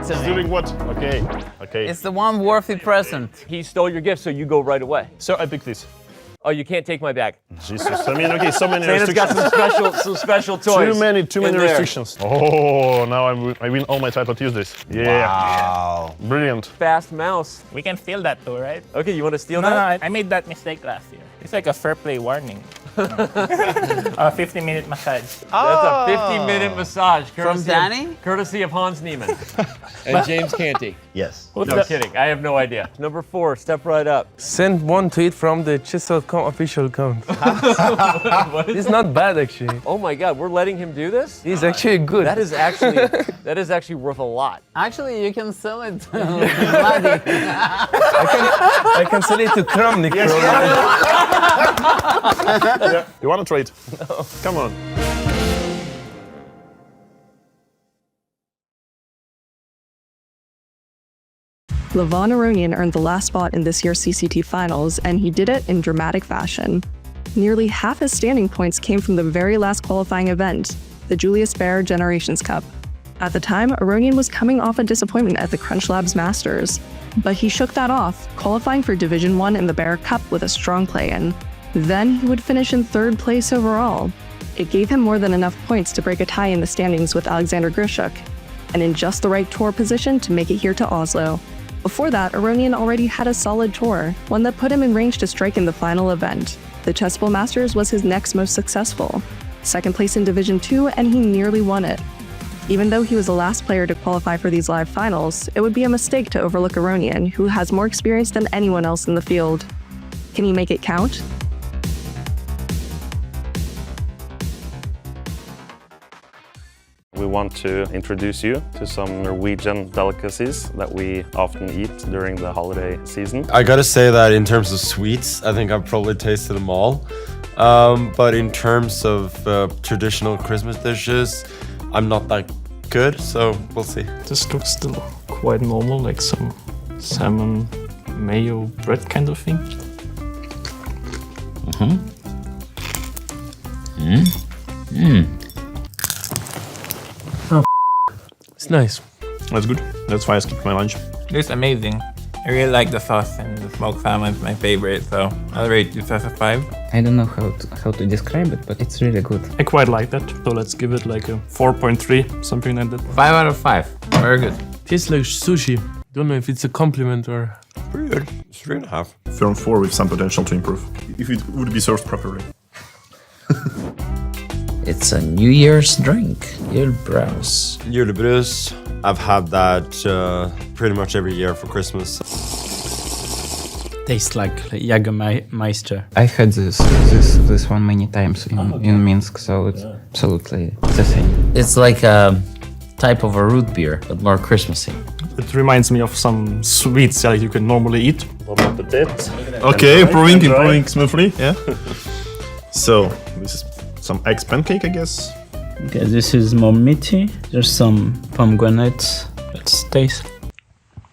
to He's me. doing what? Okay, okay. It's the one worthy present. He stole your gift, so you go right away. So I pick this. Oh, you can't take my bag. Jesus, I mean, okay, so many Santa's got restrictions. some special toys. Too many in there. restrictions. Oh, now I win all my title Tuesdays. Yeah. Wow. Brilliant. Fast mouse. We can steal that too, right? Okay, you want to steal No, that? I made that mistake last year. It's like a fair play warning. A 50-minute massage. That's a 50-minute massage. From Danny? Courtesy of Hans Niemann. And James Canty. Yes. No kidding, I have no idea. Number 4, step right up. Send one tweet from the Chess.com official account. It's not bad actually. Oh my God, we're letting him do this? He's actually good. That is actually worth a lot. Actually, you can sell it to Vladi. I can sell it to Kramnik. Yeah. You want to trade? No. Come on. Levon Aronian earned the last spot in this year's CCT Finals, and he did it in dramatic fashion. Nearly half his standing points came from the very last qualifying event, the Julius Baer Generations Cup. At the time, Aronian was coming off a disappointment at the Crunch Labs Masters, but he shook that off, qualifying for Division 1 in the Baer Cup with a strong play-in. Then he would finish in 3rd place overall. It gave him more than enough points to break a tie in the standings with Alexander Grishuk, and in just the right tour position to make it here to Oslo. Before that, Aronian already had a solid tour, one that put him in range to strike in the final event. The Chessable Masters was his next most successful. 2nd place in Division 2, and he nearly won it. Even though he was the last player to qualify for these live finals, it would be a mistake to overlook Aronian, who has more experience than anyone else in the field. Can he make it count? We want to introduce you to some Norwegian delicacies that we often eat during the holiday season. I gotta say that in terms of sweets, I think I've probably tasted them all. But in terms of traditional Christmas dishes, I'm not that good, so we'll see. This looks still quite normal, like some salmon, mayo, bread kind of thing. It's nice. That's good. That's why I skipped my lunch. It's amazing. I really like the sauce, and the smoked salmon is my favorite, so I'll rate this as a 5. I don't know how to describe it, but it's really good. I quite like that, so let's give it like a 4.3, something like that. 5 out of 5. Very good. Tastes like sushi. Don't know if it's a compliment or... Pretty good. 3.5. Firm 4 with some potential to improve, if it would be served properly. It's a New Year's drink, Julbrus. Julebrus, I've had that pretty much every year for Christmas. Tastes like Jägermeister. I had this one many times in Minsk, so it's absolutely the same. It's like a type of a root beer, but more Christmassy. It reminds me of some sweets that you can normally eat. Bon appetit. Okay, improving smoothly, yeah. So, this is some eggs pancake, I guess. Okay, this is more meaty. There's some pomegranates. Let's taste.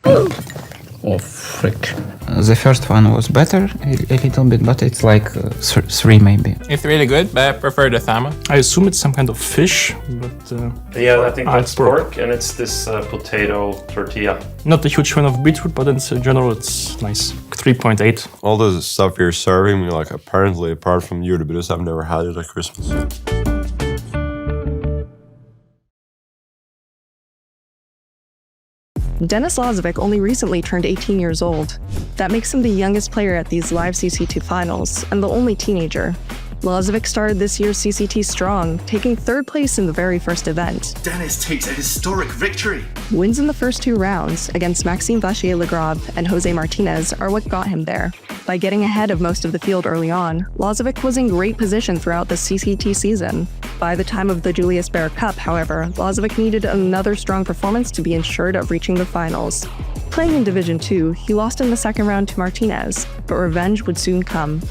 Oh, frick. The first one was better, a little bit, but it's like 3 maybe. It's really good, but I prefer the salmon. I assume it's some kind of fish, but... Yeah, I think that's it's pork. pork, and it's this potato tortilla. Not a huge fan of beetroot, but in general it's nice. 3.8. All the stuff you're serving me, like apparently, apart from Julebrus, I've never had it at Christmas. Denis Lazavik only recently turned 18 years old. That makes him the youngest player at these live CCT finals, and the only teenager. Lazavik started this year's CCT strong, taking 3rd place in the very first event. Denis takes a historic victory. Wins in the first 2 rounds against Maxime Vachier-Lagrave and Jose Martinez are what got him there. By getting ahead of most of the field early on, Lazavik was in great position throughout the CCT season. By the time of the Julius Baer Cup, however, Lazavik needed another strong performance to be ensured of reaching the finals. Playing in Division 2, he lost in the 2nd round to Martinez, but revenge would soon come.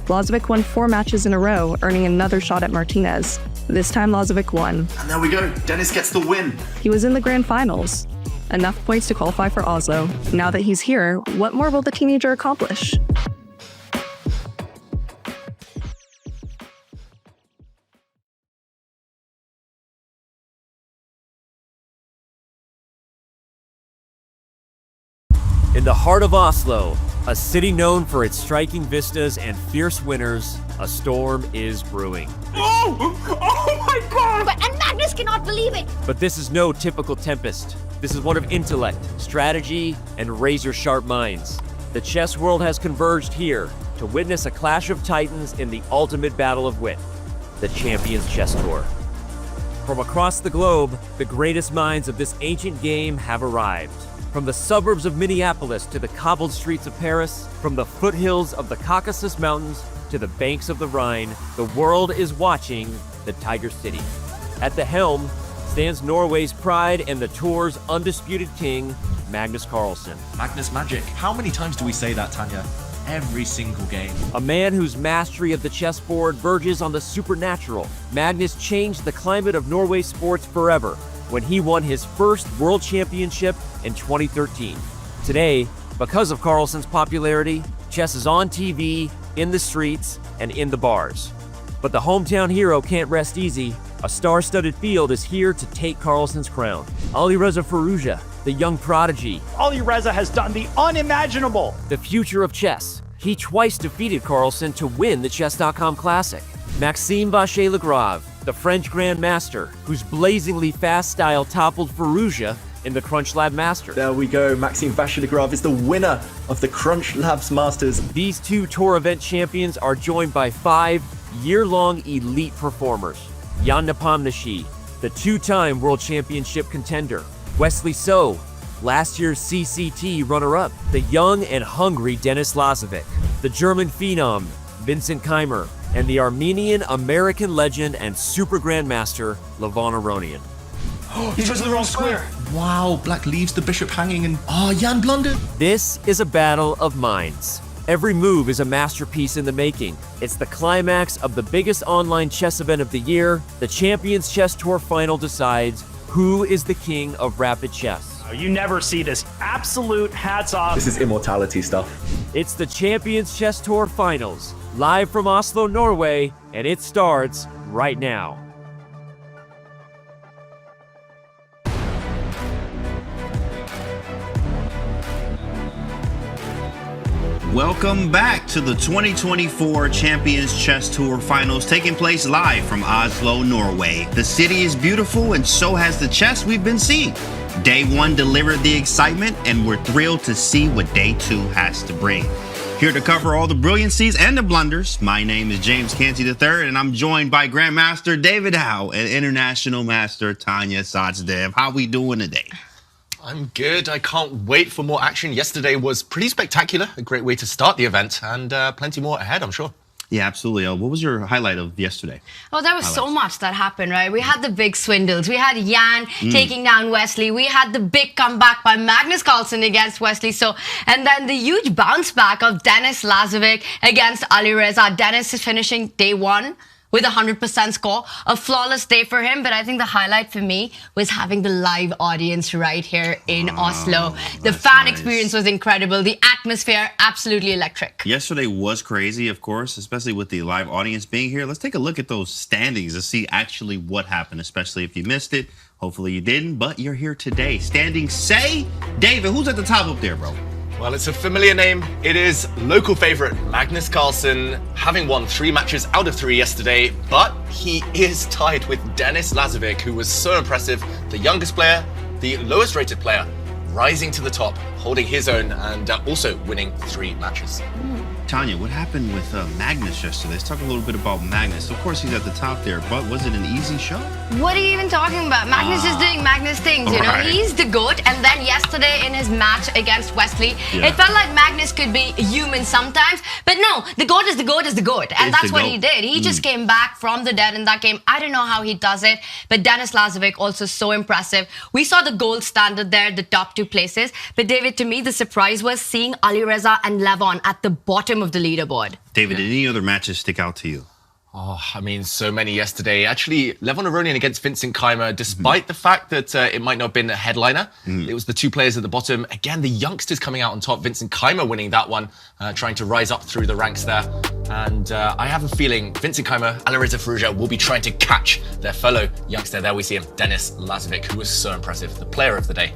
Lazavik won 4 matches in a row, earning another shot at Martinez. This time Lazavik won. And there we go, Denis gets the win. He was in the grand finals. Enough points to qualify for Oslo. Now that he's here, what more will the teenager accomplish? In the heart of Oslo, a city known for its striking vistas and fierce winters, a storm is brewing. Oh my God! And Magnus cannot believe it! But this is no typical tempest. This is one of intellect, strategy, and razor-sharp minds. The chess world has converged here to witness a clash of titans in the ultimate battle of wit, the Champions Chess Tour. From across the globe, the greatest minds of this ancient game have arrived. From the suburbs of Minneapolis to the cobbled streets of Paris, from the foothills of the Caucasus Mountains to the banks of the Rhine, the world is watching the Tiger City. At the helm stands Norway's pride and the tour's undisputed king, Magnus Carlsen. Magnus Magic. How many times do we say that, Tanya? Every single game. A man whose mastery of the chessboard verges on the supernatural. Magnus changed the climate of Norway sports forever when he won his first world championship in 2013. Today, because of Carlsen's popularity, chess is on TV, in the streets, and in the bars. But the hometown hero can't rest easy. A star-studded field is here to take Carlsen's crown. Alireza Firouzja, the young prodigy. Alireza has done the unimaginable. The future of chess. He twice defeated Carlsen to win the Chess.com Classic. Maxime Vachier-Lagrave, the French Grandmaster, whose blazingly fast style toppled Firouzja in the Crunch Lab Masters. There we go, Maxime Vachier-Lagrave is the winner of the Crunch Labs Masters. These two tour event champions are joined by 5 year-long elite performers. Jan Nepomniachtchi, the 2-time World Championship contender. Wesley So, last year's CCT runner-up. The young and hungry Denis Lazavik. The German phenom, Vincent Keymer. And the Armenian-American legend and super grandmaster, Levon Aronian. He chose the wrong square. Wow, black leaves the bishop hanging and... Oh, Jan blundered. This is a battle of minds. Every move is a masterpiece in the making. It's the climax of the biggest online chess event of the year. The Champions Chess Tour final decides who is the king of rapid chess. You never see this. Absolute hats off. This is immortality stuff. It's the Champions Chess Tour finals, live from Oslo, Norway, and it starts right now. Welcome back to the 2024 Champions Chess Tour Finals, taking place live from Oslo, Norway. The city is beautiful and so has the chess we've been seeing. Day 1 delivered the excitement and we're thrilled to see what Day 2 has to bring. Here to cover all the brilliancies and the blunders, my name is James Canty III and I'm joined by Grandmaster David Howe and International Master Tanya Sachdev. How we doing today? I'm good. I can't wait for more action. Yesterday was pretty spectacular. A great way to start the event and plenty more ahead, I'm sure. Yeah, absolutely. What was your highlight of yesterday? Oh, there was so much that happened, right? We had the big swindles. We had Jan taking down Wesley. We had the big comeback by Magnus Carlsen against Wesley So. And then the huge bounce back of Denis Lazavik against Alireza. Denis is finishing day 1 with a 100% score. A flawless day for him, but I think the highlight for me was having the live audience right here in Oslo. The fan experience was incredible. The atmosphere, absolutely electric. Yesterday was crazy, of course, especially with the live audience being here. Let's take a look at those standings to see actually what happened, especially if you missed it. Hopefully you didn't, but you're here today. Standings say, David, who's at the top up there, bro? Well, it's a familiar name. It is local favorite Magnus Carlsen, having won 3 matches out of 3 yesterday, but he is tied with Denis Lazavik, who was so impressive, the youngest player, the lowest rated player, rising to the top, holding his own and also winning 3 matches. Tanya, what happened with Magnus yesterday? Let's talk a little bit about Magnus. Of course, he's at the top there, but was it an easy show? What are you even talking about? Magnus is doing Magnus things, you know? He's the GOAT. And then yesterday in his match against Wesley, it felt like Magnus could be human sometimes. But no, the GOAT is the GOAT is the GOAT. And that's what he did. He just came back from the dead in that game. I don't know how he does it, but Denis Lazavik also so impressive. We saw the gold standard there, the top 2 places. But David, to me, the surprise was seeing Alireza and Levon at the bottom of the leaderboard. David, did any other matches stick out to you? Oh, I mean, so many yesterday. Actually, Levon Aronian against Vincent Keymer, despite the fact that it might not have been a headliner, it was the 2 players at the bottom. Again, the youngsters coming out on top. Vincent Keymer winning that one, trying to rise up through the ranks there. And I have a feeling Vincent Keymer, Alireza Firouzja will be trying to catch their fellow youngster. There we see him, Denis Lazavik, who was so impressive, the player of the day.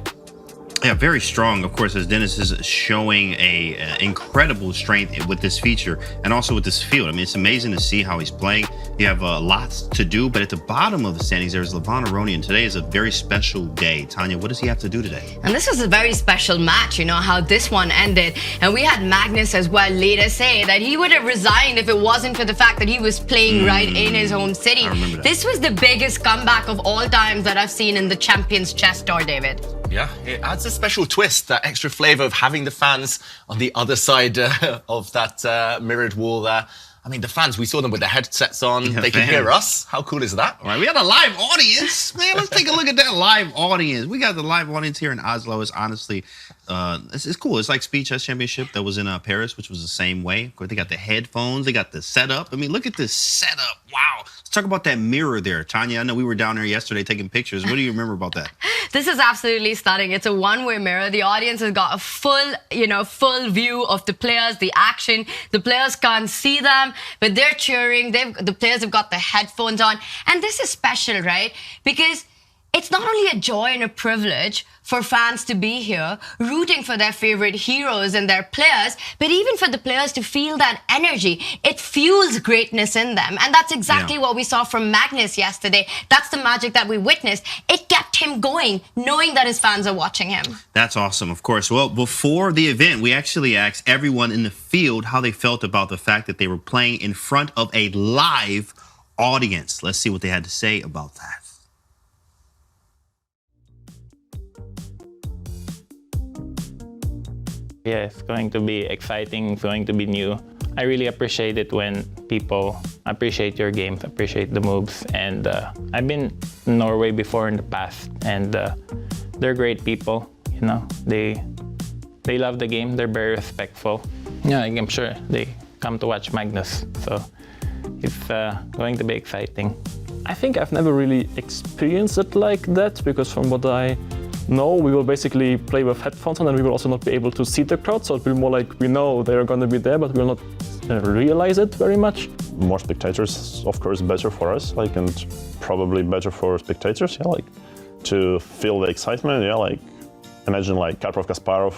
Yeah, very strong, of course, as Denis is showing a incredible strength with this feature and also with this field. I mean, it's amazing to see how he's playing. You have lots to do, but at the bottom of the standings, there's Levon Aronian. Today is a very special day. Tanya, what does he have to do today? And this was a very special match, you know, how this one ended. And we had Magnus as well later say that he would have resigned if it wasn't for the fact that he was playing right in his home city. This was the biggest comeback of all times that I've seen in the Champions Chess Tour, David. Yeah, it adds a special twist, that extra flavour of having the fans on the other side of that mirrored wall there. I mean, the fans, we saw them with their headsets on. They can hear us. How cool is that? All right, we had a live audience. Man, let's take a look at that live audience. We got the live audience here in Oslo. It's honestly, it's cool. It's like Speed Chess Championship that was in Paris, which was the same way. Of course, they got the headphones. They got the setup. I mean, look at this setup. Wow. Let's talk about that mirror there. Tanya, I know we were down there yesterday taking pictures. What do you remember about that? This is absolutely stunning. It's a one-way mirror. The audience has got a full view of the players, the action. The players can't see them, but they're cheering. The players have got the headphones on. And this is special, right? Because it's not only a joy and a privilege for fans to be here, rooting for their favorite heroes and their players, but even for the players to feel that energy. It fuels greatness in them. And that's exactly what we saw from Magnus yesterday. That's the magic that we witnessed. It kept him going, knowing that his fans are watching him. That's awesome, of course. Well, before the event, we actually asked everyone in the field how they felt about the fact that they were playing in front of a live audience. Let's see what they had to say about that. Yeah, it's going to be exciting, it's going to be new. I really appreciate it when people appreciate your games, appreciate the moves. And I've been in Norway before in the past, and they're great people, you know. They love the game, they're very respectful. Yeah, I'm sure they come to watch Magnus, so it's going to be exciting. I think I've never really experienced it like that, because from what I know, we will basically play with headphones on, and we will also not be able to see the crowd, so it will be more like we know they're going to be there, but we will not realize it very much. More spectators, of course, better for us, like, and probably better for spectators, yeah, like, to feel the excitement, yeah, like, imagine like Karpov-Kasparov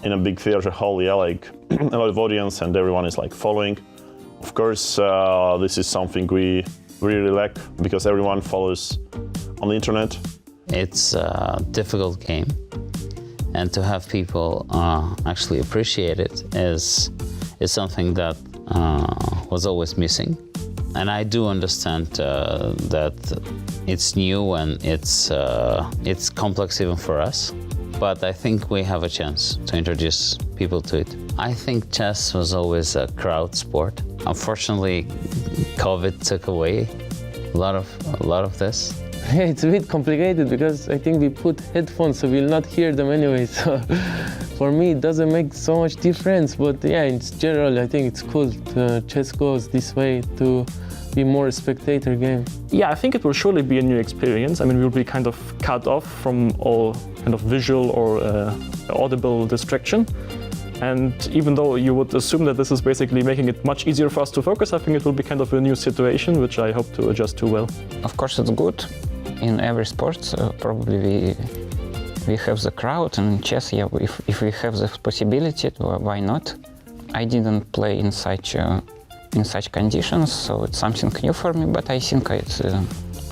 in a big theater hall, yeah, like, a lot of audience and everyone is like following. Of course, this is something we really lack, because everyone follows on the internet. It's a difficult game, and to have people actually appreciate it is something that was always missing. And I do understand that it's new and it's complex even for us, but I think we have a chance to introduce people to it. I think chess was always a crowd sport. Unfortunately, COVID took away a lot of this. Yeah, it's a bit complicated because I think we put headphones so we'll not hear them anyway. So for me, it doesn't make so much difference. But yeah, in general, I think it's cool. Chess goes this way to be more a spectator game. Yeah, I think it will surely be a new experience. I mean, we'll be kind of cut off from all kind of visual or audible distraction. And even though you would assume that this is basically making it much easier for us to focus, I think it will be kind of a new situation, which I hope to adjust to well. Of course, it's good. In every sport, probably we have the crowd, and in chess, yeah, if we have the possibility, why not? I didn't play in such conditions, so it's something new for me, but I think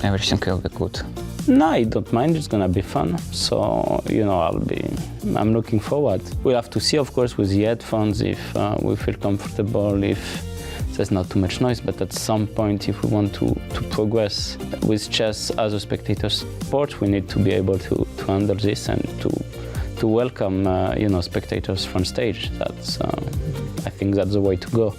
everything will be good. No, I don't mind. It's gonna be fun. So, you know, I'm looking forward. We'll have to see, of course, with the headphones if we feel comfortable, if there's not too much noise. But at some point, if we want to progress with chess as a spectator sport, we need to be able to handle this and to welcome, you know, spectators from stage. That's, I think that's the way to go.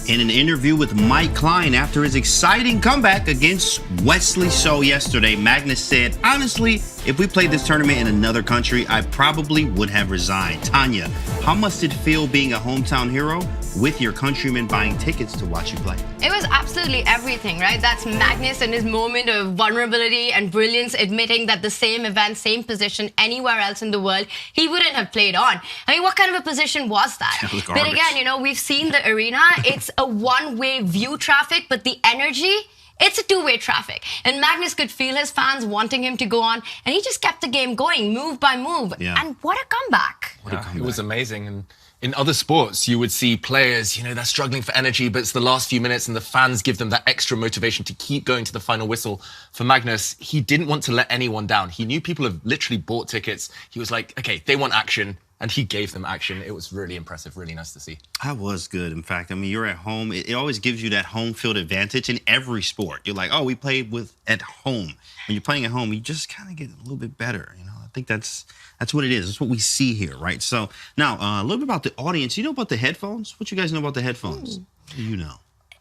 In an interview with Mike Klein after his exciting comeback against Wesley So yesterday, Magnus said, honestly, If we played this tournament in another country, I probably would have resigned. Tanya, how must it feel being a hometown hero with your countrymen buying tickets to watch you play? It was absolutely everything, right? That's Magnus and his moment of vulnerability and brilliance, admitting that the same event, same position anywhere else in the world, he wouldn't have played on. I mean, what kind of a position was that? But again, you know, we've seen the arena. It's a one-way view traffic, but the energy, it's a two-way traffic. And Magnus could feel his fans wanting him to go on, and he just kept the game going, move by move. Yeah. And what a comeback. It was amazing. And in other sports, you would see players, you know, they're struggling for energy, but it's the last few minutes and the fans give them that extra motivation to keep going to the final whistle. For Magnus, he didn't want to let anyone down. He knew people have literally bought tickets. He was like, okay, they want action. And he gave them action. It was really impressive, really nice to see. That was good. In fact, I mean, you're at home. It always gives you that home field advantage in every sport. You're like, oh, we played with at home. When you're playing at home, you just kind of get a little bit better. You know, I think that's what it is. That's what we see here, right? So now a little bit about the audience. You know about the headphones? What you guys know about the headphones? What do you know?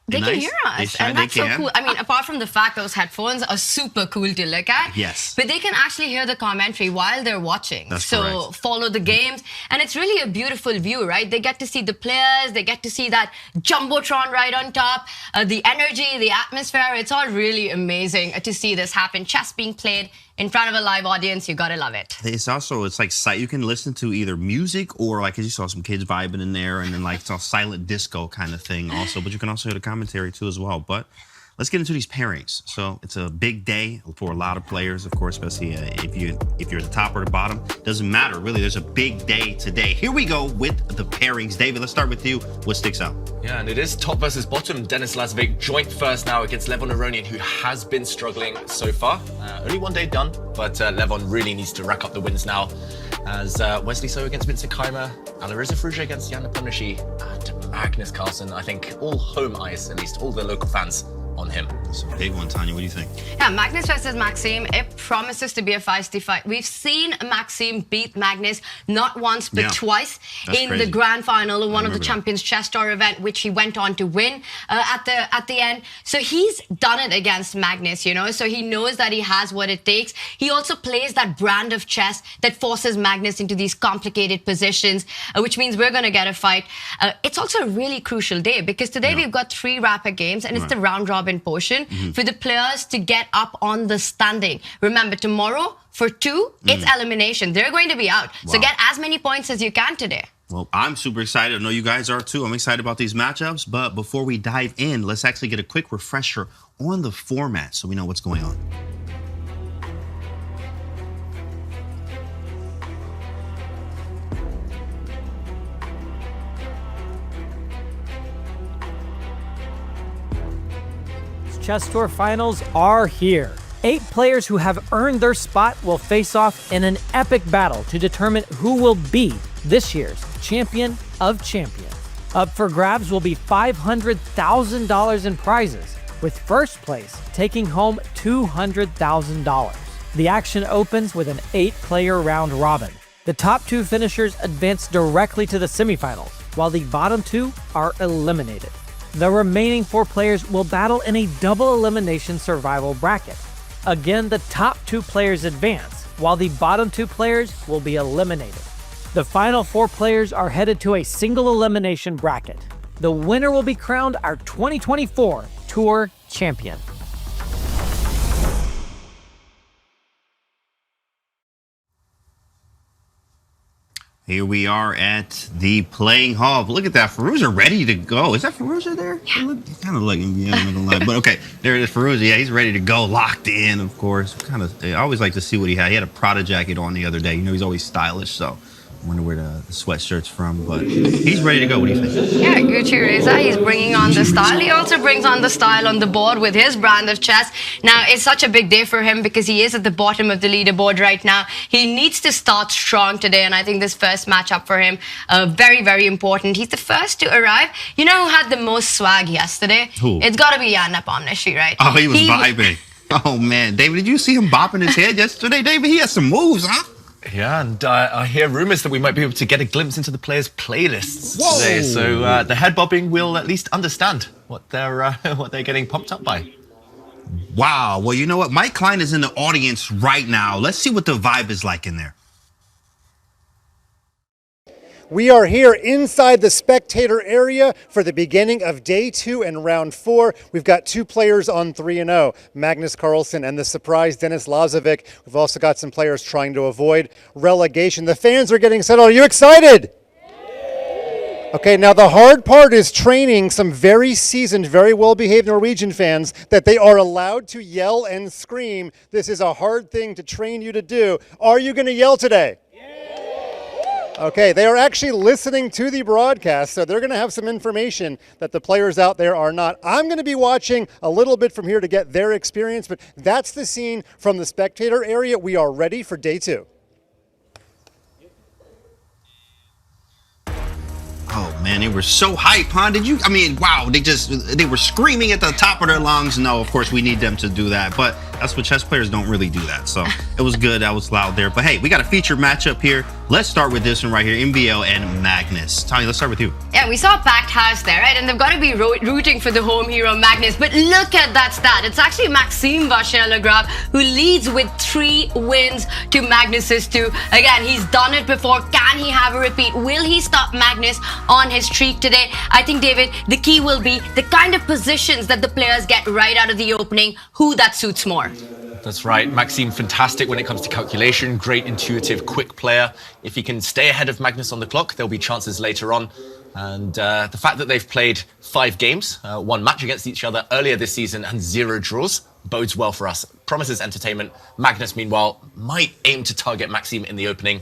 They Nice. can hear us, They and that's so can. cool. I mean, apart from the fact those headphones are super cool to look at, Yes. but they can actually hear the commentary while they're watching. That's so correct. follow the games, and it's really a beautiful view, right? They get to see the players, they get to see that jumbotron right on top, the energy, the atmosphere. It's all really amazing to see this happen. Chess being played in front of a live audience, you gotta love it. It's like you can listen to either music or like, as you saw some kids vibing in there, and then like it's all silent disco kind of thing also, but you can also hear the commentary too as well. But let's get into these pairings. So it's a big day for a lot of players, of course, especially if you're at the top or the bottom. Doesn't matter, really. There's a big day today. Here we go with the pairings. David, let's start with you. What sticks out? Yeah, and it is top versus bottom. Denis Lazavik joint first now against Levon Aronian, who has been struggling so far. Only one day done, but Levon really needs to rack up the wins now. As Wesley So against Vincent Keymer, Alireza Firouzja against Nepomniachtchi, and Magnus Carlsen. I think all home eyes, at least all the local fans, on him. It's a big one, Tanya. What do you think? Yeah, Magnus versus Maxime, it promises to be a feisty fight. We've seen Maxime beat Magnus not once but twice in the grand final of one of the Champions Chess Tour event, which he went on to win at the end. So he's done it against Magnus, you know, so he knows that he has what it takes. He also plays that brand of chess that forces Magnus into these complicated positions, which means we're going to get a fight. It's also a really crucial day because today we've got 3 rapid games, and it's the round robin portion for the players to get up on the standing. Remember, tomorrow for 2, it's elimination. They're going to be out. So get as many points as you can today. Well, I'm super excited. I know you guys are too. I'm excited about these matchups. But before we dive in, let's actually get a quick refresher on the format so we know what's going on. Chess Tour Finals are here. 8 players who have earned their spot will face off in an epic battle to determine who will be this year's champion of champions. Up for grabs will be $500,000 in prizes, with first place taking home $200,000. The action opens with an 8-player round robin. The top 2 finishers advance directly to the semifinals, while the bottom 2 are eliminated. The remaining 4 players will battle in a double elimination survival bracket. Again, the top 2 players advance, while the bottom 2 players will be eliminated. The final 4 players are headed to a single elimination bracket. The winner will be crowned our 2024 Tour Champion. Here we are at the playing hall. But look at that, Firouzja ready to go. Is that Firouzja there? Yeah. Kind of like, yeah, I'm not gonna lie. But okay, there it is, Firouzja. Yeah, he's ready to go, locked in, of course. I always like to see what he had. He had a Prada jacket on the other day. You know, he's always stylish, so I wonder where the sweatshirt's from. But he's ready to go. What do you think? Yeah, Gucci Reza, he's bringing on the style. He also brings on the style on the board with his brand of chess. Now, it's such a big day for him because he is at the bottom of the leaderboard right now. He needs to start strong today, and I think this first matchup for him, very, very important. He's the first to arrive. You know who had the most swag yesterday? Who? It's got to be Nepomniachtchi, right? Oh, he was vibing. Oh, man. David, did you see him bopping his head yesterday? David, he had some moves, huh? Yeah, and I hear rumors that we might be able to get a glimpse into the players' playlists today. So the head bobbing will at least understand what they're getting pumped up by. Wow. Well, you know what? Mike Klein is in the audience right now. Let's see what the vibe is like in there. We are here inside the spectator area for the beginning of day 2 and round 4. We've got 2 players on 3-0, Magnus Carlsen and the surprise Denis Lazavik. We've also got some players trying to avoid relegation. The fans are getting settled. Are you excited? Okay, now the hard part is training some very seasoned, very well-behaved Norwegian fans that they are allowed to yell and scream. This is a hard thing to train you to do. Are you going to yell today? Okay, they are actually listening to the broadcast, so they're going to have some information that the players out there are not. I'm going to be watching a little bit from here to get their experience, but that's the scene from the spectator area. We are ready for day 2. Oh man, they were so hype, huh? Wow, they were screaming at the top of their lungs. No, of course we need them to do that, but that's what chess players don't really do that. So it was good, that was loud there. But hey, we got a featured matchup here. Let's start with this one right here, MVL and Magnus. Tanya, let's start with you. Yeah, we saw a packed house there, right? And they've got to be rooting for the home hero, Magnus. But look at that stat. It's actually Maxime Vachier-Lagrave who leads with 3 wins to Magnus's 2. Again, he's done it before. Can he have a repeat? Will he stop Magnus on his streak today? I think, David, the key will be the kind of positions that the players get right out of the opening, who that suits more. That's right. Maxime, fantastic when it comes to calculation. Great, intuitive, quick player. If he can stay ahead of Magnus on the clock, there'll be chances later on. And the fact that they've played 5 games, 1 match against each other earlier this season and 0 draws, bodes well for us. Promises entertainment. Magnus, meanwhile, might aim to target Maxime in the opening.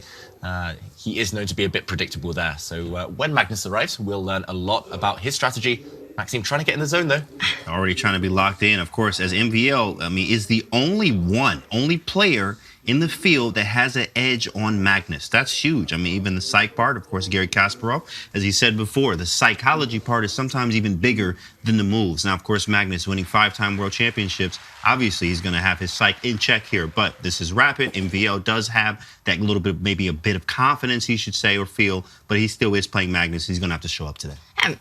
He is known to be a bit predictable there. So when Magnus arrives, we'll learn a lot about his strategy. Maxime trying to get in the zone, though. Already trying to be locked in. Of course, as MVL, is the only player in the field that has an edge on Magnus. That's huge. Even the psych part, of course, Gary Kasparov, as he said before, the psychology part is sometimes even bigger than the moves. Now, of course, Magnus winning 5-time world championships, obviously he's going to have his psych in check here, but this is rapid. MVL does have that little bit, maybe a bit of confidence, he should say or feel, but he still is playing Magnus. He's going to have to show up today.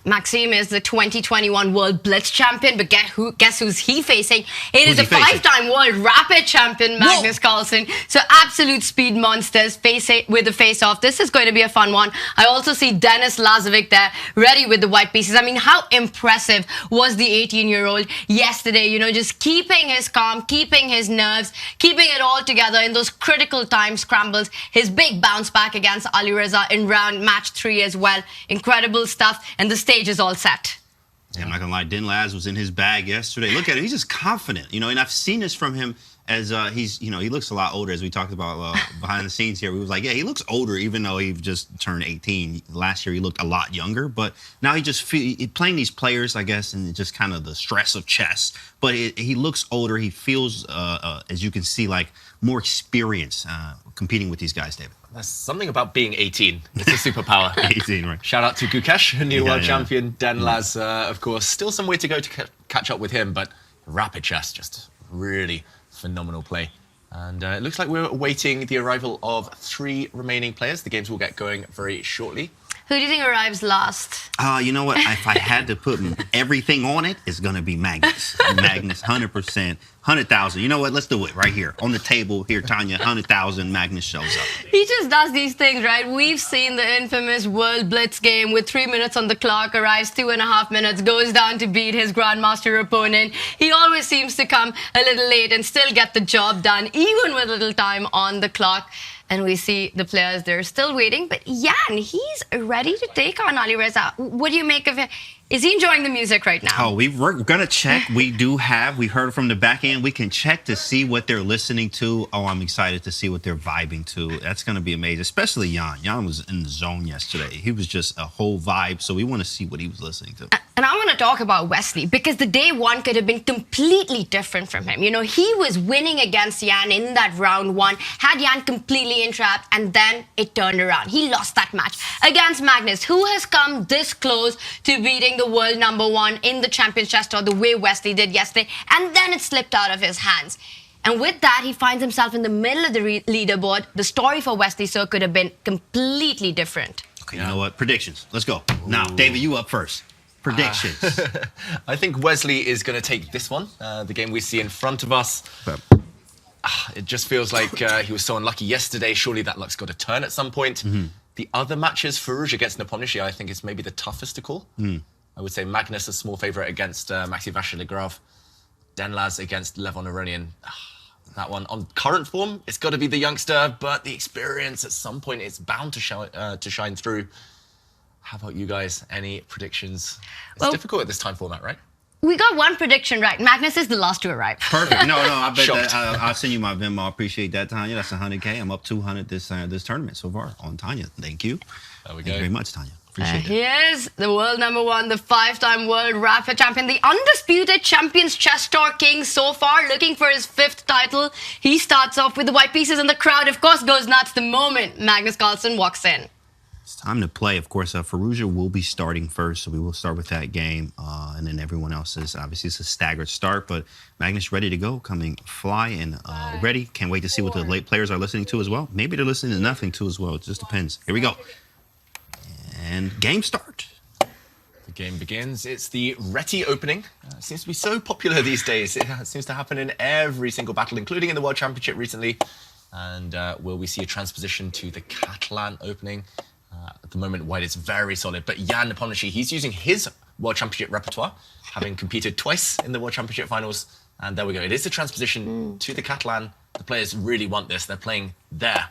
Maxime is the 2021 World Blitz champion, but guess who's he facing? It is a 5-time World Rapid champion, Magnus Carlsen. So absolute speed monsters with the face-off. This is going to be a fun one. I also see Denis Lazavik there, ready with the white pieces. How impressive was the 18-year-old yesterday? Just keeping his calm, keeping his nerves, keeping it all together in those critical time scrambles. His big bounce back against Alireza in match 3 as well. Incredible stuff. And the stage is all set. Yeah, I'm not gonna lie, Den Laz was in his bag yesterday. Look at him, he's just confident, and I've seen this from him as he looks a lot older, as we talked about behind the scenes here. We was like, yeah, he looks older, even though he just turned 18. Last year he looked a lot younger, but now he playing these players, I guess, and just kind of the stress of chess. But he looks older. He feels, as you can see, like more experience competing with these guys, David. There's something about being 18. It's a superpower. 18, right. Shout out to Gukesh, a new world champion. Den Laz, of course. Still some way to go to catch up with him, but rapid chess, just really phenomenal play. And it looks like we're awaiting the arrival of 3 remaining players. The games will get going very shortly. Who do you think arrives last? You know what? If I had to put everything on it, it's going to be Magnus. Magnus, 100%, 100,000. You know what? Let's do it right here. On the table here, Tanya, 100,000, Magnus shows up. He just does these things, right? We've seen the infamous World Blitz game with 3 minutes on the clock, arrives 2.5 minutes, goes down to beat his grandmaster opponent. He always seems to come a little late and still get the job done, even with little time on the clock. And we see the players, they're still waiting. But Jan, he's ready to take on Alireza. What do you make of it? Is he enjoying the music right now? Oh, we're going to check. We heard from the back end. We can check to see what they're listening to. Oh, I'm excited to see what they're vibing to. That's going to be amazing, especially Jan. Jan was in the zone yesterday. He was just a whole vibe. So we want to see what he was listening to. And I want to talk about Wesley, because the day 1 could have been completely different from him. He was winning against Jan in that round 1, had Jan completely entrapped, and then it turned around. He lost that match against Magnus, who has come this close to beating the world #1 in the Champions Chess Tour the way Wesley did yesterday, and then it slipped out of his hands. And with that, he finds himself in the middle of the leaderboard. The story for Wesley So could have been completely different. Okay, you know what? Predictions. Let's go. Now, David, you up first. Predictions. I think Wesley is going to take this one, the game we see in front of us. It just feels like he was so unlucky yesterday. Surely that luck's got to turn at some point. The other matches, Firouzja against Nepomniachtchi, I think is maybe the toughest to call. I would say Magnus a small favourite against Maxime Vachier-Lagrave. Denis against Levon Aronian. That one on current form, it's got to be the youngster, but the experience at some point it's bound to shine through. How about you guys? Any predictions? It's difficult at this time format, right? We got one prediction right. Magnus is the last to arrive. Perfect. No, I bet that I'll send you my Venmo. I appreciate that, Tanya. That's 100K. I'm up 200 this tournament so far on Tanya. Thank you. There we go. Thank you very much, Tanya. Appreciate it. Here's the world #1, the 5-time world rapid champion, the undisputed Champions Chess Tour king so far, looking for his 5th title. He starts off with the white pieces and the crowd, of course, goes nuts the moment Magnus Carlsen walks in. It's time to play. Of course, Firouzja will be starting first, so we will start with that game. And then everyone else is, obviously, it's a staggered start, but Magnus ready to go, coming fly and ready. Can't wait to see what the late players are listening to as well. Maybe they're listening to nothing too as well. It just depends. Here we go. And game start. The game begins. It's the Reti opening. Seems to be so popular these days. It seems to happen in every single battle, including in the World Championship recently. And will we see a transposition to the Catalan opening? At the moment, white is very solid. But Jan Nepomniachtchi, he's using his World Championship repertoire, having competed twice in the World Championship finals. And there we go. It is a transposition to the Catalan. The players really want this. They're playing their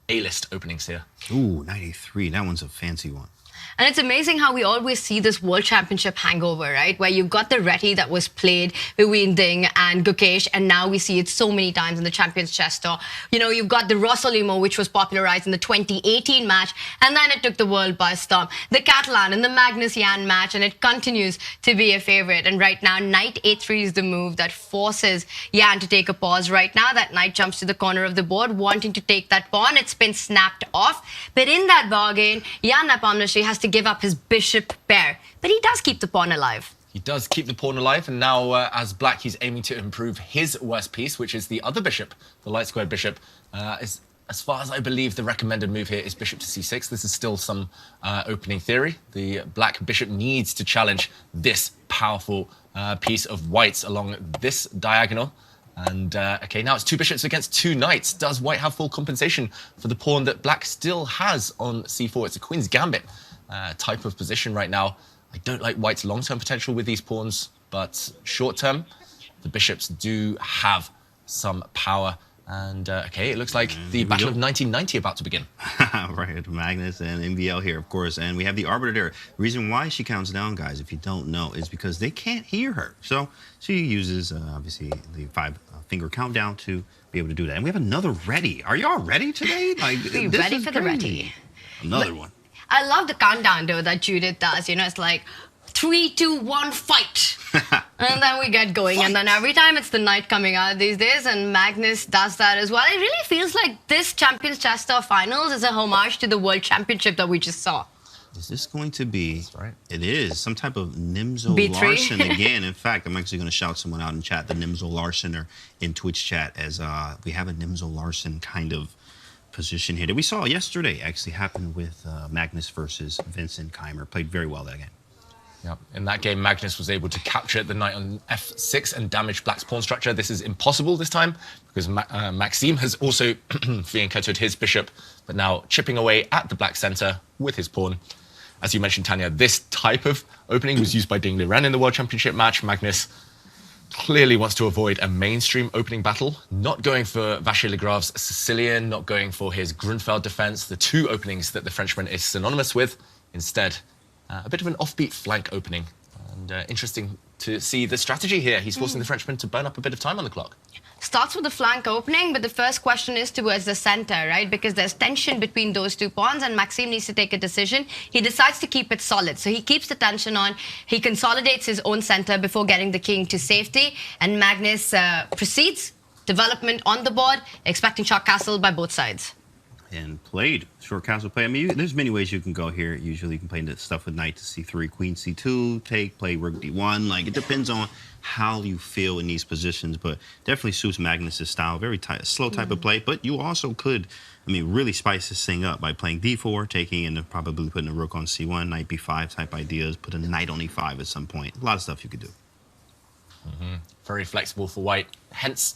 A-list openings here. Ooh, 93. That one's a fancy one. And it's amazing how we always see this World Championship hangover, right? Where you've got the Reti that was played between Ding and Gukesh, and now we see it so many times in the Champions Chess Tour. You know, you've got the Rossolimo, which was popularized in the 2018 match, and then it took the world by storm. The Catalan and the Magnus Jan match, and it continues to be a favorite. And right now, Knight A3 is the move that forces Jan to take a pause. Right now, that Knight jumps to the corner of the board, wanting to take that pawn. It's been snapped off. But in that bargain, Jan Nepomniachtchi has to give up his bishop pair, but he does keep the pawn alive. He does keep the pawn alive, and now as black, he's aiming to improve his worst piece, which is the other bishop, the light squared bishop. As far as I believe, the recommended move here is bishop to c6. This is still some opening theory. The black bishop needs to challenge this powerful piece of white's along this diagonal. And okay, now it's 2 bishops against 2 knights. Does white have full compensation for the pawn that black still has on c4? It's a queen's gambit type of position right now. I don't like white's long-term potential with these pawns, but short-term, the bishops do have some power. And okay, it looks like the Battle of 1990 about to begin. Right, Magnus and MVL here, of course. And we have the arbiter there. The reason why she counts down, guys, if you don't know, is because they can't hear her. So she uses, obviously, the 5-finger countdown to be able to do that. And we have another Reti. Are y'all ready today? Like, Are you ready for the Reti? Another one. I love the countdown, though, that Judith does. You know, it's like 3, 2, 1, fight. And then we get going. Fight. And then every time it's the knight coming out these days, and Magnus does that as well. It really feels like this Champions Chess Tour Finals is a homage to the World Championship that we just saw. Is this going to be? That's right. It is some type of Nimzo B3. Larsen again. In fact, I'm actually going to shout someone out in chat, the Nimzo Larsener in Twitch chat, as we have a Nimzo Larsen kind of position here that we saw yesterday actually happened with Magnus versus Vincent Keymer. Played very well that game. Yep. In that game, Magnus was able to capture the knight on f6 and damage black's pawn structure. This is impossible this time because Maxime has also fianchettoed his bishop, but now chipping away at the black center with his pawn. As you mentioned, Tanya, this type of opening was used by Ding Liren in the World Championship match. Magnus clearly wants to avoid a mainstream opening battle, not going for Vachier-Lagrave's Sicilian, not going for his Grunfeld defense, the 2 openings that the Frenchman is synonymous with. Instead, a bit of an offbeat flank opening. And interesting to see the strategy here. He's forcing the Frenchman to burn up a bit of time on the clock. Starts with the flank opening, but the first question is towards the center, right? Because there's tension between those 2 pawns, and Maxime needs to take a decision. He decides to keep it solid. So he keeps the tension on. He consolidates his own center before getting the king to safety. And Magnus proceeds. Development on the board, expecting shot castle by both sides. and played short castle play. I mean, there's many ways you can go here. Usually you can play stuff with knight to c3, queen c2, take, play rook d1. Like, it depends on how you feel in these positions, but definitely suits Magnus's style. Very slow type of play, but you also could, I mean, really spice this thing up by playing d4, taking and probably putting a rook on c1, knight b5 type ideas, put a knight on e5 at some point. A lot of stuff you could do. Very flexible for white, hence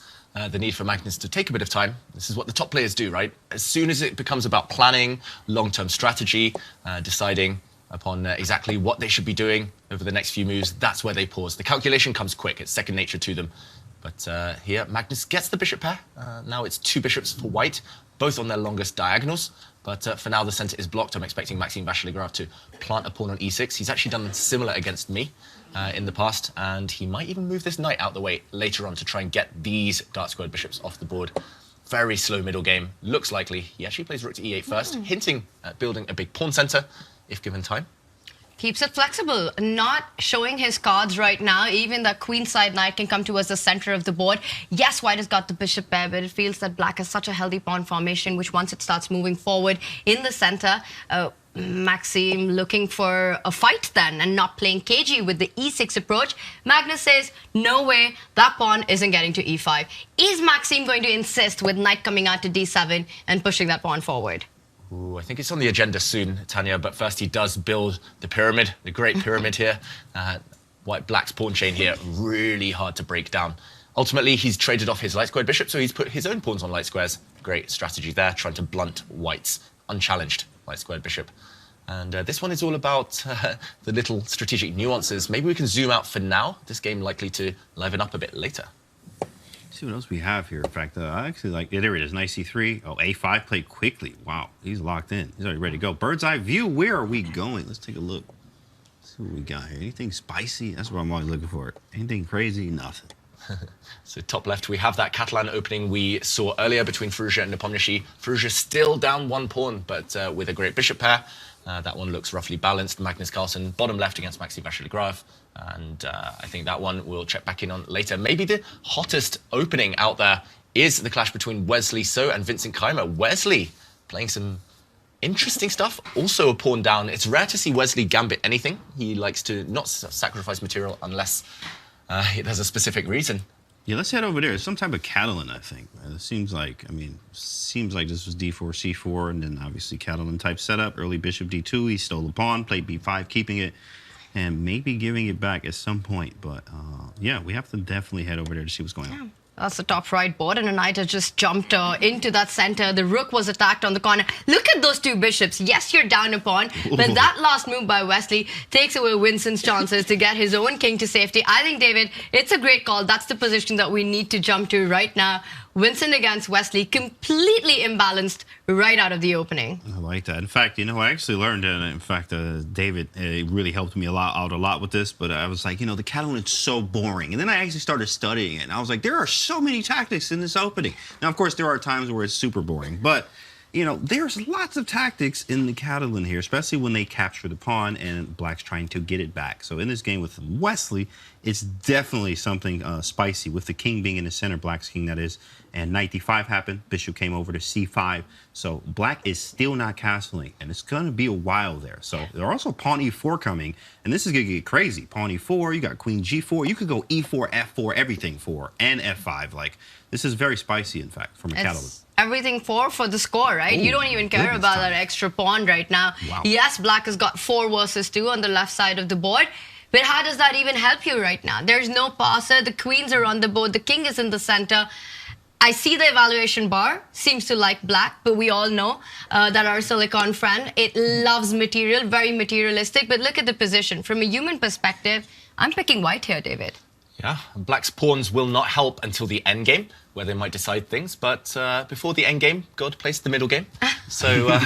the need for Magnus to take a bit of time. This is what the top players do, right? As soon as it becomes about planning, long-term strategy, deciding upon exactly what they should be doing over the next few moves, that's where they pause. The calculation comes quick, it's second nature to them. But here, Magnus gets the bishop pair. Now it's 2 bishops for white, both on their longest diagonals. But for now, the center is blocked. I'm expecting Maxime Vachier-Lagrave to plant a pawn on e6. He's actually done similar against me in the past, and he might even move this knight out the way later on to try and get these dark-squared bishops off the board. Very slow middle game. Looks likely he actually plays rook to e8 first, hinting at building a big pawn center if given time. Keeps it flexible, not showing his cards right now. Even the queenside knight can come towards the center of the board. Yes, white has got the bishop pair, but it feels that black has such a healthy pawn formation, which once it starts moving forward in the center, Maxime looking for a fight then and not playing cagey with the e6 approach. Magnus says, no way, that pawn isn't getting to e5. Is Maxime going to insist with knight coming out to d7 and pushing that pawn forward? Ooh, I think it's on the agenda soon, Tanya, but first he does build the pyramid, the great pyramid here. White-black's pawn chain here, really hard to break down. Ultimately, he's traded off his light-squared bishop, so he's put his own pawns on light squares. Great strategy there, trying to blunt white's unchallenged light-squared bishop. And this one is all about the little strategic nuances. Maybe we can zoom out for now. This game likely to liven up a bit later. See what else we have here. In fact, I actually like, yeah, there it is, knight c3. Oh, a5 played quickly. Wow, he's locked in. He's already ready to go. Bird's eye view, where are we going? Let's take a look. Let's see what we got here. Anything spicy? That's what I'm always looking for. Anything crazy? Nothing. So top left, we have that Catalan opening we saw earlier between Firouzja and Nepomniachtchi. Firouzja still down 1 pawn, but with a great bishop pair. That one looks roughly balanced. Magnus Carlsen, bottom left against Maxime Vachier-Lagrave. And I think that one we'll check back in on later. Maybe the hottest opening out there is the clash between Wesley So and Vincent Keymer. Wesley playing some interesting stuff. Also a pawn down. It's rare to see Wesley gambit anything. He likes to not sacrifice material unless there's a specific reason. Yeah, let's head over there. Some type of Catalan, I think. It seems like, I mean, seems like this was d4, c4, and then obviously Catalan type setup. Early bishop d2, he stole the pawn, played b5, keeping it, and maybe giving it back at some point. But yeah, we have to definitely head over there to see what's going on. That's the top right board, and a knight has just jumped into that center. The rook was attacked on the corner. Look at those 2 bishops. Yes, you're down a pawn, but that last move by Wesley takes away Vincent's chances to get his own king to safety. I think, David, it's a great call. That's the position that we need to jump to right now. Vincent against Wesley, completely imbalanced right out of the opening. I like that. In fact, you know, I actually learned, in fact, David really helped me a lot with this, but I was like, you know, the Catalan is so boring. And then I actually started studying it, and I was like, there are so many tactics in this opening. Now, of course, there are times where it's super boring, but you know, there's lots of tactics in the Catalan here, especially when they capture the pawn and black's trying to get it back. So in this game with Wesley, it's definitely something spicy with the king being in the center, black's king that is, and knight d5 happened, bishop came over to c5. So black is still not castling, and it's going to be a while there. So there's also pawn e4 coming, and this is going to get crazy. Pawn e4, you got queen g4, you could go e4, f4, everything 4, and f5. Like, this is very spicy, in fact, from a Catalan. Everything for the score, right? Ooh, you don't even care about that extra pawn right now. Wow. Yes, black has got 4 versus 2 on the left side of the board, but how does that even help you right now? There's no passer, the queens are on the board, the king is in the center. I see the evaluation bar seems to like black, but we all know that our silicon friend, it loves material, very materialistic. But look at the position. From a human perspective, I'm picking white here, David. Yeah, black's pawns will not help until the endgame, where they might decide things. But before the endgame, God placed the middle game. So,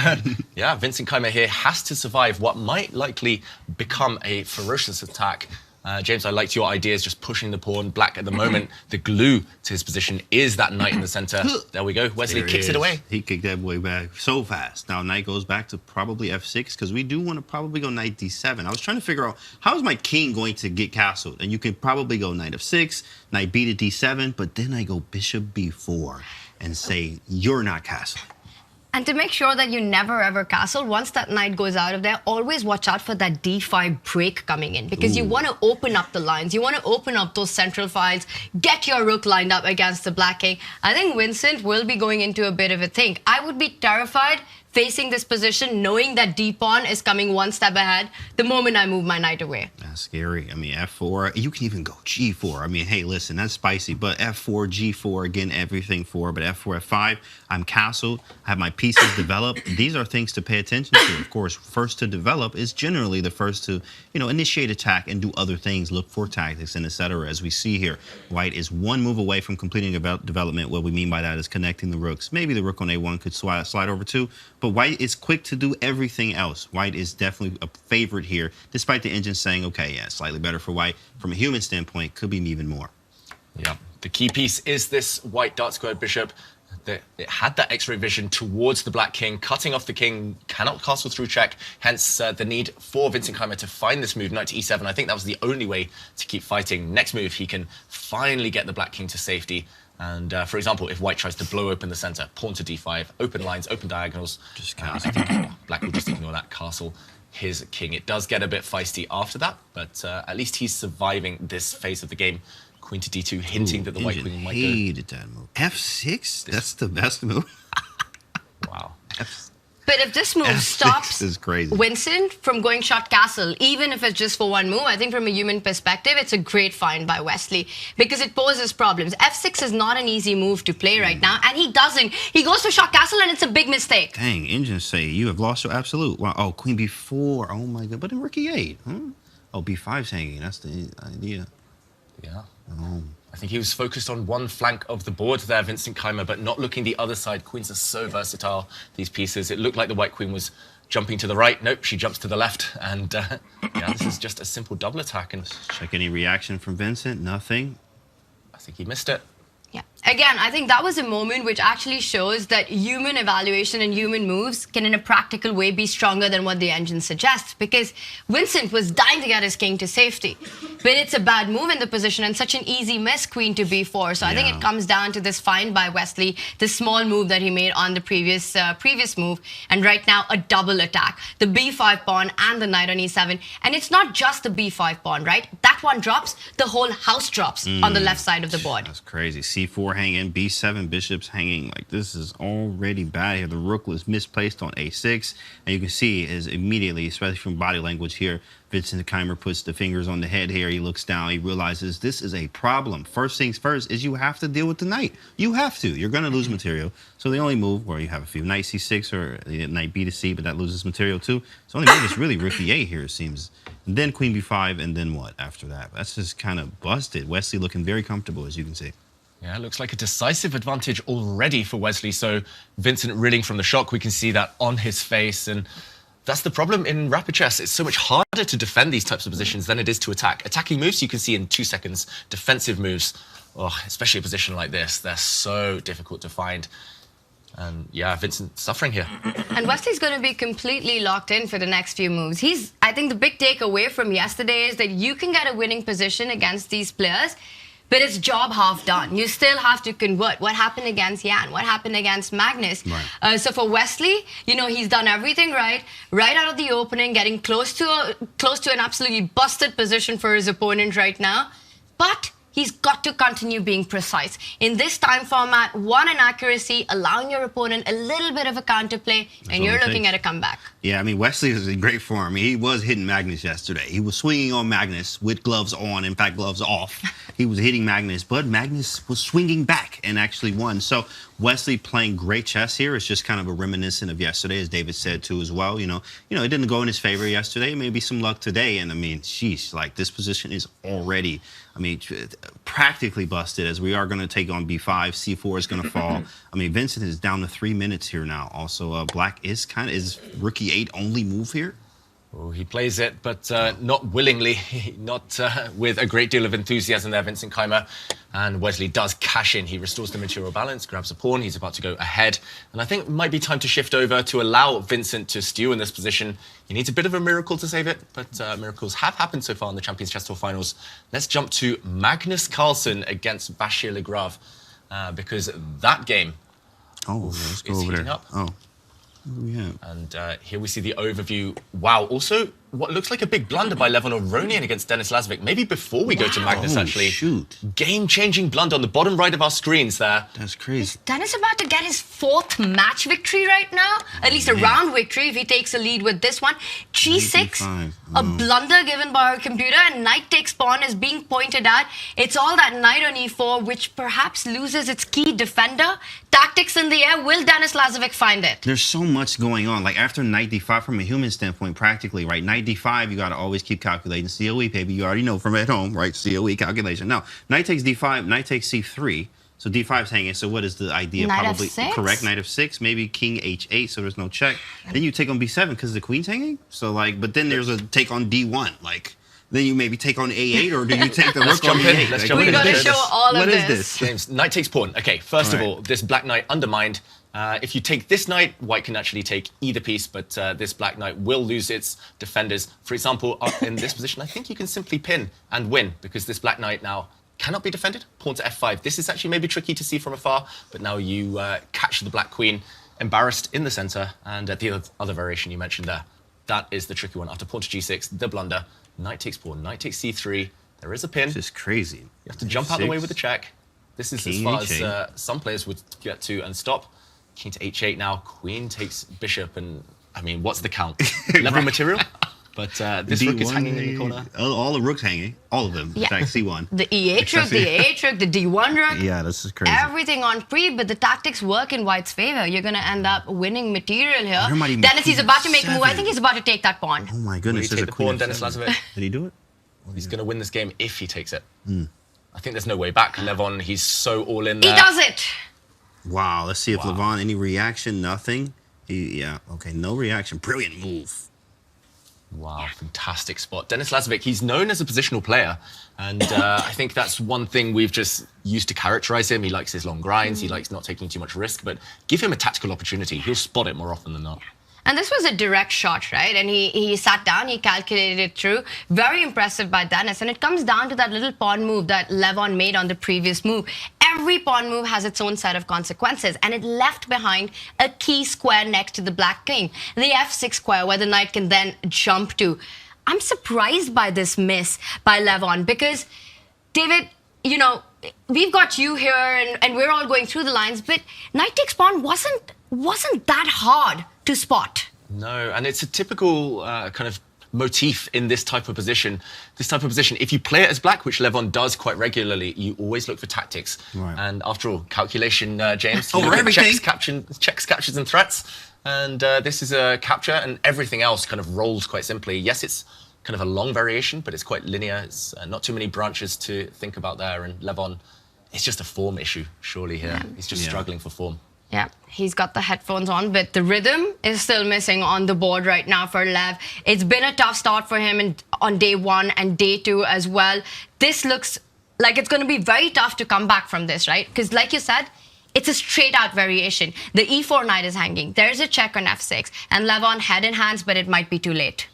yeah, Vincent Keymer here has to survive what might likely become a ferocious attack. James, I liked your ideas, just pushing the pawn. Black at the moment, the glue to his position is that knight in the center. There we go. Wesley kicks it away. He kicked that boy back so fast. Now knight goes back to probably f6 because we do want to probably go knight d7. I was trying to figure out how is my king going to get castled, and you could probably go knight f6, knight b to d7, but then I go bishop b4 and say you're not castling. And to make sure that you never ever castle, once that knight goes out of there, always watch out for that d5 break coming in, because you want to open up the lines. You want to open up those central files, get your rook lined up against the black king. I think Vincent will be going into a bit of a think. I would be terrified facing this position, knowing that d-pawn is coming one step ahead the moment I move my knight away. That's scary. I mean, f4, you can even go g4. I mean, hey, listen, that's spicy, but f4, g4, again, everything 4, but f4, f5, I'm castled, I have my pieces developed. These are things to pay attention to. Of course, first to develop is generally the first to, initiate attack and do other things, look for tactics and etc. As we see here, white is one move away from completing development. What we mean by that is connecting the rooks. Maybe the rook on a1 could slide over 2, but white is quick to do everything else. White is definitely a favorite here, despite the engine saying, okay, yeah, slightly better for white. From a human standpoint, could be even more. Yeah, the key piece is this white dark squared bishop. It had that X-ray vision towards the black king, cutting off the king, cannot castle through check, hence the need for Vincent Keymer to find this move, knight to e7. I think that was the only way to keep fighting. Next move, he can finally get the black king to safety. And for example, if white tries to blow open the center, pawn to d5, open lines, open diagonals, I think black will just ignore that, castle his king. It does get a bit feisty after that, but at least he's surviving this phase of the game. Queen to d2, hinting that the white queen might go. Hated that move. f6? That's the best move. Wow. But if this move stops is crazy. Vincent from going short castle, even if it's just for one move, I think from a human perspective, it's a great find by Wesley, because it poses problems. f6 is not an easy move to play right now, and he doesn't. He goes for short castle, and it's a big mistake. Dang, engines say you have lost your absolute. Wow. Oh, queen b4. Oh my god. But in rook e8. Huh? Oh, b5's hanging. That's the idea. Yeah. Oh. I think he was focused on one flank of the board there, Vincent Keymer, but not looking the other side. Queens are so versatile, these pieces. It looked like the white queen was jumping to the right. Nope, she jumps to the left. And yeah, this is just a simple double attack. And check any reaction from Vincent. Nothing. I think he missed it. Yeah. Again, I think that was a moment which actually shows that human evaluation and human moves can in a practical way be stronger than what the engine suggests, because Vincent was dying to get his king to safety. But it's a bad move in the position and such an easy miss, queen to b4. So I think it comes down to this find by Wesley, the small move that he made on the previous move, and right now a double attack. The b5 pawn and the knight on e7. And it's not just the b5 pawn, right? That one drops, the whole house drops on the left side of the board. That's crazy. c4 hanging, b7 bishops hanging. Like, this is already bad here. The rook was misplaced on a6, and you can see is immediately, especially from body language here, Vincent Keymer puts the fingers on the head here. He looks down. He realizes this is a problem. First things first is you have to deal with the knight. You have to. You're going to lose material. So the only move where you have a few knight c6 or knight b to c, but that loses material too. So the only move is really rook e8 here, it seems. And then queen b5, and then what after that? That's just kind of busted. Wesley looking very comfortable, as you can see. Yeah, it looks like a decisive advantage already for Wesley. So Vincent reeling from the shock. We can see that on his face. And that's the problem in rapid chess. It's so much harder to defend these types of positions than it is to attack. Attacking moves you can see in 2 seconds. Defensive moves, especially a position like this, they're so difficult to find. And yeah, Vincent suffering here. And Wesley's going to be completely locked in for the next few moves. I think the big takeaway from yesterday is that you can get a winning position against these players, but it's job half done. You still have to convert. What happened against Jan? What happened against Magnus? Right. So for Wesley, he's done everything right out of the opening, getting close to an absolutely busted position for his opponent right now. But he's got to continue being precise. In this time format, one in accuracy, allowing your opponent a little bit of a counterplay, and you're looking at a comeback. Yeah, I mean, Wesley is in great form. He was hitting Magnus yesterday. He was swinging on Magnus with gloves on, in fact, gloves off. He was hitting Magnus, but Magnus was swinging back and actually won. So Wesley playing great chess here. It's just kind of a reminiscent of yesterday, as David said, too, as well. It didn't go in his favor yesterday. Maybe some luck today. And, I mean, sheesh, like, this position is already, practically busted, as we are going to take on b5. c4 is going to fall. I mean, Vincent is down to 3 minutes here now. Also, black is rook e8 only move here. Oh, he plays it, but not willingly, not with a great deal of enthusiasm there, Vincent Keymer. And Wesley does cash in. He restores the material balance, grabs a pawn. He's about to go ahead. And I think it might be time to shift over to allow Vincent to stew in this position. He needs a bit of a miracle to save it, but miracles have happened so far in the Champions Chess Tour Finals. Let's jump to Magnus Carlsen against Vachier-Lagrave, because that game let's go over there. up. Yeah. And here we see the overview. Wow, also what looks like a big blunder by Levon Aronian against Denis Lazavik. Maybe before we go to Magnus, actually. Shoot. Game-changing blunder on the bottom right of our screens there. That's crazy. Denis about to get his 4th match victory right now. At least a round victory if he takes a lead with this one. G6, a blunder given by our computer, and knight takes pawn is being pointed at. It's all that knight on e4, which perhaps loses its key defender. Tactics in the air. Will Denis Lazavik find it? There's so much going on. Like after knight d5, from a human standpoint, practically, right? Knight d5, you got to always keep calculating. COE, baby, you already know from at home, right? COE calculation. Now, knight takes d5, knight takes c3. So d5's hanging. So what is the idea? Knight Probably f6? correct. Knight f6, maybe king h8. So there's no check. Then you take on b7 because the queen's hanging. So like, but then there's a take on d1. Like, then you maybe take on a8, or do you take the rook on e8? Let's jump in. We're going to show all of What this. is this? James, knight takes pawn. Okay, first of all, this black knight undermined. If you take this knight, white can actually take either piece, but this black knight will lose its defenders. For example, in this position, I think you can simply pin and win, because this black knight now cannot be defended. Pawn to f5. This is actually maybe tricky to see from afar, but now you catch the black queen embarrassed in the center, and the other variation you mentioned there. That is the tricky one. After pawn to g6, the blunder. Knight takes pawn, knight takes c3. There is a pin. This is crazy. You have to jump out the way with the check. This is as far as some players would get to and stop. King to h8 now. Queen takes bishop, and I mean, what's the count? Level material? But this rook is hanging in the corner. All the rooks hanging. All of them. Yeah. In fact, c1. The e8 rook, the a8 rook, the d1 rook. Yeah, this is crazy. Everything on pre, but the tactics work in white's favor. You're going to end up winning material here. There might even Denis, he's queen about to make a move. I seven. think he's about to take that pawn. Oh my Will goodness. he There's take a the queen pawn, of Denis seven. Lazavik? Did he do it? He's going to win this game if he takes it. I think there's no way back. Levon, he's so all in He there. does it. Wow. Let's see if Levon, any reaction? Nothing. Yeah. Okay. No reaction. Brilliant move. Wow, fantastic spot. Denis Lazavik, he's known as a positional player, and I think that's one thing we've just used to characterize him. He likes his long grinds, he likes not taking too much risk, but give him a tactical opportunity, he'll spot it more often than not. And this was a direct shot, right? And he sat down, he calculated it through. Very impressive by Denis. And it comes down to that little pawn move that Levon made on the previous move. Every pawn move has its own set of consequences, and it left behind a key square next to the black king, the f6 square, where the knight can then jump to. I'm surprised by this miss by Levon, because, David, you know, we've got you here, and we're all going through the lines, but knight takes pawn wasn't that hard to spot. No, and it's a typical kind of motif in this type of position. If you play it as black, which Levon does quite regularly, you always look for tactics. Right. And after all, calculation, James. Over everything. Checks, captures, and threats. And this is a capture, and everything else kind of rolls quite simply. Yes, it's kind of a long variation, but it's quite linear. It's not too many branches to think about there. And Levon, it's just a form issue, surely, here. He's just struggling for form. Yeah, he's got the headphones on, but the rhythm is still missing on the board right now for Lev. It's been a tough start for him on day one and day two as well. This looks like it's going to be very tough to come back from this, right? Because like you said, it's a straight out variation. The e4 knight is hanging. There's a check on f6, and Levon head in hands, but it might be too late.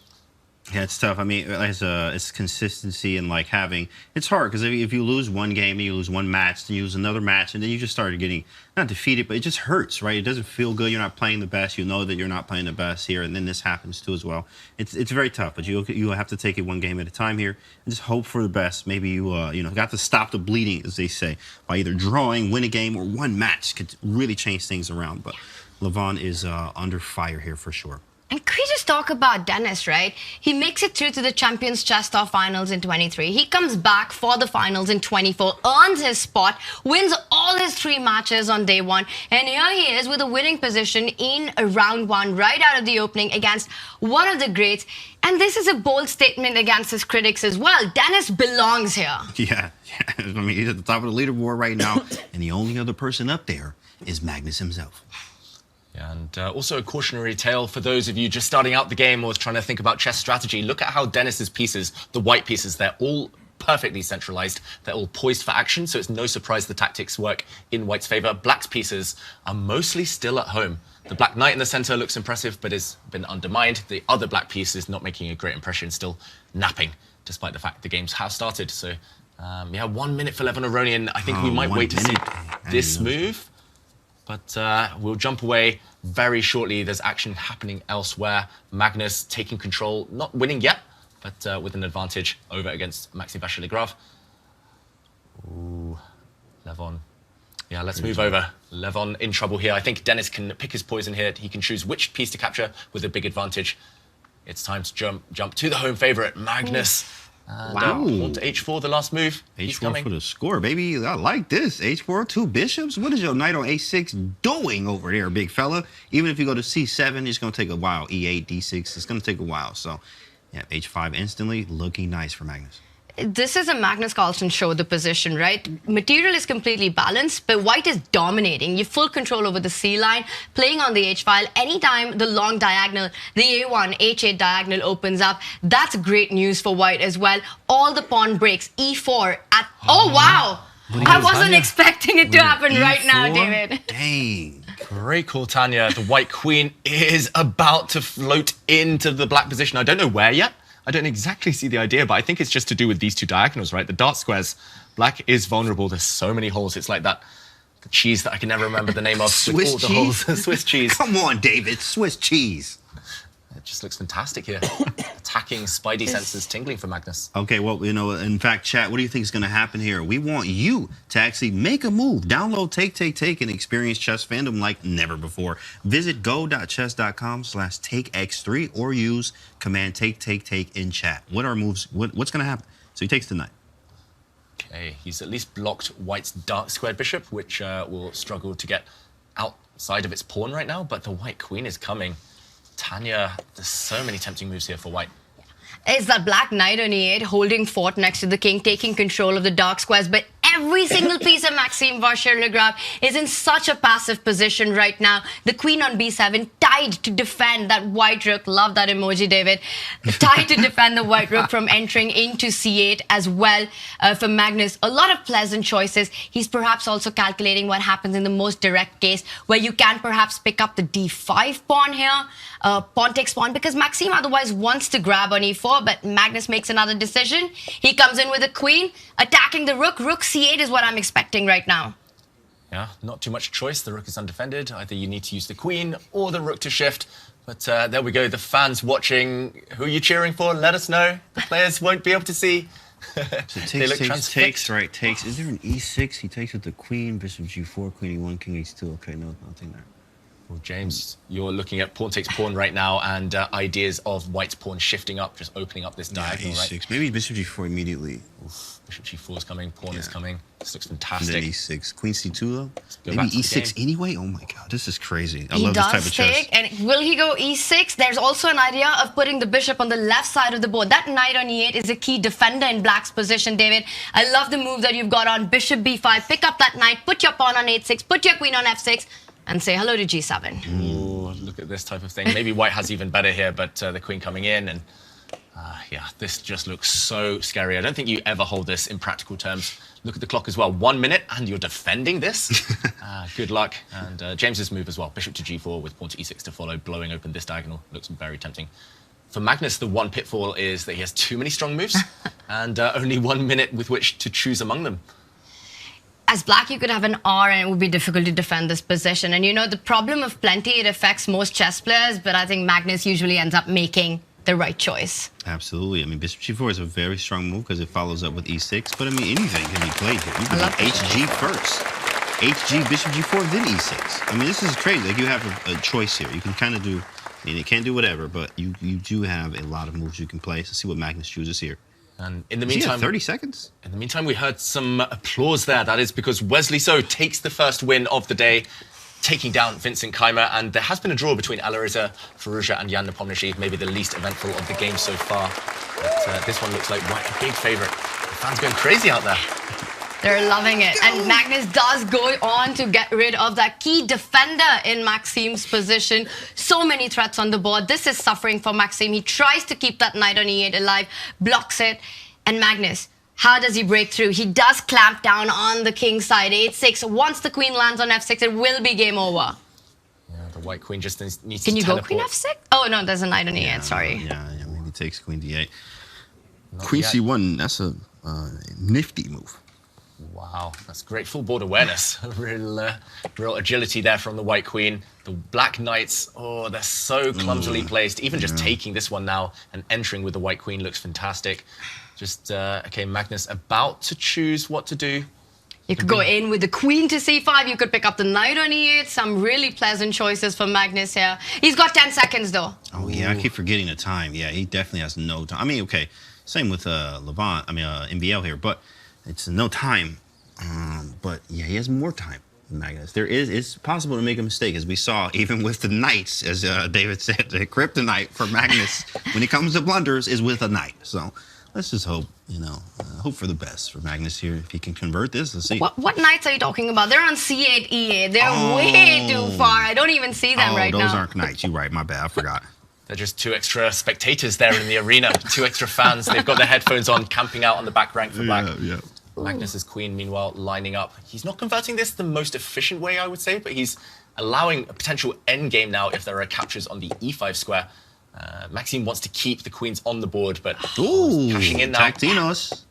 Yeah, it's tough. I mean, it's consistency and like having. It's hard because if you lose one game and you lose one match, then you lose another match, and then you just started getting not defeated, but it just hurts, right? It doesn't feel good. You're not playing the best. You know that you're not playing the best here, and then this happens too as well. It's very tough, but you have to take it one game at a time here and just hope for the best. Maybe you got to stop the bleeding, as they say, by either drawing, win a game, or one match could really change things around. But Levon is under fire here for sure. And can we just talk about Denis, right? He makes it through to the Champions Chess.com Finals in 23. He comes back for the finals in 24, earns his spot, wins all his 3 matches on day one. And here he is with a winning position in round one, right out of the opening against one of the greats. And this is a bold statement against his critics as well. Denis belongs here. Yeah. I mean, he's at the top of the leaderboard right now, and the only other person up there is Magnus himself. And also a cautionary tale for those of you just starting out the game or trying to think about chess strategy. Look at how Denis's pieces, the white pieces, they're all perfectly centralized. They're all poised for action, so it's no surprise the tactics work in white's favor. Black's pieces are mostly still at home. The black knight in the center looks impressive, but has been undermined. The other black piece is not making a great impression, still napping, despite the fact the games have started. So, 1 minute for Levon Aronian. I think we might wait to see this move. But we'll jump away very shortly there's action happening elsewhere. Magnus taking control, not winning yet, but with an advantage over against Maxime Vachier-Lagrave. Ooh, Levon. Yeah, let's move over. Levon in trouble here. I think Denis can pick his poison here. He can choose which piece to capture with a big advantage. It's time to jump to the home favorite, Magnus. And, pawn to h4, the last move. He's H4 coming. for the score, baby. I like this. H4, 2 bishops. What is your knight on h6 doing over there, big fella? Even if you go to c7, it's going to take a while. e8, d6, it's going to take a while. So, yeah, h5 instantly looking nice for Magnus. This is a Magnus Carlsen show, the position, right? Material is completely balanced, but white is dominating. You have full control over the C line, playing on the H file. Anytime the long diagonal, the A1, H8 diagonal opens up, that's great news for white as well. All the pawn breaks, E4 at... Oh, wow! I wasn't expecting it to happen right now, David. Dang. Great call, Tanya. The white queen is about to float into the black position. I don't know where yet. I don't exactly see the idea, but I think it's just to do with these two diagonals, right? The dark squares. Black is vulnerable. There's so many holes. It's like the cheese that I can never remember the name of. Swiss with all cheese? The holes. Swiss cheese. Come on, David. Swiss cheese. It just looks fantastic here. Attacking Spidey senses tingling for Magnus. Okay, well, you know, in fact, chat, what do you think is going to happen here? We want you to actually make a move. Download Take, and experience chess fandom like never before. Visit go.chess.com/takex3 or use command take in chat. What are moves? What's going to happen? So he takes the knight. Okay, he's at least blocked white's dark squared bishop, which will struggle to get outside of its pawn right now, but the white queen is coming. Tanya, there's so many tempting moves here for white. It's that black knight on e8 holding fort next to the king, taking control of the dark squares, but every single piece of Maxime Vachier-Lagrave is in such a passive position right now. The queen on b7 tied to defend that white rook. Love that emoji, David. Tied to defend the white rook from entering into c8 as well for Magnus. A lot of pleasant choices. He's perhaps also calculating what happens in the most direct case, where you can perhaps pick up the d5 pawn here. Pawn takes pawn, because Maxime otherwise wants to grab on e4, but Magnus makes another decision. He comes in with a queen, attacking the rook. Rook c8 is what I'm expecting right now. Yeah, not too much choice. The rook is undefended. Either you need to use the queen or the rook to shift. But there we go. The fans watching, who are you cheering for? Let us know. The players won't be able to see. So takes. Is there an e6? He takes with the queen, bishop g4, queen e1, king h2. Okay, no, nothing there. Well, James, you're looking at pawn takes pawn right now, and ideas of white's pawn shifting up, just opening up this diagonal, e6. right? Maybe bishop g4 immediately. Oof, bishop g4 is coming, pawn is coming. This looks fantastic. And then e6. Queen c2, though? Go Maybe back to the e6 game. anyway? Oh, my God. This is crazy. I He love this does type of chess. take, and will he go e6? There's also an idea of putting the bishop on the left side of the board. That knight on e8 is a key defender in black's position, David. I love the move that you've got on bishop b5. Pick up that knight, put your pawn on h6, put your queen on f6, and say hello to g7. Ooh, look at this type of thing. Maybe white has even better here, but the queen coming in, and yeah, this just looks so scary. I don't think you ever hold this in practical terms. Look at the clock as well. 1 minute, and you're defending this? Good luck. And James's move as well. Bishop to g4 with pawn to e6 to follow, blowing open this diagonal. Looks very tempting. For Magnus, the one pitfall is that he has too many strong moves and only 1 minute with which to choose among them. As black, you could have an R and it would be difficult to defend this position. And you know, the problem of plenty, it affects most chess players, but I think Magnus usually ends up making the right choice. Absolutely. I mean, bishop g4 is a very strong move because it follows up with e6. But I mean, anything can be played here. You can do hg first. Hg, bishop g4, then e6. I mean, this is crazy. Like, you have a choice here. You can kind of do, I mean, it can't do whatever, but you do have a lot of moves you can play. So see what Magnus chooses here. And in the meantime, 30 seconds. In the meantime, we heard some applause there. That is because Wesley So takes the first win of the day, taking down Vincent Keymer. And there has been a draw between Alireza Firouzja and Nepomniachtchi, maybe the least eventful of the game so far. But this one looks like white, a big favorite. The fans going crazy out there. They're loving it. And Magnus does go on to get rid of that key defender in Maxime's position. So many threats on the board. This is suffering for Maxime. He tries to keep that knight on e8 alive, blocks it. And Magnus, how does he break through? He does clamp down on the king side, 8-6. Once the queen lands on f6, it will be game over. Yeah, the white queen just needs to Can you teleport. go queen f6? Oh, no, there's a knight on e8, sorry. Yeah, maybe takes queen d8. Not Queen yet. c1, that's a nifty move. Wow, that's great full board awareness. Real agility there from the white queen. The black knights, oh, they're so clumsily placed. Even just taking this one now and entering with the white queen looks fantastic. Just, okay, Magnus about to choose what to do. You could go in with the queen to c5. You could pick up the knight on e8. Some really pleasant choices for Magnus here. He's got 10 seconds, though. Oh, yeah, I keep forgetting the time. Yeah, he definitely has no time. I mean, okay, same with MVL here, but it's no time. But, yeah, he has more time than Magnus. It's possible to make a mistake, as we saw, even with the knights, as David said. The kryptonite for Magnus, when it comes to blunders, is with a knight. So let's just hope, hope for the best for Magnus here. If he can convert this, let's see. What knights are you talking about? They're on c8, e8. They're way too far. I don't even see them right now. Those aren't knights. You're right. My bad. I forgot. They're just 2 extra spectators there in the arena. 2 extra fans. They've got their headphones on, camping out on the back rank for black. Yeah. Magnus's queen, meanwhile, lining up. He's not converting this the most efficient way, I would say, but he's allowing a potential endgame now if there are captures on the e5 square. Maxime wants to keep the queens on the board, but cashing in now. Tactinos.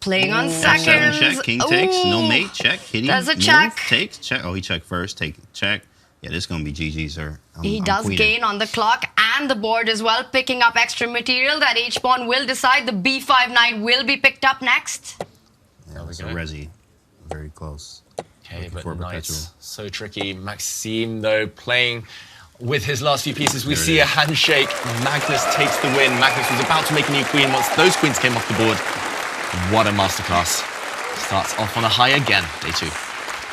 Playing on seconds. F7 check, king takes, no mate, check, hitting, Does a check. Takes, check. Oh, he checked first, take, check. Yeah, this is going to be GG, sir. He does gain on the clock and the board as well, picking up extra material. That h-pawn will decide. The b5 knight will be picked up next. Yeah, it's a resi. Very close. Okay, but knights, so tricky. Maxime, though, playing with his last few pieces. We see a handshake. Magnus takes the win. Magnus was about to make a new queen once those queens came off the board. What a masterclass. Starts off on a high again, day 2.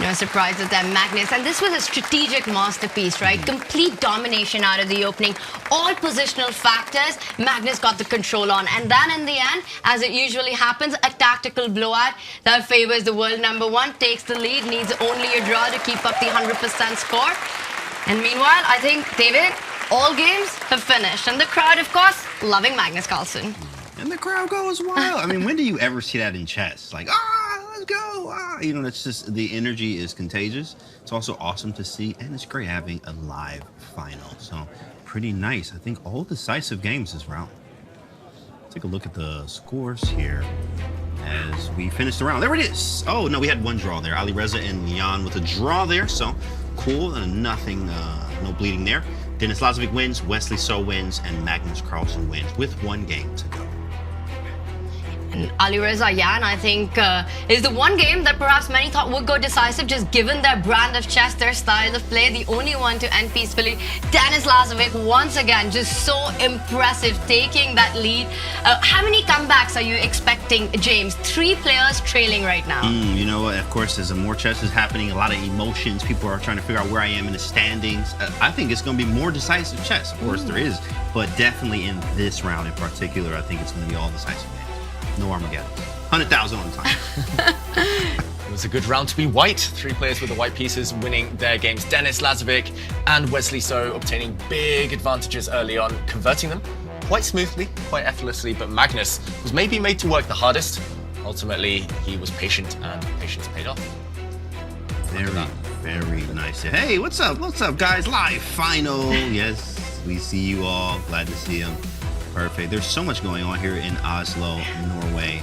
No surprise at that, Magnus. And this was a strategic masterpiece, right? Complete domination out of the opening. All positional factors, Magnus got the control on. And then in the end, as it usually happens, a tactical blowout that favors the world #1, takes the lead, needs only a draw to keep up the 100% score. And meanwhile, I think, David, all games have finished. And the crowd, of course, loving Magnus Carlsen. And the crowd goes wild. I mean, when do you ever see that in chess? Like, let's go. That's just, the energy is contagious. It's also awesome to see, and it's great having a live final. So, pretty nice. I think all decisive games this round. Take a look at the scores here as we finish the round. There it is. Oh, no, we had one draw there. Alireza and Jan with a draw there. So, cool. And nothing, no bleeding there. Denis Lazavik wins, Wesley So wins, and Magnus Carlsen wins with 1 game to go. And Alireza Jan, I think, is the one game that perhaps many thought would go decisive, just given their brand of chess, their style of play, the only one to end peacefully. Denis Lazavik, once again, just so impressive, taking that lead. How many comebacks are you expecting, James? 3 players trailing right now. You know what? Of course, as more chess is happening, a lot of emotions. People are trying to figure out where I am in the standings. I think it's going to be more decisive chess. Of course, there is. But definitely in this round in particular, I think it's going to be all decisive games. No Armageddon. 100,000 on time. It was a good round to be white. 3 players with the white pieces winning their games. Denis Lazavik and Wesley So obtaining big advantages early on, converting them quite smoothly, quite effortlessly, but Magnus was maybe made to work the hardest. Ultimately, he was patient, and patience paid off. Very nice. Hey, what's up? What's up, guys? Live final. Yes, we see you all. Glad to see them. Perfect. There's so much going on here in Oslo, Norway.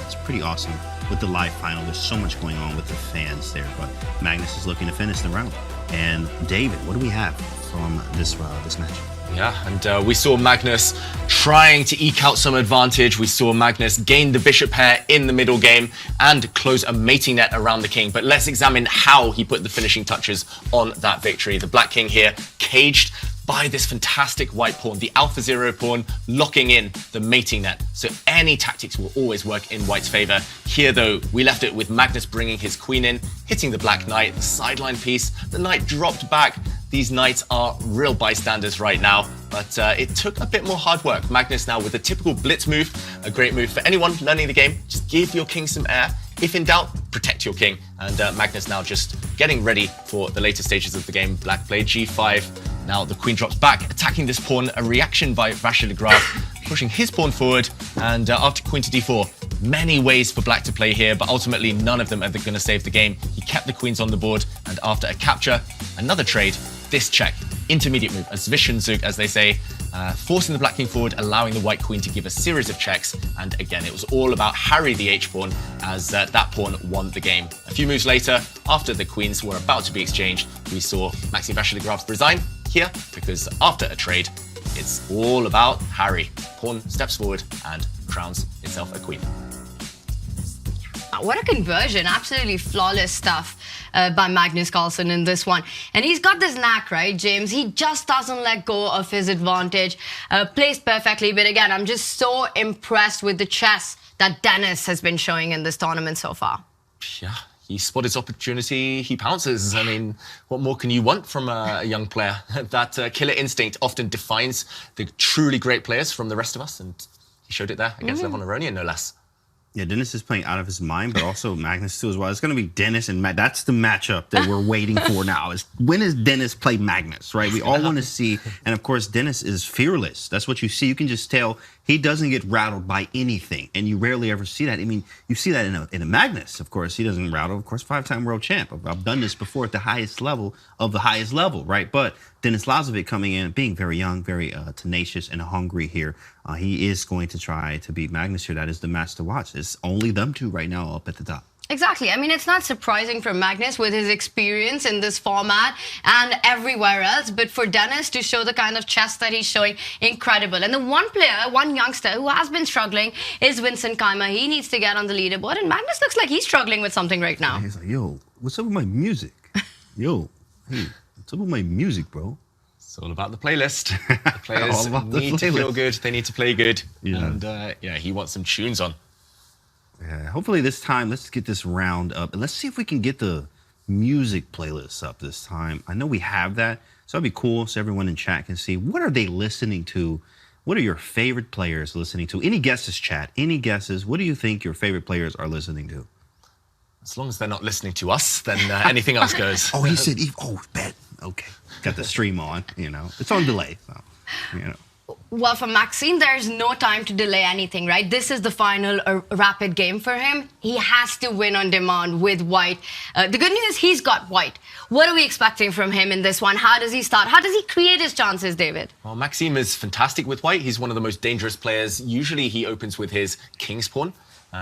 It's pretty awesome. With the live final, there's so much going on with the fans there. But Magnus is looking to finish the round. And David, what do we have from this match? Yeah, and we saw Magnus trying to eke out some advantage. We saw Magnus gain the bishop pair in the middle game and close a mating net around the king. But let's examine how he put the finishing touches on that victory. The black king here caged by this fantastic white pawn, the alpha 0 pawn, locking in the mating net. So any tactics will always work in white's favor. Here, though, we left it with Magnus bringing his queen in, hitting the black knight, the sideline piece. The knight dropped back. These knights are real bystanders right now, but it took a bit more hard work. Magnus now with a typical blitz move, a great move for anyone learning the game. Just give your king some air. If in doubt, protect your king. And Magnus now just getting ready for the later stages of the game. Black played g5. Now the queen drops back, attacking this pawn. A reaction by Vachier-Lagrave, pushing his pawn forward. And after queen to d4, many ways for black to play here, but ultimately none of them are going to save the game. He kept the queens on the board, and after a capture, another trade, this check, intermediate move, a Zwischenzug, as they say. forcing the black king forward, allowing the white queen to give a series of checks. And again, it was all about Harry the h-pawn, as that pawn won the game. A few moves later, after the queens were about to be exchanged, we saw Maxime Vachier-Lagrave resign here, because after a trade, it's all about Harry. Pawn steps forward and crowns itself a queen. What a conversion. Absolutely flawless stuff by Magnus Carlsen in this one. And he's got this knack, right, James? He just doesn't let go of his advantage. Plays perfectly. But again, I'm just so impressed with the chess that Denis has been showing in this tournament so far. Yeah, he spotted his opportunity, he pounces. I mean, what more can you want from a young player? That killer instinct often defines the truly great players from the rest of us. And he showed it there against Levon Aronian, no less. Yeah, Denis is playing out of his mind, but also Magnus too as well. It's going to be Denis and That's the matchup that we're waiting for now. Is when does Denis play Magnus, right? We all want to see, and of course, Denis is fearless. That's what you see. You can just tell he doesn't get rattled by anything, and you rarely ever see that. I mean, you see that in a Magnus, of course. He doesn't rattle. Of course, 5-time world champ. I've done this before at the highest level of the highest level, right? But Denis Lazavik coming in, being very young, very tenacious and hungry here. He is going to try to beat Magnus here. That is the match to watch. It's only them two right now up at the top. Exactly. I mean, it's not surprising for Magnus with his experience in this format and everywhere else, but for Denis to show the kind of chess that he's showing, incredible. And the one player, one youngster who has been struggling is Vincent Keymer. He needs to get on the leaderboard, and Magnus looks like he's struggling with something right now. He's like, yo, what's up with my music? Yo, hey, what's up with my music, bro? It's all about the playlist. The players need to feel good. They need to play good. Yeah. And yeah, he wants some tunes on. Yeah, hopefully this time, let's get this round up. And let's see if we can get the music playlist up this time. I know we have that, so it'd be cool so everyone in chat can see what are they listening to. What are your favorite players listening to? Any guesses, chat? Any guesses? What do you think your favorite players are listening to? As long as they're not listening to us, then anything else goes. Oh, he said, oh, bet. Okay, got the stream on, you know. It's on delay, so, you know. Well, for Maxime, there's no time to delay anything, right? This is the final rapid game for him. He has to win on demand with white. The good news, he's got white. What are we expecting from him in this one? How does he start? How does he create his chances, David? Well, Maxime is fantastic with white. He's one of the most dangerous players. Usually he opens with his king's pawn.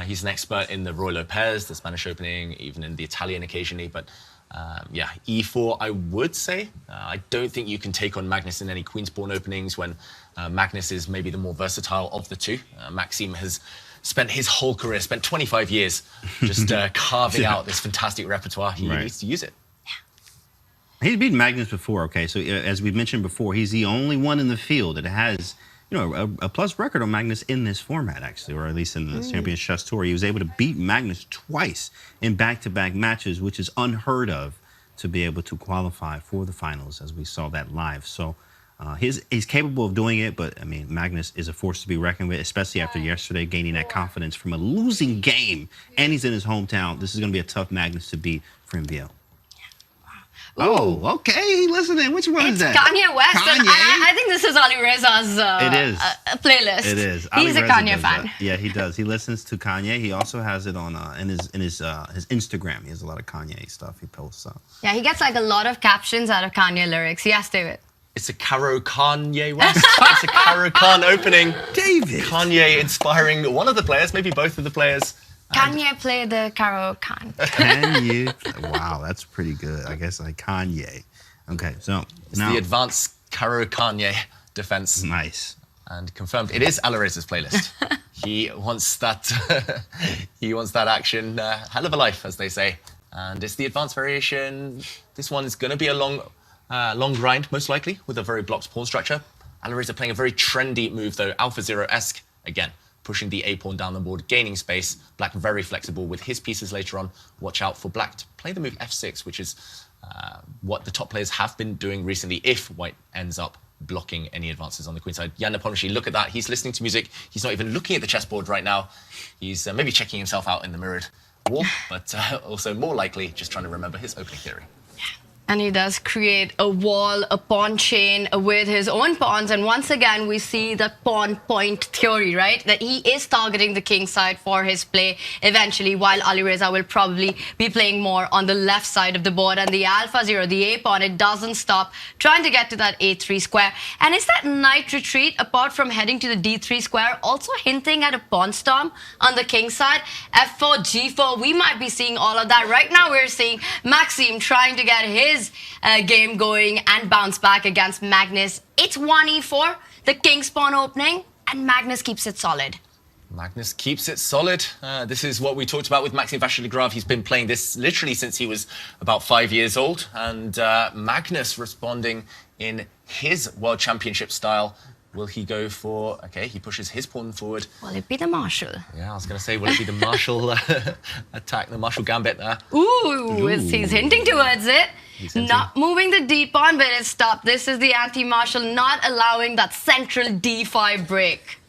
He's an expert in the Roy Lopez, the Spanish opening, even in the Italian occasionally. But yeah, e4, I would say. I don't think you can take on Magnus in any queen's pawn openings when Magnus is maybe the more versatile of the two. Maxime has spent his whole career, spent 25 years just carving out this fantastic repertoire. He needs to use it. He's beaten Magnus before, okay? So as we mentioned before, he's the only one in the field that has, you know, a plus record on Magnus in this format, actually, or at least in the Champions Chess Tour. He was able to beat Magnus twice in back-to-back matches, which is unheard of to be able to qualify for the finals, as we saw that live. So he's capable of doing it, but, I mean, Magnus is a force to be reckoned with, especially after yesterday gaining that confidence from a losing game, and he's in his hometown. This is going to be a tough Magnus to beat for MVL. Oh, okay. Listening. Which one is that? Kanye West. Kanye. I think this is Alireza's playlist. It is. He's Alireza a Kanye does fan. that. Yeah, he does. He listens to Kanye. He also has it on in his Instagram. He has a lot of Kanye stuff he posts up. Yeah, he gets like a lot of captions out of Kanye lyrics. Yes, David. It's a Caro Kanye West. It's a Caro Khan opening. David. Kanye inspiring one of the players, maybe both of the players. Kanye play the Caro Khan. Kanye. Wow, that's pretty good. I guess like Kanye. Okay, so it's now the advanced Caro Kanye defense. Nice. And confirmed, it is Alireza's playlist. He wants that. He wants that action. Hell of a life, as they say. And it's the advanced variation. This one's going to be a long grind, most likely, with a very blocked pawn structure. Alireza playing a very trendy move, though, Alpha Zero-esque again. Pushing the A-pawn down the board, gaining space. Black very flexible with his pieces later on. Watch out for Black to play the move F6, which is what the top players have been doing recently if White ends up blocking any advances on the queen side. Jan Nepomniachtchi, look at that. He's listening to music. He's not even looking at the chessboard right now. He's maybe checking himself out in the mirrored wall, but also more likely just trying to remember his opening theory. And he does create a wall, a pawn chain with his own pawns. And once again, we see the pawn point theory, right? That he is targeting the king side for his play eventually, while Alireza will probably be playing more on the left side of the board. And the alpha zero, the a pawn, it doesn't stop trying to get to that a3 square. And is that knight retreat, apart from heading to the d3 square, also hinting at a pawn storm on the king side? f4, g4, we might be seeing all of that. Right now, we're seeing Maxime trying to get his game going and bounce back against Magnus. It's 1e4, the king's pawn opening, and Magnus keeps it solid. Magnus keeps it solid. This is what we talked about with Maxime Vachier-Lagrave. He's been playing this literally since he was about 5 years old. And Magnus responding in his World Championship style. Will he go for... OK, he pushes his pawn forward. Will it be the Marshall? Yeah, I was going to say, will it be the Marshall attack, the Marshall gambit there? Ooh, he's hinting towards it. Not moving the d pawn, but it's stopped. This is the anti-Marshall, not allowing that central d5 break.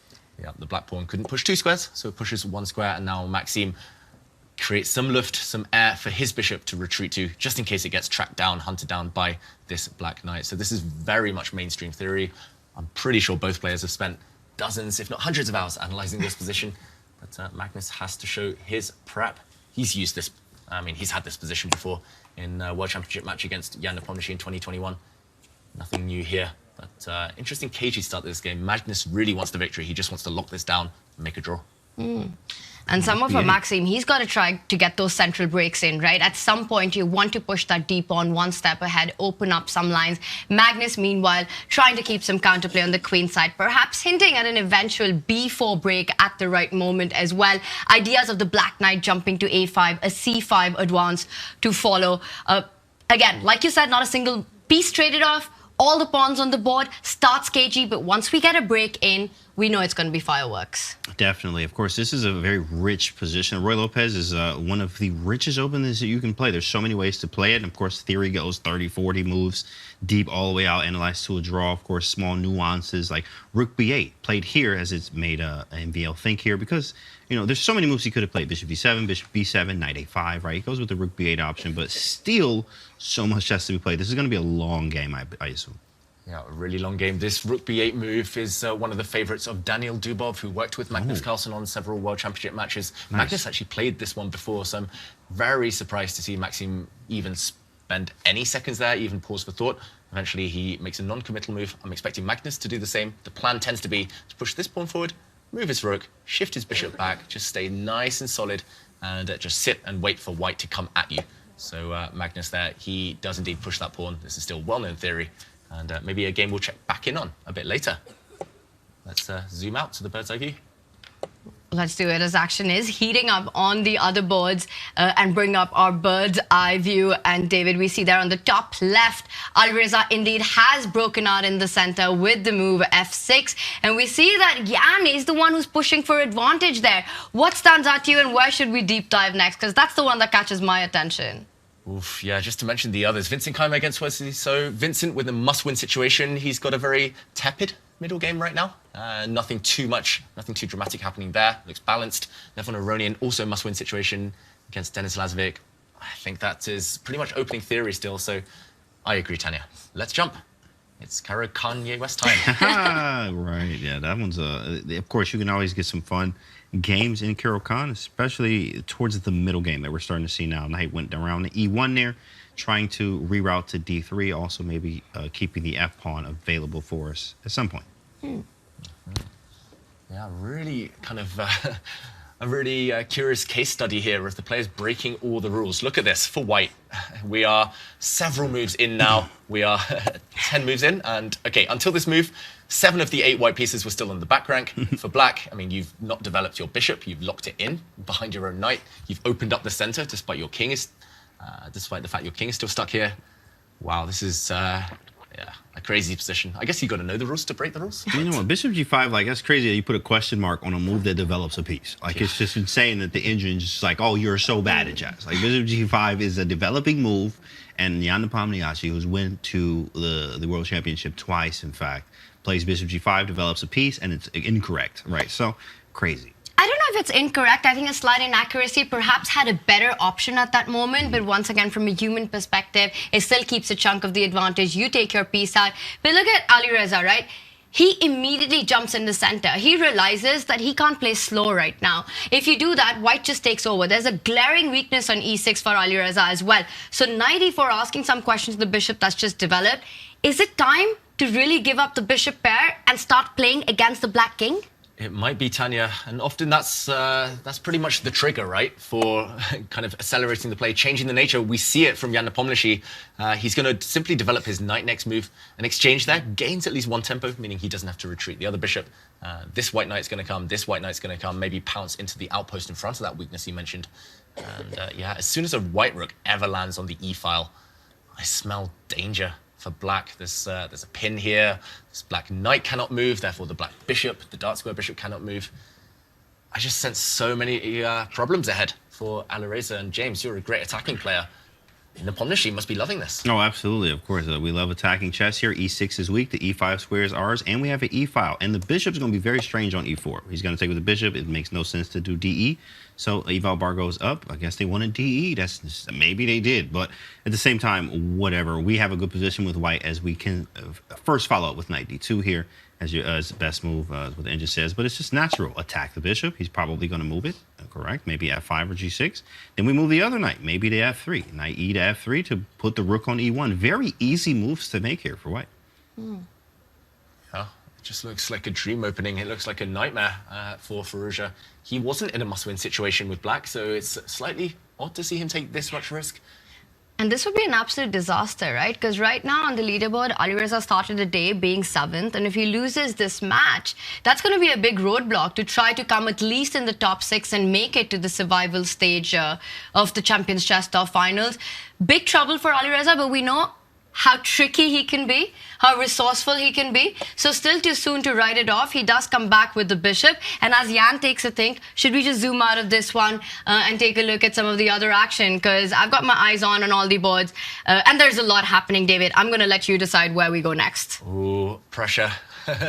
Yeah, the black pawn couldn't push 2 squares, so it pushes 1 square, and now Maxime creates some luft, some air for his bishop to retreat to, just in case it gets tracked down, hunted down by this black knight. So this is very much mainstream theory. I'm pretty sure both players have spent dozens, if not hundreds of hours analysing this position. But Magnus has to show his prep. He's used this, I mean, he's had this position before in World Championship match against Jan Nepomniachtchi in 2021. Nothing new here. But interesting cagey start to this game. Magnus really wants the victory. He just wants to lock this down and make a draw. And some of Maxime, he's got to try to get those central breaks in, right? At some point, you want to push that d pawn 1 step ahead, open up some lines. Magnus, meanwhile, trying to keep some counterplay on the queen side, perhaps hinting at an eventual b4 break at the right moment as well. Ideas of the black knight jumping to a5, a c5 advance to follow. Again, like you said, not a single piece traded off. All the pawns on the board, starts cagey, but once we get a break in, we know it's going to be fireworks. Definitely. Of course, this is a very rich position. Roy Lopez is one of the richest openings that you can play. There's so many ways to play it. And of course, theory goes 30, 40 moves, deep all the way out, analyzed to a draw. Of course, small nuances like rook b8, played here as it's made MVL think here because, you know, there's so many moves he could have played. Bishop b7, bishop b7, knight a5, right? He goes with the rook b8 option, but still so much chess to be played. This is going to be a long game, I assume. Yeah, a really long game. This rook b8 move is one of the favorites of Daniel Dubov, who worked with Magnus Carlsen on several World Championship matches. Nice. Magnus actually played this one before, so I'm very surprised to see Maxime even spend any seconds there, even pause for thought. Eventually, he makes a non-committal move. I'm expecting Magnus to do the same. The plan tends to be to push this pawn forward, move his rook, shift his bishop back, just stay nice and solid, and just sit and wait for white to come at you. So Magnus there, he does indeed push that pawn. This is still well-known theory. And maybe a game we'll check back in on a bit later. Let's zoom out to the bird's eye view. Let's do it as action is heating up on the other boards and bring up our bird's eye view. And David, we see there on the top left, Alireza indeed has broken out in the center with the move f6. And we see that Jan is the one who's pushing for advantage there. What stands out to you and where should we deep dive next? Because that's the one that catches my attention. Oof, yeah, just to mention the others. Vincent Keymer against Wesley So. Vincent with a must-win situation. He's got a very tepid middle game right now. Nothing too much, nothing too dramatic happening there. Looks balanced. Levon Aronian also must-win situation against Denis Lazavik. I think that is pretty much opening theory still, so I agree, Tanya. Let's jump. It's Kanye West time. Right, yeah, that one's of course, you can always get some fun games in Caro-Kann, especially towards the middle game that we're starting to see now. Knight went around the e1 there, trying to reroute to d3, also maybe keeping the f-pawn available for us at some point. Yeah, really kind of a really curious case study here of the players breaking all the rules. Look at this, for white. We are several moves in now. We are 10 moves in, and okay, until this move, 7 of the 8 white pieces were still in the back rank. For black, I mean, you've not developed your bishop, you've locked it in behind your own knight, you've opened up the center despite your king is, despite the fact your king is still stuck here. Wow, this is yeah, a crazy position. I guess you got to know the rules to break the rules. You know what, bishop g5, like, that's crazy that you put a question mark on a move that develops a piece. Like, it's just insane that the engine is just like, oh, you're so bad at chess. Like, bishop g5 is a developing move, and Jan Nepomniachtchi, who's went to the World Championship twice, in fact, plays bishop g5, develops a piece, and it's incorrect, right? So, crazy. I don't know if it's incorrect. I think a slight inaccuracy, perhaps had a better option at that moment. But once again, from a human perspective, it still keeps a chunk of the advantage. You take your piece out. But look at Alireza, right? He immediately jumps in the center. He realizes that he can't play slow right now. If you do that, white just takes over. There's a glaring weakness on e6 for Alireza as well. So knight e4, asking some questions to the bishop that's just developed. Is it time to really give up the bishop pair and start playing against the black king? It might be, Tanya, and often that's pretty much the trigger, right, for kind of accelerating the play, changing the nature. We see it from Jan Nepomniachtchi. He's going to simply develop his knight next move. An exchange there gains at least one tempo, meaning he doesn't have to retreat the other bishop. This white knight's going to come, this white knight's going to come, maybe pounce into the outpost in front of that weakness he mentioned. And yeah, as soon as a white rook ever lands on the e-file, I smell danger for black. There's a pin here. This black knight cannot move, therefore the black bishop, the dark square bishop cannot move. I just sense so many problems ahead for Alireza. And James, you're a great attacking player. Nepomniachtchi must be loving this. Oh, absolutely. Of course. We love attacking chess here. E6 is weak. The E5 square is ours. And we have an E-file. And the bishop's going to be very strange on E4. He's going to take with the bishop. It makes no sense to do DE. So eval bar goes up. I guess they wanted DE. That's maybe they did. But at the same time, whatever. We have a good position with white as we can first follow up with knight D2 here as best move, what the engine says. But it's just natural. Attack the bishop. He's probably going to move it. Correct. Maybe F5 or G6. Then we move the other knight. Maybe to F3. Knight E to F3 to put the rook on E1. Very easy moves to make here for white. Yeah, it just looks like a dream opening. It looks like a nightmare for Firouzja. He wasn't in a must-win situation with black, so it's slightly odd to see him take this much risk. And this would be an absolute disaster, right? Because right now on the leaderboard, Alireza started the day being 7th. And if he loses this match, that's going to be a big roadblock to try to come at least in the top 6 and make it to the survival stage of the Champions Chess.com Finals. Big trouble for Alireza, but we know how tricky he can be, how resourceful he can be. So still too soon to write it off. He does come back with the bishop. And as Jan takes a think, should we just zoom out of this one and take a look at some of the other action? Because I've got my eyes on all the boards. And there's a lot happening, David. I'm going to let you decide where we go next. Ooh, pressure.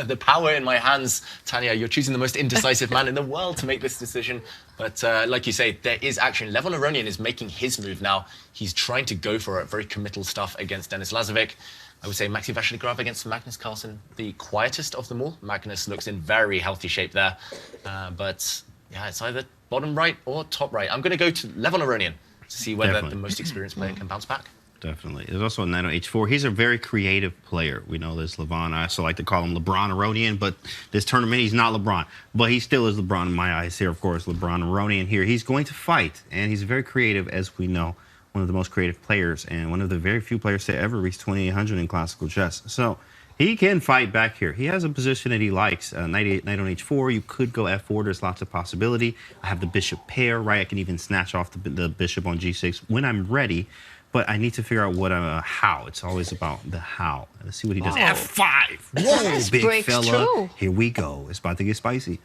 The power in my hands. Tanya, you're choosing the most indecisive man in the world to make this decision. But like you say, there is action. Levon Aronian is making his move now. He's trying to go for it. Very committal stuff against Denis Lazavik. I would say Maxime Vachier-Lagrave against Magnus Carlsen, the quietest of them all. Magnus looks in very healthy shape there. But yeah, it's either bottom right or top right. I'm going to go to Levon Aronian to see whether the most experienced player can bounce back. Definitely. There's also a knight on H4. He's a very creative player. We know this Levon. I also like to call him LeBron Aronian, but this tournament, he's not LeBron. But he still is LeBron in my eyes here, of course. LeBron Aronian here. He's going to fight, and he's very creative, as we know. One of the most creative players, and one of the very few players to ever reach 2,800 in classical chess. So he can fight back here. He has a position that he likes. Knight on H4. You could go F4. There's lots of possibility. I have the bishop pair, right? I can even snatch off the bishop on G6 when I'm ready. But I need to figure out what how. It's always about the how. Let's see what he does. F5. Whoa, big fella. Through. Here we go. It's about to get spicy.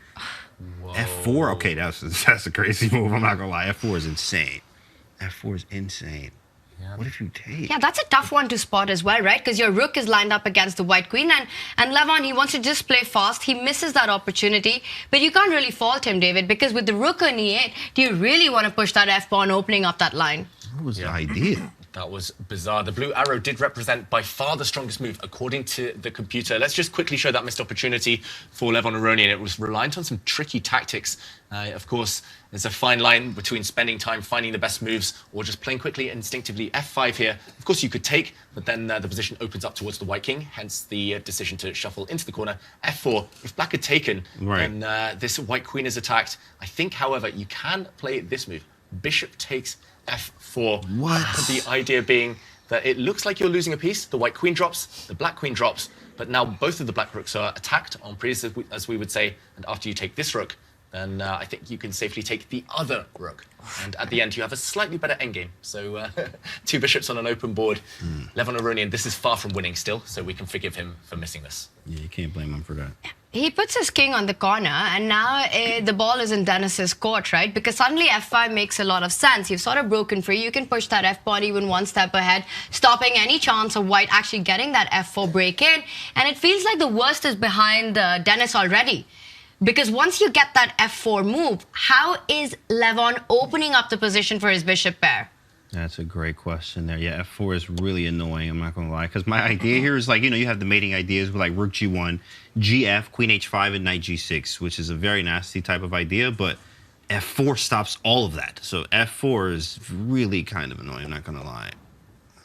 Whoa. F4. Okay, that's a crazy move. I'm not gonna lie. F4 is insane. F4 is insane. Yeah. What if you take? Yeah, that's a tough one to spot as well, right? Because your rook is lined up against the white queen, and Levon, he wants to just play fast. He misses that opportunity, but you can't really fault him, David, because with the rook on E8, do you really want to push that F-pawn, opening up that line? What was the idea? That was bizarre. The blue arrow did represent by far the strongest move, according to the computer. Let's just quickly show that missed opportunity for Levon Aronian. It was reliant on some tricky tactics. Of course, there's a fine line between spending time finding the best moves or just playing quickly instinctively. F5 here. Of course, you could take, but then the position opens up towards the white king, hence the decision to shuffle into the corner. F4. If black had taken, then this white queen is attacked. I think, however, you can play this move. Bishop takes F4. What? The idea being that it looks like you're losing a piece. The white queen drops, the black queen drops, but now both of the black rooks are attacked on previous, as we would say, and after you take this rook, then I think you can safely take the other rook. And at the end, you have a slightly better endgame. So 2 bishops on an open board. Levon Aronian, this is far from winning still, so we can forgive him for missing this. Yeah, you can't blame him for that. He puts his king on the corner, and now the ball is in Denis's court, right? Because suddenly F5 makes a lot of sense. You've sort of broken free. You can push that F-pawn even one step ahead, stopping any chance of white actually getting that F4 break in. And it feels like the worst is behind Denis already. Because once you get that f4 move, how is Levon opening up the position for his bishop pair? That's a great question there. Yeah, f4 is really annoying, I'm not going to lie. Because my idea here is like, you know, you have the mating ideas with like rook g1, gf, queen h5, and knight g6, which is a very nasty type of idea, but f4 stops all of that. So f4 is really kind of annoying, I'm not going to lie.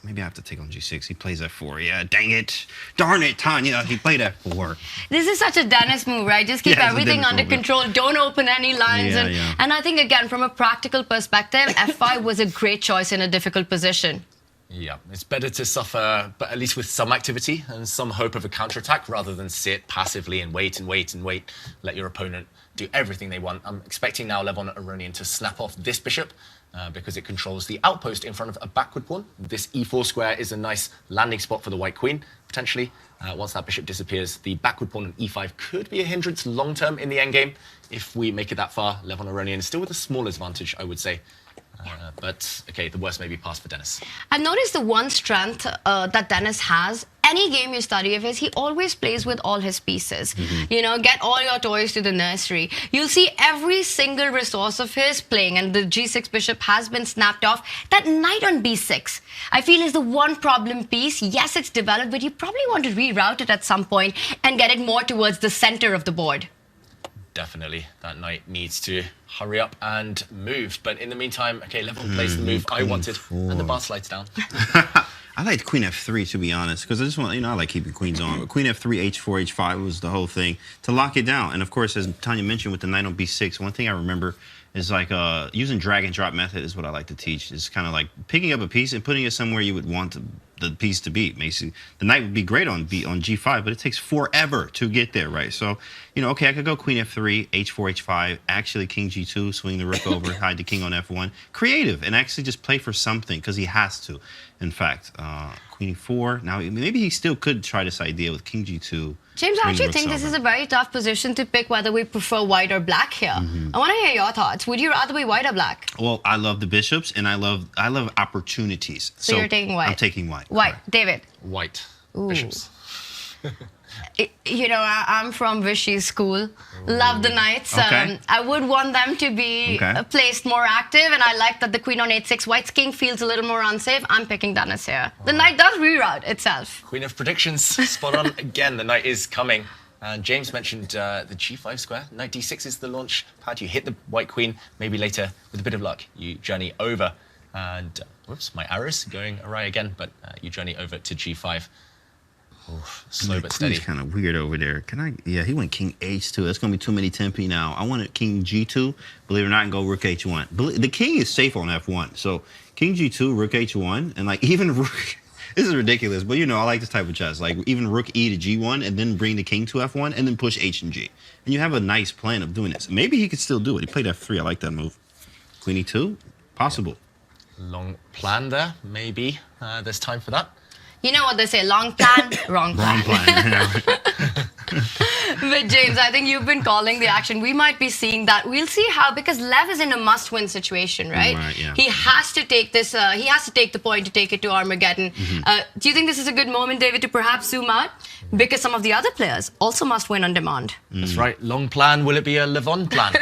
Maybe I have to take on g6. He plays f4. Yeah, dang it. Darn it, Tanya. He played f4. This is such a Denis move, right? Just keep everything under control. Don't open any lines. And I think, again, from a practical perspective, f5 was a great choice in a difficult position. Yeah, it's better to suffer, but at least with some activity and some hope of a counterattack rather than sit passively and wait and wait and wait. Let your opponent do everything they want. I'm expecting now Levon Aronian to snap off this bishop because it controls the outpost in front of a backward pawn. This e4 square is a nice landing spot for the white queen, potentially. Once that bishop disappears, the backward pawn on e5 could be a hindrance long-term in the endgame. If we make it that far, Levon Aronian is still with a small advantage, I would say. But, okay, the worst may be past for Denis. I've noticed the one strength that Denis has, any game you study of his, he always plays with all his pieces. You know, get all your toys to the nursery. You'll see every single resource of his playing, and the g6 bishop has been snapped off. That knight on b6, I feel, is the one problem piece. Yes, it's developed, but you probably want to reroute it at some point and get it more towards the center of the board. Definitely, that knight needs to hurry up and move. But in the meantime, okay, Levon plays the move I wanted, and the bar slides down. I like queen f3, to be honest, because I just want, you know, I like keeping queens on. But queen f3, h4, h5 was the whole thing to lock it down. And of course, as Tanya mentioned with the knight on b6, one thing I remember is like using drag and drop method is what I like to teach. It's kind of like picking up a piece and putting it somewhere you would want the piece to be. Basically, the knight would be great on g5, but it takes forever to get there, right? So, you know, okay, I could go queen f3, h4, h5, actually king g2, swing the rook over, hide the king on f1. Creative, and actually just play for something, because he has to. In fact, queen e4. Now, maybe he still could try this idea with king g2. James, I actually think this is a very tough position to pick whether we prefer white or black here. I want to hear your thoughts. Would you rather be white or black? Well, I love the bishops, and I love opportunities. So you're taking white? I'm taking white. White. David? White. Ooh. Bishops. You know, I'm from Vishy's school. Love the knights. Okay. I would want them to be placed more active, and I like that the queen on h6, white's king feels a little more unsafe. I'm picking Denis here. The knight does reroute itself. Queen of predictions, spot on again. The knight is coming. And James mentioned the g5 square. Knight d6 is the launch pad. You hit the white queen. Maybe later, with a bit of luck, you journey over. And, whoops, my arrow's going awry again, but you journey over to g5. Oof, slow but steady. He's kind of weird over there. Can I? Yeah, he went king h2. That's going to be too many tempi now. I wanted king g2, believe it or not, and go rook h1. The king is safe on f1. So king g2, rook h1, and like even rook... This is ridiculous, but you know, I like this type of chess. Like even rook e to g1, and then bring the king to f1, and then push h and g. And you have a nice plan of doing this. Maybe he could still do it. He played f3. I like that move. Queen e2, possible. Long plan there, maybe. There's time for that. You know what they say, long plan, wrong plan. Wrong plan. But James, I think you've been calling the action. We might be seeing that. We'll see how, because Lev is in a must-win situation, right? Yeah. He has to take this, he has to take the point to take it to Armageddon. Do you think this is a good moment, David, to perhaps zoom out? Because some of the other players also must win on demand. That's right. Long plan. Will it be a Levon plan?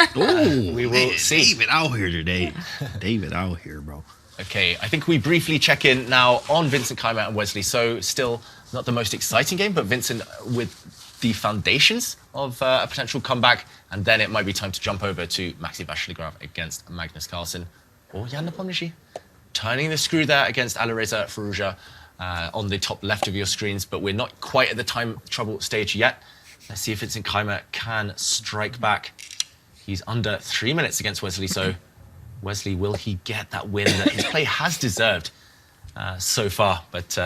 We will see. David out here today. David out here, bro. Okay, I think we briefly check in now on Vincent Keymer and Wesley So. Still not the most exciting game, but Vincent with the foundations of a potential comeback. And then it might be time to jump over to Maxime Vachier-Lagrave against Magnus Carlsen or Jan Nepomniachtchi. Turning the screw there against Alireza Firouzja on the top left of your screens, but we're not quite at the time trouble stage yet. Let's see if Vincent Keymer can strike back. He's under 3 minutes against Wesley So. Wesley, will he get that win that his play has deserved so far? But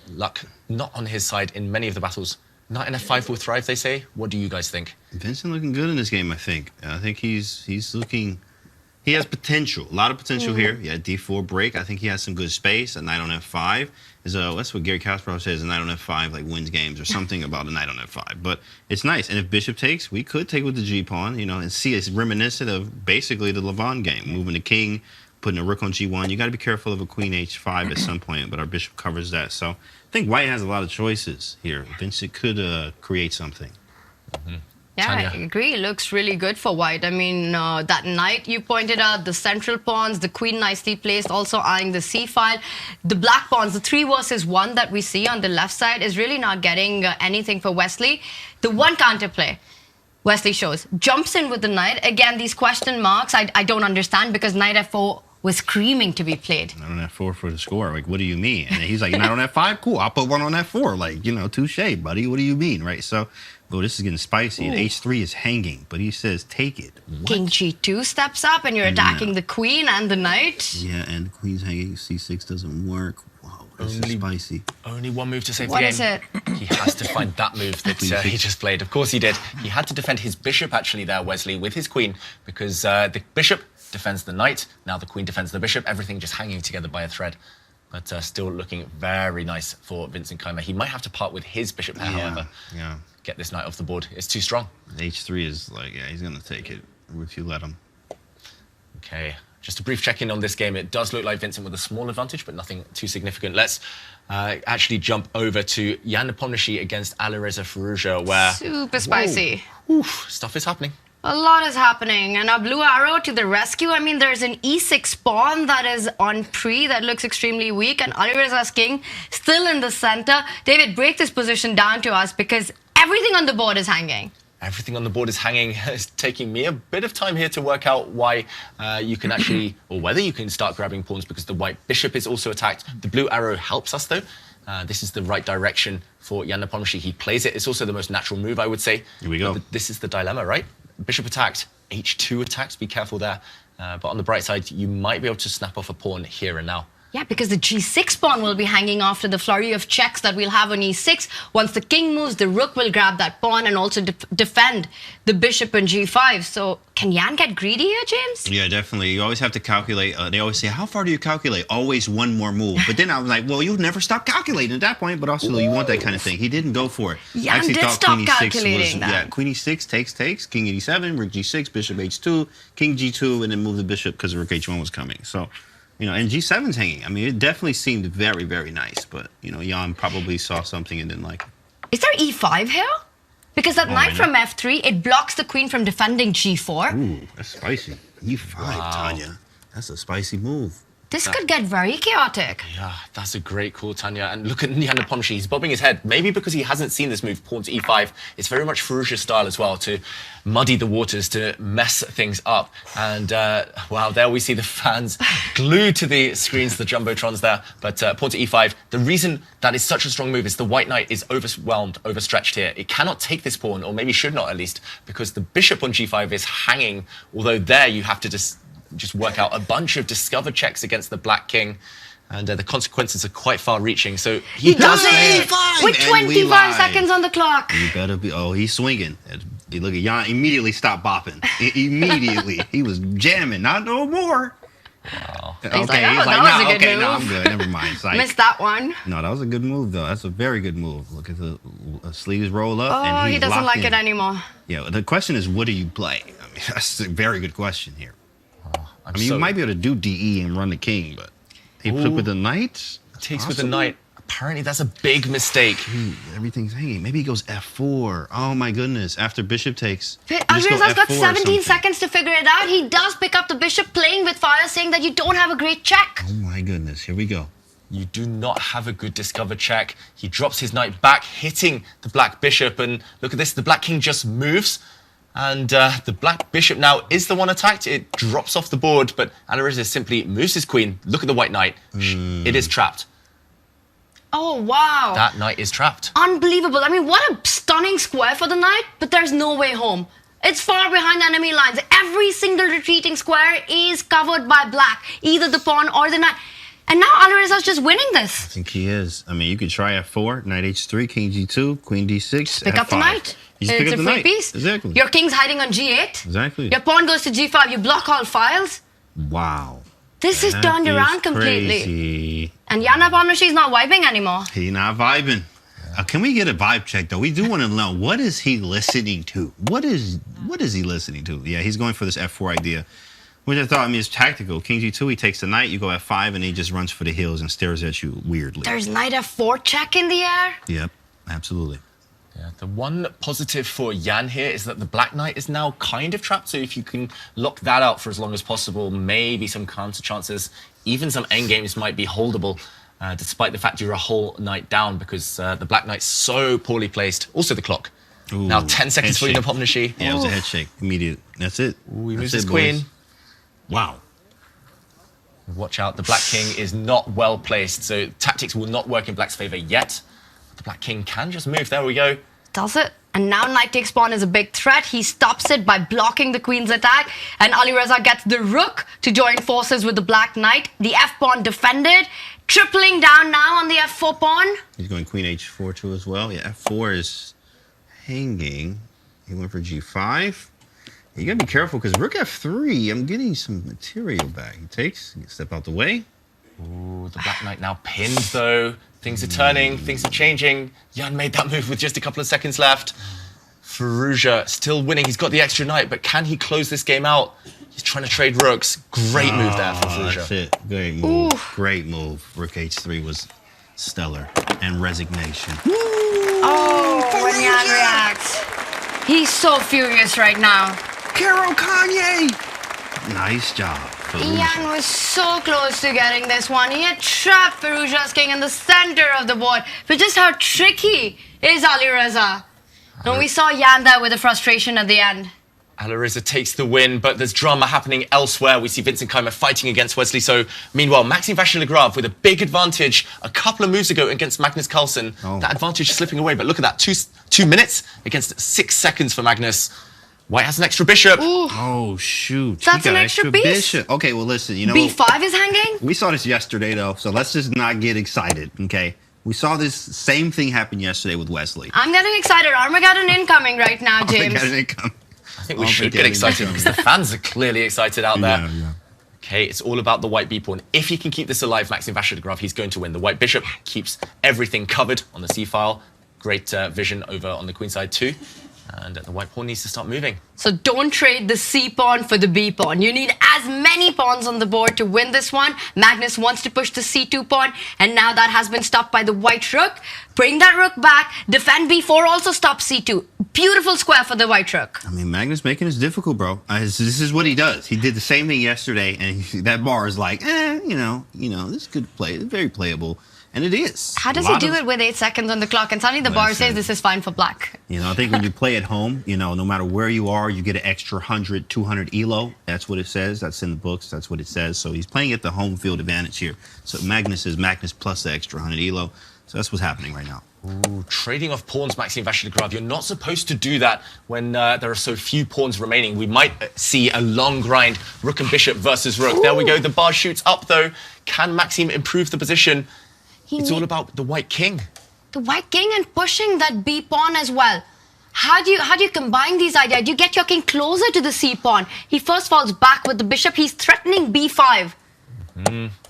luck not on his side in many of the battles. Knight in f5 will thrive, they say. What do you guys think? Vincent looking good in this game, I think. I think he's looking... He has potential, a lot of potential here. Yeah, d4 break. I think he has some good space. A knight on f5 is that's what Gary Kasparov says. A knight on f5 like wins games or something about a knight on f5. But it's nice. And if bishop takes, we could take with the g pawn, you know, and see it's reminiscent of basically the Levon game, moving the king, putting a rook on g1. You got to be careful of a queen h5 at some point, but our bishop covers that. So I think white has a lot of choices here. Vincent could create something. Yeah, Tanya. I agree. It looks really good for white. I mean, that knight you pointed out, the central pawns, the queen nicely placed, also eyeing the c file. The black pawns, the 3 versus 1 that we see on the left side is really not getting anything for Wesley. The one counterplay Wesley shows, jumps in with the knight. Again, these question marks, I don't understand because knight f4 was screaming to be played. Knight on f4 for the score. Like, what do you mean? And then he's like, knight on f5, cool. I'll put one on f4. Like, you know, touche, buddy. What do you mean, right? So, oh, this is getting spicy. And h3 is hanging, but he says, take it. What? King g2 steps up and you're attacking the queen and the knight. Yeah, and the queen's hanging. c6 doesn't work. Wow, this is spicy. Only one move to save What the game. is it? He has to find that move that he just played. Of course he did. He had to defend his bishop, actually, there, Wesley, with his queen, because the bishop defends the knight. Now the queen defends the bishop. Everything just hanging together by a thread. But still looking very nice for Vincent Keymer. He might have to part with his bishop pair, however. Yeah. Get this knight off the board. It's too strong. h3 is like, yeah, he's going to take it if you let him. Okay, just a brief check-in on this game. It does look like Vincent with a small advantage, but nothing too significant. Let's actually jump over to Jan Nepomniachtchi against Alireza Firouzja, where... Super spicy. Oof, stuff is happening. A lot is happening, and our blue arrow to the rescue. I mean, there's an e6 pawn that is on pre that looks extremely weak, and Alireza's king still in the center. David, break this position down to us because everything on the board is hanging. Everything on the board is hanging. It's taking me a bit of time here to work out why you can actually, or whether you can start grabbing pawns, because the white bishop is also attacked. The blue arrow helps us, though. This is the right direction for Jan Nepomniachtchi. He plays it. It's also the most natural move, I would say. Here we go. But this is the dilemma, right? Bishop attacked, h2 attacked. Be careful there. But on the bright side, you might be able to snap off a pawn here and now. Yeah, because the g6 pawn will be hanging after the flurry of checks that we'll have on e6. Once the king moves, the rook will grab that pawn and also defend the bishop on g5. So can Jan get greedy here, James? Yeah, definitely. You always have to calculate. They always say, how far do you calculate? Always one more move. But then I was like, well, you'll never stop calculating at that point. But also, you want that kind of thing. He didn't go for it. Jan actually did thought stop queen e6 calculating that. Yeah, queen e6 takes, king e7, rook g6, bishop h2, king g2, and then move the bishop because rook h1 was coming. So, you know, and g7's hanging. I mean, it definitely seemed very, very nice. But, you know, Jan probably saw something and didn't like it. Is there e5 here? Because that knight from f3, it blocks the queen from defending g4. Ooh, that's spicy. e5, Tanya. That's a spicy move. This could get very chaotic. Yeah, that's a great call, Tanya. And look at Jan Nepomniachtchi. He's bobbing his head, maybe because he hasn't seen this move, pawn to e5. It's very much Firouzja style as well, to muddy the waters, to mess things up. And, wow, there we see the fans glued to the screens, the jumbotrons there. But pawn to e5, the reason that is such a strong move is the white knight is overwhelmed, overstretched here. It cannot take this pawn, or maybe should not at least, because the bishop on g5 is hanging, although there you have to just work out a bunch of discovered checks against the black king, and the consequences are quite far-reaching. So he does e5 with 25 seconds on the clock. You better be. Oh, he's swinging. You look at Jan. Immediately stopped bopping. Immediately, he was jamming. Not no more. Wow. He's like, oh, that was a good move. No, I'm good. Never mind. Psych. Missed that one. No, that was a good move though. That's a very good move. Look at the sleeves roll up. Oh, and he's he doesn't locked like in. it anymore. Yeah. The question is, what do you play? I mean, that's a very good question here. I mean, you might be able to do DE and run the king, but he took with the knight. Takes with the knight. Apparently, that's a big mistake. Everything's hanging. Maybe he goes f4. Oh my goodness! After bishop takes. Alireza's got 17 seconds to figure it out. He does pick up the bishop, playing with fire, saying that you don't have a great check. Oh my goodness! Here we go. You do not have a good discovered check. He drops his knight back, hitting the black bishop, and look at this. The black king just moves. And the black bishop now is the one attacked. It drops off the board, but Alireza simply moves his queen. Look at the white knight. It is trapped. Oh, wow. That knight is trapped. Unbelievable. I mean, what a stunning square for the knight, but there's no way home. It's far behind enemy lines. Every single retreating square is covered by black, either the pawn or the knight. And now Alireza's just winning this. I think he is. I mean, you could try f4, knight h3, king g2, queen d6, Just pick f5. up the knight. You just pick It's up a the free knight. piece. Exactly. Your king's hiding on g8. Exactly. Your pawn goes to g5. You block all files. Wow. This is turned around completely. Crazy. And Jan Nepomniachtchi's not vibing anymore. He's not vibing. Can we get a vibe check, though? We do want to know, what is he listening to? What is he listening to? Yeah, he's going for this f4 idea, which I thought, I mean, it's tactical. King g2, he takes the knight, you go f5, and he just runs for the hills and stares at you weirdly. There's knight f4 check in the air. Yep, absolutely. Yeah, the one positive for Jan here is that the Black Knight is now kind of trapped, so if you can lock that out for as long as possible, maybe some counter chances, even some endgames might be holdable, despite the fact you're a whole knight down, because the Black Knight's so poorly placed. Also the clock. Ooh, now 10 seconds for you, Nepomniachtchi. Yeah, it was a head shake. Immediate. That's it. Ooh, he moves That's his it, queen. boys. Wow. Watch out, the Black King is not well placed, so tactics will not work in Black's favor yet. The Black King can just move. There we go. Does it? And now knight takes pawn is a big threat. He stops it by blocking the queen's attack. And Alireza gets the rook to join forces with the Black Knight. The f-pawn defended. Tripling down now on the f4 pawn. He's going queen h4 too as well. Yeah, f4 is hanging. He went for g5. You gotta be careful because rook f3, I'm getting some material back. He takes, he can step out the way. Ooh, the Black Knight now pinned though. Things are turning, things are changing. Jan made that move with just a couple of seconds left. Firouzja still winning. He's got the extra knight, but can he close this game out? He's trying to trade rooks. Great move there for Firouzja. That's it. Great move. Great move. Rook h3 was stellar. And resignation. Oh, when Jan reacts. He's so furious right now. Carol Kanye! Nice job. Jan was so close to getting this one. He had trapped Firouzja's king in the center of the board. But just how tricky is Alireza? And we saw Jan there with the frustration at the end. Alireza takes the win, but there's drama happening elsewhere. We see Vincent Keymer fighting against Wesley So. Meanwhile, Maxime Vachier-Lagrave with a big advantage a couple of moves ago against Magnus Carlsen. That advantage slipping away, but look at that. Two minutes against 6 seconds for Magnus. White has an extra bishop. Ooh. Oh, shoot. That's He got an extra piece? bishop. Okay, well, listen, you know. B5 is hanging? We saw this yesterday, though, so let's just not get excited, okay? We saw this same thing happen yesterday with Wesley. I'm getting excited. Armageddon incoming right now, James. Armageddon incoming. I think we should get excited because the fans are clearly excited out there. Okay, it's all about the white b-pawn. If he can keep this alive, Maxime Vachier-Lagrave, he's going to win. The white bishop keeps everything covered on the c-file. Great vision over on the queen side too. And the white pawn needs to start moving. So don't trade the c-pawn for the b-pawn. You need as many pawns on the board to win this one. Magnus wants to push the c2 pawn, and now that has been stopped by the white rook. Bring that rook back. Defend b4, also stop c2. Beautiful square for the white rook. I mean, Magnus making this difficult, bro. This is what he does. He did the same thing yesterday, and that bar is like, you know, this is good play. It's very playable. And it is. How does he do it with 8 seconds on the clock? And suddenly the bar says this is fine for black. You know, I think when you play at home, you know, no matter where you are, you get an extra 100, 200 elo. That's what it says. That's in the books. That's what it says. So he's playing at the home field advantage here. So Magnus is Magnus plus the extra 100 elo. So that's what's happening right now. Ooh, trading off pawns, Maxime Vachier-Lagrave. You're not supposed to do that when there are so few pawns remaining. We might see a long grind, rook and bishop versus rook. Ooh. There we go. The bar shoots up, though. Can Maxime improve the position? It's all about the white king. The white king and pushing that b pawn as well. How do you combine these ideas? Do you get your king closer to the c pawn? He first falls back with the bishop. He's threatening b5.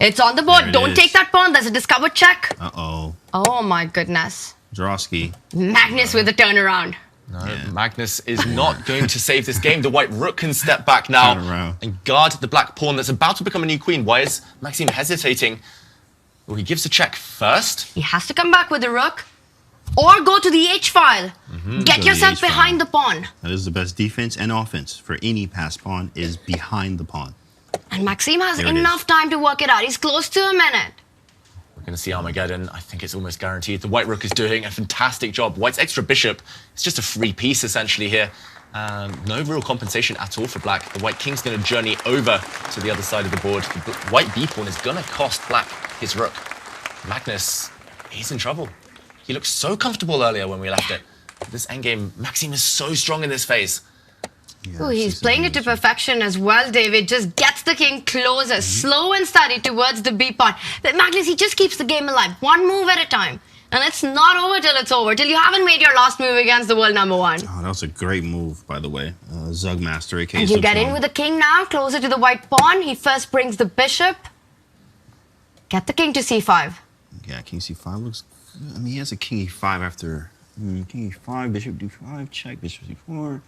It's on the board. Don't take that pawn. There's a discovered check. Uh-oh. Oh my goodness. Jarosky. Magnus with the turnaround. No, Magnus is not going to save this game. The white rook can step back now and guard the black pawn that's about to become a new queen. Why is Maxime hesitating? Well, he gives a check first. He has to come back with the rook or go to the h-file. Get yourself behind the pawn. That is the best defense and offense for any passed pawn is behind the pawn. And Maxime has enough time to work it out. He's close to a minute. We're going to see Armageddon. I think it's almost guaranteed. The white rook is doing a fantastic job. White's extra bishop, it's just a free piece essentially here. No real compensation at all for black. The white king's going to journey over to the other side of the board. The white b-pawn is going to cost black his rook. Magnus, he's in trouble. He looked so comfortable earlier when we left it. This endgame, Maxime is so strong in this phase. Ooh, he's playing it to perfection as well, David. Just gets the king closer, slow and steady towards the b-pawn. But Magnus, he just keeps the game alive, one move at a time. And it's not over till it's over, till you haven't made your last move against the world number one. Oh, that was a great move, by the way. Zugmaster, aka And you get in with the king now, closer to the white pawn. He first brings the bishop. Get the king to c5. Yeah, king c5 looks... I mean, he has a king e5 after... king e5, bishop d5, check, bishop c4.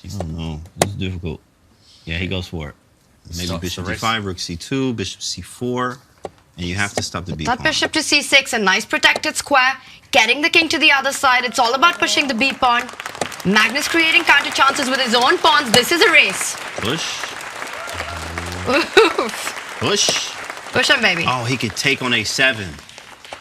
I don't know. This is difficult. Yeah, he goes for it. Maybe bishop d5, rook c2, bishop c4. And you have to stop the b-pawn. That bishop to c6, a nice protected square. getting the king to the other side. It's all about pushing the B pawn. Magnus creating counter chances with his own pawns. This is a race. Push. Push. Push him, baby. Oh, he could take on A7.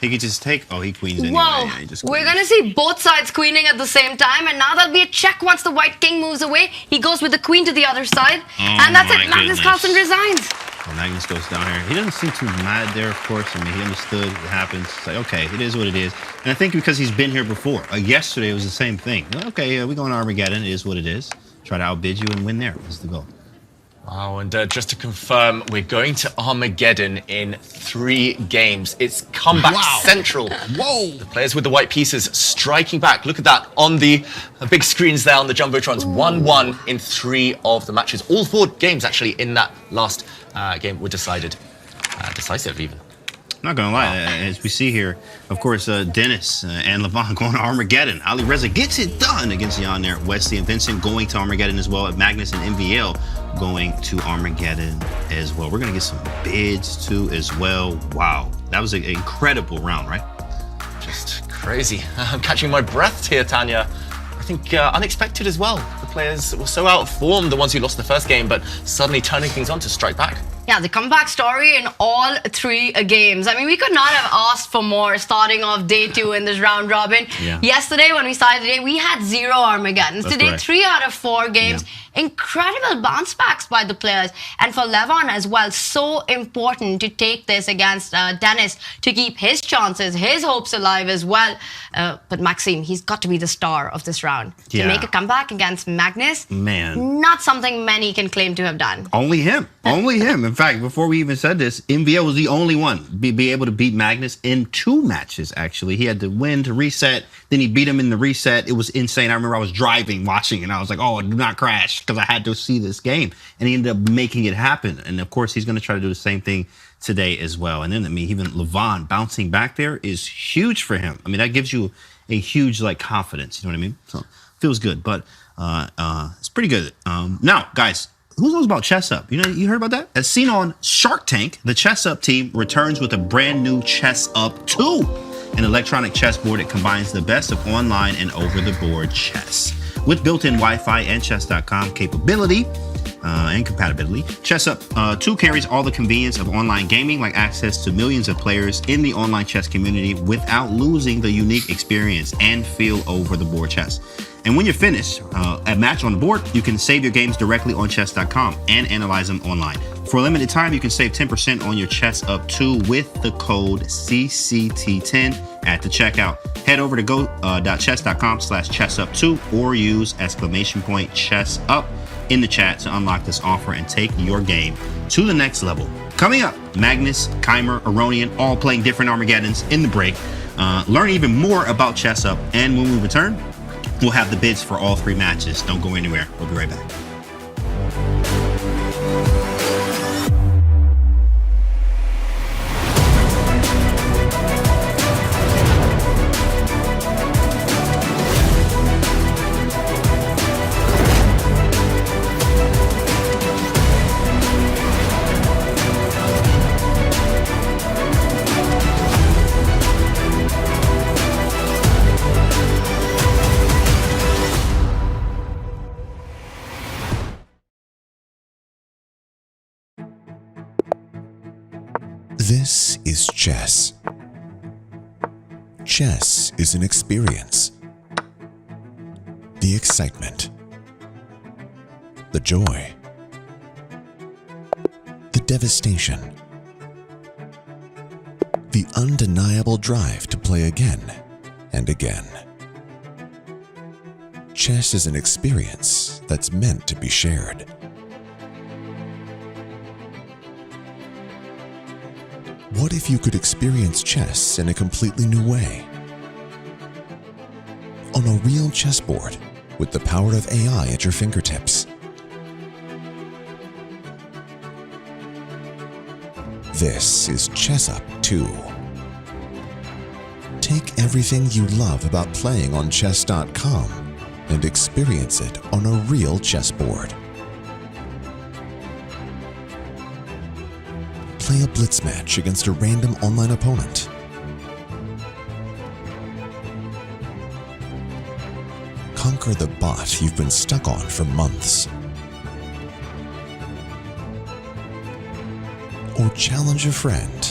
He could just take. Oh, he queens anyway. Whoa. Yeah, he just We're queens. going to see both sides queening at the same time. And now there'll be a check once the white king moves away. He goes with the queen to the other side. And that's it. Magnus Carlsen resigns. Well, Magnus goes down here. He doesn't seem too mad there, of course. I mean, he understood what happens. It's like, okay, it is what it is. And I think because he's been here before. Yesterday, it was the same thing. Okay, we're going to Armageddon. It is what it is. Try to outbid you and win there. That's the goal. Wow, and just to confirm, we're going to Armageddon in 3 games. It's comeback central. Whoa! The players with the white pieces striking back. Look at that on the big screens there on the Jumbotrons. 1-1 in 3 of the matches. All 4 games, actually, in that last game were decided. Decisive, even. Not gonna lie, as we see here, of course, Denis and Levon going to Armageddon. Alireza gets it done against Jan there. Wesley and Vincent going to Armageddon as well. Magnus and MVL going to Armageddon as well. We're gonna get some bids too as well. Wow, that was an incredible round, right? Just crazy. I'm catching my breath here, Tanya. I think unexpected as well. The players were so out of form, the ones who lost the first game, but suddenly turning things on to strike back. Yeah, the comeback story in all 3 games. I mean, we could not have asked for more starting off day 2 in this round robin. Yeah. Yesterday, when we started today, we had 0 Armageddons. That's Today, correct. 3 out of 4 games. Yeah. Incredible bounce backs by the players. And for Levon as well, so important to take this against Denis to keep his chances, his hopes alive as well. But Maxime, he's got to be the star of this round. Yeah. To make a comeback against Magnus, Man. not something many can claim to have done. Only him. Only him. In fact, before we even said this, MVL was the only one be able to beat Magnus in 2 matches, actually. He had to win to reset. Then he beat him in the reset. It was insane. I remember I was driving, watching, and I was like, oh, do not crash, because I had to see this game. And he ended up making it happen. And, of course, he's going to try to do the same thing today as well. And then, I mean, even Levon bouncing back there is huge for him. I mean, that gives you a huge, like, confidence. You know what I mean? So, feels good. But it's pretty good. Now, guys, who knows about Chess Up? You know, you heard about that? As seen on Shark Tank, the Chess Up team returns with a brand new Chess Up 2, an electronic chessboard that combines the best of online and over-the-board chess. With built-in Wi-Fi and Chess.com capability and compatibility, Chess Up 2 carries all the convenience of online gaming, like access to millions of players in the online chess community without losing the unique experience and feel over-the-board chess. And when you're finished at match on the board, you can save your games directly on Chess.com and analyze them online. For a limited time, you can save 10% on your Chess Up 2 with the code CCT10 at the checkout. Head over to go.chess.com/chessup2 or use !chessup in the chat to unlock this offer and take your game to the next level. Coming up, Magnus, Keymer, Aronian, all playing different Armageddons in the break. Learn even more about Chess Up, and when we return, we'll have the bids for all 3 matches. Don't go anywhere. We'll be right back. This is chess. Chess is an experience. The excitement, the joy, the devastation, the undeniable drive to play again and again. Chess is an experience that's meant to be shared. What if you could experience chess in a completely new way? On a real chessboard with the power of AI at your fingertips. This is Chess Up 2. Take everything you love about playing on Chess.com and experience it on a real chessboard. Play a blitz match against a random online opponent. conquer the bot you've been stuck on for months. Or challenge a friend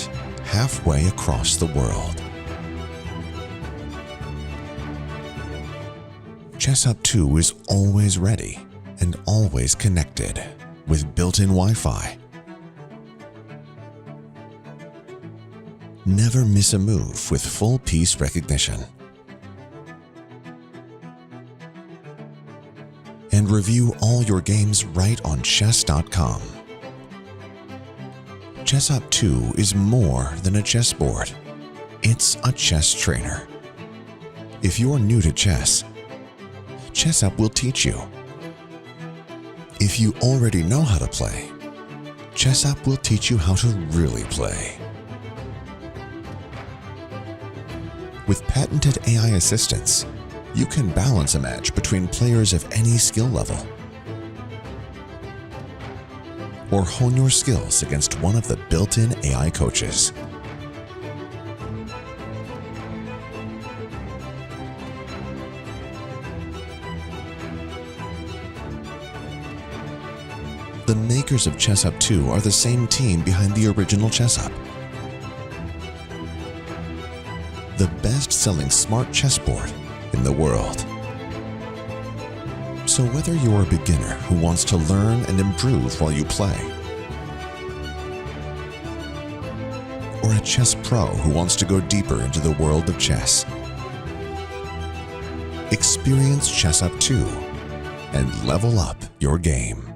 halfway across the world. ChessUp 2 is always ready and always connected with built-in Wi-Fi. Never miss a move with full piece recognition. And review all your games right on Chess.com. ChessUp 2 is more than a chessboard. It's a chess trainer. If you're new to chess, ChessUp will teach you. If you already know how to play, ChessUp will teach you how to really play. With patented AI assistance, you can balance a match between players of any skill level, or hone your skills against one of the built-in AI coaches. The makers of ChessUp 2 are the same team behind the original ChessUp, the best-selling smart chessboard in the world. So whether you're a beginner who wants to learn and improve while you play, or a chess pro who wants to go deeper into the world of chess, experience ChessUp 2 and level up your game.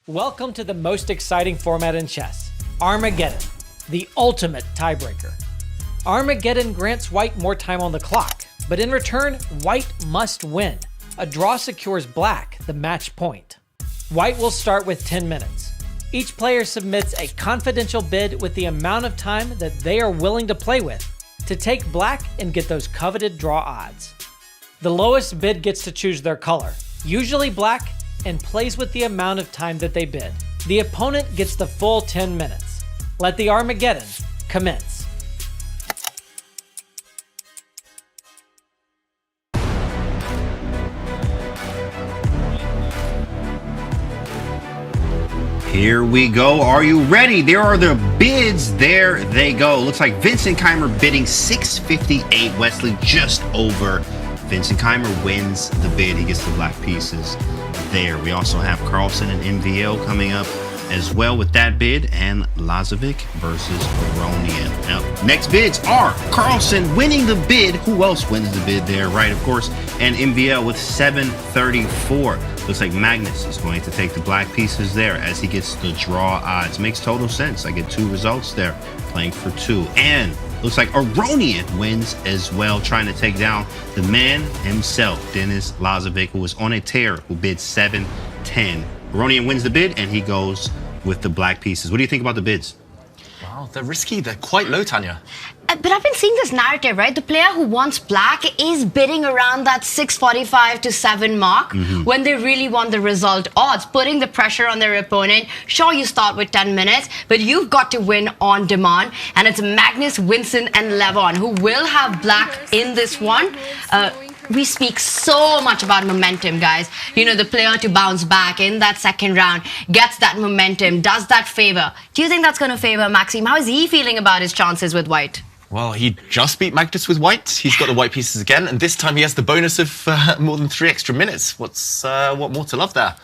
Welcome to the most exciting format in chess, Armageddon, the ultimate tiebreaker. Armageddon grants White more time on the clock, but in return, White must win. A draw secures Black the match point. White will start with 10 minutes. Each player submits a confidential bid with the amount of time that they are willing to play with to take Black and get those coveted draw odds. The lowest bid gets to choose their color, usually Black, and plays with the amount of time that they bid. The opponent gets the full 10 minutes. Let the Armageddon commence. Here we go. Are you ready? There are the bids. There they go. Looks like Vincent Keymer bidding 658. Wesley just over. Vincent Keymer wins the bid. He gets the black pieces there. We also have Carlsen and MVL coming up as well with that bid, and Lazavik versus Aronian. Now, next bids are Carlsen winning the bid. Who else wins the bid there? Right, of course. And MVL with 734. Looks like Magnus is going to take the black pieces there as he gets the draw odds. Makes total sense. I get two results there, playing for two. And looks like Aronian wins as well, trying to take down the man himself, Denis Lazavik, who was on a tear, who bid 710. Aronian wins the bid, and he goes with the black pieces. What do you think about the bids? Wow, they're risky. They're quite low, Tanya. But I've been seeing this narrative, right? The player who wants black is bidding around that 645 to 7 mark when they really want the result odds, putting the pressure on their opponent. Sure, you start with 10 minutes, but you've got to win on demand. And it's Magnus, Vincent, and Levon who will have black in this one. We speak so much about momentum, guys. You know, the player to bounce back in that second round gets that momentum. Does that favor? Do you think that's going to favor Maxime? How is he feeling about his chances with White? Well, he just beat Magnus with white. He's got the white pieces again, and this time he has the bonus of more than 3 extra minutes. What more to love there?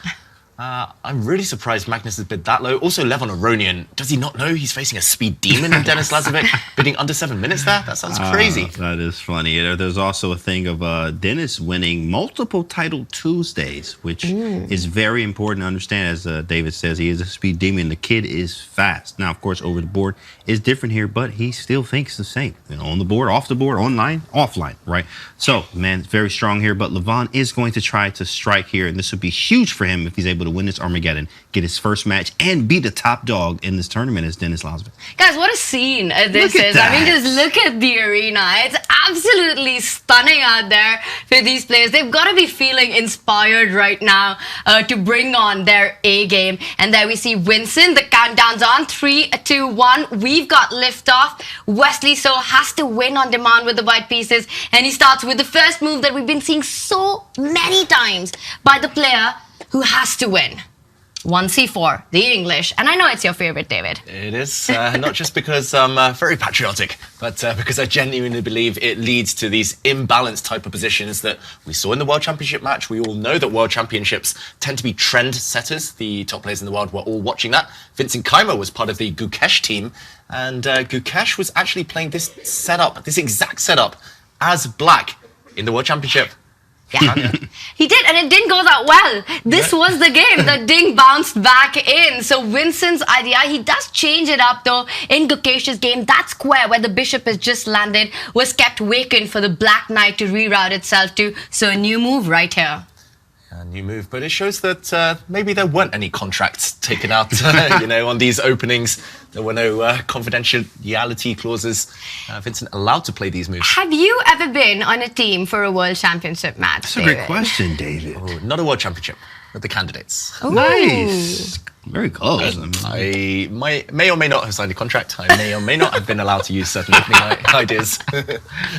I'm really surprised Magnus has bid that low. Also, Levon Aronian, does he not know he's facing a speed demon in Denis Lazavik, bidding under 7 minutes there? That sounds crazy. That is funny. There's also a thing of Denis winning multiple title Tuesdays, which is very important to understand. As David says, he is a speed demon. The kid is fast. Now, of course, over the board is different here, but he still thinks the same. You know, on the board, off the board, online, offline, right? So, man, very strong here, but Levon is going to try to strike here, and this would be huge for him if he's able to win this Armageddon, get his first match, and be the top dog in this tournament as Denis Lazavik. Guys, what a scene this is. I mean, just look at the arena. It's absolutely stunning out there for these players. They've got to be feeling inspired right now to bring on their A game. And there we see Vincent. The countdown's on. 3, 2, 1. We've got liftoff. Wesley So has to win on demand with the white pieces. And he starts with the first move that we've been seeing so many times by the player who has to win. 1c4, the English. And I know it's your favorite, David. It is, not just because I'm very patriotic, but because I genuinely believe it leads to these imbalanced type of positions that we saw in the World Championship match. We all know that World Championships tend to be trend setters. The top players in the world were all watching that. Vincent Keymer was part of the Gukesh team, and Gukesh was actually playing this setup, this exact setup, as black in the World Championship. Yeah, he did, and it didn't go that well. This was the game. The ding bounced back in. So Vincent's idea, he does change it up though. In Gukesh's game, that square where the bishop has just landed was kept vacant for the black knight to reroute itself to. So a new move right here. A new move, but it shows that maybe there weren't any contracts taken out, you know, on these openings. There were no confidentiality clauses. Vincent allowed to play these moves. Have you ever been on a team for a World Championship match, That's a great question, David. Oh, not a World Championship, but the candidates. Ooh. Nice. Very close. I may or may not have signed a contract. I may or may not have been allowed to use certain opening ideas.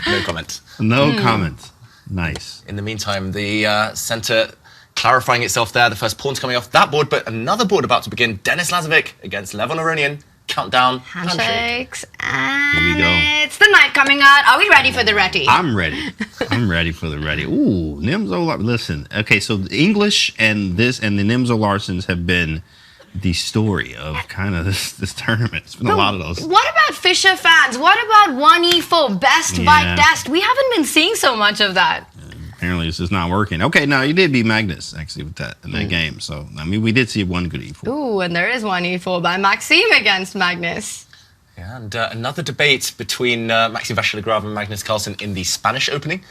No comment. No comment. Nice. In the meantime, the centre clarifying itself there. The first pawn's coming off that board, but another board about to begin. Denis Lazavik against Levon Aronian. Countdown. Handshakes. Here we go. It's the night coming out. Are we ready for the ready? I'm ready. I'm ready for the ready. Ooh, Nimzo Larsson. Listen, okay, so the English and the Nimzo Larsons have been the story of kind of this tournament. It's been a lot of those. What about Fischer fans? What about 1e4 best by test? We haven't been seeing so much of that. Apparently, it's just not working. Okay, now you did beat Magnus actually with that in that game. So I mean, we did see one good e4. Ooh, and there is 1e4 by Maxime against Magnus. Yeah, and another debate between Maxime Vachier-Lagrave and Magnus Carlsen in the Spanish opening.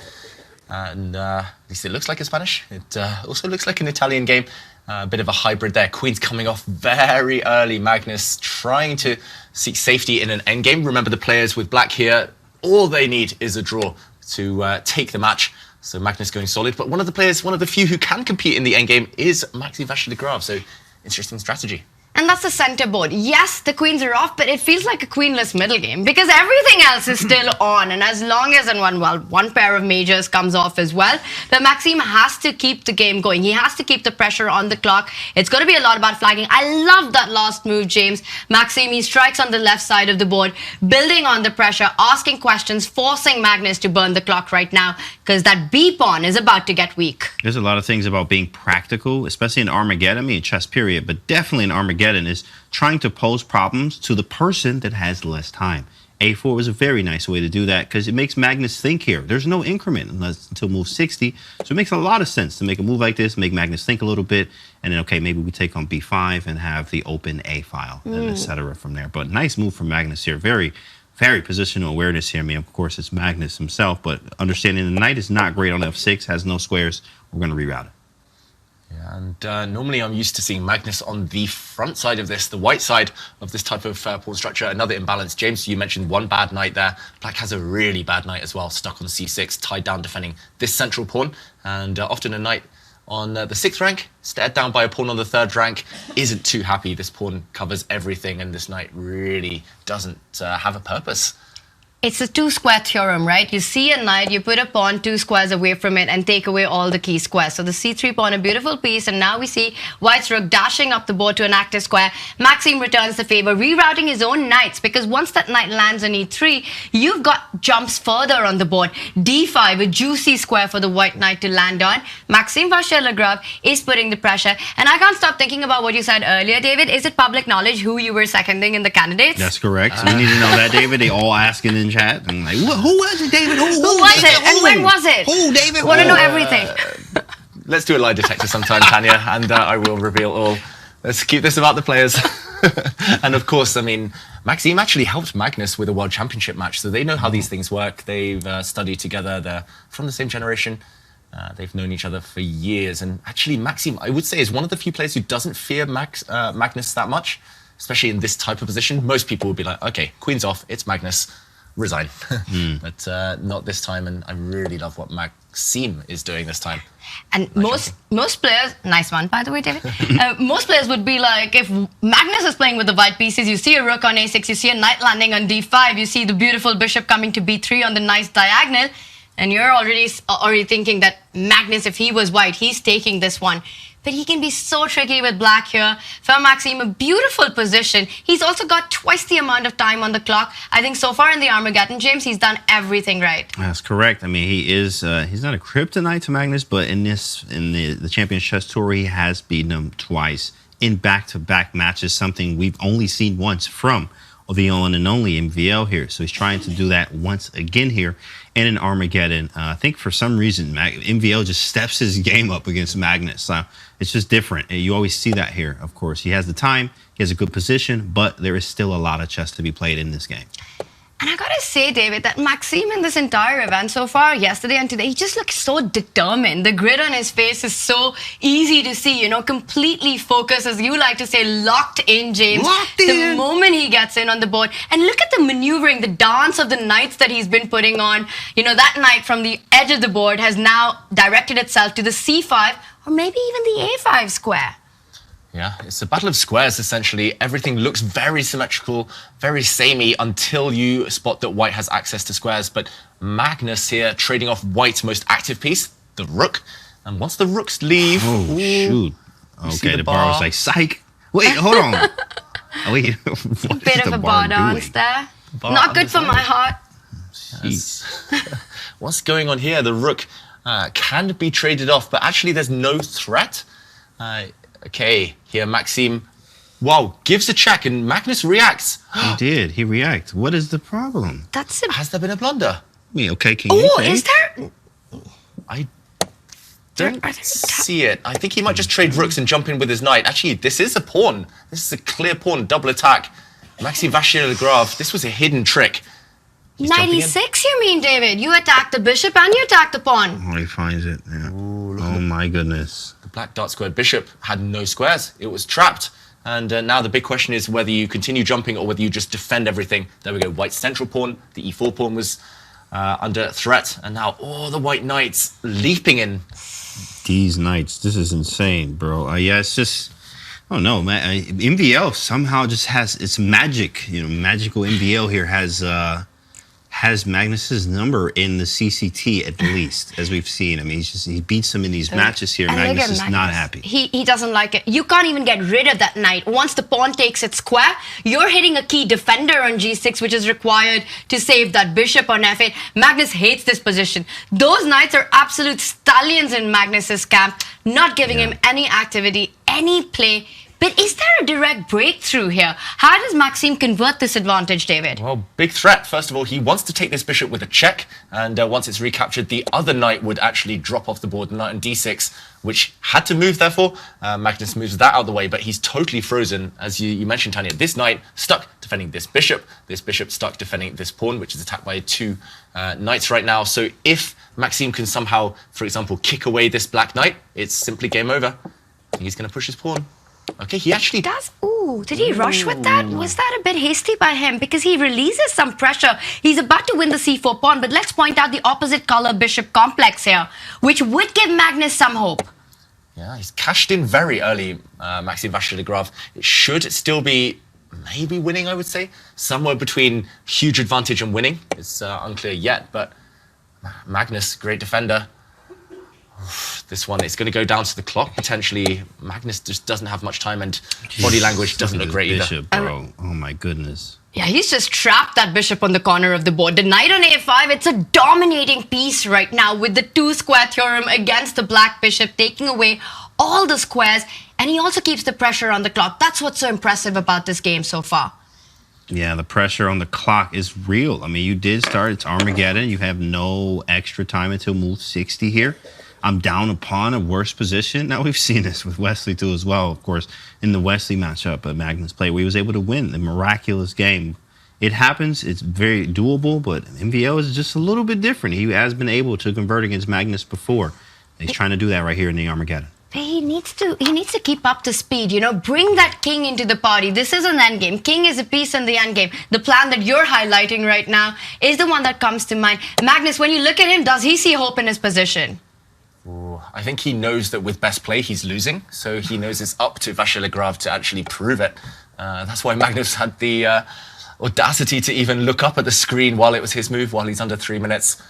And at least it looks like a Spanish. It also looks like an Italian game. A bit of a hybrid there. Queen's coming off very early. Magnus trying to seek safety in an endgame. Remember, the players with black here, all they need is a draw to take the match. So Magnus going solid. But one of the players, one of the few who can compete in the endgame is Maxime Vachier-Lagrave. So interesting strategy. And that's the center board. Yes, the queens are off, but it feels like a queenless middle game because everything else is still on. And as long as one pair of majors comes off as well, then Maxime has to keep the game going. He has to keep the pressure on the clock. It's going to be a lot about flagging. I love that last move, James. Maxime, he strikes on the left side of the board, building on the pressure, asking questions, forcing Magnus to burn the clock right now because that B pawn is about to get weak. There's a lot of things about being practical, especially in Armageddon, I mean, chess period, but definitely in Armageddon is trying to pose problems to the person that has less time. A4 was a very nice way to do that because it makes Magnus think here. There's no increment until move 60. So it makes a lot of sense to make a move like this, make Magnus think a little bit, and then, okay, maybe we take on B5 and have the open A file, and etc. from there. But nice move from Magnus here. Very, very positional awareness here. I mean, of course, it's Magnus himself, but understanding the knight is not great on F6, has no squares. We're going to reroute it. Yeah, and normally I'm used to seeing Magnus on the front side of this, the white side of this type of pawn structure. Another imbalance. James, you mentioned one bad knight there. Black has a really bad knight as well, stuck on C6, tied down defending this central pawn. And often a knight on the 6th rank, stared down by a pawn on the 3rd rank, isn't too happy. This pawn covers everything, and this knight really doesn't have a purpose. It's a two-square theorem, right? You see a knight, you put a pawn 2 squares away from it and take away all the key squares. So the c3 pawn, a beautiful piece, and now we see white's rook dashing up the board to an active square. Maxime returns the favor, rerouting his own knights, because once that knight lands on e3, you've got jumps further on the board. d5, a juicy square for the white knight to land on. Maxime Vachier-Lagrave is putting the pressure. And I can't stop thinking about what you said earlier, David. Is it public knowledge who you were seconding in the candidates? That's correct. We need to know that, David. They all asking in chat. And like, who was it, David? Who was it? And when was it? Who, David? Want to know everything. Let's do a lie detector sometime, Tanya, and I will reveal all. Let's keep this about the players. And of course, I mean, Maxime actually helped Magnus with a World Championship match, so they know how these things work. They've studied together. They're from the same generation. They've known each other for years. And actually, Maxime, I would say, is one of the few players who doesn't fear Magnus that much, especially in this type of position. Most people would be like, okay, queen's off, it's Magnus. Resign. But not this time, and I really love what Maxime is doing this time. And most players, nice one by the way, David. Most players would be like, if Magnus is playing with the white pieces, you see a rook on a6, you see a knight landing on d5, you see the beautiful bishop coming to b3 on the nice diagonal, and you're already thinking that Magnus, if he was white, he's taking this one. But he can be so tricky with black here. For Maxime, a beautiful position. He's also got twice the amount of time on the clock. I think so far in the Armageddon, James, he's done everything right. That's correct. I mean, he is, he's not a kryptonite to Magnus, but in the Champions Chess Tour, he has beaten him twice in back-to-back matches, something we've only seen once from the one and only MVL here. So he's trying to do that once again here in an Armageddon. I think for some reason, MVL just steps his game up against Magnus. It's just different. You always see that here, of course. He has the time, he has a good position, but there is still a lot of chess to be played in this game. And I gotta say, David, that Maxime in this entire event so far, yesterday and today, he just looks so determined. The grit on his face is so easy to see, you know, completely focused, as you like to say, locked in, James. Locked in! The moment he gets in on the board. And look at the maneuvering, the dance of the knights that he's been putting on. You know, that knight from the edge of the board has now directed itself to the c5 or maybe even the a5 square. Yeah, it's a battle of squares, essentially. Everything looks very symmetrical, very samey, until you spot that white has access to squares. But Magnus here trading off white's most active piece, the rook. And once the rooks leave... Oh, shoot. Okay, the bar was like, psych. Wait, hold on. Wait, a bit of a bar dance there. Not good for my heart. Yes. What's going on here? The rook can be traded off, but actually there's no threat. Okay, here Maxime, wow, gives a check and Magnus reacts. He did, he reacted. What is the problem? Has there been a blunder? Okay, can you say? Is there? I don't see it. I think he might just trade rooks and jump in with his knight. Actually, this is a pawn. This is a clear pawn, double attack. Maxime Vachier-Lagrave, this was a hidden trick. He's 96, you mean, David? You attack the bishop and you attack the pawn. Oh, he finds it. Yeah. Oh, my goodness. The black dot squared bishop had no squares. It was trapped. And now the big question is whether you continue jumping or whether you just defend everything. There we go. White's central pawn. The e4 pawn was under threat. And now all the white knights leaping in. These knights. This is insane, bro. Yeah, it's just... Oh, no, man. MVL somehow just has... It's magic. You know, magical MVL here has Magnus's number in the CCT at least, as we've seen. I mean, he beats him in these matches here. Magnus is not happy. He doesn't like it. You can't even get rid of that knight. Once the pawn takes its square, you're hitting a key defender on g6, which is required to save that bishop on f8. Magnus hates this position. Those knights are absolute stallions in Magnus's camp, not giving him any activity, any play. But is there a direct breakthrough here? How does Maxime convert this advantage, David? Well, big threat. First of all, he wants to take this bishop with a check, and once it's recaptured, the other knight would actually drop off the board, the knight on d6, which had to move, therefore. Magnus moves that out of the way, but he's totally frozen. As you mentioned, Tanya, this knight stuck defending this bishop stuck defending this pawn, which is attacked by two knights right now. So if Maxime can somehow, for example, kick away this black knight, it's simply game over. He's going to push his pawn. Okay, he actually does. Ooh, did he rush with that? Was that a bit hasty by him? Because he releases some pressure. He's about to win the c4 pawn, but let's point out the opposite color bishop complex here, which would give Magnus some hope. Yeah, he's cashed in very early, Maxime Vachier-Lagrave. It should still be maybe winning, I would say. Somewhere between huge advantage and winning. It's unclear yet, but Magnus, great defender. This one, it's going to go down to the clock, potentially. Magnus just doesn't have much time, and body language doesn't look great bishop, either. bro. Oh my goodness. Yeah, he's just trapped that bishop on the corner of the board. The knight on a5, it's a dominating piece right now with the 2-square theorem against the black bishop, taking away all the squares, and he also keeps the pressure on the clock. That's what's so impressive about this game so far. Yeah, the pressure on the clock is real. I mean, you did start, it's Armageddon. You have no extra time until move 60 here. I'm down a pawn, a worse position. Now, we've seen this with Wesley, too, as well, of course, in the Wesley matchup at Magnus played, where he was able to win the miraculous game. It happens. It's very doable, but MVL is just a little bit different. He has been able to convert against Magnus before. He's trying to do that right here in the Armageddon. He needs to keep up to speed, you know, bring that king into the party. This is an endgame. King is a piece in the endgame. The plan that you're highlighting right now is the one that comes to mind. Magnus, when you look at him, does he see hope in his position? Ooh, I think he knows that with best play, he's losing. So he knows it's up to Vachier-Lagrave to actually prove it. That's why Magnus had the audacity to even look up at the screen while it was his move, while he's under 3 minutes.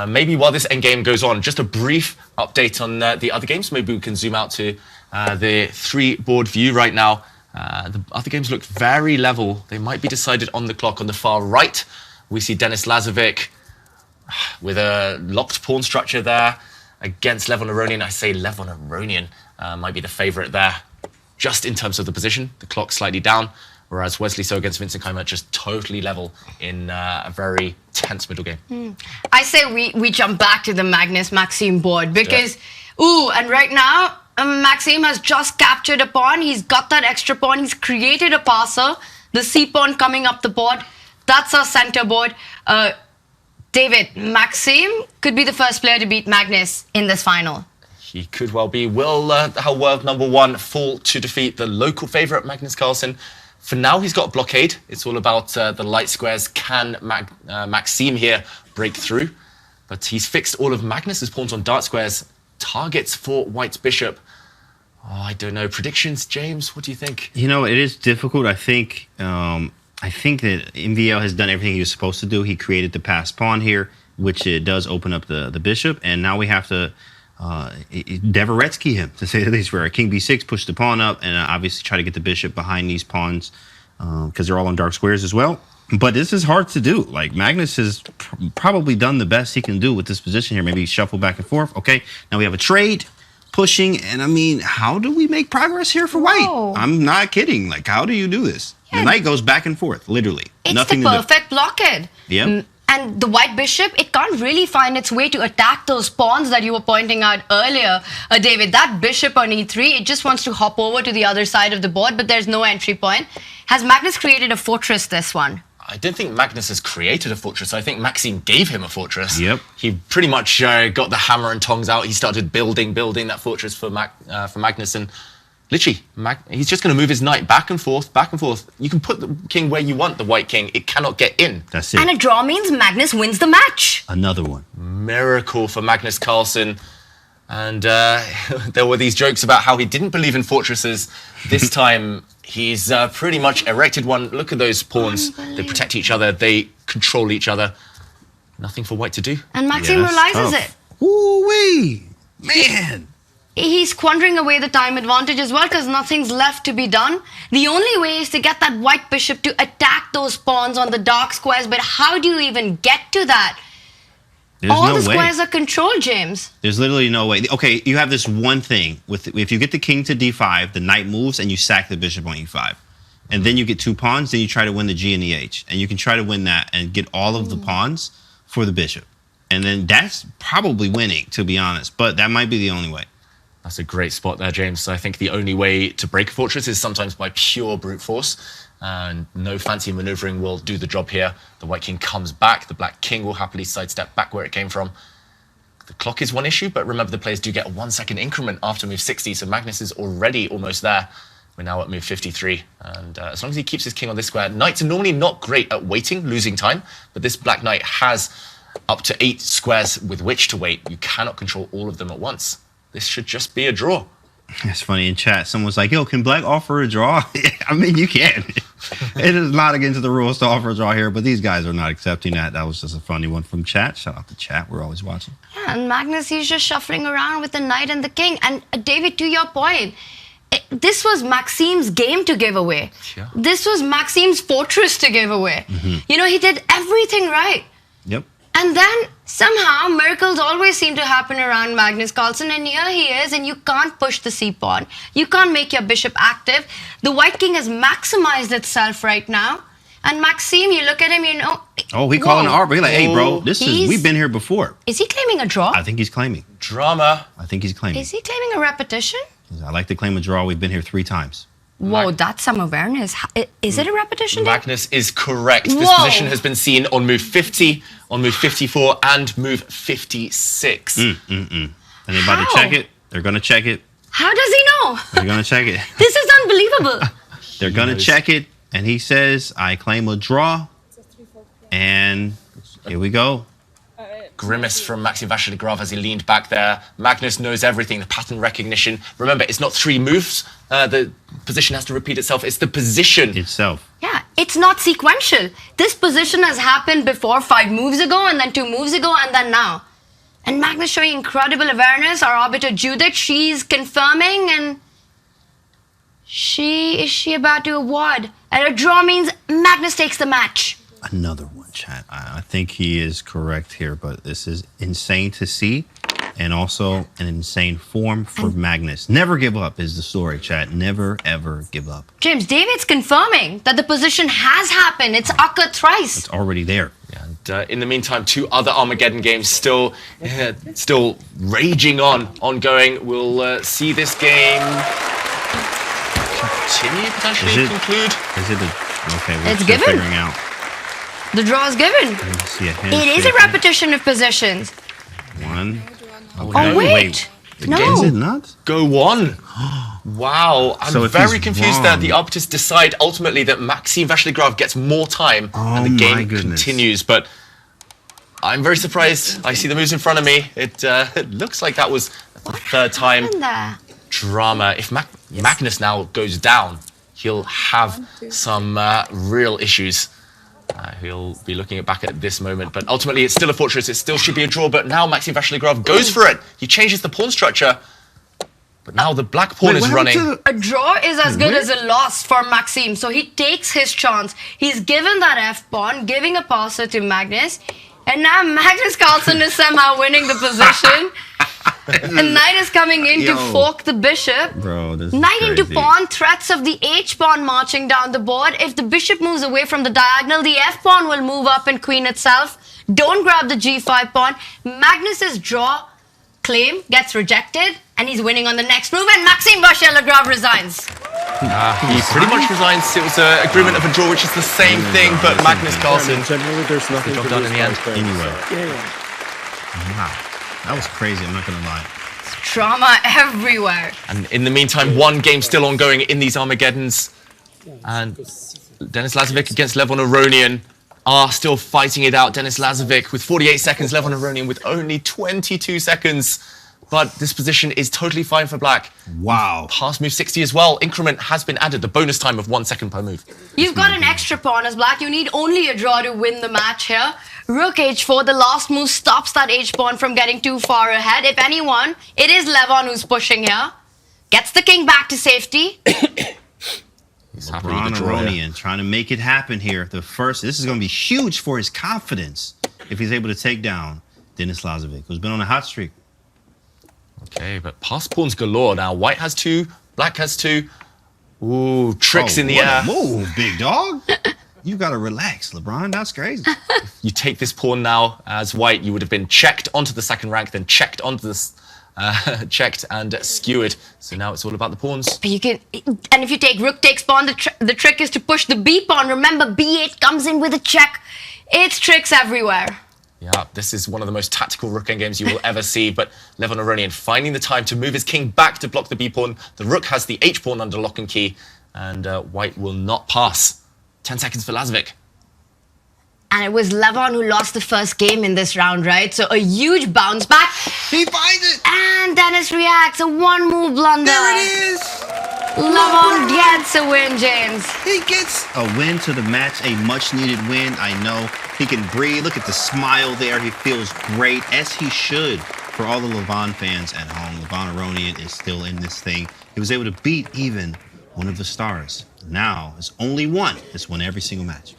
Maybe while this endgame goes on, just a brief update on the other games. Maybe we can zoom out to the 3-board view right now. The other games look very level. They might be decided on the clock. On the far right, we see Denis Lazavik with a locked pawn structure there against Levon Aronian. I say Levon Aronian might be the favorite there, just in terms of the position. The clock slightly down, whereas Wesley So against Vincent Keymer just totally level in a very tense middle game. I say we jump back to the Magnus Maxime board because, and right now, Maxime has just captured a pawn. He's got that extra pawn. He's created a passer. The C pawn coming up the board. That's our center board. David, Maxime could be the first player to beat Magnus in this final. He could well be. Will our world #1 fall to defeat the local favorite, Magnus Carlsen? For now, he's got a blockade. It's all about the light squares. Can Maxime here break through? But he's fixed all of Magnus's pawns on dark squares. Targets for White's bishop. Oh, I don't know. Predictions, James? What do you think? You know, it is difficult. I think that MVL has done everything he was supposed to do. He created the passed pawn here, which it does open up the bishop. And now we have to Devoretsky him, to say the least, where King b6, push the pawn up, and obviously try to get the bishop behind these pawns because they're all on dark squares as well. But this is hard to do. Like, Magnus has probably done the best he can do with this position here. Maybe shuffle back and forth. Okay, now we have a trade, pushing, and I mean, how do we make progress here for White? I'm not kidding. Like, how do you do this? The knight goes back and forth, literally. It's Nothing the perfect blockade. Yeah. And the white bishop, it can't really find its way to attack those pawns that you were pointing out earlier, David. That bishop on e3, it just wants to hop over to the other side of the board, but there's no entry point. Has Magnus created a fortress, this one? I don't think Magnus has created a fortress. I think Maxime gave him a fortress. Yep. He pretty much got the hammer and tongs out. He started building that fortress for Magnus, and literally, he's just going to move his knight back and forth, back and forth. You can put the king where you want, the white king. It cannot get in. That's it. And a draw means Magnus wins the match. Another one. Miracle for Magnus Carlsen. And there were these jokes about how he didn't believe in fortresses. This time, he's pretty much erected one. Look at those pawns. They protect each other. They control each other. Nothing for white to do. And Maxime realizes it. Ooh-wee! Man! He's squandering away the time advantage as well because nothing's left to be done. The only way is to get that white bishop to attack those pawns on the dark squares, but how do you even get to that? There's All no the way. squares are controlled, James. There's literally no way. Okay, you have this one thing. If you get the king to d5, the knight moves, and you sack the bishop on e5. And then you get 2 pawns, then you try to win the g and the h. And you can try to win that and get all of the pawns for the bishop. And then that's probably winning, to be honest. But that might be the only way. That's a great spot there, James. I think the only way to break a fortress is sometimes by pure brute force. And no fancy maneuvering will do the job here. The white king comes back. The black king will happily sidestep back where it came from. The clock is one issue, but remember the players do get a 1-second increment after move 60, so Magnus is already almost there. We're now at move 53, and as long as he keeps his king on this square, knights are normally not great at waiting, losing time, but this black knight has up to 8 squares with which to wait. You cannot control all of them at once. This should just be a draw. That's funny. In chat, someone's like, yo, can black offer a draw? I mean, you can. It is not against the rules to offer a draw here, but these guys are not accepting that. That was just a funny one from chat. Shout out to chat. We're always watching. Yeah, and Magnus, he's just shuffling around with the knight and the king. And David, to your point, this was Maxime's game to give away. Yeah. This was Maxime's fortress to give away. Mm-hmm. You know, he did everything right. Yep. And then somehow miracles always seem to happen around Magnus Carlsen, and here he is, and you can't push the c-pawn. You can't make your bishop active. The white king has maximized itself right now. And Maxime, you look at him, you know... Oh, he calling the arbiter. He's like, hey, bro, He's- we've been here before. Is he claiming a draw? I think he's claiming. Drama. I think he's claiming. Is he claiming a repetition? I like to claim a draw. We've been here 3 times. Whoa, that's some awareness. Is it a repetition, Dave? Magnus is correct. This Whoa. position has been seen on move 50, on move 54, and move 56. And they're about to How? check it. They're going to check it. How does he know? They're going to check it. This is unbelievable. They're going to check it. And he says, I claim a draw. And here we go. Grimace from Maxime Vachier-Lagrave as he leaned back there. Magnus knows everything, the pattern recognition. Remember, it's not 3 moves. The position has to repeat itself. It's the position itself. Yeah, it's not sequential. This position has happened before 5 moves ago, and then 2 moves ago, and then now. And Magnus showing incredible awareness. Our arbiter Judith, she's confirming, and is she about to award? And a draw means Magnus takes the match. Another one, chat. I think he is correct here, but this is insane to see. And also an insane form for Magnus. Never give up is the story, chat. Never, ever give up. James, David's confirming that the position has happened. It's occurred thrice. It's already there. And in the meantime, 2 other Armageddon games still raging on, ongoing. We'll see this game continue, potentially conclude. Is it okay, we're It's still given. figuring out. The draw is given. Let's see a hand It is a shaking. repetition of positions. 1. Oh, wait. No. Is it not? Go on. Wow, I'm So if very he's confused there. wrong- The arbiters decide ultimately that Maxime Vachier-Lagrave gets more time and the my game goodness. continues. But I'm very surprised. I see the moves in front of me. It looks like that was the 3rd time. In there. Drama. If Magnus now goes down, he'll have some real issues. He'll be looking back at this moment, but ultimately it's still a fortress. It still should be a draw, but now Maxime Vachier-Lagrave goes for it. He changes the pawn structure, but now the black pawn is running. A draw is as good as a loss for Maxime, so he takes his chance. He's given that f-pawn, giving a passer to Magnus, and now Magnus Carlsen is somehow winning the position. And knight is coming in to fork the bishop. Bro, this is Knight into crazy. pawn, threats of the h-pawn marching down the board. If the bishop moves away from the diagonal, the f-pawn will move up and queen itself. Don't grab the g5 pawn. Magnus's draw claim gets rejected, and he's winning on the next move, and Maxime Vachier-Lagrave resigns. He pretty much resigns. It was an agreement of a draw, which is the same thing, but Magnus Carlsen Generally, there's nothing job to done lose in the end. by playing, Anyway. so- Wow. That was crazy, I'm not going to lie. Drama everywhere. And in the meantime, 1 game still ongoing in these Armageddons. And Denis Lazavik against Levon Aronian are still fighting it out. Denis Lazavik with 48 seconds, Levon Aronian with only 22 seconds. But this position is totally fine for black. Wow. Past move 60 as well. Increment has been added, the bonus time of 1 second per move. You've got an extra pawn as black. You need only a draw to win the match here. Rook h4, the last move stops that h-pawn from getting too far ahead. If anyone, it is Levon who's pushing here. Gets the king back to safety. He's happy with the draw. Aronian trying to make it happen here. This is going to be huge for his confidence if he's able to take down Denis Lazavik, who's been on a hot streak. Okay, but pass pawns galore now. White has 2, black has 2. Ooh, tricks in the what air. a move, big dog. You got to relax, LeBron. That's crazy. You take this pawn now as white, you would have been checked onto the second rank, then checked onto this, checked and skewered. So now it's all about the pawns. But you can, and if you take rook takes pawn, the trick is to push the b pawn. Remember, b8 comes in with a check. It's tricks everywhere. Yeah, this is one of the most tactical rook endgames you will ever see, but Levon Aronian finding the time to move his king back to block the b pawn. The rook has the h pawn under lock and key, and white will not pass. 10 seconds for Lazavik. And it was Levon who lost the first game in this round, right? So a huge bounce back. He finds it. And Denis reacts. A 1-move blunder. There it is. Levon gets a win, James. He gets a win to the match, a much-needed win. I know he can breathe. Look at the smile there. He feels great, as he should. For all the Levon fans at home, Levon Aronian is still in this thing. He was able to beat even one of the stars. Now, there's only one that's won every single match.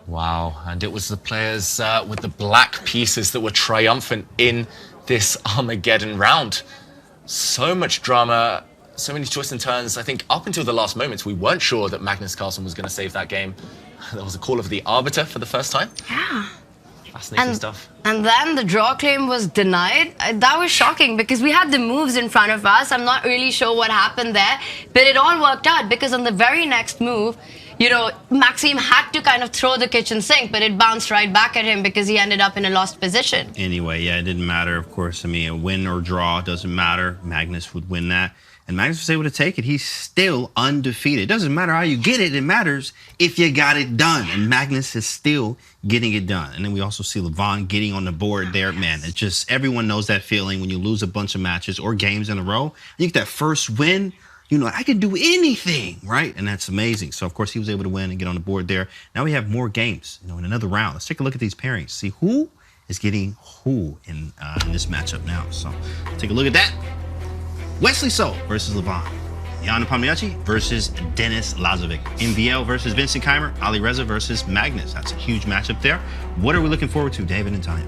Wow, and it was the players with the black pieces that were triumphant in this Armageddon round. So much drama, so many twists and turns. I think up until the last moments, we weren't sure that Magnus Carlsen was going to save that game. There was a call of the arbiter for the first time. Yeah. Fascinating stuff. And then the draw claim was denied. That was shocking because we had the moves in front of us. I'm not really sure what happened there, but it all worked out because on the very next move, you know, Maxime had to kind of throw the kitchen sink, but it bounced right back at him because he ended up in a lost position. Anyway, yeah, it didn't matter, of course. I mean, a win or draw doesn't matter. Magnus would win that. And Magnus was able to take it. He's still undefeated. It doesn't matter how you get it. It matters if you got it done. And Magnus is still getting it done. And then we also see Levon getting on the board there. Man, it's just, everyone knows that feeling when you lose a bunch of matches or games in a row. You get that first win. You know, I can do anything, right? And that's amazing. So, of course, he was able to win and get on the board there. Now we have more games, you know, in another round. Let's take a look at these pairings. See who is getting who in this matchup now. So, take a look at that. Wesley So versus Levon. Nepomniachtchi versus Denis Lazavik. MVL versus Vincent Keymer. Alireza versus Magnus. That's a huge matchup there. What are we looking forward to, David and Tanya?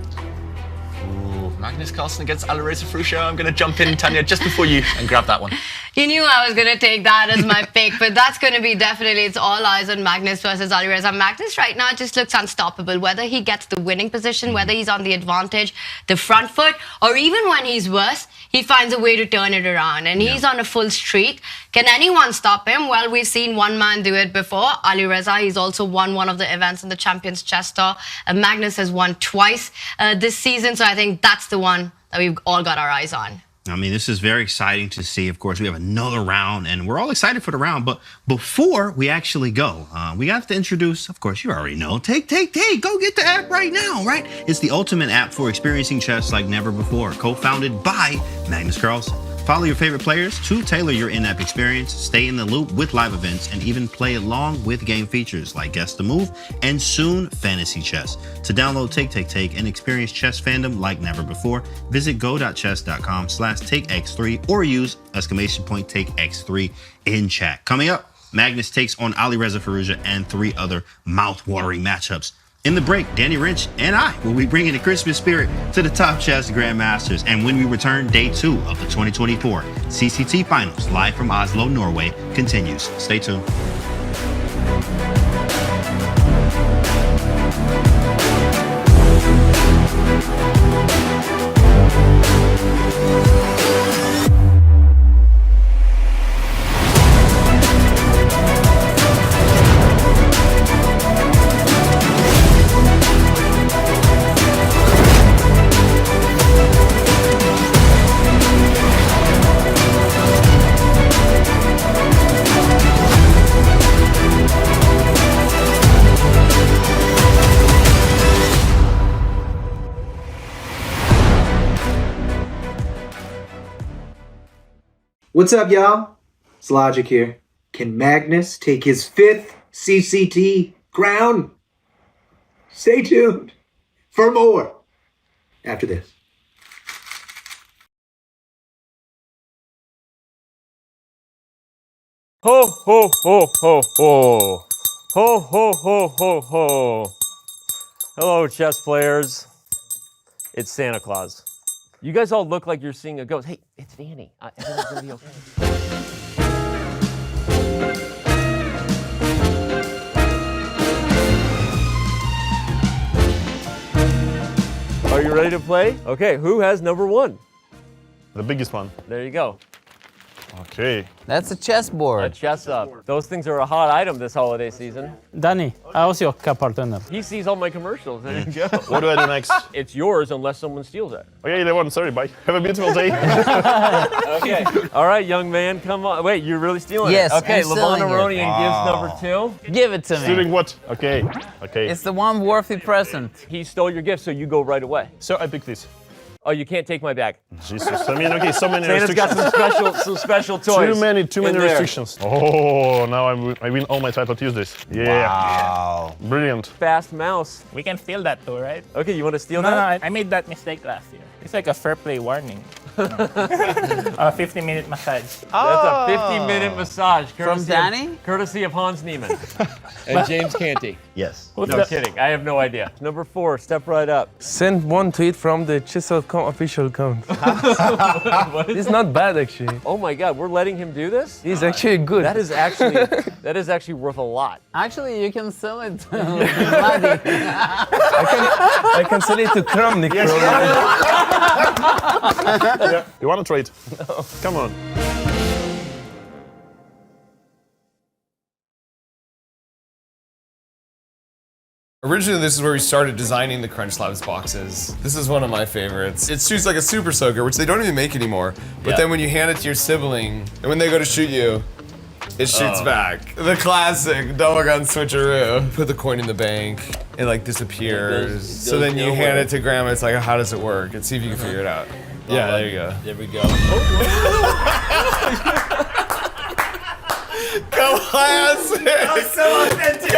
Magnus Carlsen against Alireza Firouzja. I'm going to jump in, Tanya, just before you and grab that one. You knew I was going to take that as my pick, but that's going to be definitely, it's all eyes on Magnus versus Alireza. Magnus right now just looks unstoppable, whether he gets the winning position, whether he's on the advantage, the front foot, or even when he's worse, he finds a way to turn it around. And he's on a full streak. Can anyone stop him? Well, we've seen one man do it before. Alireza, he's also won one of the events in the Champions Chess Tour. Magnus has won twice this season, so I think that's the one that we've all got our eyes on. I mean, this is very exciting to see. Of course, we have another round, and we're all excited for the round. But before we actually go, we have to introduce, of course, you already know, Take. Go get the app right now, right? It's the ultimate app for experiencing chess like never before, co-founded by Magnus Carlsen. Follow your favorite players to tailor your in-app experience, stay in the loop with live events, and even play along with game features like Guess the Move and soon Fantasy Chess. To download Take and experience chess fandom like never before, visit go.chess.com/takex3 or use !takex3 in chat. Coming up, Magnus takes on Alireza Firouzja and 3 other mouth-watering matchups. In the break, Danny Rich and I will be bringing the Christmas spirit to the Top Chess Grandmasters. And when we return, day 2 of the 2024 CCT Finals, live from Oslo, Norway, continues. Stay tuned. What's up, y'all? It's Logic here. Can Magnus take his 5th CCT crown? Stay tuned for more after this. Ho, ho, ho, ho, ho. Ho, ho, ho, ho, ho. Hello, chess players. It's Santa Claus. You guys all look like you're seeing a ghost. Hey, it's Danny. Everything's gonna be okay. Are you ready to play? Okay, who has number 1? The biggest one. There you go. Okay. That's a chessboard. A chess up. Those things are a hot item this holiday season. Danny, I was your partner. He sees all my commercials. There you go. What do I do next? It's yours unless someone steals it. Okay, Levon, sorry, bye. Have a beautiful day. Okay. All right, young man, come on. Wait, you're really stealing Yes, it? Okay, I'm Levon stealing it. Aronian gives number 2. Give it to me. Stealing what? Okay. It's the one worthy present. He stole your gift, so you go right away. So I pick this. Oh, you can't take my bag. Jesus, I mean, okay, so many Santa's got restrictions. some special toys. Too many restrictions. Oh, now I win all my Tripod Tuesdays. Yeah. Wow. Brilliant. Fast mouse. We can steal that too, right? Okay, you want to steal No, that? I made that mistake last year. It's like a fair play warning. A 50-minute massage. That's a 50-minute massage. From Danny? Courtesy of Hans Niemann. And James Canty. Yes. No kidding. I have no idea. Number 4, step right up. Send one tweet from the Chess.com official account. It's not bad actually. Oh my God, we're letting him do this? He's actually good. That is actually worth a lot. Actually, you can sell it. I can sell it to Kramnik. Yeah. You want to trade? No. Come on. Originally, this is where we started designing the Crunch Labs boxes. This is one of my favorites. It shoots like a Super Soaker, which they don't even make anymore. But then when you hand it to your sibling, and when they go to shoot you, it shoots back. The classic double gun switcheroo. Put the coin in the bank, it like disappears. So then you hand it to grandma, it's like, how does it work? And see if you can figure it out. Yeah, there you go. There we go. Classic! So authentic!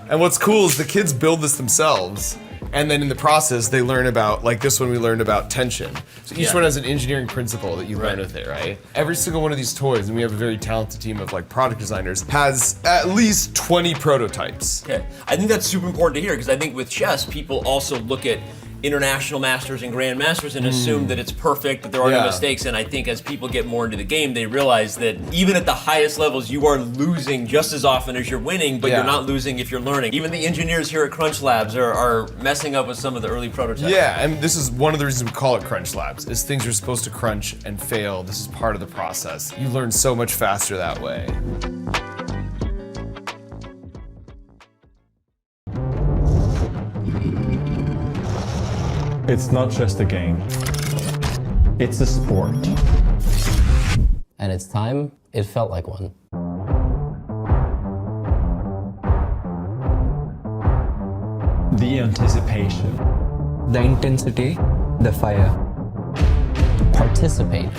And what's cool is the kids build this themselves. And then in the process, they learn about, like this one we learned about tension. So each one has an engineering principle that you learn with it, right? Every single one of these toys, and we have a very talented team of like product designers, has at least 20 prototypes. Okay, I think that's super important to hear because I think with chess, people also look at international masters and grandmasters and assume that it's perfect, that there are no mistakes. And I think as people get more into the game, they realize that even at the highest levels, you are losing just as often as you're winning, but you're not losing if you're learning. Even the engineers here at Crunch Labs are messing up with some of the early prototypes. Yeah, and this is one of the reasons we call it Crunch Labs, is things are supposed to crunch and fail. This is part of the process. You learn so much faster that way. It's not just a game. It's a sport. And it's time, it felt like one. The anticipation. The intensity, the fire. Participate.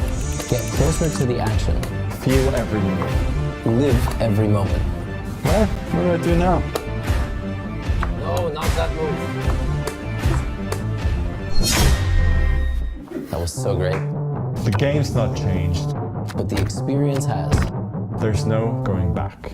Get closer to the action. Feel every minute. Live every moment. Well, what do I do now? No, not that move. That was so great. The game's not changed. But the experience has. There's no going back.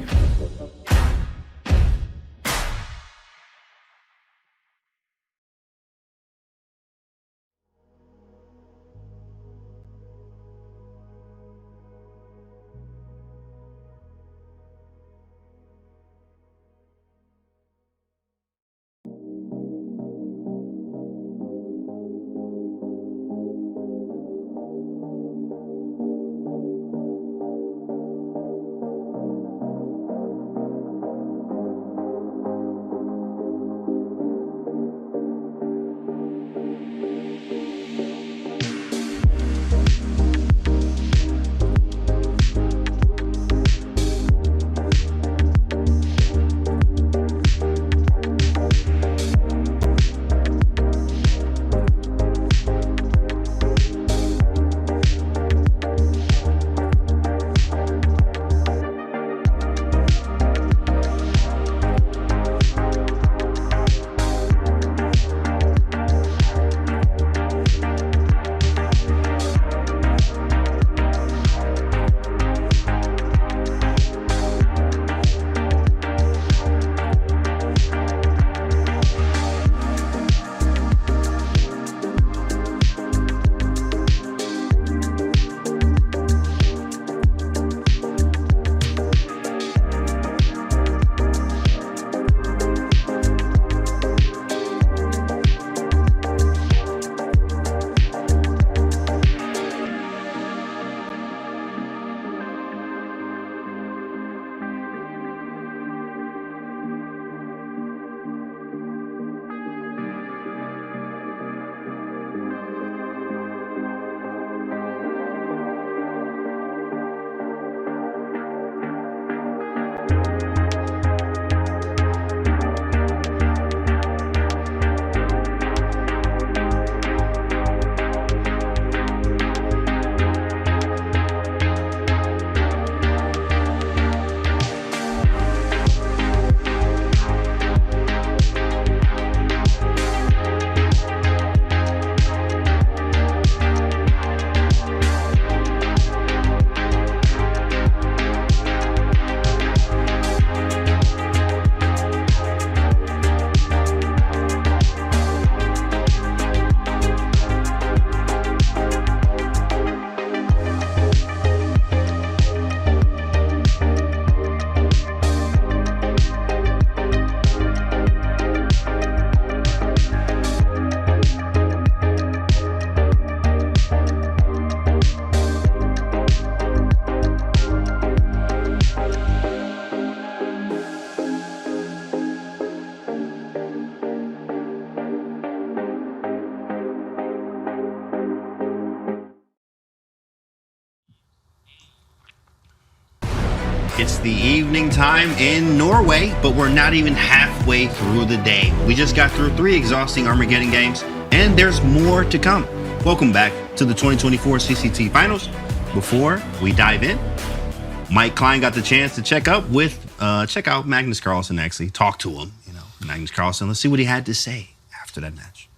It's the evening time in Norway, but we're not even halfway through the day. We just got through 3 exhausting Armageddon games, and there's more to come. Welcome back to the 2024 CCT Finals. Before we dive in, Mike Klein got the chance to check out Magnus Carlsen, actually. Talk to him, Magnus Carlsen. Let's see what he had to say after that match.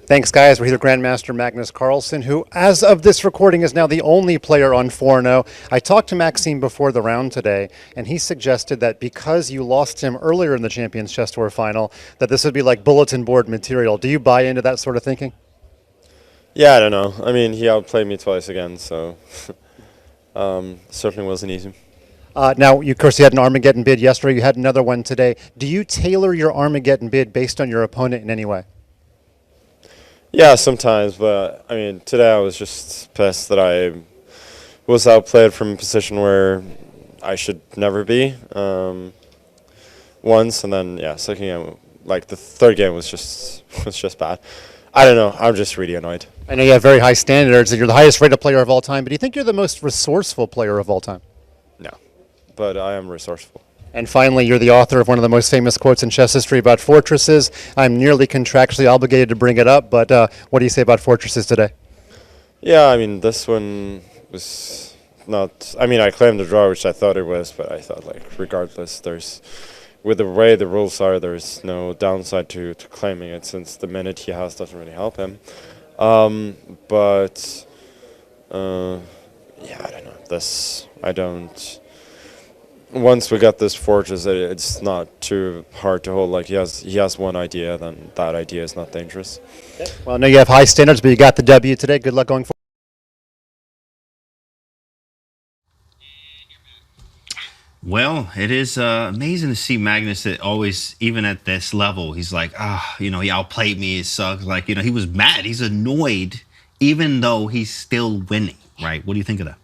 Thanks, guys. We're here with Grandmaster Magnus Carlsen, who, as of this recording, is now the only player on 4-0. I talked to Maxime before the round today, and he suggested that because you lost him earlier in the Champions Chess Tour final, that this would be like bulletin board material. Do you buy into that sort of thinking? Yeah, I don't know. I mean, he outplayed me twice again, so certainly wasn't easy. Now, of course, you had an Armageddon bid yesterday. You had another one today. Do you tailor your Armageddon bid based on your opponent in any way? Yeah, sometimes, but I mean, today I was just pissed that I was outplayed from a position where I should never be once, and then second game, like the third game was just bad. I don't know. I'm just really annoyed. I know you have very high standards, and you're the highest rated player of all time. But do you think you're the most resourceful player of all time? No, but I am resourceful. And finally, you're the author of one of the most famous quotes in chess history about fortresses. I'm nearly contractually obligated to bring it up, but what do you say about fortresses today? Yeah, I mean, this one was not... I mean, I claimed the draw, which I thought it was, but I thought, like, regardless, with the way the rules are, there's no downside to claiming it, since the minute he has doesn't really help him. But, yeah, I don't know. Once we got this fortress, it's not too hard to hold. Like, he has one idea, then that idea is not dangerous. Okay. Well, I know you have high standards, but you got the W today. Good luck going forward. Well, it is amazing to see Magnus that always, even at this level, he's like, he outplayed me, it sucks. Like, he was mad, he's annoyed, even though he's still winning, right? What do you think of that?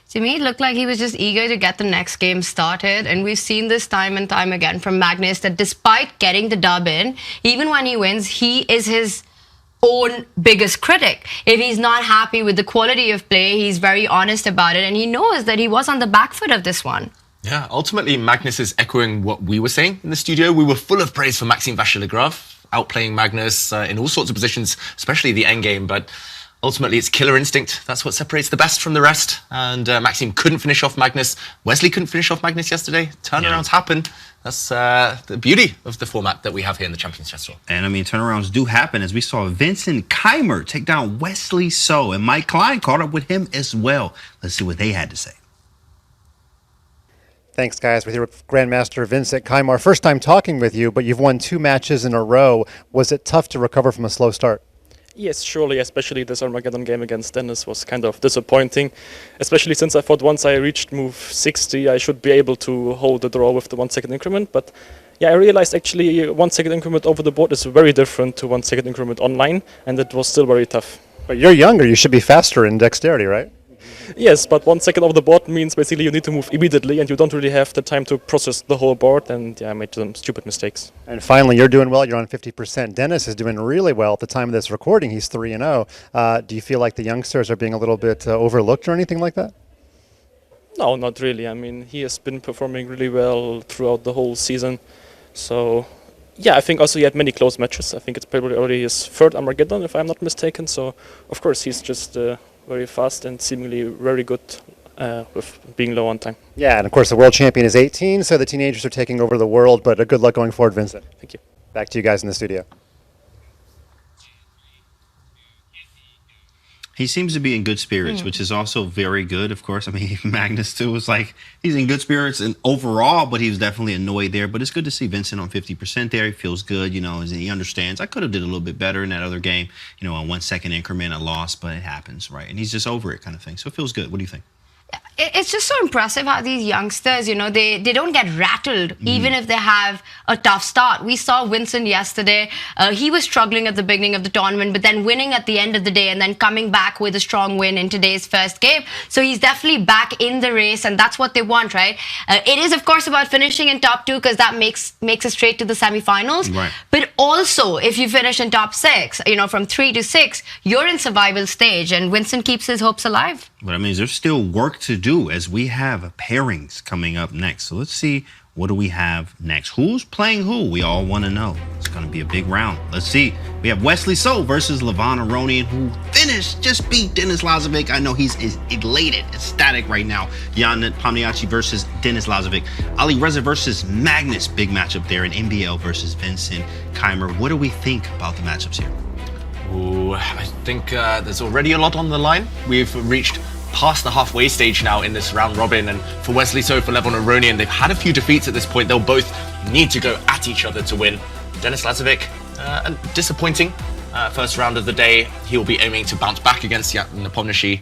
To me, it looked like he was just eager to get the next game started. And we've seen this time and time again from Magnus that despite getting the dub in, even when he wins, he is his own biggest critic. If he's not happy with the quality of play, he's very honest about it. And he knows that he was on the back foot of this one. Yeah, ultimately, Magnus is echoing what we were saying in the studio. We were full of praise for Maxime Vachier-Lagrave, outplaying Magnus in all sorts of positions, especially the endgame. But ultimately, it's killer instinct. That's what separates the best from the rest. And Maxime couldn't finish off Magnus. Wesley couldn't finish off Magnus yesterday. Turnarounds happen. That's the beauty of the format that we have here in the Champions Chess Tour. And I mean, turnarounds do happen, as we saw Vincent Keymer take down Wesley So, and Mike Klein caught up with him as well. Let's see what they had to say. Thanks, guys. We're here with Grandmaster Vincent Keymer. First time talking with you, but you've won 2 matches in a row. Was it tough to recover from a slow start? Yes, surely, especially this Armageddon game against Denis was kind of disappointing, especially since I thought once I reached move 60, I should be able to hold the draw with the 1 second increment. But yeah, I realized actually 1 second increment over the board is very different to 1 second increment online, and it was still very tough. But you're younger, you should be faster in dexterity, right? Yes, but 1 second over the board means basically you need to move immediately, and you don't really have the time to process the whole board, and yeah, I made some stupid mistakes. And finally, you're doing well, you're on 50%. Denis is doing really well at the time of this recording, he's 3-0. Do you feel like the youngsters are being a little bit overlooked or anything like that? No, not really. I mean, he has been performing really well throughout the whole season. So, yeah, I think also he had many close matches. I think it's probably already his 3rd Armageddon, if I'm not mistaken. So, of course, he's just very fast and seemingly very good with being low on time. Yeah, and of course the world champion is 18, so the teenagers are taking over the world, but good luck going forward, Vincent. Thank you. Back to you guys in the studio. He seems to be in good spirits, which is also very good, of course. I mean, Magnus, too, was like, he's in good spirits and overall, but he was definitely annoyed there. But it's good to see Vincent on 50% there. He feels good, he understands. I could have did a little bit better in that other game. On 1 second increment, I lost, but it happens, right? And he's just over it kind of thing. So it feels good. What do you think? It's just so impressive how these youngsters, they don't get rattled even if they have a tough start. We saw Vincent yesterday. He was struggling at the beginning of the tournament, but then winning at the end of the day and then coming back with a strong win in today's first game. So he's definitely back in the race, and that's what they want, right? It is, of course, about finishing in top 2 because that makes it straight to the semi-finals. Right. But also, if you finish in top 6, from 3 to 6, you're in survival stage, and Vincent keeps his hopes alive. But I mean, there's still work to do as we have pairings coming up next. So let's see, what do we have next? Who's playing who? We all want to know. It's going to be a big round. Let's see. We have Wesley So versus Levon Aronian, who finished, just beat Denis Lazavik. I know he's elated, ecstatic right now. Jan Nepomniachtchi versus Denis Lazavik. Alireza versus Magnus, big matchup there. And NBL versus Vincent Keymer. What do we think about the matchups here? Ooh, I think there's already a lot on the line. We've reached past the halfway stage now in this round robin, and for Wesley So, for Levon Aronian, they've had a few defeats at this point. They'll both need to go at each other to win. Denis Lazavik, disappointing first round of the day. He'll be aiming to bounce back against Nepomniachtchi.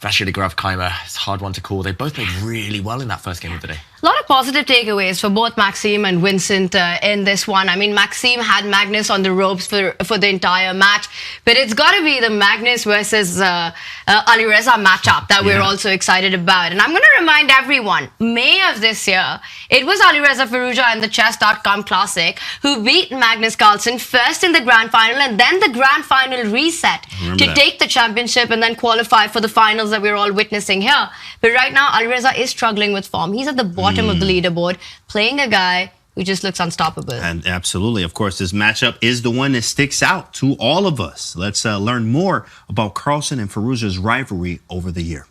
Vachier-Lagrave, Keymer, it's a hard one to call. They both played really well in that first game of the day. A lot of positive takeaways for both Maxime and Vincent in this one. I mean, Maxime had Magnus on the ropes for the entire match, but it's got to be the Magnus versus Alireza matchup that we're also excited about. And I'm going to remind everyone, May of this year, it was Alireza Firouzja in the Chess.com Classic who beat Magnus Carlsen first in the grand final and then the grand final reset to take the championship and then qualify for the finals that we're all witnessing here. But right now, Alireza is struggling with form. He's at the bottom of the leaderboard, playing a guy who just looks unstoppable. And absolutely, of course, this matchup is the one that sticks out to all of us. Let's learn more about Carlsen and Firouzja's rivalry over the year.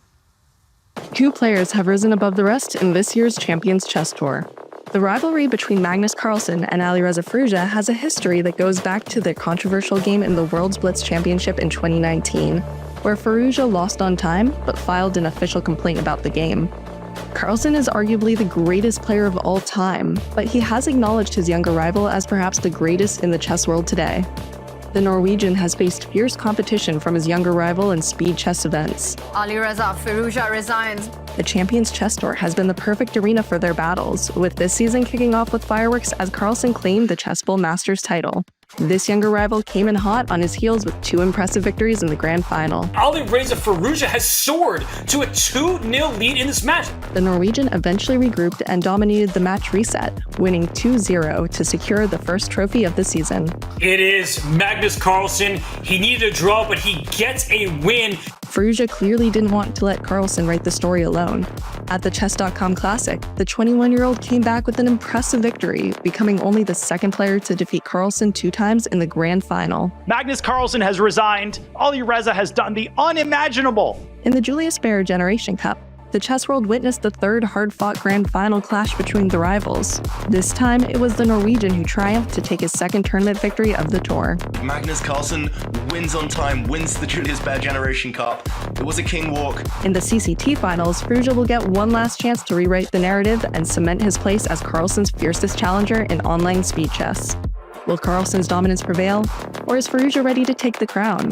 Two players have risen above the rest in this year's Champions Chess Tour. The rivalry between Magnus Carlsen and Alireza Firouzja has a history that goes back to their controversial game in the World's Blitz Championship in 2019, where Firouzja lost on time but filed an official complaint about the game. Carlsen is arguably the greatest player of all time, but he has acknowledged his younger rival as perhaps the greatest in the chess world today. The Norwegian has faced fierce competition from his younger rival in speed chess events. Alireza Firouzja resigns. The Champions Chess Tour has been the perfect arena for their battles, with this season kicking off with fireworks as Carlsen claimed the Chess Bowl Masters title. This younger rival came in hot on his heels with two impressive victories in the grand final. Alireza Firouzja has soared to a 2-0 lead in this match. The Norwegian eventually regrouped and dominated the match reset, winning 2-0 to secure the first trophy of the season. It is Magnus Carlsen. He needed a draw, but he gets a win. Firouzja clearly didn't want to let Carlsen write the story alone. At the Chess.com Classic, the 21-year-old came back with an impressive victory, becoming only the second player to defeat Carlsen 2 times in the grand final. Magnus Carlsen has resigned. Alireza has done the unimaginable. In the Julius Baer Generation Cup, the chess world witnessed the third hard-fought grand final clash between the rivals. This time, it was the Norwegian who triumphed to take his second tournament victory of the tour. Magnus Carlsen wins on time, wins the Julius Baer Generation Cup. It was a king walk. In the CCT Finals, Firouzja will get one last chance to rewrite the narrative and cement his place as Carlsen's fiercest challenger in online speed chess. Will Carlsen's dominance prevail, or is Firouzja ready to take the crown?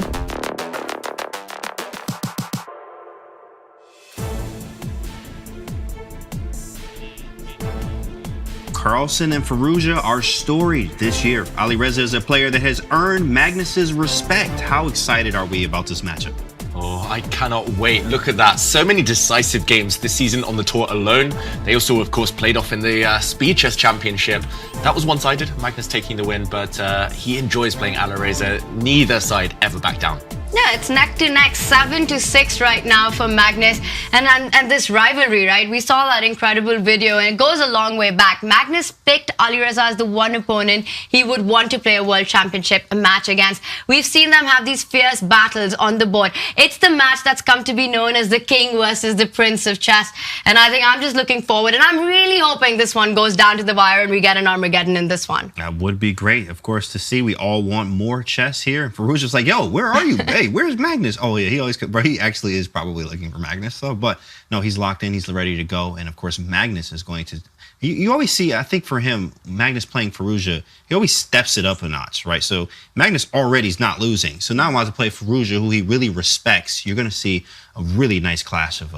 Carlsen and Firouzja are storied this year. Alireza is a player that has earned Magnus's respect. How excited are we about this matchup? Oh, I cannot wait. Look at that. So many decisive games this season on the tour alone. They also, of course, played off in the Speed Chess Championship. That was one-sided, Magnus taking the win, but he enjoys playing Alireza. Neither side ever back down. Yeah, it's neck to neck, 7-6 right now for Magnus. And this rivalry, right? We saw that incredible video, and it goes a long way back. Magnus picked Alireza as the one opponent he would want to play a world championship match against. We've seen them have these fierce battles on the board. It's the match that's come to be known as the king versus the prince of chess. And I think I'm just looking forward, and I'm really hoping this one goes down to the wire and we get an Armageddon in this one. That would be great, of course, to see. We all want more chess here. And Firouzja's like, yo, where are you? Hey, where's Magnus? Oh, yeah, he actually is probably looking for Magnus, though. But no, he's locked in. He's ready to go. And, of course, Magnus is going to... You always see, I think for him, Magnus playing Firouzja, he always steps it up a notch, right? So Magnus already is not losing. So now while to play Firouzja, who he really respects, you're going to see a really nice clash of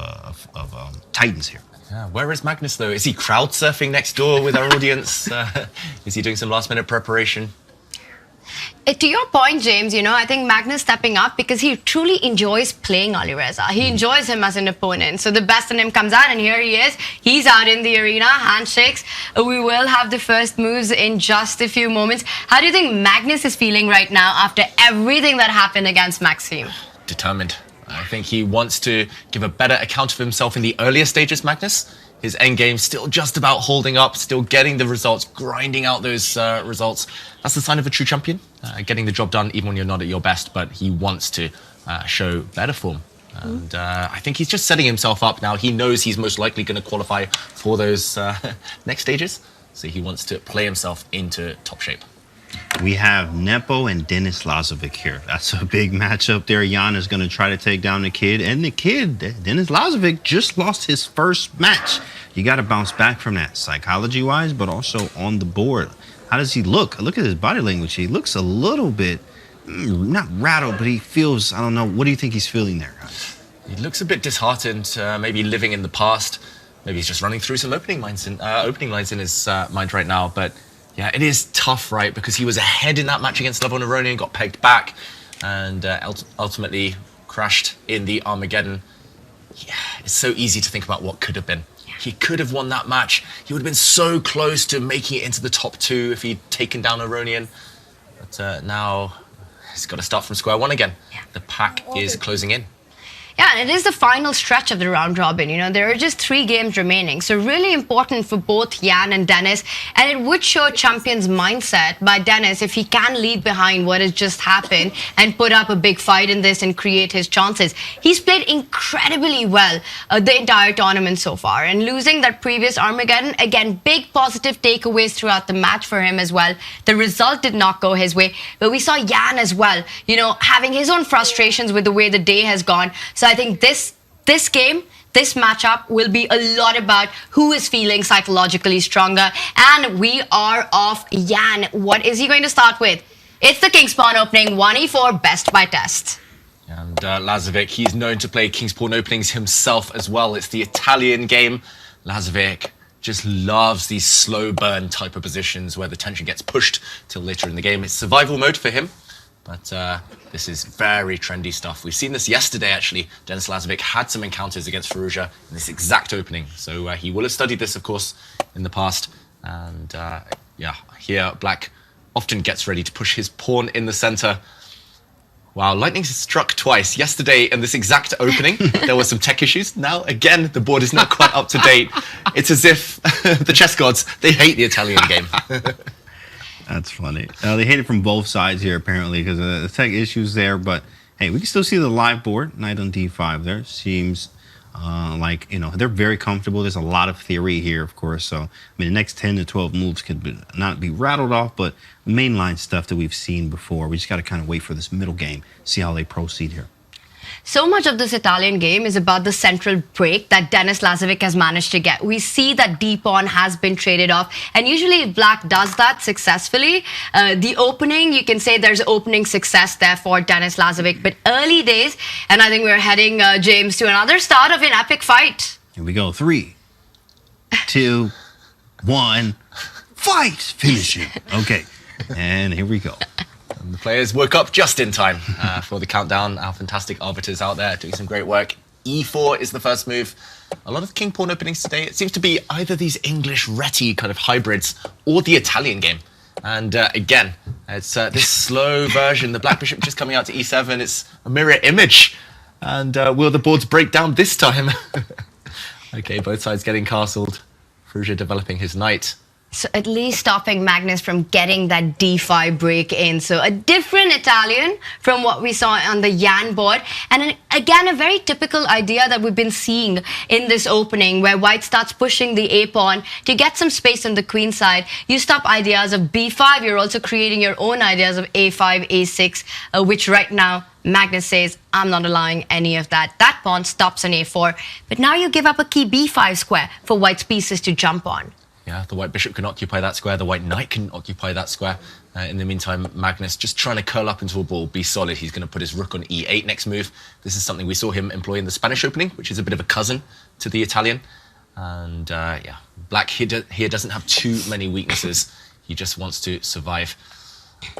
titans here. Yeah, where is Magnus, though? Is he crowd surfing next door with our audience? Is he doing some last-minute preparation? To your point, James, I think Magnus stepping up because he truly enjoys playing Alireza. He enjoys him as an opponent. So the best in him comes out, and here he is. He's out in the arena, handshakes. We will have the first moves in just a few moments. How do you think Magnus is feeling right now after everything that happened against Maxime? Determined. I think he wants to give a better account of himself in the earlier stages, Magnus. His endgame still just about holding up, still getting the results, grinding out those results. That's the sign of a true champion, getting the job done even when you're not at your best, but he wants to show better form. And I think he's just setting himself up now. He knows he's most likely going to qualify for those next stages, so he wants to play himself into top shape. We have Nepo and Denis Lazavik here. That's a big matchup there. Jan is going to try to take down the kid. And the kid, Denis Lazavik, just lost his first match. You got to bounce back from that psychology-wise, but also on the board. How does he look? Look at his body language. He looks a little bit, not rattled, but he feels, I don't know. What do you think he's feeling there, guys? He looks a bit disheartened, maybe living in the past. Maybe he's just running through some opening lines in his mind right now. But yeah, it is tough, right? Because he was ahead in that match against Levon Aronian, got pegged back, and ultimately crashed in the Armageddon. Yeah, it's so easy to think about what could have been. He could have won that match. He would have been so close to making it into the top 2 if he'd taken down Aronian. But now he's got to start from square one again. The pack is closing in. Yeah, and it is the final stretch of the round robin. You know, there are just 3 games remaining. So really important for both Jan and Denis. And it would show champion's mindset by Denis if he can leave behind what has just happened and put up a big fight in this and create his chances. He's played incredibly well the entire tournament so far. And losing that previous Armageddon, again, big positive takeaways throughout the match for him as well. The result did not go his way. But we saw Jan as well, you know, having his own frustrations with the way the day has gone. So I think this game, this matchup will be a lot about who is feeling psychologically stronger. And we are off Jan. What is he going to start with? It's the King's Pawn opening, 1e4 best by test. And Lazavik, he's known to play King's Pawn openings himself as well. It's the Italian game. Lazavik just loves these slow burn type of positions where the tension gets pushed till later in the game. It's survival mode for him. But this is very trendy stuff. We've seen this yesterday, actually. Denis Lazavik had some encounters against Firouzja in this exact opening. So he will have studied this, of course, in the past. And yeah, here, Black often gets ready to push his pawn in the center. Wow, lightning struck twice. Yesterday, in this exact opening, there were some tech issues. Now, again, the board is not quite up to date. It's as if the chess gods, they hate the Italian game. That's funny. They hate it from both sides here, apparently, because of the tech issues there. But, hey, we can still see the live board. Knight on d5 there. Seems like, you know, they're very comfortable. There's a lot of theory here, of course. So, I mean, the next 10 to 12 moves could not be rattled off, but mainline stuff that we've seen before. We just got to kind of wait for this middle game, see how they proceed here. So much of this Italian game is about the central break that Denis Lazavik has managed to get. We see that d-pawn has been traded off. And usually if Black does that successfully, the opening, you can say there's opening success there for Denis Lazavik. But early days, and I think we're heading, James, to another start of an epic fight. Here we go. 3, 2, 1, fight! Finishing. Okay. And here we go. And the players woke up just in time for the countdown. Our fantastic arbiters out there doing some great work. E4 is the first move. A lot of King Pawn openings today, it seems to be either these English Reti kind of hybrids or the Italian game. And again, it's this slow version. The Black Bishop just coming out to E7. It's a mirror image. And will the boards break down this time? Okay, both sides getting castled. Firouzja developing his knight. So at least stopping Magnus from getting that d5 break in. So a different Italian from what we saw on the Jan board. And again, a very typical idea that we've been seeing in this opening where White starts pushing the a-pawn to get some space on the queen side. You stop ideas of b5. You're also creating your own ideas of a5, a6, which right now Magnus says, I'm not allowing any of that. That pawn stops on a4. But now you give up a key b5 square for White's pieces to jump on. Yeah, the White Bishop can occupy that square. The White Knight can occupy that square. In the meantime, Magnus just trying to curl up into a ball, be solid. He's going to put his rook on e8 next move. This is something we saw him employ in the Spanish opening, which is a bit of a cousin to the Italian. And yeah, Black here doesn't have too many weaknesses. He just wants to survive.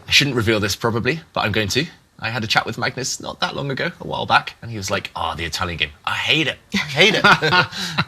I shouldn't reveal this probably, but I'm going to. I had a chat with Magnus not that long ago, a while back, and he was like, the Italian game. I hate it. I hate it.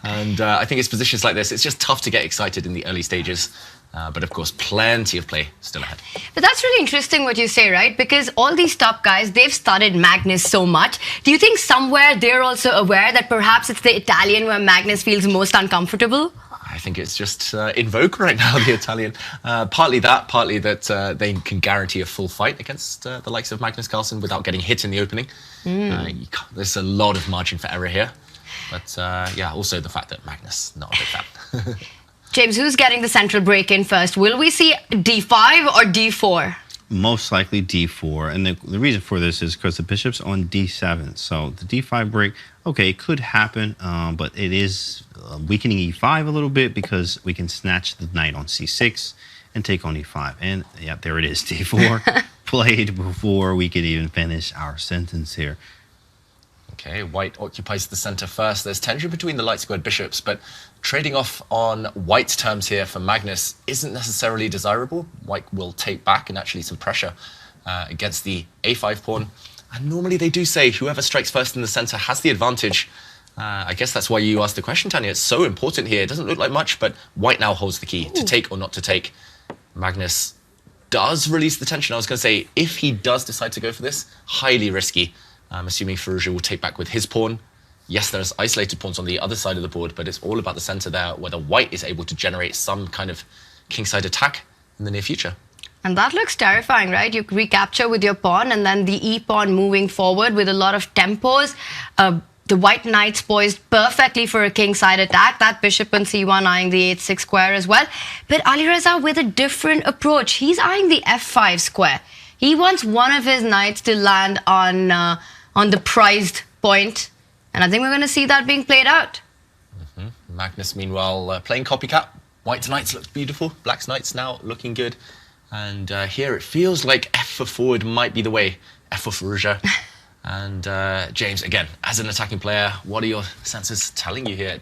And I think it's positions like this, it's just tough to get excited in the early stages. But of course, plenty of play still ahead. But that's really interesting what you say, right? Because all these top guys, they've studied Magnus so much. Do you think somewhere they're also aware that perhaps it's the Italian where Magnus feels most uncomfortable? I think it's just in vogue right now, the Italian. Partly that they can guarantee a full fight against the likes of Magnus Carlsen without getting hit in the opening. There's a lot of margin for error here. But yeah, also the fact that Magnus, not a big fan. James, who's getting the central break in first? Will we see d5 or d4? Most likely d4, and the reason for this is because the bishop's on d7, so the d5 break, okay, it could happen, but it is weakening e5 a little bit because we can snatch the knight on c6 and take on e5, and yeah, there it is, d4 played before we could even finish our sentence here. Okay, white occupies the center first. There's tension between the light squared bishops, but trading off on white's terms here for Magnus isn't necessarily desirable. White will take back and actually some pressure against the a5 pawn. And normally they do say whoever strikes first in the center has the advantage. I guess that's why you asked the question, Tanya. It's so important here. It doesn't look like much, but white now holds the key to take or not to take. Magnus does release the tension. I was going to say, if he does decide to go for this, highly risky. I'm assuming Firouzja will take back with his pawn. Yes, there's isolated pawns on the other side of the board, but it's all about the center there, whether white is able to generate some kind of kingside attack in the near future. And that looks terrifying, right? You recapture with your pawn and then the e-pawn moving forward with a lot of tempos. The white knight's poised perfectly for a kingside attack. That bishop on c1 eyeing the h6 square as well. But Alireza with a different approach. He's eyeing the f5 square. He wants one of his knights to land on the prized point. And I think we're going to see that being played out. Magnus, meanwhile, playing copycat. White's knights look beautiful. Black's knights now looking good. And here it feels like f for forward might be the way. F for Firouzja. And James, again, as an attacking player, what are your senses telling you here?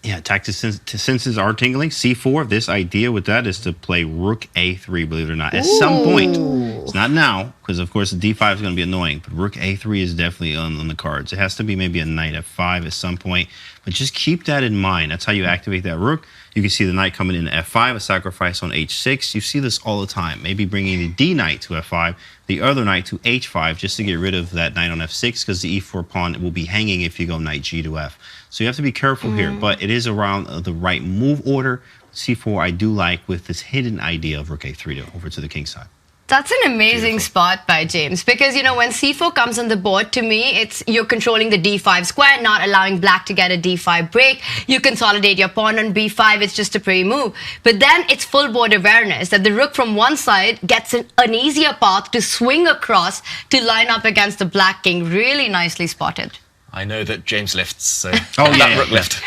Yeah, tactic senses are tingling. c4, this idea with that is to play rook a3, believe it or not. At some point, it's not now, because of course the d5 is going to be annoying, but rook a3 is definitely on the cards. It has to be maybe a knight f5 at some point, but just keep that in mind. That's how you activate that rook. You can see the knight coming in to f5, a sacrifice on h6. You see this all the time. Maybe bringing the d knight to f5, the other knight to h5, just to get rid of that knight on f6, because the e4 pawn will be hanging if you go knight g to f. So you have to be careful here, but it is around the right move order. c4 I do like with this hidden idea of rook a3 over to the king side. That's an amazing spot by James because, you know, when c4 comes on the board, to me, it's you're controlling the d5 square, not allowing black to get a d5 break. You consolidate your pawn on b5, it's just a pretty move. But then it's full board awareness that the rook from one side gets an easier path to swing across to line up against the black king. Really nicely spotted. I know that James lifts, so rook lift.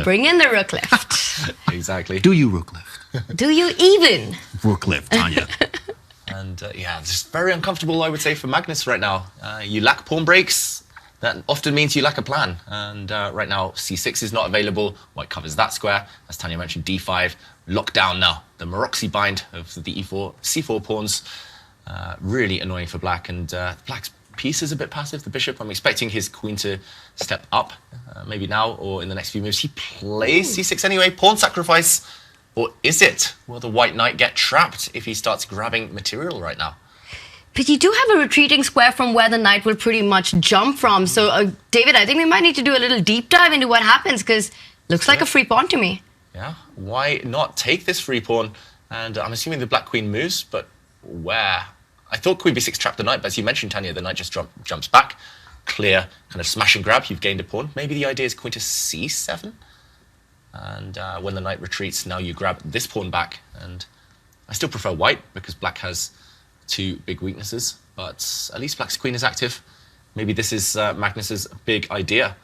Bring in the rook lift. Exactly. Do you rook lift? Do you even? Rook lift, Tanya. And yeah, it's just very uncomfortable, I would say, for Magnus right now. You lack pawn breaks. That often means you lack a plan. And right now, c6 is not available. White covers that square. As Tanya mentioned, d5 locked down now. The Maroczy bind of the c4 pawns. Really annoying for black. And black's piece is a bit passive. The bishop, I'm expecting his queen to step up, maybe now or in the next few moves. He plays c6 anyway. Pawn sacrifice. Or is it? Will the white knight get trapped if he starts grabbing material right now? But you do have a retreating square from where the knight will pretty much jump from. So, David, I think we might need to do a little deep dive into what happens because looks like a free pawn to me. Yeah, why not take this free pawn? And I'm assuming the black queen moves, but where? I thought queen b6 trapped the knight, but as you mentioned, Tanya, the knight just jumps back. Clear kind of smash and grab. You've gained a pawn. Maybe the idea is queen to c7? And when the knight retreats, now you grab this pawn back. And I still prefer white because black has two big weaknesses. But at least black's queen is active. Maybe this is Magnus's big idea.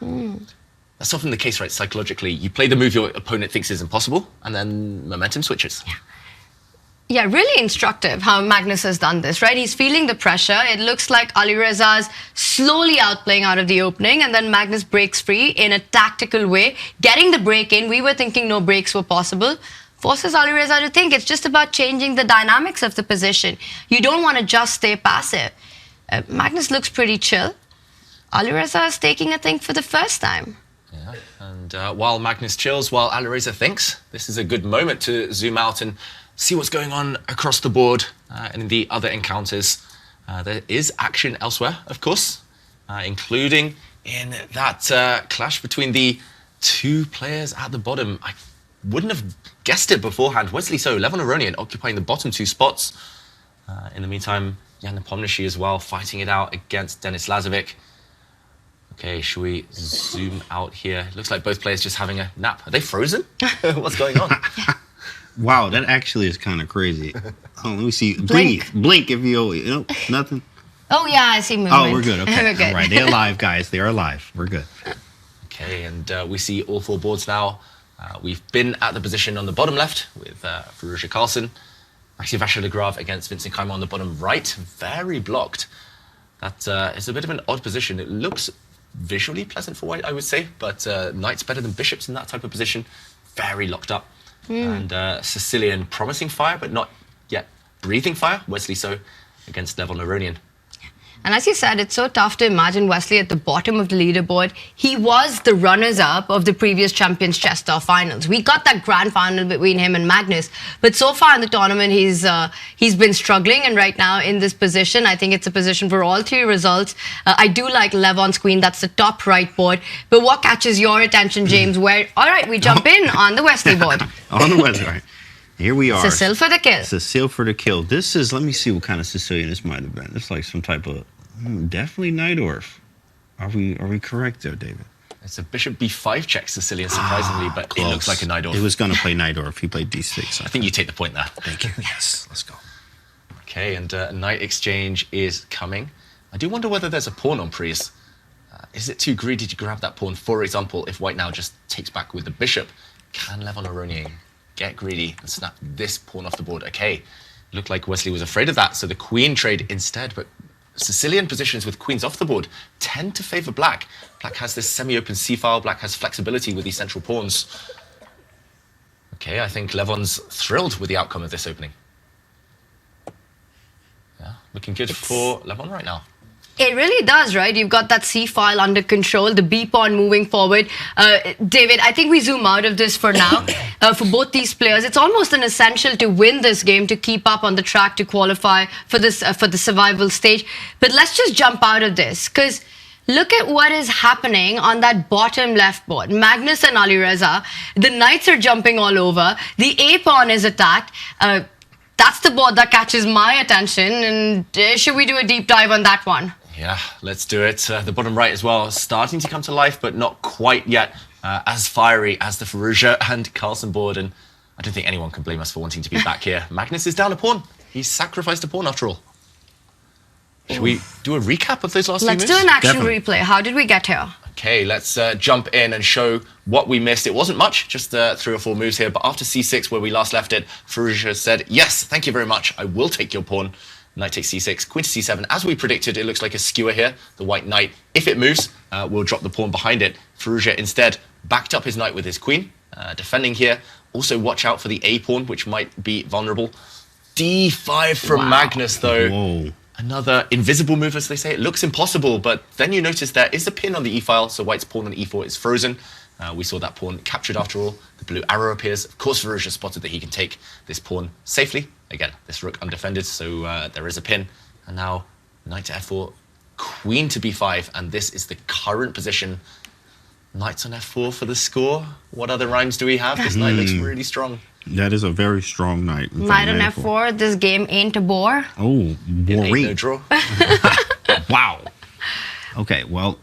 That's often the case, right? Psychologically, you play the move your opponent thinks is impossible, and then momentum switches. Yeah, really instructive how Magnus has done this, right? He's feeling the pressure. It looks like Alireza's slowly outplaying out of the opening, and then Magnus breaks free in a tactical way, getting the break in. We were thinking no breaks were possible. Forces Alireza to think it's just about changing the dynamics of the position. You don't want to just stay passive. Magnus looks pretty chill. Alireza is taking a think for the first time. Yeah, and while Magnus chills, while Alireza thinks, this is a good moment to zoom out and see what's going on across the board and in the other encounters. There is action elsewhere, of course, including in that clash between the two players at the bottom. I wouldn't have guessed it beforehand. Wesley So, Levon Aronian occupying the bottom two spots. In the meantime, Jan Nepomniachtchi as well, fighting it out against Denis Lazavik. Okay, should we zoom out here? Looks like both players just having a nap. Are they frozen? What's going on? Wow, that actually is kind of crazy. Oh, let me see. Blink if you nothing. Oh yeah, I see movement. Oh, we're good. Okay, We're good. All right, they're alive, guys. They are alive. We're good. Okay, and we see all four boards now. We've been at the position on the bottom left with Firouzja Carlsen. Maxime Vachier-Lagrave against Vincent Keymer on the bottom right. Very blocked. That is a bit of an odd position. It looks visually pleasant for white, I would say, but knight's better than bishops in that type of position. Very locked up. And Sicilian promising fire, but not yet breathing fire. Wesley So against Levon Aronian. And as you said, it's so tough to imagine Wesley at the bottom of the leaderboard. He was the runners-up of the previous Champions Chess Tour Finals. We got that grand final between him and Magnus. But so far in the tournament, he's been struggling. And right now in this position, I think it's a position for all three results. I do like Levon's queen. That's the top right board. But what catches your attention, James? All right, we jump in on the Wesley board. On the Wesley, right. Here we are. Cecile for the kill. Cecile for the kill. This is, let me see what kind of Sicilian this might have been. It's like some type of, definitely Najdorf. Are we correct there, David? It's a bishop b5 check, Sicilian, surprisingly, but close. It looks like a Najdorf. It was going to play Najdorf. He played d6. I think you take the point there. Thank you. Yes, let's go. Okay, and knight exchange is coming. I do wonder whether there's a pawn on Pries. Is it too greedy to grab that pawn? For example, if white now just takes back with the bishop, can Levon Aronian get greedy and snap this pawn off the board? Okay, looked like Wesley was afraid of that, so the queen trade instead, but Sicilian positions with queens off the board tend to favor black. Black has this semi-open c-file, black has flexibility with these central pawns. Okay, I think Levon's thrilled with the outcome of this opening. Yeah, looking good for Levon right now. It really does, right? You've got that c-file under control, the b-pawn moving forward. David, I think we zoom out of this for now. For both these players, it's almost an essential to win this game, to keep up on the track, to qualify for this for the survival stage. But let's just jump out of this, because look at what is happening on that bottom left board. Magnus and Alireza, the knights are jumping all over. The a-pawn is attacked. That's the board that catches my attention. And should we do a deep dive on that one? Yeah, let's do it. The bottom right as well, starting to come to life, but not quite yet as fiery as the Firouzja and Carlsen board. And I don't think anyone can blame us for wanting to be back here. Magnus is down a pawn. He's sacrificed a pawn after all. Should we do a recap of those last few moves? Let's do an action replay. How did we get here? Okay, let's jump in and show what we missed. It wasn't much, just 3 or 4 moves here. But after c6, where we last left it, Firouzja said, yes, thank you very much. I will take your pawn. Knight takes c6, queen to c7. As we predicted, it looks like a skewer here. The white knight, if it moves, will drop the pawn behind it. Firouzja instead backed up his knight with his queen, defending here. Also watch out for the a-pawn, which might be vulnerable. d5 from Magnus, though. Whoa. Another invisible move, as they say. It looks impossible, but then you notice there is a pin on the e-file, so white's pawn on e4 is frozen. We saw that pawn captured after all. The blue arrow appears. Of course, Firouzja spotted that he can take this pawn safely. Again, this rook undefended, so there is a pin. And now, knight to f4, queen to b5, and this is the current position. Knights on f4 for the score. What other rhymes do we have? This knight looks really strong. That is a very strong knight. Knight on f4, this game ain't a bore. Oh, boring. No draw. Wow. Okay, well,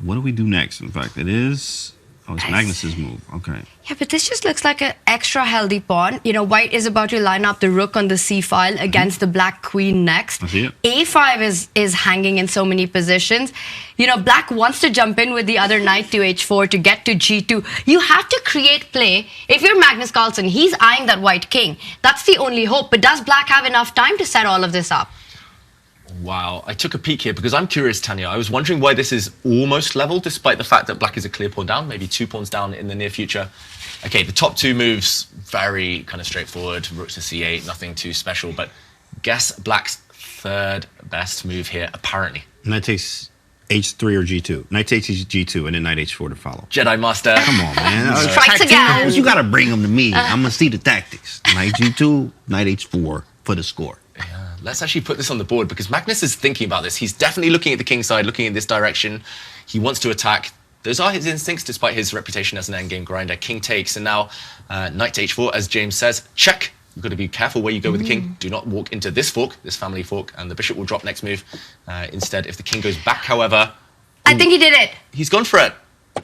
what do we do next? In fact, it is... Oh, it's Magnus's move. Okay. Yeah, but this just looks like an extra healthy pawn. You know, white is about to line up the rook on the c-file against the black queen next. I see it. a5 is hanging in so many positions. You know, black wants to jump in with the other knight to h4 to get to g2. You have to create play. If you're Magnus Carlsen, he's eyeing that white king. That's the only hope. But does black have enough time to set all of this up? Wow, I took a peek here because I'm curious, Tanya. I was wondering why this is almost level, despite the fact that black is a clear pawn down, maybe 2 pawns down in the near future. Okay, the top 2 moves, very kind of straightforward. Rook to c8, nothing too special, but guess black's 3rd best move here, apparently. Knight takes H3 or G2. Knight takes G2 and then knight H4 to follow. Jedi Master. Come on, man. Strikes again. You got to bring them to me. I'm going to see the tactics. Knight G2, knight H4 for the score. Let's actually put this on the board because Magnus is thinking about this. He's definitely looking at the king side, looking in this direction. He wants to attack. Those are his instincts, despite his reputation as an endgame grinder. King takes, and now knight to H4, as James says, check. You've got to be careful where you go with the king. Do not walk into this fork, this family fork, and the bishop will drop next move. Instead, if the king goes back, however... I think he did it. He's gone for it.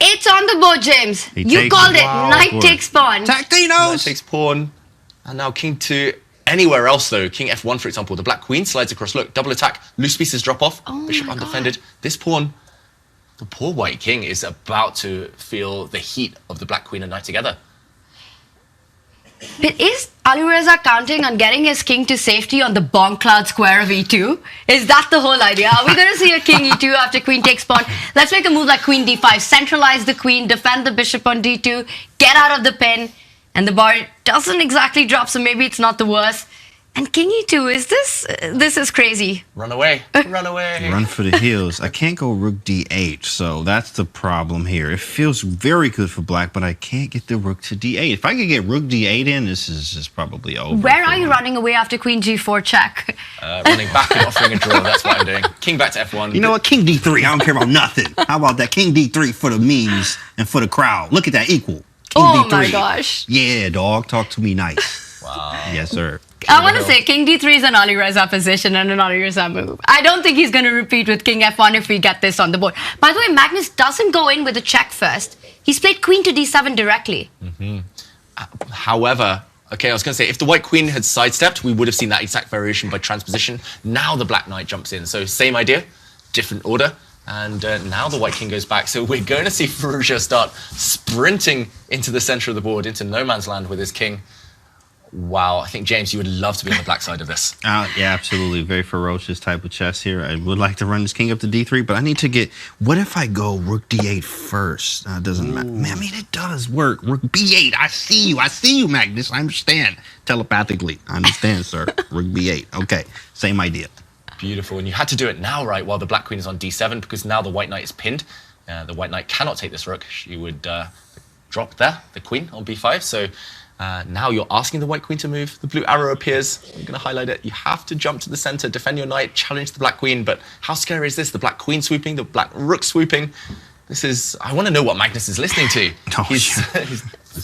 It's on the board, James. You called it. Knight takes pawn. Knight takes pawn. And now king to... Anywhere else, though, king f1, for example, the black queen slides across. Look, double attack, loose pieces drop off, bishop undefended. This pawn, the poor white king is about to feel the heat of the black queen and knight together. But is Alireza counting on getting his king to safety on the bomb cloud square of e2? Is that the whole idea? Are we going to see a king e2 after queen takes pawn? Let's make a move like queen d5, centralize the queen, defend the bishop on d2, get out of the pin. And the bar doesn't exactly drop, so maybe it's not the worst. And king e2, this is crazy. Run away, run away. Run for the hills. I can't go rook d8, so that's the problem here. It feels very good for black, but I can't get the rook to d8. If I could get rook d8 in, this is probably over. Where are you running away after queen g4 check? Running back and offering a draw, that's what I'm doing. King back to f1. You know what? King d3, I don't care about nothing. How about that? King d3 for the memes and for the crowd. Look at that, equal. King D3. My gosh. Yeah, dog. Talk to me nice. Wow. Yes, sir. I want to say king d3 is an Alireza position and an Alireza move. I don't think he's going to repeat with king f1 if we get this on the board. By the way, Magnus doesn't go in with a check first. He's played queen to d7 directly. However, okay, I was going to say, if the white queen had sidestepped, we would have seen that exact variation by transposition. Now the black knight jumps in. So same idea, different order. And now the white king goes back. So we're going to see Firouzja start sprinting into the center of the board, into no man's land with his king. Wow, I think, James, you would love to be on the black side of this. Yeah, absolutely. Very ferocious type of chess here. I would like to run this king up to d3, but I need to get... What if I go rook d8 first? It doesn't matter. Man, I mean, it does work. Rook b8. I see you, Magnus. I understand. Telepathically. I understand, sir. Rook b8. Okay, same idea. Beautiful, and you had to do it now, right, while the black queen is on d7, because now the white knight is pinned. The white knight cannot take this rook. She would drop there, the queen on b5. So now you're asking the white queen to move. The blue arrow appears. I'm going to highlight it. You have to jump to the center, defend your knight, challenge the black queen. But how scary is this? The black queen swooping, the black rook swooping. This is... I want to know what Magnus is listening to.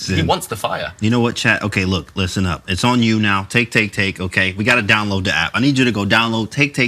He wants the fire. You know what, chat? Okay, look, listen up. It's on you now. Take, okay? We got to download the app. I need you to go download Take,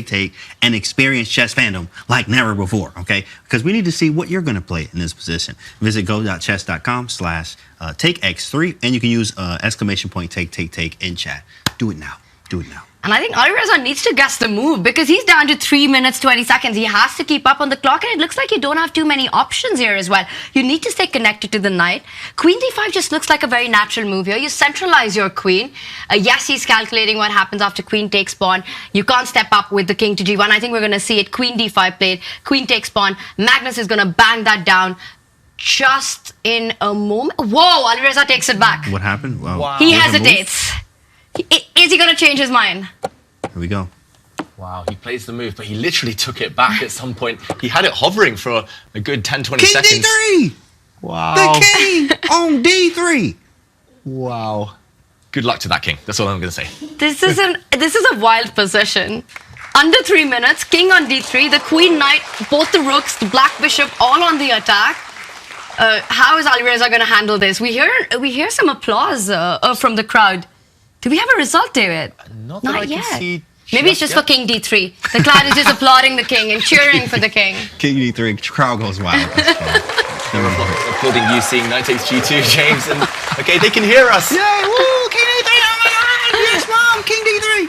and experience chess fandom like never before, okay? Because we need to see what you're going to play in this position. Visit go.chess.com/takex3, and you can use exclamation point take in chat. Do it now. Do it now. And I think Alireza needs to guess the move because he's down to 3 minutes, 20 seconds. He has to keep up on the clock, and it looks like you don't have too many options here as well. You need to stay connected to the knight. Queen d5 just looks like a very natural move here. You centralize your queen. Yes, he's calculating what happens after queen takes pawn. You can't step up with the king to g1. I think we're going to see it. Queen d5 played. Queen takes pawn. Magnus is going to bang that down just in a moment. Whoa, Alireza takes it back. What happened? Wow. He hesitates. Is he going to change his mind? Here we go. Wow, he plays the move, but he literally took it back at some point. He had it hovering for a good 10, 20 seconds. King d3! Wow. The king on d3! Wow. Good luck to that king. That's all I'm going to say. This is a wild position. Under 3 minutes, king on d3, the queen, knight, both the rooks, the black bishop, all on the attack. How is Alireza going to handle this? We hear some applause from the crowd. Do we have a result, David? Not that I yet. can see. Maybe it's just for king d3. The crowd is just applauding the king and cheering for the king. King d3, crowd goes wild. Applauding you seeing knight takes g2, James. And okay, they can hear us. Yay, woo, king d3, oh my god, yes, mom, king d3.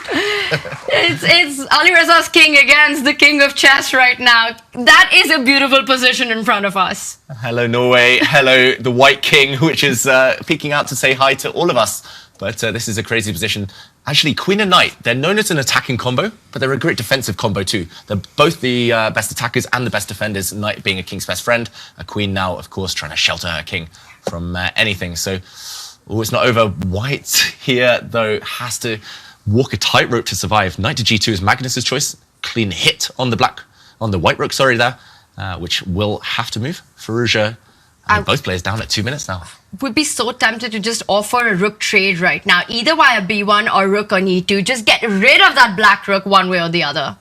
It's Alireza's king against the king of chess right now. That is a beautiful position in front of us. Hello, Norway. Hello, the white king, which is peeking out to say hi to all of us. But this is a crazy position. Actually, queen and knight, they're known as an attacking combo, but they're a great defensive combo too. They're both the best attackers and the best defenders, knight being a king's best friend. A queen now, of course, trying to shelter her king from anything. So, it's not over. White here, though, has to walk a tightrope to survive. Knight to g2 is Magnus's choice. Clean hit on the white rook, sorry there. which will have to move. Firouzja, both players down at 2 minutes now. Would be so tempted to just offer a rook trade right now, either via b1 or rook on e2. Just get rid of that black rook one way or the other.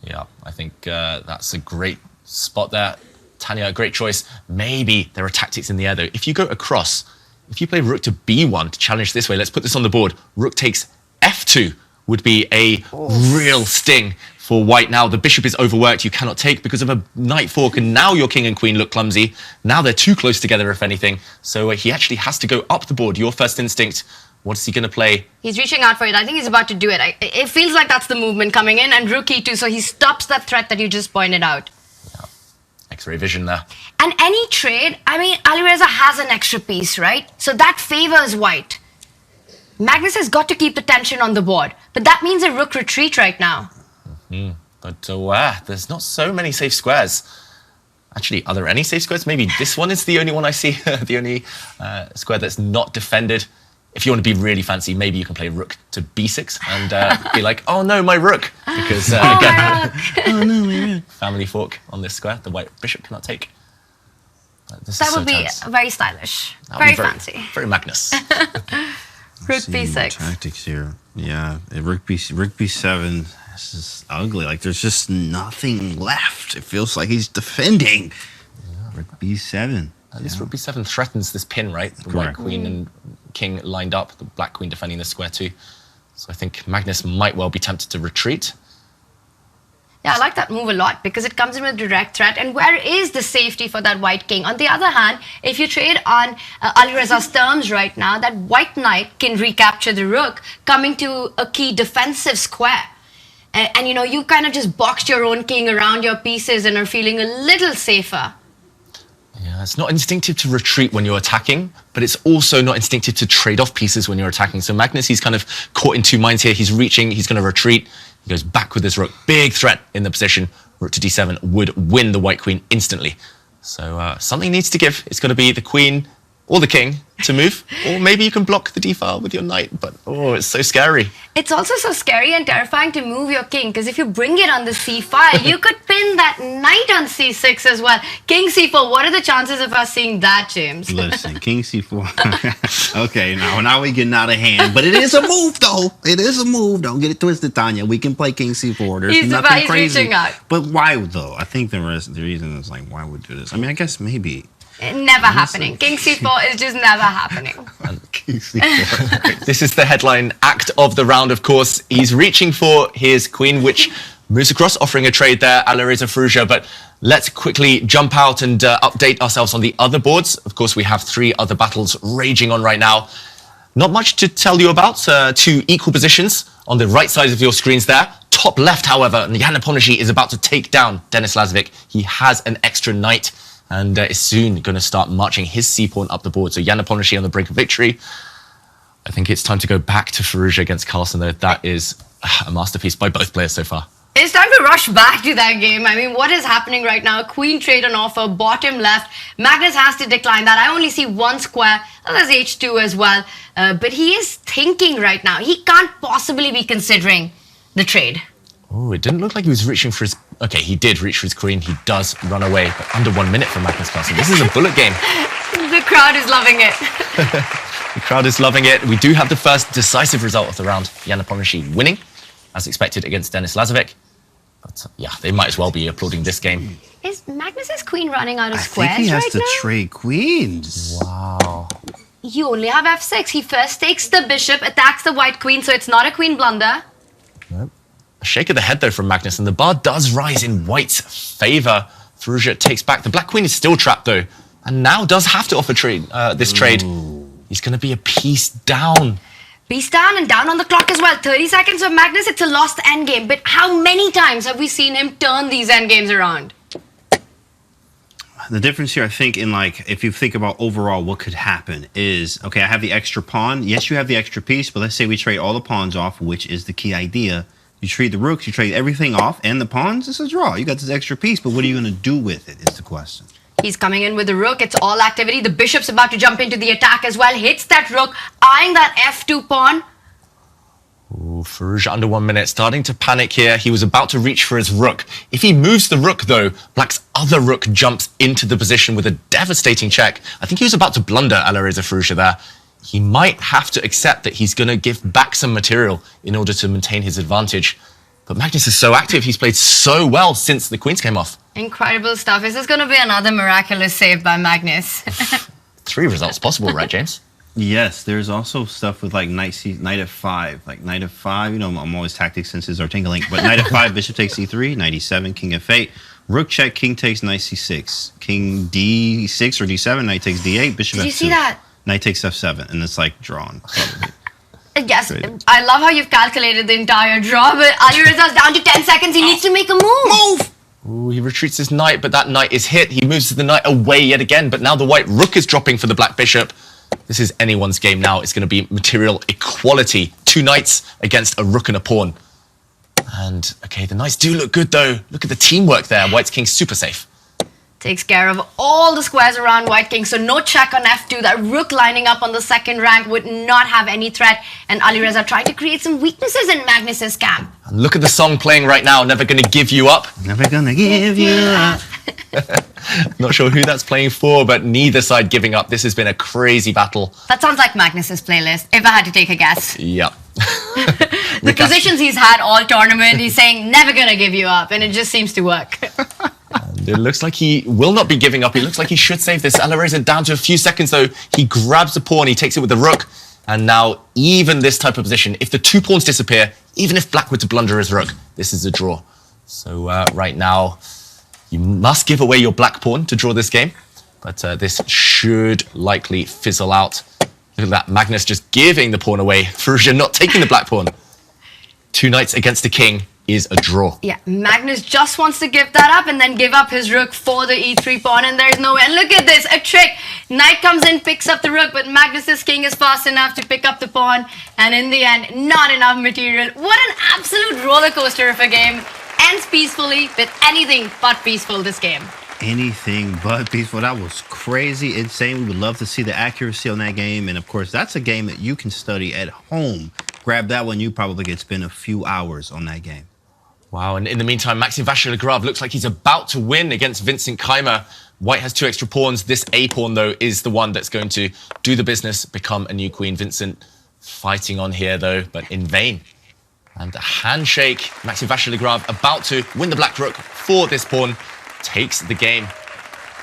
Yeah, I think that's a great spot there. Tanya, a great choice. Maybe there are tactics in the air though. If you go across, if you play rook to b1 to challenge this way, let's put this on the board. Rook takes f2 would be a real sting for white. Now the bishop is overworked, you cannot take because of a knight fork, and now your king and queen look clumsy. Now they're too close together, if anything. So he actually has to go up the board. Your first instinct, what is he going to play? He's reaching out for it. I think he's about to do it. It feels like that's the movement coming in, and rook e2, so he stops that threat that you just pointed out. Yeah. X-ray vision there. And any trade, I mean, Alireza has an extra piece, right? So that favors white. Magnus has got to keep the tension on the board, but that means a rook retreat right now. But there's not so many safe squares. Actually, are there any safe squares? Maybe this one is the only one I see, the only square that's not defended. If you want to be really fancy, maybe you can play rook to b6 and be like, oh no, my rook. Because again, family fork on this square, the white bishop cannot take. That would be very stylish, very fancy. Very Magnus. Rook b6. Tactics here. Yeah, rook b7. This is ugly. Like there's just nothing left. It feels like he's defending. Yeah. Rook b7. This rook b7 threatens this pin, right? The white queen and king lined up. The black queen defending the square too. So I think Magnus might well be tempted to retreat. Yeah, I like that move a lot because it comes in with direct threat. And where is the safety for that white king? On the other hand, if you trade on Alireza's terms right now, that white knight can recapture the rook, coming to a key defensive square. And you know, you kind of just boxed your own king around your pieces and are feeling a little safer. Yeah, it's not instinctive to retreat when you're attacking, but it's also not instinctive to trade off pieces when you're attacking. So Magnus, he's kind of caught in two minds here. He's reaching, he's going to retreat. He goes back with his rook. Big threat in the position. Rook to d7 would win the white queen instantly. So something needs to give. It's going to be the queen or the king to move. Or maybe you can block the d-file with your knight. But, oh, it's so scary. It's also so scary and terrifying to move your king, because if you bring it on the c-file, you could pin that knight on c6 as well. King c4, what are the chances of us seeing that, James? Listen, king c4. Okay, now we're getting out of hand. But it is a move, though. It is a move. Don't get it twisted, Tanya. We can play king c4. There's nothing crazy. Reaching out. But why, though? I think the reason is like, why would we do this? I mean, I guess maybe... Never happening. King c4 is just never happening. King c4. This is the headline act of the round, of course. He's reaching for his queen, which moves across, offering a trade there, Alireza Firouzja. But let's quickly jump out and update ourselves on the other boards. Of course, we have 3 other battles raging on right now. Not much to tell you about. 2 equal positions on the right side of your screens there. Top left, however, Nepomniachtchi is about to take down Denis Lazavik. He has an extra knight and is soon going to start marching his c-pawn up the board. So Nepomniachtchi on the brink of victory. I think it's time to go back to Firouzja against Carlsen, though. That is a masterpiece by both players so far. It's time to rush back to that game. I mean, what is happening right now? Queen trade on offer, bottom left. Magnus has to decline that. I only see 1 square. There's h2 as well. But he is thinking right now. He can't possibly be considering the trade. Oh, it didn't look like he was reaching for his... Okay, he did reach for his queen. He does run away, but under 1 minute for Magnus Carlsen. This is a bullet game. The crowd is loving it. The crowd is loving it. We do have the first decisive result of the round. Nepomniachtchi winning, as expected, against Denis Lazavik. But yeah, they might as well be applauding this game. Is Magnus's queen running out of squares right now? I think he has to trade queens. Wow. You only have f6. He first takes the bishop, attacks the white queen, so it's not a queen blunder. Nope. A shake of the head, though, from Magnus, and the bar does rise in white's favour. Firouzja takes back. The black queen is still trapped, though, and now does have to offer this trade. He's going to be a piece down. Piece down and down on the clock as well. 30 seconds of Magnus, it's a lost endgame. But how many times have we seen him turn these endgames around? The difference here, I think, in like, if you think about overall what could happen is, okay, I have the extra pawn. Yes, you have the extra piece, but let's say we trade all the pawns off, which is the key idea. You trade the rooks, you trade everything off, and the pawns, it's a draw. You got this extra piece, but what are you going to do with it is the question. He's coming in with the rook. It's all activity. The bishop's about to jump into the attack as well. Hits that rook, eyeing that f2 pawn. Ooh, Firouzja under 1 minute, starting to panic here. He was about to reach for his rook. If he moves the rook, though, Black's other rook jumps into the position with a devastating check. I think he was about to blunder Alireza Firouzja there. He might have to accept that he's going to give back some material in order to maintain his advantage. But Magnus is so active. He's played so well since the queens came off. Incredible stuff. Is this going to be another miraculous save by Magnus? 3 results possible, right, James? Yes, there's also stuff with like knight f5, like knight f5. You know, I'm always tactics senses are tingling, but knight f5, bishop takes c3, knight e7, king f8, rook check, king takes knight c6, king d6 or d7, knight takes d8, bishop f2. Did you see that? Knight takes f7, and it's like drawn. Yes, I love how you've calculated the entire draw, but Alireza's down to 10 seconds. He needs to make a move. Ooh, he retreats his knight, but that knight is hit. He moves the knight away yet again, but now the white rook is dropping for the black bishop. This is anyone's game now. It's going to be material equality. 2 knights against a rook and a pawn. And, okay, the knights do look good, though. Look at the teamwork there. White's king super safe. Takes care of all the squares around white king, so no check on f2. That rook lining up on the second rank would not have any threat. And Alireza trying to create some weaknesses in Magnus's camp. And look at the song playing right now. Never Gonna Give You Up. Never gonna give you up. Not sure who that's playing for, but neither side giving up. This has been a crazy battle. That sounds like Magnus's playlist, if I had to take a guess. Yep. The positions he's had all tournament, he's saying, never gonna give you up, and it just seems to work. It looks like he will not be giving up. He looks like he should save this. Alireza down to a few seconds, though. He grabs the pawn, he takes it with the rook. And now, even this type of position, if the 2 pawns disappear, even if Black were to blunder his rook, this is a draw. So right now, you must give away your black pawn to draw this game. But this should likely fizzle out. Look at that, Magnus just giving the pawn away. Firouzja not taking the black pawn. 2 knights against the king is a draw. Yeah, Magnus just wants to give that up and then give up his rook for the e3 pawn, and there's no way. And look at this, a trick. Knight comes in, picks up the rook, but Magnus's king is fast enough to pick up the pawn, and in the end, not enough material. What an absolute roller coaster of a game. Ends peacefully, with anything but peaceful this game. Anything but peaceful. That was crazy, insane. We would love to see the accuracy on that game, and of course, that's a game that you can study at home. Grab that one, you probably could spend a few hours on that game. Wow, and in the meantime, Maxime Vachier-Lagrave looks like he's about to win against Vincent Keymer. White has 2 extra pawns. This A-pawn, though, is the one that's going to do the business, become a new queen. Vincent fighting on here, though, but in vain. And a handshake. Maxime Vachier-Lagrave about to win the black rook for this pawn. Takes the game.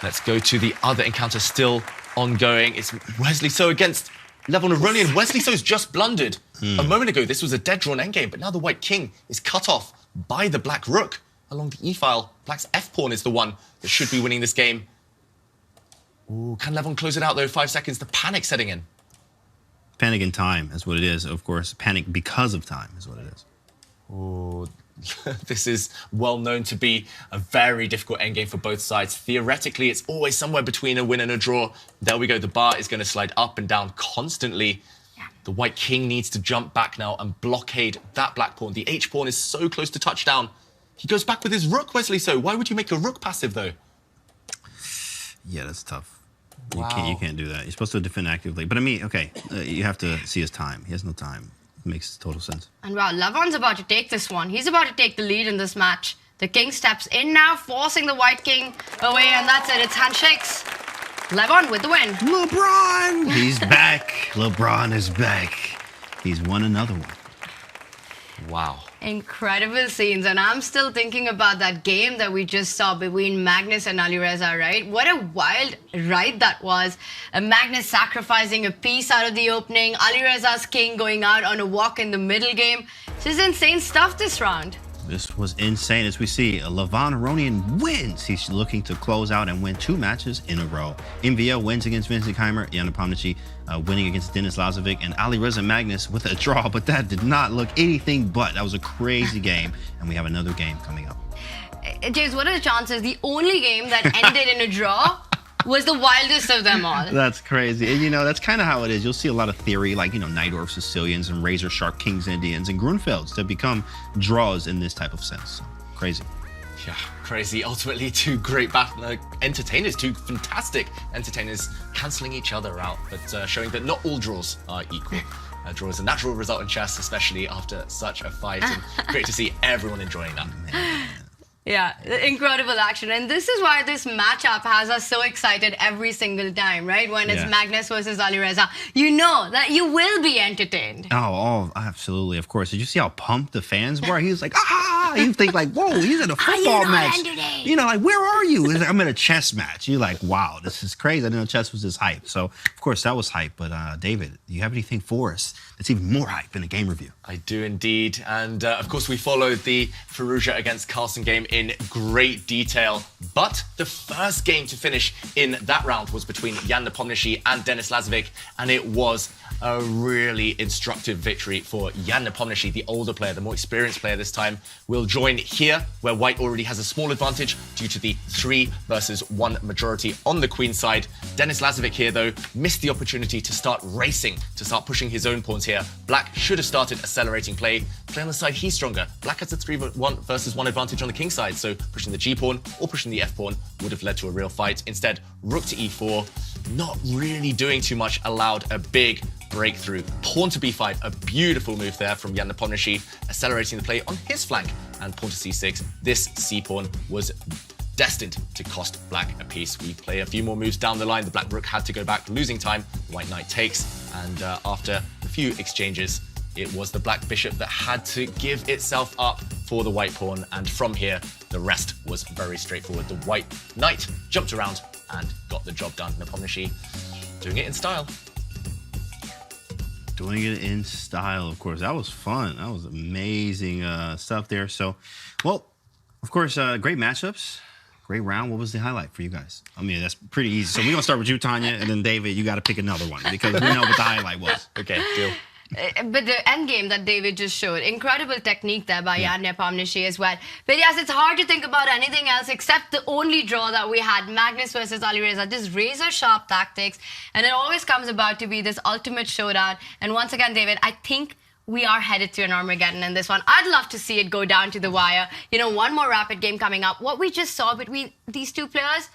Let's go to the other encounter still ongoing. It's Wesley So against Levon Aronian. Wesley So's just blundered. A moment ago, this was a dead-drawn endgame, but now the white king is cut off by the black rook along the e-file. Black's f-pawn is the one that should be winning this game. Ooh, can Levon close it out, though? 5 seconds, the panic setting in. Panic in time is what it is, of course. Panic because of time is what it is. Ooh, this is well known to be a very difficult endgame for both sides. Theoretically, it's always somewhere between a win and a draw. There we go, the bar is going to slide up and down constantly. The white king needs to jump back now and blockade that black pawn. The h-pawn is so close to touchdown. He goes back with his rook, Wesley So. Why would you make a rook passive, though? Yeah, that's tough. Wow. You can't do that. You're supposed to defend actively. But I mean, okay, you have to see his time. He has no time. It makes total sense. And wow, Levon's about to take this one. He's about to take the lead in this match. The king steps in now, forcing the white king away, and that's it. It's handshakes. Levon with the win. LeBron! He's back. LeBron is back. He's won another one. Wow. Incredible scenes, and I'm still thinking about that game that we just saw between Magnus and Alireza, right? What a wild ride that was. Magnus sacrificing a piece out of the opening, Alireza's king going out on a walk in the middle game. Just insane stuff this round. This was insane. As we see, Levon Aronian wins. He's looking to close out and win 2 matches in a row. MVL wins against Vincent Keymer, Nepomniachtchi winning against Denis Lazavik, and Alireza Magnus with a draw, but that did not look anything but. That was a crazy game, and we have another game coming up. James, what are the chances the only game that ended in a draw was the wildest of them all? That's crazy. And, you know, that's kind of how it is. You'll see a lot of theory, like, you know, Najdorf Sicilians and Razor Sharp Kings Indians and Grunfelds that become draws in this type of sense. So, crazy. Yeah, crazy. Ultimately, 2 great entertainers, 2 fantastic entertainers cancelling each other out, but showing that not all draws are equal. A draw is a natural result in chess, especially after such a fight. And great to see everyone enjoying that. Yeah, incredible action. And this is why this matchup has us so excited every single time, right? When it's Magnus versus Alireza. You know that you will be entertained. Oh, absolutely. Of course. Did you see how pumped the fans were? He was like, ah! You think like, whoa, he's in a football match. You know, like, where are you? He's like, I'm in a chess match. You're like, wow, this is crazy. I didn't know chess was this hype. So, of course, that was hype. But, David, do you have anything for us that's even more hype in a game review? I do indeed. And, of course, we followed the Firouzja against Carlsen game in great detail. But the first game to finish in that round was between Jan Nepomniachtchi and Denis Lazavik. And it was a really instructive victory for Jan Nepomniachtchi, the older player, the more experienced player this time. Will join here, where White already has a small advantage due to the 3 versus 1 majority on the queen side. Denis Lazavik here, though, missed the opportunity to start racing, to start pushing his own pawns here. Black should have started accelerating play. Play on the side he's stronger. Black has a 3 versus 1 advantage on the king side, so pushing the g-pawn or pushing the f-pawn would have led to a real fight. Instead, rook to e4, not really doing too much, allowed a big breakthrough. Pawn to b5, a beautiful move there from Jan Nepomniachtchi, accelerating the play on his flank, and pawn to c6. This c-pawn was destined to cost Black a piece. We play a few more moves down the line. The Black rook had to go back, losing time. White knight takes, and after a few exchanges, it was the Black bishop that had to give itself up for the white pawn, and from here, the rest was very straightforward. The white knight jumped around and got the job done. Nepomniachtchi doing it in style. Doing it in style, of course. That was fun. That was amazing stuff there. So, well, of course, great matchups. Great round. What was the highlight for you guys? I mean, that's pretty easy. So we're going to start with you, Tanya, and then David, you got to pick another one because we know what the highlight was. Okay, deal. But the end game that David just showed, incredible technique there by Jan Nepomniachtchi as well. But yes, it's hard to think about anything else except the only draw that we had, Magnus versus Alireza, just razor sharp tactics, and it always comes about to be this ultimate showdown. And once again, David, I think we are headed to an Armageddon in this one. I'd love to see it go down to the wire. You know, one more rapid game coming up. What we just saw between these two players,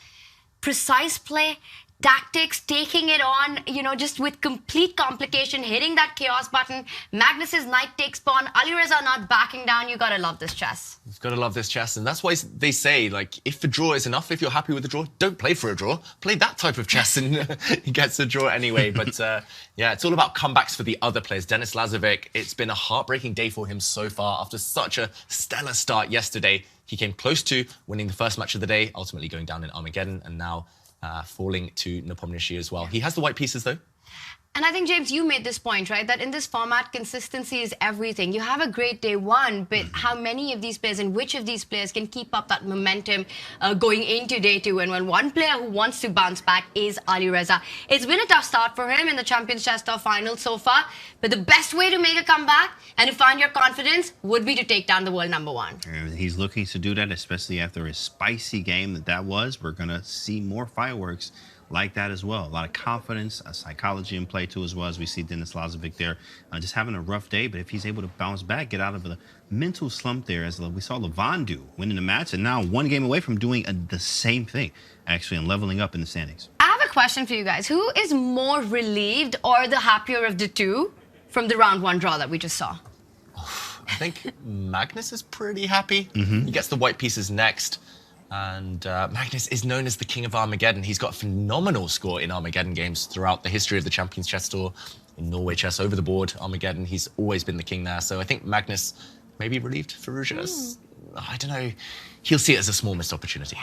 precise play, tactics, taking it on, you know, just with complete complication, hitting that chaos button. Magnus's knight takes pawn. Alireza not backing down. You gotta love this chess. You've got to love this chess, and that's why they say, like, if the draw is enough, if you're happy with the draw, don't play for a draw. Play that type of chess and he gets a draw anyway. But yeah, it's all about comebacks for the other players. Denis Lazavik, it's been a heartbreaking day for him so far after such a stellar start yesterday. He came close to winning the first match of the day, ultimately going down in Armageddon, and now falling to Nepomniachtchi as well. He has the white pieces, though. And I think, James, you made this point, right? That in this format, consistency is everything. You have a great day one, but how many of these players and which of these players can keep up that momentum going into day two? And when one player who wants to bounce back is Alireza. It's been a tough start for him in the Champions Chess Tour Finals so far, but the best way to make a comeback and to find your confidence would be to take down the world number one. And he's looking to do that, especially after his spicy game that was. We're going to see more fireworks like that as well. A lot of confidence, psychology in play too, as well as we see Denis Lazavik there just having a rough day. But if he's able to bounce back, get out of the mental slump there, as we saw Levon do, winning the match, and now one game away from doing the same thing, actually, and leveling up in the standings. I have a question for you guys. Who is more relieved or the happier of the two from the round one draw that we just saw? I think Magnus is pretty happy. He gets the white pieces next. And Magnus is known as the king of Armageddon. He's got a phenomenal score in Armageddon games throughout the history of the Champions Chess Tour. In Norway chess, over the board, Armageddon, he's always been the king there. So I think Magnus may be relieved. Firouzja, I don't know, he'll see it as a small missed opportunity.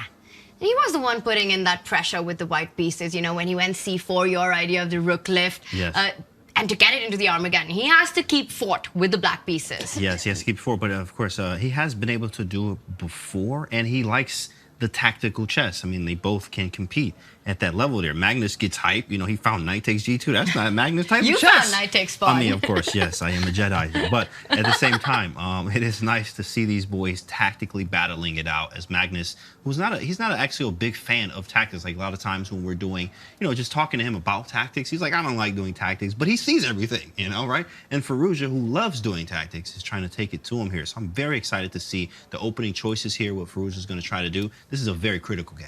He was the one putting in that pressure with the white pieces, you know, when he went c4, your idea of the rook lift. Yes. And to get it into the Armageddon, he has to keep fort with the black pieces. Yes, he has to keep fort, but of course, he has been able to do it before, and he likes the tactical chess. I mean, they both can compete at that level there. Magnus gets hype. You know, he found knight takes g2. That's not Magnus type of chess. You found knight takes pawn. I mean, of course, yes, I am a Jedi. But at the same time, it is nice to see these boys tactically battling it out, as Magnus, he's not actually a big fan of tactics. Like a lot of times when we're doing, you know, just talking to him about tactics, he's like, I don't like doing tactics, but he sees everything, you know, right? And Firouzja, who loves doing tactics, is trying to take it to him here. So I'm very excited to see the opening choices here, what Firouzja is going to try to do. This is a very critical game.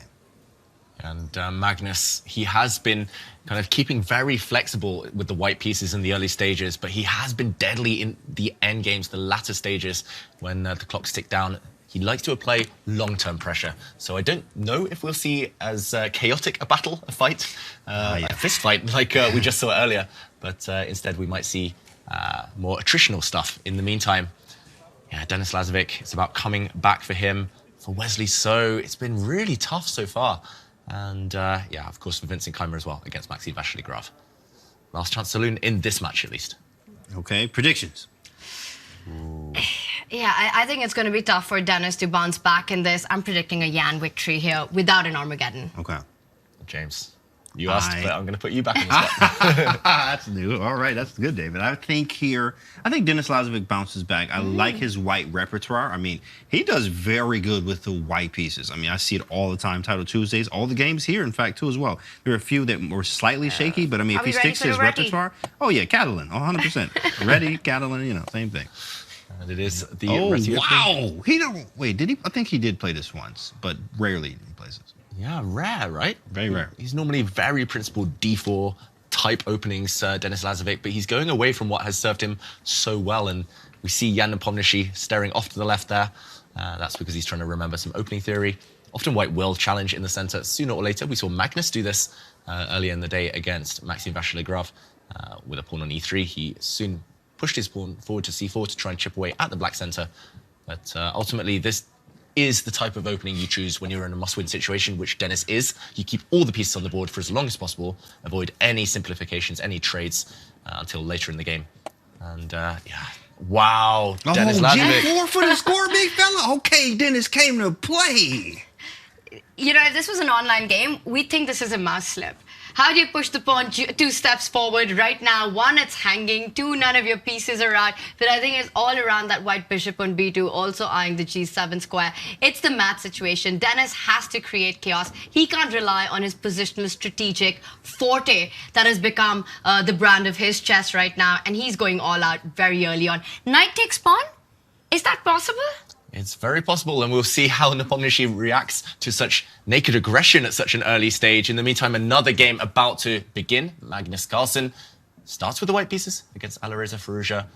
And Magnus, he has been kind of keeping very flexible with the white pieces in the early stages, but he has been deadly in the end games, the latter stages, when the clocks tick down. He likes to apply long-term pressure. So I don't know if we'll see as chaotic a battle, a fight, a fist fight like we just saw earlier. But instead, we might see more attritional stuff in the meantime. Yeah, Denis Lazavik, it's about coming back for him. For Wesley So, it's been really tough so far. And yeah, of course, for Vincent Keymer as well against Maxime Vachier-Lagrave. Last chance saloon in this match, at least. Okay, predictions. Yeah, I think it's going to be tough for Denis to bounce back in this. I'm predicting a Yan victory here without an Armageddon. Okay. James, you asked, but I'm going to put you back on the spot. That's new. All right, that's good, David. I think Denis Lazavik bounces back. I like his white repertoire. I mean, he does very good with the white pieces. I mean, I see it all the time. Title Tuesdays, all the games here, in fact, too, as well. There are a few that were slightly shaky, but I mean, if he sticks to his repertoire, oh yeah, Catalan, 100%. Ready, Catalan, same thing. And it is the wow! He don't wait. Did he? I think he did play this once, but rarely he plays this. Yeah, rare, right? Very rare. He's normally very principled D4 type openings, Denis Lazavik, but he's going away from what has served him so well. And we see Jan Nepomniachtchi staring off to the left there. That's because he's trying to remember some opening theory. Often white will challenge in the center sooner or later. We saw Magnus do this earlier in the day against Maxime Vachier-Lagrave with a pawn on E3. He soon pushed his pawn forward to C4 to try and chip away at the black center. But ultimately, this is the type of opening you choose when you're in a must-win situation, which Denis is. You keep all the pieces on the board for as long as possible, avoid any simplifications, any trades until later in the game. And yeah, wow, Denis Lazavik. G4 for the score, big fella. Okay, Denis came to play. You know, if this was an online game, we'd think this is a mouse slip. How do you push the pawn 2 steps forward? Right now, 1, it's hanging. 2, none of your pieces are out. But I think it's all around that white bishop on B2, also eyeing the G7 square. It's the mat situation. Denis has to create chaos. He can't rely on his positional strategic forte that has become the brand of his chess right now. And he's going all out very early on. Knight takes pawn? Is that possible? It's very possible, and we'll see how Nepomniachtchi reacts to such naked aggression at such an early stage. In the meantime, another game about to begin. Magnus Carlsen starts with the white pieces against Alireza Firouzja.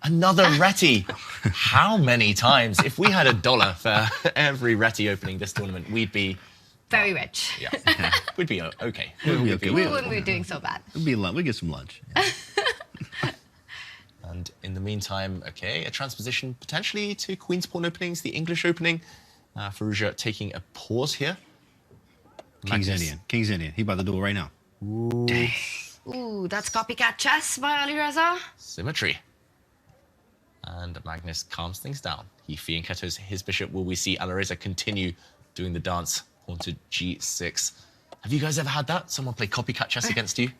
Another Reti. How many times? If we had $1 for every Reti opening this tournament, we'd be... very rich. Yeah, we'd be okay. We'd be okay. We wouldn't be doing so bad. We'd get some lunch. Yeah. And in the meantime, okay, a transposition potentially to Queen's Pawn openings, the English opening. Firouzja taking a pause here. King's Indian. He about to do it right now. Ooh, that's copycat chess by Alireza. Symmetry. And Magnus calms things down. He fianchettos his bishop. Will we see Alireza continue doing the dance? Pawn to G6. Have you guys ever had that? Someone play copycat chess against you?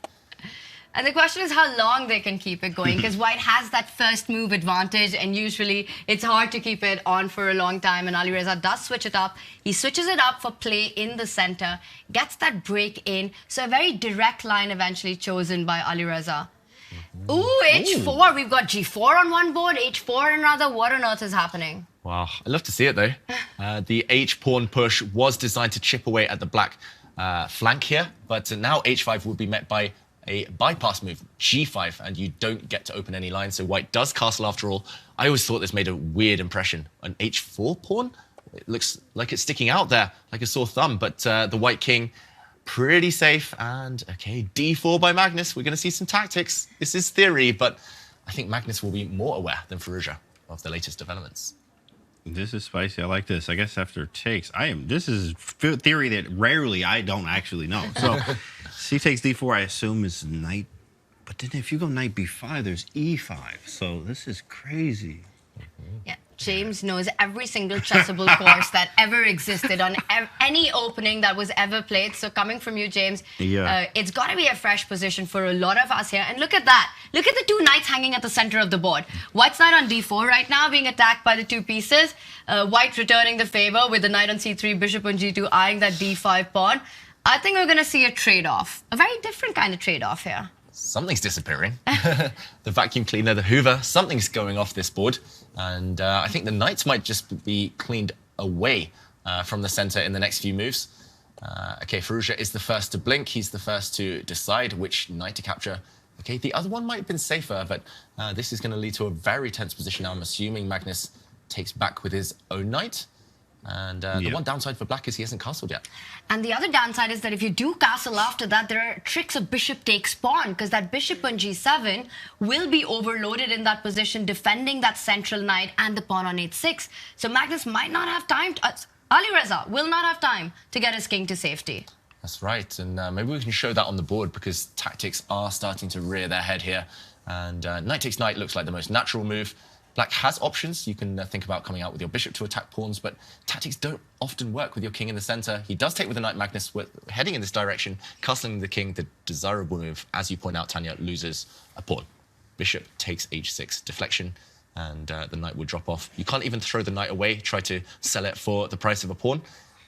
And the question is how long they can keep it going, because white has that first move advantage, and usually it's hard to keep it on for a long time, and Alireza does switch it up. He switches it up for play in the center, gets that break in, so a very direct line eventually chosen by Alireza. Ooh, H4, we've got G4 on one board, H4 on another. What on earth is happening? Wow, I love to see it though. The H-pawn push was designed to chip away at the black flank here, but now H5 will be met by a bypass move, G5, and you don't get to open any lines, so white does castle after all. I always thought this made a weird impression. An H4 pawn? It looks like it's sticking out there, like a sore thumb, but the white king, pretty safe, and okay, D4 by Magnus. We're gonna see some tactics. This is theory, but I think Magnus will be more aware than Firouzja of the latest developments. This is spicy. I like this. I guess after takes, this is theory that rarely I don't actually know. So C takes D4, I assume is knight. But then if you go knight B5, there's E5. So this is crazy. Yeah, James knows every single chessable course that ever existed on any opening that was ever played. So coming from you, James, it's got to be a fresh position for a lot of us here. And look at that. Look at the 2 knights hanging at the center of the board. White's knight on D4 right now, being attacked by the 2 pieces. White returning the favor with the knight on C3, bishop on G2, eyeing that D5 pawn. I think we're going to see a trade-off. A very different kind of trade-off here. Something's disappearing. The vacuum cleaner, the Hoover, something's going off this board. And I think the knights might just be cleaned away from the center in the next few moves. Okay, Firouzja is the first to blink. He's the first to decide which knight to capture. Okay, the other one might have been safer, but this is going to lead to a very tense position now. I'm assuming Magnus takes back with his own knight. And the one downside for black is he hasn't castled yet. And the other downside is that if you do castle after that, there are tricks of bishop takes pawn, because that bishop on g7 will be overloaded in that position, defending that central knight and the pawn on h6. So Magnus might not have time, Alireza will not have time to get his king to safety. That's right, and maybe we can show that on the board because tactics are starting to rear their head here. And knight takes knight looks like the most natural move. Black has options. You can think about coming out with your bishop to attack pawns, but tactics don't often work with your king in the center. He does take with the knight. Magnus heading in this direction, castling the king, the desirable move. As you point out, Tanya loses a pawn. Bishop takes h6, deflection, and the knight would drop off. You can't even throw the knight away, try to sell it for the price of a pawn,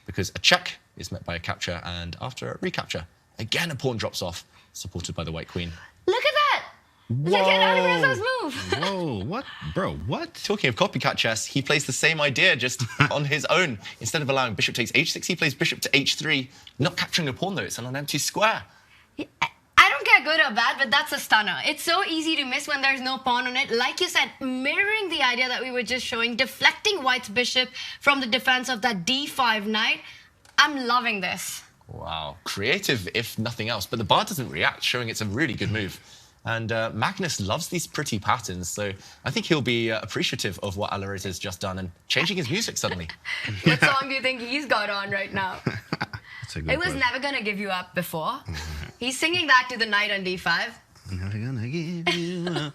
because a check is met by a capture, and after a recapture, again a pawn drops off, supported by the white queen. Look at that! Whoa. Look at Alireza's move. Whoa, what? Bro, what? Talking of copycat chess, he plays the same idea just on his own. Instead of allowing bishop takes h6, he plays bishop to h3, not capturing a pawn though, it's on an empty square. I don't care good or bad, but that's a stunner. It's so easy to miss when there's no pawn on it. Like you said, mirroring the idea that we were just showing, deflecting white's bishop from the defense of that d5 knight. I'm loving this. Wow, creative if nothing else, but the bar doesn't react, showing it's a really good move. And Magnus loves these pretty patterns, so I think he'll be appreciative of what Alireza has just done and changing his music suddenly. What song do you think he's got on right now? It was question. Never Gonna Give You Up before. He's singing that to the knight on d5. Never gonna give you up.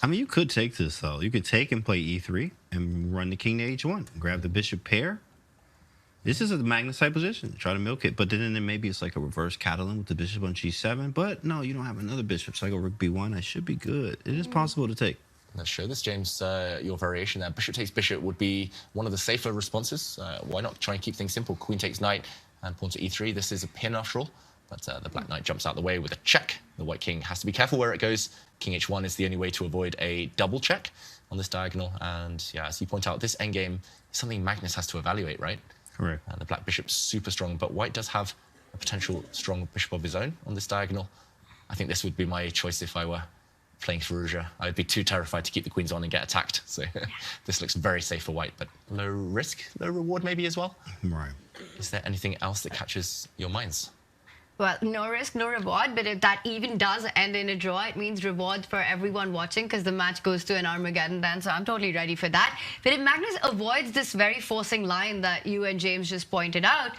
I mean, you could take this, though. You could take and play e3 and run the king to h1. Grab the bishop pair. This is a Magnus-type position. Try to milk it, but then maybe it's like a reverse Catalan with the bishop on g7. But no, you don't have another bishop, so I go rook b1. I should be good. It is possible to take. Let's show this, James, your variation there. Bishop takes bishop would be one of the safer responses. Why not try and keep things simple? Queen takes knight and pawn to e3. This is a pin after all, but the black knight jumps out the way with a check. The white king has to be careful where it goes. King h1 is the only way to avoid a double check on this diagonal. And yeah, as you point out, this endgame is something Magnus has to evaluate, right? Correct. The black bishop's super strong, but white does have a potential strong bishop of his own on this diagonal. I think this would be my choice if I were playing Firouzja. I'd be too terrified to keep the queens on and get attacked. So this looks very safe for white, but low risk, low reward maybe as well. Right. Is there anything else that catches your minds? Well, no risk, no reward, but if that even does end in a draw, it means rewards for everyone watching because the match goes to an Armageddon then, so I'm totally ready for that. But if Magnus avoids this very forcing line that you and James just pointed out,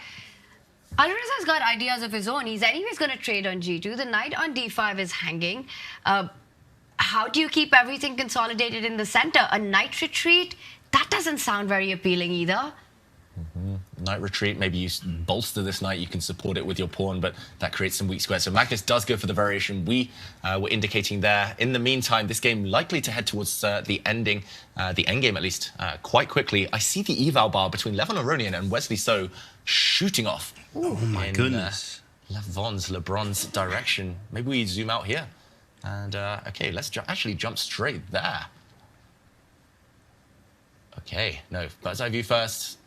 Alireza's got ideas of his own. He's anyways going to trade on g2. The knight on d5 is hanging. How do you keep everything consolidated in the center? A knight retreat? That doesn't sound very appealing either. Knight retreat, maybe you bolster this knight, you can support it with your pawn, but that creates some weak squares. So Magnus does go for the variation we were indicating there. In the meantime, this game likely to head towards the endgame at least, quite quickly. I see the eval bar between Levon Aronian and Wesley So shooting off. Oh my goodness. LeBron's direction. Maybe we zoom out here. And okay, let's actually jump straight there. Okay, no, bird's eye view first.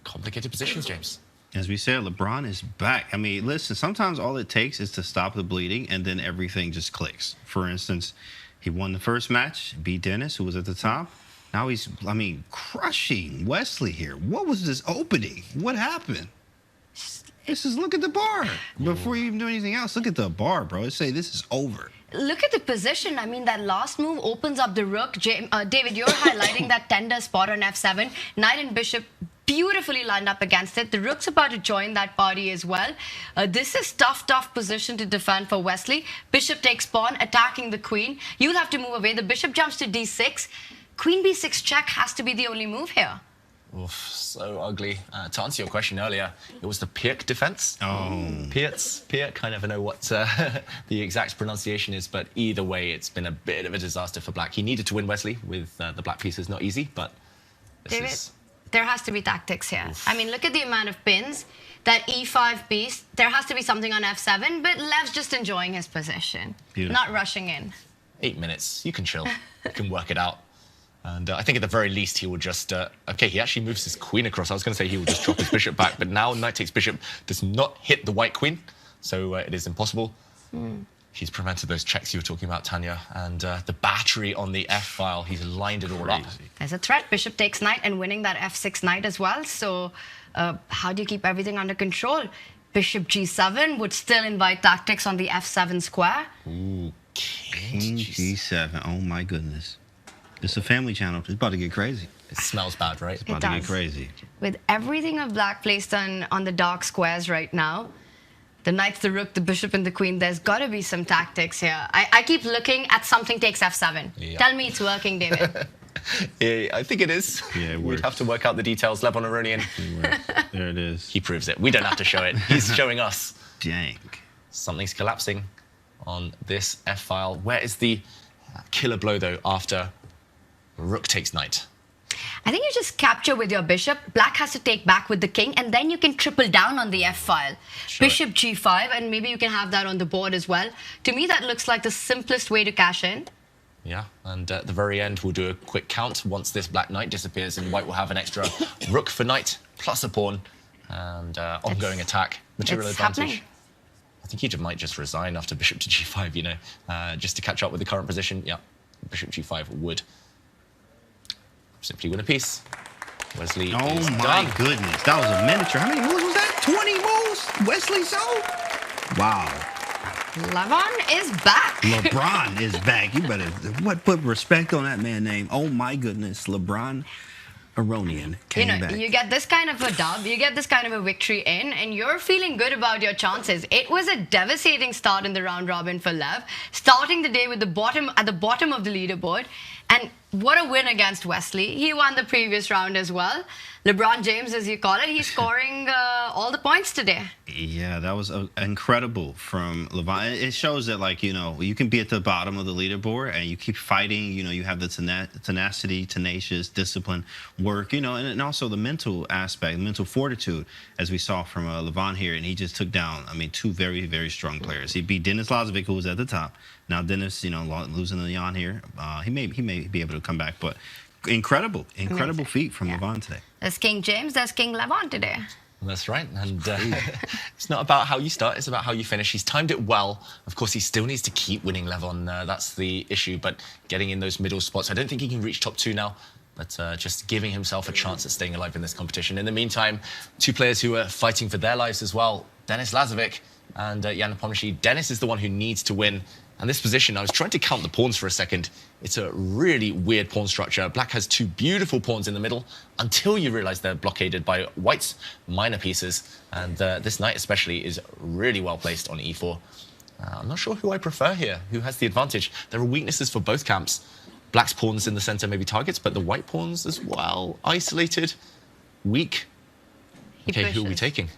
Complicated positions, James. As we said, LeBron is back. I mean, listen, sometimes all it takes is to stop the bleeding and then everything just clicks. For instance, he won the first match, beat Denis, who was at the top. Now he's, I mean, crushing Wesley here. What was this opening? What happened? This is, look at the bar. Before you even do anything else, look at the bar, bro. Let's say this is over. Look at the position. I mean, that last move opens up the rook. David, you're highlighting that tender spot on f7. Knight and bishop beautifully lined up against it. The rook's about to join that party as well. This is tough position to defend for Wesley. Bishop takes pawn, attacking the queen. You'll have to move away. The bishop jumps to d6. Queen b6 check has to be the only move here. Oof, so ugly. To answer your question earlier, it was the Pirk defense. Oh. Pirk. I never know what the exact pronunciation is, but either way, it's been a bit of a disaster for black. He needed to win Wesley with the black pieces. Not easy, but this David, is... there has to be tactics here. I mean, look at the amount of pins. That e5 piece, there has to be something on f7, but Lev's just enjoying his position, Beautiful. not rushing in. 8 minutes. You can chill. You can work it out. And I think at the very least he will just... okay, he actually moves his queen across. I was going to say he will just drop his bishop back, but now knight takes bishop does not hit the white queen, so it is impossible. He's prevented those checks you were talking about, Tanya, and the battery on the f-file, he's lined it all up. There's a threat. Bishop takes knight and winning that f6 knight as well. So how do you keep everything under control? Bishop g7 would still invite tactics on the f7 square. Ooh, King G7. Oh my goodness. It's a family channel. It's about to get crazy. It smells bad, right? It's about to get crazy. With everything of black placed on the dark squares right now, the knight, the rook, the bishop, and the queen, there's got to be some tactics here. I keep looking at something takes f7. Yeah. Tell me it's working, David. Yeah, I think it is. Yeah, We'd have to work out the details. Levon Aronian. There it is. He proves it. We don't have to show it. He's showing us. Dang. Something's collapsing on this f-file. Where is the killer blow, though, after rook takes knight? I think you just capture with your bishop. Black has to take back with the king, and then you can triple down on the f-file. Sure. Bishop g5, and maybe you can have that on the board as well. To me, that looks like the simplest way to cash in. Yeah, and at the very end, we'll do a quick count once this black knight disappears, and white will have an extra rook for knight, plus a pawn, and ongoing attack. Material advantage. Happening. I think he might just resign after bishop to g5, you know, just to catch up with the current position. Yeah, bishop g5 would simply win a piece. Wesley is my done. goodness. That was a miniature. How many moves was that? 20 moves? Wesley So? Wow. Levon is back. LeBron is back. You better put respect on that man's name. Oh my goodness. Levon Aronian came back. You get this kind of a dub, you get this kind of a victory in, and you're feeling good about your chances. It was a devastating start in the round robin for Lev, starting the day with at the bottom of the leaderboard. And what a win against Wesley. He won the previous round as well. LeBron James, as you call it, he's scoring all the points today. Yeah, that was incredible from Levon. It shows that, like, you know, you can be at the bottom of the leaderboard and you keep fighting. You know, you have the tenacity, tenacious, discipline, work, you know, and also the mental aspect, mental fortitude, as we saw from Levon here. And he just took down, I mean, two very, very strong players. He beat Denis Lazavik, who was at the top. Now, Denis, you know, losing to Jan here, he may be able to come back, but incredible feat from Levon today. There's King James, there's King Levon today. That's right, and it's not about how you start, it's about how you finish. He's timed it well. Of course, he still needs to keep winning, Levon. That's the issue, but getting in those middle spots. I don't think he can reach top 2 now, but just giving himself a chance at staying alive in this competition. In the meantime, two players who are fighting for their lives as well, Denis Lazavik and Jan Nepomniachtchi. Denis is the one who needs to win. And this position, I was trying to count the pawns for a second. It's a really weird pawn structure. Black has two beautiful pawns in the middle until you realize they're blockaded by white's minor pieces. And this knight especially is really well placed on e4. I'm not sure who I prefer here, who has the advantage. There are weaknesses for both camps. Black's pawns in the center may be targets, but the white pawns as well. Isolated, weak. Okay, who are we taking?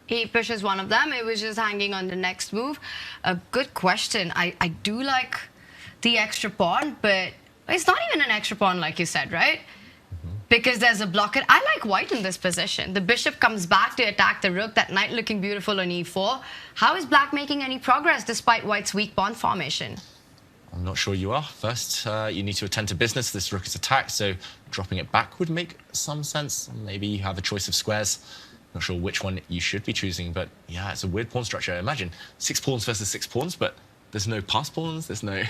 He pushes one of them. It was just hanging on the next move. A good question. I do like the extra pawn, but it's not even an extra pawn like you said, right? Because there's a blockade. I like white in this position. The bishop comes back to attack the rook. That knight looking beautiful on e4. How is black making any progress despite white's weak pawn formation? I'm not sure you are. First, you need to attend to business. This rook is attacked, so dropping it back would make some sense. Maybe you have a choice of squares. Not sure which one you should be choosing, but yeah, it's a weird pawn structure. Imagine 6 pawns versus 6 pawns, but there's no pass pawns, there's no,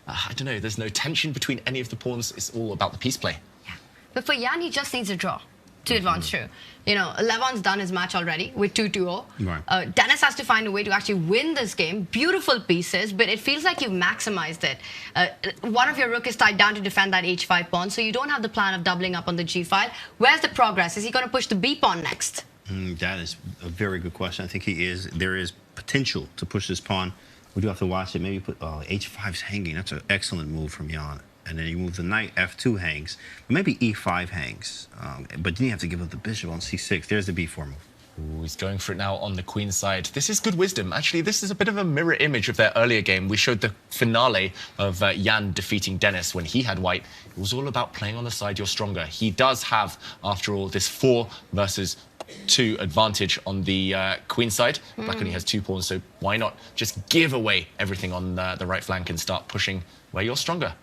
I don't know, there's no tension between any of the pawns. It's all about the piece play. Yeah. But for Jan, he just needs a draw to advance through. You know, Levon's done his match already with 2-2-0. Right. Denis has to find a way to actually win this game. Beautiful pieces, but it feels like you've maximized it. One of your rook is tied down to defend that h5 pawn, so you don't have the plan of doubling up on the g file. Where's the progress? Is he going to push the b pawn next? That is a very good question. I think he is. There is potential to push this pawn. We do have to watch it. Maybe put h5's hanging. That's an excellent move from Jan. And then you move the knight, f2 hangs. Maybe e5 hangs. But then you have to give up the bishop on c6. There's the b4 move. Ooh, he's going for it now on the queen's side. This is good wisdom. Actually, this is a bit of a mirror image of their earlier game. We showed the finale of Jan defeating Denis when he had white. It was all about playing on the side you're stronger. He does have, after all, this 4 versus 2 advantage on the queen side. Black only has 2 pawns, so why not just give away everything on the right flank and start pushing where you're stronger?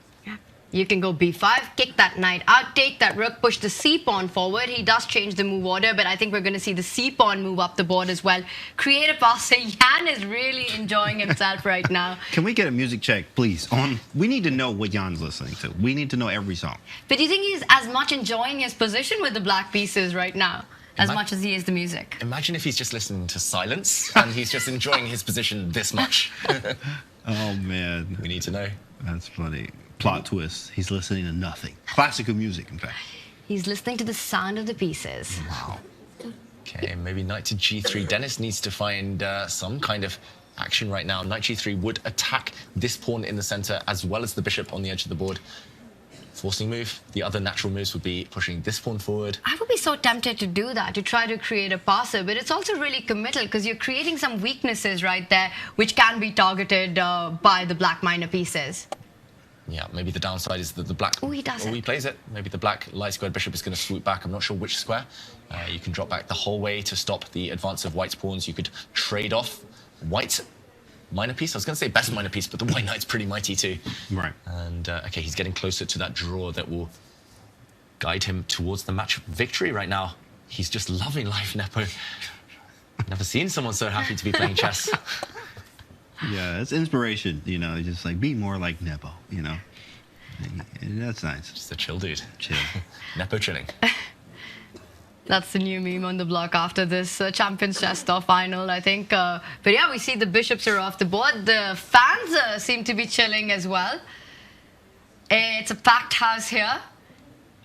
You can go b5, kick that knight out, take that rook, push the c-pawn forward. He does change the move order, but I think we're going to see the c-pawn move up the board as well. Creative passing. Jan is really enjoying himself right now. Can we get a music check, please? We need to know what Jan's listening to. We need to know every song. But do you think he's as much enjoying his position with the black pieces right now as much as he is the music? Imagine if he's just listening to silence and he's just enjoying his position this much. Oh, man. We need to know. That's funny. Plot twist. He's listening to nothing. Classical music, in fact. He's listening to the sound of the pieces. Wow. Okay, maybe knight to g3. Denis needs to find some kind of action right now. Knight g3 would attack this pawn in the center as well as the bishop on the edge of the board. Forcing move. The other natural moves would be pushing this pawn forward. I would be so tempted to do that, to try to create a passer, but it's also really committal because you're creating some weaknesses right there which can be targeted by the black minor pieces. Yeah, maybe the downside is that the black... Oh, he does it. He plays it. Maybe the black light squared bishop is going to swoop back. I'm not sure which square. You can drop back the whole way to stop the advance of white's pawns. You could trade off white's minor piece. I was going to say best minor piece, but the white knight's pretty mighty too. Right. And, okay, he's getting closer to that draw that will guide him towards the match victory right now. He's just loving life, Nepo. Never seen someone so happy to be playing chess. Yeah, it's inspiration, you know, just like be more like Nepo, you know. That's nice. Just a chill dude. Chill. Nepo chilling. That's the new meme on the block after this Champions Chess Tour final, I think. But yeah, we see the bishops are off the board. The fans seem to be chilling as well. It's a packed house here.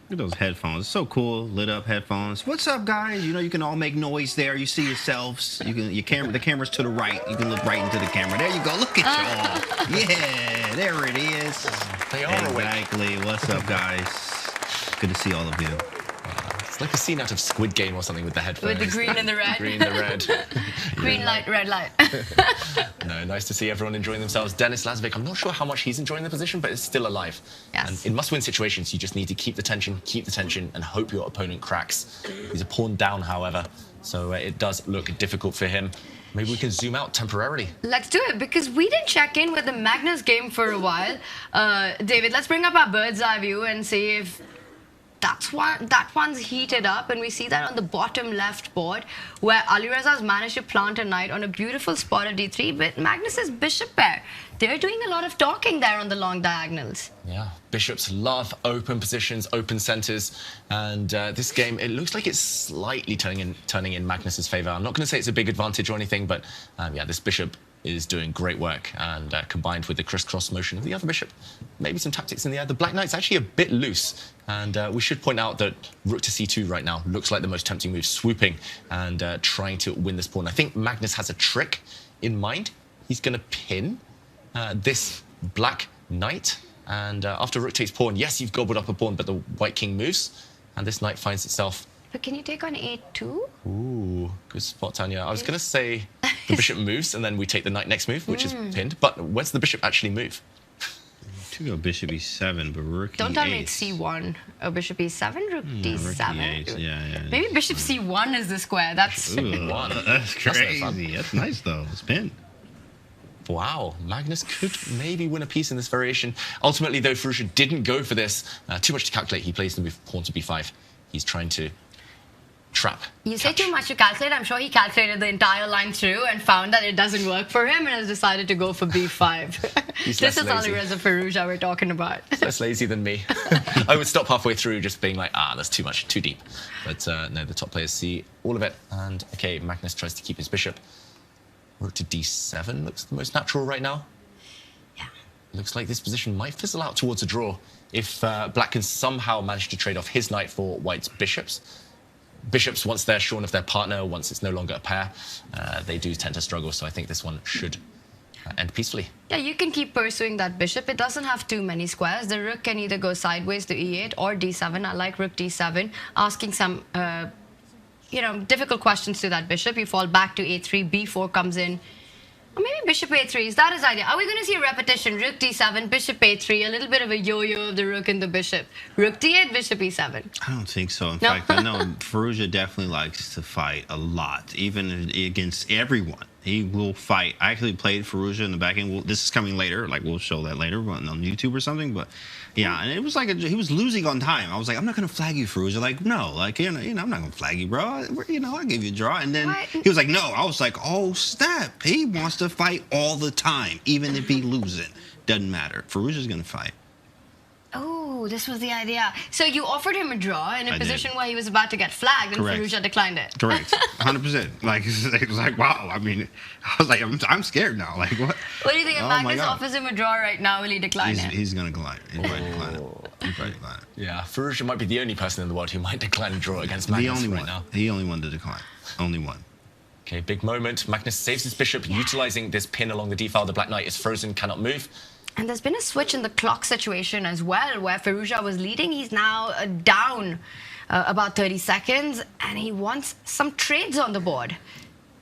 Look at those headphones. So cool, lit up headphones. What's up, guys? You know, you can all make noise there. You see yourselves. You can the camera's to the right. You can look right into the camera. There you go. Look at y'all. Yeah, there it is. They are awake. Exactly. What's up, guys? Good to see all of you. It's like a scene out of Squid Game or something with the headphones. With the green and the red. Green, the red. Green light, red light. No, nice to see everyone enjoying themselves. Denis Lazavik, I'm not sure how much he's enjoying the position, but it's still alive. Yes. And in must-win situations, you just need to keep the tension, and hope your opponent cracks. He's a pawn down, however, so it does look difficult for him. Maybe we can zoom out temporarily. Let's do it, because we didn't check in with the Magnus game for a while. David, let's bring up our bird's eye view and see if that one's heated up, and we see that on the bottom left board where Alireza's managed to plant a knight on a beautiful spot at d3, but Magnus's bishop pair, they're doing a lot of talking there on the long diagonals. Yeah, bishops love open positions, open centers, and this game, it looks like it's slightly turning in Magnus's favor. I'm not going to say it's a big advantage or anything, but yeah, this bishop is doing great work, and combined with the crisscross motion of the other bishop, maybe some tactics in the air. The black knight's actually a bit loose, and we should point out that rook to c2 right now looks like the most tempting move, swooping and trying to win this pawn. I think Magnus has a trick in mind. He's going to pin this black knight, and after rook takes pawn, yes, you've gobbled up a pawn, but the white king moves, and this knight finds itself... But can you take on a2? Ooh, good spot, Tanya. I was going to say the bishop moves, and then we take the knight next move, which is pinned. But where's the bishop actually move? To go bishop e7, but rook e8. Don't tell me it's c1. Oh, bishop e7, rook d7. Rook e8, yeah. Maybe bishop c1 is the square. That's Ooh, that's crazy. That's nice, though. It's pinned. Wow, Magnus could maybe win a piece in this variation. Ultimately, though, Firouzja didn't go for this. Too much to calculate. He plays the move pawn to b5. He's trying to trap. You say too much to calculate. I'm sure he calculated the entire line through and found that it doesn't work for him and has decided to go for b5. He's This is lazy. Alireza Firouzja we're talking about. He's less lazy than me. I would stop halfway through just being like, that's too much, too deep. But no, the top players see all of it. And okay, Magnus tries to keep his bishop. Rook to d7 looks the most natural right now. Yeah. Looks like this position might fizzle out towards a draw if black can somehow manage to trade off his knight for white's bishops. Bishops, once they're shorn of their partner, once it's no longer a pair, they do tend to struggle. So I think this one should end peacefully. Yeah, you can keep pursuing that bishop. It doesn't have too many squares. The rook can either go sideways to e8 or d7. I like rook d7, asking some, difficult questions to that bishop. You fall back to a3, b4 comes in. Or maybe bishop a3, is that his idea? Are we going to see a repetition? Rook d7, bishop a3, a little bit of a yo-yo of the rook and the bishop. Rook d8, bishop e7. I don't think so. In fact, I know Firouzja definitely likes to fight a lot, even against everyone. He will fight. I actually played Firouzja in the back end. This is coming later. Like, we'll show that later on YouTube or something. But yeah, and it was like he was losing on time. I was like, I'm not gonna flag you, Firouzja. Like, no, like I'm not gonna flag you, bro. I gave you a draw. And then he was like, no. I was like, oh snap. He wants to fight all the time, even if he losing. Doesn't matter. Firouzja's gonna fight. Oh, this was the idea. So you offered him a draw in a I position did. where he was about to get flagged, and Correct. Firouzja declined it. Correct. 100%. Like, it was like, wow. I mean, I was like, I'm scared now. Like, what? What do you think if Oh my Magnus God. offers him a draw right now? Will he decline it? He's gonna decline it. He'll probably decline it. He'll probably decline it. Yeah, Firouzja might be the only person in the world who might decline a draw against The Magnus only right one. now. The only one to decline. Only one. Okay, big moment. Magnus saves his bishop, utilizing this pin along the d-file. The black knight is frozen, cannot move. And there's been a switch in the clock situation as well, where Firouzja was leading. He's now down about 30 seconds, and he wants some trades on the board.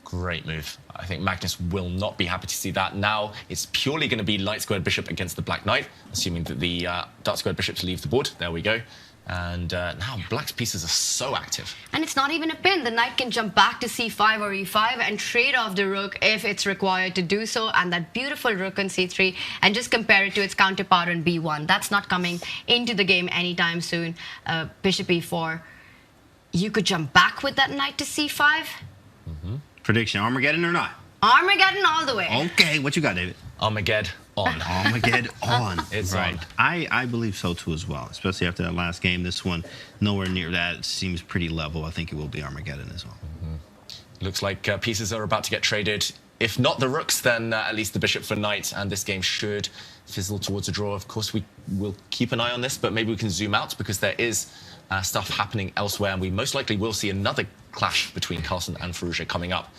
Great move. I think Magnus will not be happy to see that. Now it's purely going to be light squared bishop against the black knight, assuming that the dark squared bishops leave the board. There we go. And now black's pieces are so active. And it's not even a pin. The knight can jump back to c5 or e5 and trade off the rook if it's required to do so. And that beautiful rook on c3, and just compare it to its counterpart on b1. That's not coming into the game anytime soon. Bishop e4. You could jump back with that knight to c5. Prediction, Armageddon or not? Armageddon all the way. Okay, what you got, David? Armageddon on. Armageddon on. It's right. on. I believe so too as well, especially after that last game. This one, nowhere near that. It seems pretty level. I think it will be Armageddon as well. Looks like pieces are about to get traded. If not the rooks, then at least the bishop for knight, and this game should fizzle towards a draw. Of course, we will keep an eye on this, but maybe we can zoom out because there is stuff happening elsewhere, and we most likely will see another clash between Carlsen and Firouzja coming up.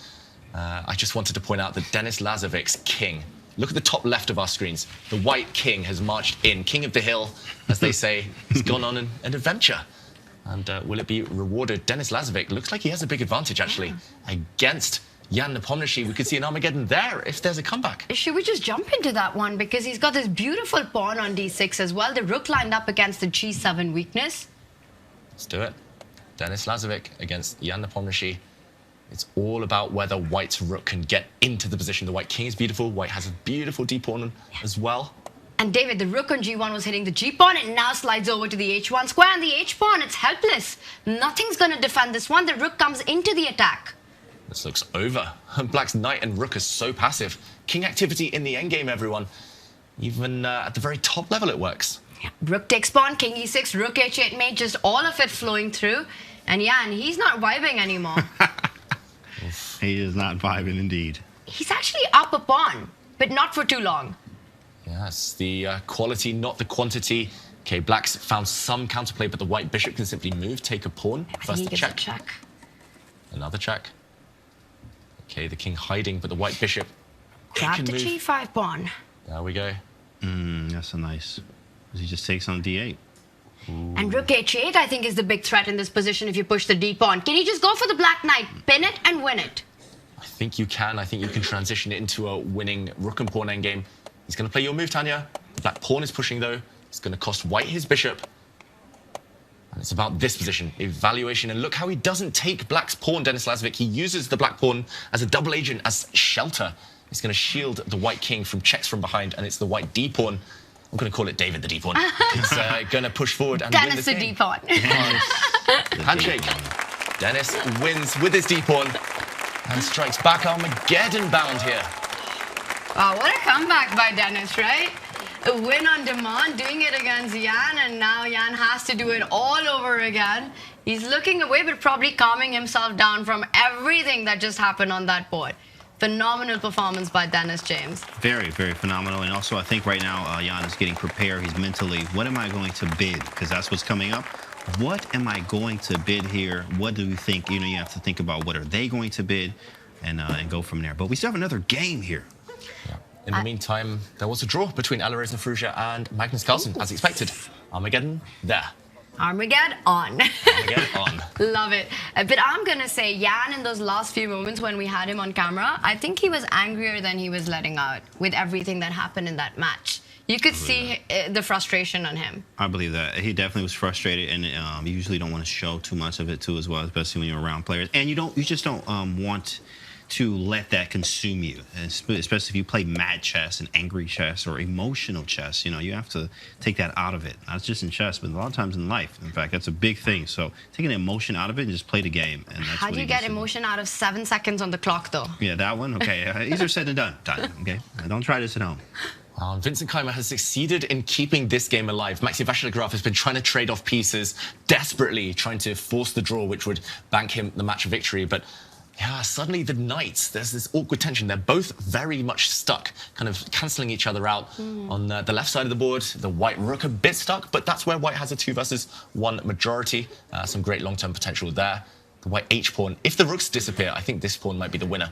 I just wanted to point out that Denis Lazavik's king. Look at the top left of our screens. The white king has marched in. King of the hill, as they say. He's gone on an adventure. And will it be rewarded? Denis Lazavik looks like he has a big advantage, actually, against Jan Nepomniachtchi. We could see an Armageddon there if there's a comeback. Should we just jump into that one? Because he's got this beautiful pawn on d6 as well. The rook lined up against the g7 weakness. Let's do it. Denis Lazavik against Jan Nepomniachtchi. It's all about whether white's rook can get into the position. The white king is beautiful. White has a beautiful d-pawn as well. And David, the rook on g1 was hitting the g-pawn. It now slides over to the h1 square. And the h-pawn, it's helpless. Nothing's going to defend this one. The rook comes into the attack. This looks over. Black's knight and rook are so passive. King activity in the endgame, everyone. Even at the very top level, it works. Rook takes pawn, king e6, rook h8 mate, just all of it flowing through. And Jan, he's not vibing anymore. He is not vibing indeed. He's actually up a pawn, but not for too long. Yes, the quality, not the quantity. Okay, black's found some counterplay, but the white bishop can simply move, take a pawn. First the check. Another check. Okay, the king hiding, but the white bishop Grab can the move. g5 pawn. There we go. That's a nice. He just takes on d8. And rook h8, I think, is the big threat in this position if you push the d-pawn. Can he just go for the black knight, pin it, and win it? I think you can. I think you can transition it into a winning rook and pawn endgame. He's going to play your move, Tanya. The black pawn is pushing, though. It's going to cost white his bishop. And it's about this position, evaluation. And look how he doesn't take black's pawn, Denis Lazavik. He uses the black pawn as a double agent, as shelter. It's going to shield the white king from checks from behind, and it's the white d-pawn. I'm going to call it David the d-pawn. He's going to push forward and win Dennis this the game. d-pawn. Handshake. Dennis wins with his d-pawn and strikes back Armageddon bound here. Wow, what a comeback by Dennis, right? A win on demand, doing it against Jan, and now Jan has to do it all over again. He's looking away, but probably calming himself down from everything that just happened on that board. Phenomenal performance by Dennis James. Very, very phenomenal. And also, I think right now, Jan is getting prepared. He's mentally, what am I going to bid? Because that's what's coming up. What am I going to bid here? What do you think? You know, you have to think about what are they going to bid and go from there. But we still have another game here. In the meantime, there was a draw between Alireza Firouzja and Magnus Carlsen, as expected. Armageddon, there. Armageddon on. Armageddon on. Love it. But I'm going to say Jan, in those last few moments when we had him on camera, I think he was angrier than he was letting out with everything that happened in that match. You could see the frustration on him. I believe that. He definitely was frustrated, and you usually don't want to show too much of it, too, as well, especially when you're around players. And you just don't want to let that consume you, and especially if you play mad chess and angry chess or emotional chess. You know, you have to take that out of it, not just in chess, but a lot of times in life. In fact, that's a big thing. So taking the emotion out of it and just play the game. And that's How do you get emotion out of 7 seconds on the clock, though? Yeah, that one. Okay, easier said than done. Okay, don't try this at home. Vincent Keymer has succeeded in keeping this game alive. Maxime Vachier-Lagrave has been trying to trade off pieces, desperately trying to force the draw, which would bank him the match victory. But yeah, suddenly the knights, there's this awkward tension. They're both very much stuck, kind of cancelling each other out. On the left side of the board, the white rook a bit stuck, but that's where white has a 2 versus 1 majority. Some great long-term potential there. The white h-pawn, if the rooks disappear, I think this pawn might be the winner.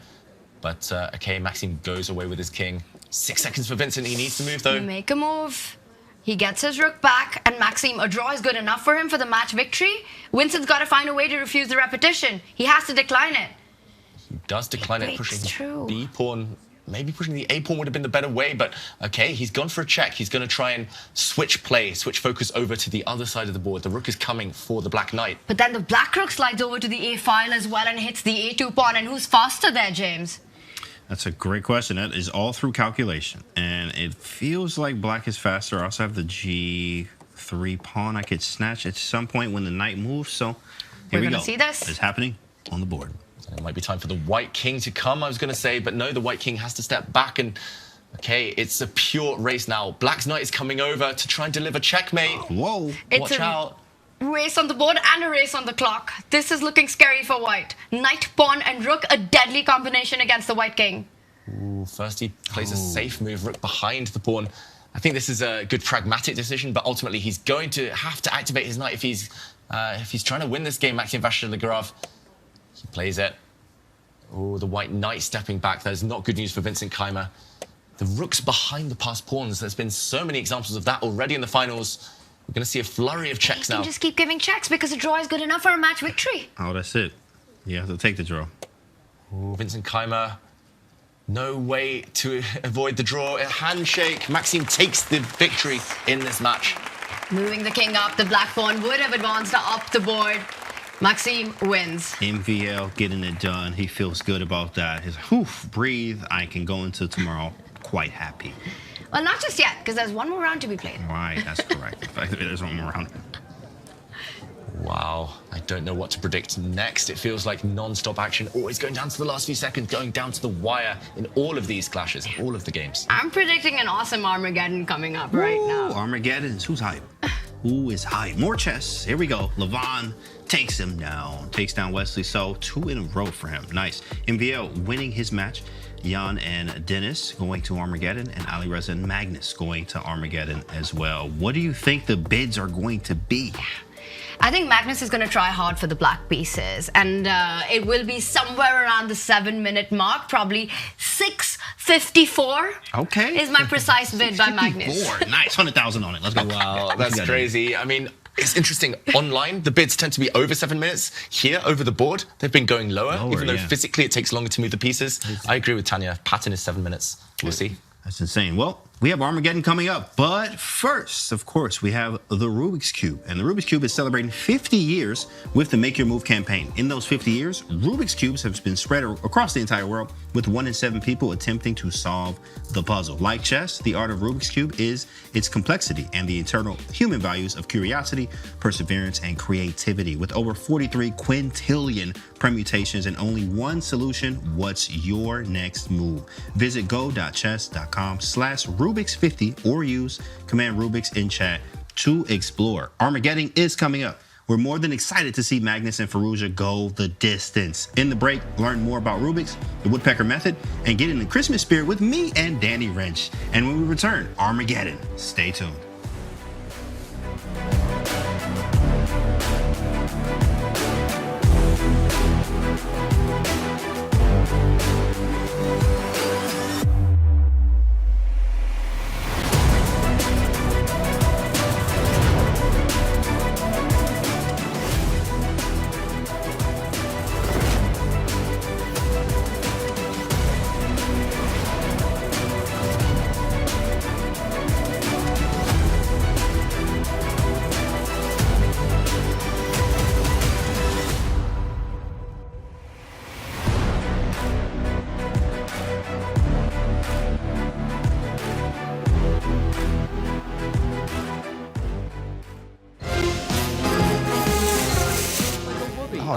But okay, Maxime goes away with his king. 6 seconds for Vincent. He needs to move, though. Make a move. He gets his rook back, and Maxime, a draw is good enough for him for the match victory. Vincent's got to find a way to refuse the repetition. He has to decline it. He does decline it, pushing the b-pawn. Maybe pushing the a-pawn would have been the better way, but okay, he's gone for a check. He's going to try and switch play, switch focus over to the other side of the board. The rook is coming for the black knight. But then the black rook slides over to the a file as well and hits the a2 pawn. And who's faster there, James? That's a great question. That is all through calculation. And it feels like black is faster. I also have the g3 pawn I could snatch at some point when the knight moves. So here we go. We're going to see this. It's happening on the board. It might be time for the white king to come, I was going to say, but no, the white king has to step back. And okay, it's a pure race now. Black's knight is coming over to try and deliver checkmate. Whoa. Watch out. Race on the board and a race on the clock. This is looking scary for white. Knight, pawn, and rook, a deadly combination against the white king. Ooh, first he plays a safe move, rook behind the pawn. I think this is a good pragmatic decision, but ultimately he's going to have to activate his knight if he's trying to win this game. Maxime Vachier-Lagrave, he plays it. Oh, the white knight stepping back. There's not good news for Vincent Keymer. The rook's behind the passed pawns. There's been so many examples of that already in the finals. We're going to see a flurry of checks now. You just keep giving checks because a draw is good enough for a match victory. Oh, that's it. You have to take the draw. Ooh, Vincent Keymer, no way to avoid the draw. A handshake. Maxime takes the victory in this match. Moving the king up, the black pawn would have advanced up the board. Maxime wins. MVL getting it done. He feels good about that. He's like, whew, breathe. I can go into tomorrow quite happy. Well, not just yet, because there's one more round to be played. Right, that's correct. In fact, there's one more round. Wow, I don't know what to predict next. It feels like non-stop action, always going down to the last few seconds, going down to the wire in all of these clashes, all of the games. I'm predicting an awesome Armageddon coming up right now. Armageddon's who's hype? Who is hype? More chess. Here we go. Levon takes him down. Takes down Wesley So. 2 in a row for him. Nice. MVL winning his match. Jan and Denis going to Armageddon, and Alireza and Magnus going to Armageddon as well. What do you think the bids are going to be? I think Magnus is going to try hard for the black pieces, and it will be somewhere around the 7-minute mark, probably 6:54. Okay. Is my precise bid by Magnus. Nice, 100,000 on it. Let's go. Wow, that's crazy. I mean, it's interesting. Online, the bids tend to be over 7 minutes. Here, over the board, they've been going lower, even though physically it takes longer to move the pieces. I agree with Tanya. Pattern is 7 minutes. We'll see. That's insane. Well, we have Armageddon coming up, but first, of course, we have the Rubik's Cube. And the Rubik's Cube is celebrating 50 years with the Make Your Move campaign. In those 50 years, Rubik's Cubes have been spread across the entire world, with 1 in 7 people attempting to solve the puzzle. Like chess, the art of Rubik's Cube is its complexity and the internal human values of curiosity, perseverance, and creativity. With over 43 quintillion permutations and only one solution, what's your next move? Visit go.chess.com/Rubik's50 or use command Rubik's in chat to explore. Armageddon is coming up. We're more than excited to see Magnus and Firouzja go the distance. In the break, learn more about Rubik's, the Woodpecker Method, and get in the Christmas spirit with me and Danny Wrench. And when we return, Armageddon. Stay tuned.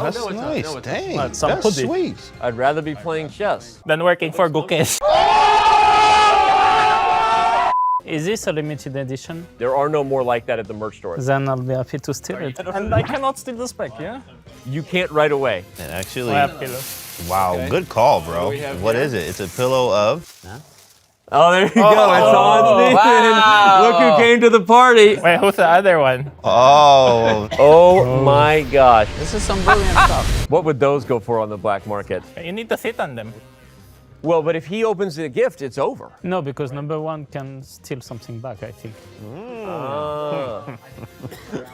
That's no, it's not. nice. No, it's Dang, not. Some that's pudding. sweet. I'd rather be playing chess. Than working for Gukes. Is this a limited edition? There are no more like that at the merch store. Then I'll be happy to steal it. And I cannot steal the spec, yeah? You can't right away. And actually, pillow. wow, Okay. good call, bro. What here? is it? It's a pillow of. Oh, there you go. It's on Stephen. Wow. Look who came to the party. Wait, who's the other one? Oh. Oh my gosh. This is some brilliant stuff. What would those go for on the black market? You need to sit on them. Well, but if he opens the gift, it's over. No, because number one can steal something back, I think.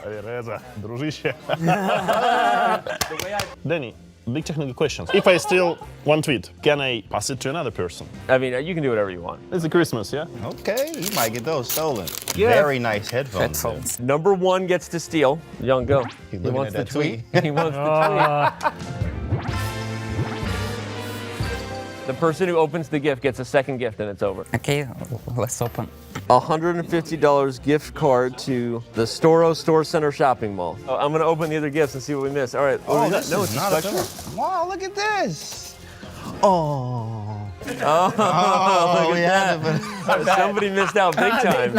Alireza, družiще. Danny, big technical questions. If I steal one tweet, can I pass it to another person? I mean, you can do whatever you want. It's a Christmas, yeah? Okay, you might get those stolen. Yeah. Very nice headphones. Number one gets to steal. Young, go. He looking wants at the that tweet. tweet. He wants the tweet. The person who opens the gift gets a second gift and it's over. Okay, let's open. $150 gift card to the Storo Store Center Shopping Mall. Oh, I'm gonna open the other gifts and see what we miss. All right. Oh, we got? this No, is it's not a a special. fair. Wow, look at this. Oh, Oh, look we at had that. Somebody missed out big time.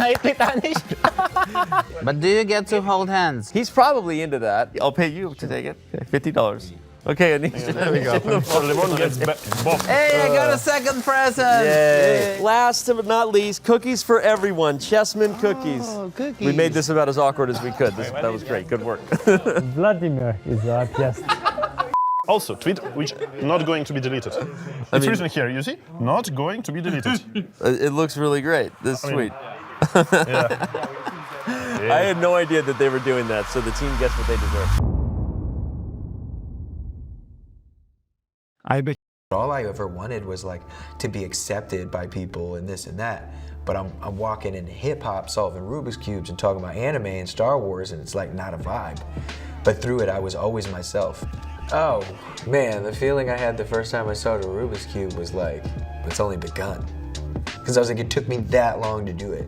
But do you get to hold hands? He's probably into that. I'll pay you to take it. Okay, $50. Okay, Anisha. There we go. Levon gets both. Hey, I got a second present! Yay. Last but not least, cookies for everyone. Chessman cookies. Cookies. We made this about as awkward as we could. That was great. Good work. Vladimir is the happiest. Also, tweet which not going to be deleted. It's written here, you see? Not going to be deleted. It looks really great. This I mean, tweet. Yeah. I had no idea that they were doing that, so the team gets what they deserve. I bet all I ever wanted was like to be accepted by people and this and that. But I'm walking in hip hop, solving Rubik's Cubes and talking about anime and Star Wars, and it's like not a vibe. But through it, I was always myself. Oh man, the feeling I had the first time I saw the Rubik's Cube was like, it's only begun. Because I was like, it took me that long to do it.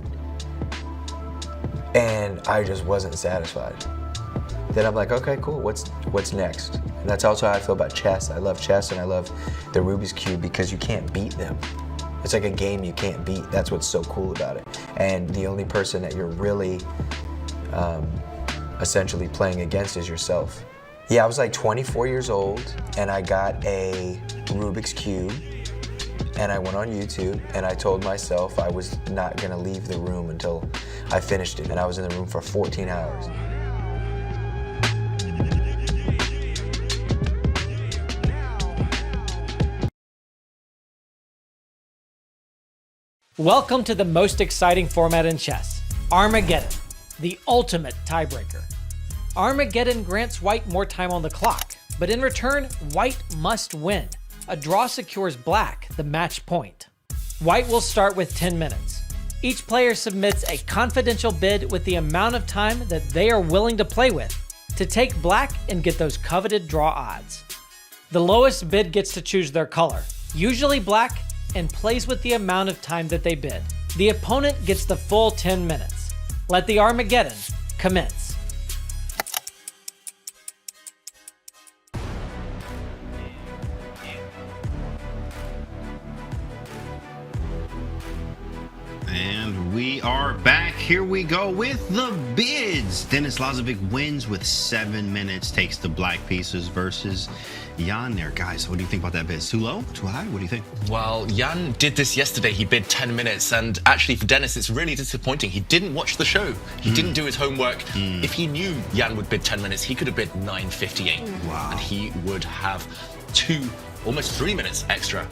And I just wasn't satisfied. Then I'm like, okay, cool, what's next? And that's also how I feel about chess. I love chess and I love the Rubik's Cube because you can't beat them. It's like a game you can't beat. That's what's so cool about it. And the only person that you're really essentially playing against is yourself. Yeah, I was like 24 years old and I got a Rubik's Cube and I went on YouTube and I told myself I was not gonna leave the room until I finished it. And I was in the room for 14 hours. Welcome to the most exciting format in chess, Armageddon, the ultimate tiebreaker. Armageddon grants White more time on the clock, but in return, White must win. A draw secures Black the match point. White will start with 10 minutes. Each player submits a confidential bid with the amount of time that they are willing to play with to take Black and get those coveted draw odds. The lowest bid gets to choose their color, usually Black, and plays with the amount of time that they bid. The opponent gets the full 10 minutes. Let the Armageddon commence. And we are back. Here we go with the bids. Denis Lazavik wins with 7 minutes, takes the black pieces versus Jan there. Guys, what do you think about that bid? Too low? Too high? What do you think? Well, Jan did this yesterday. He bid 10 minutes. And actually, for Denis, it's really disappointing. He didn't watch the show. He didn't do his homework. If he knew Jan would bid 10 minutes, he could have bid 9.58. Wow. And he would have almost 3 minutes extra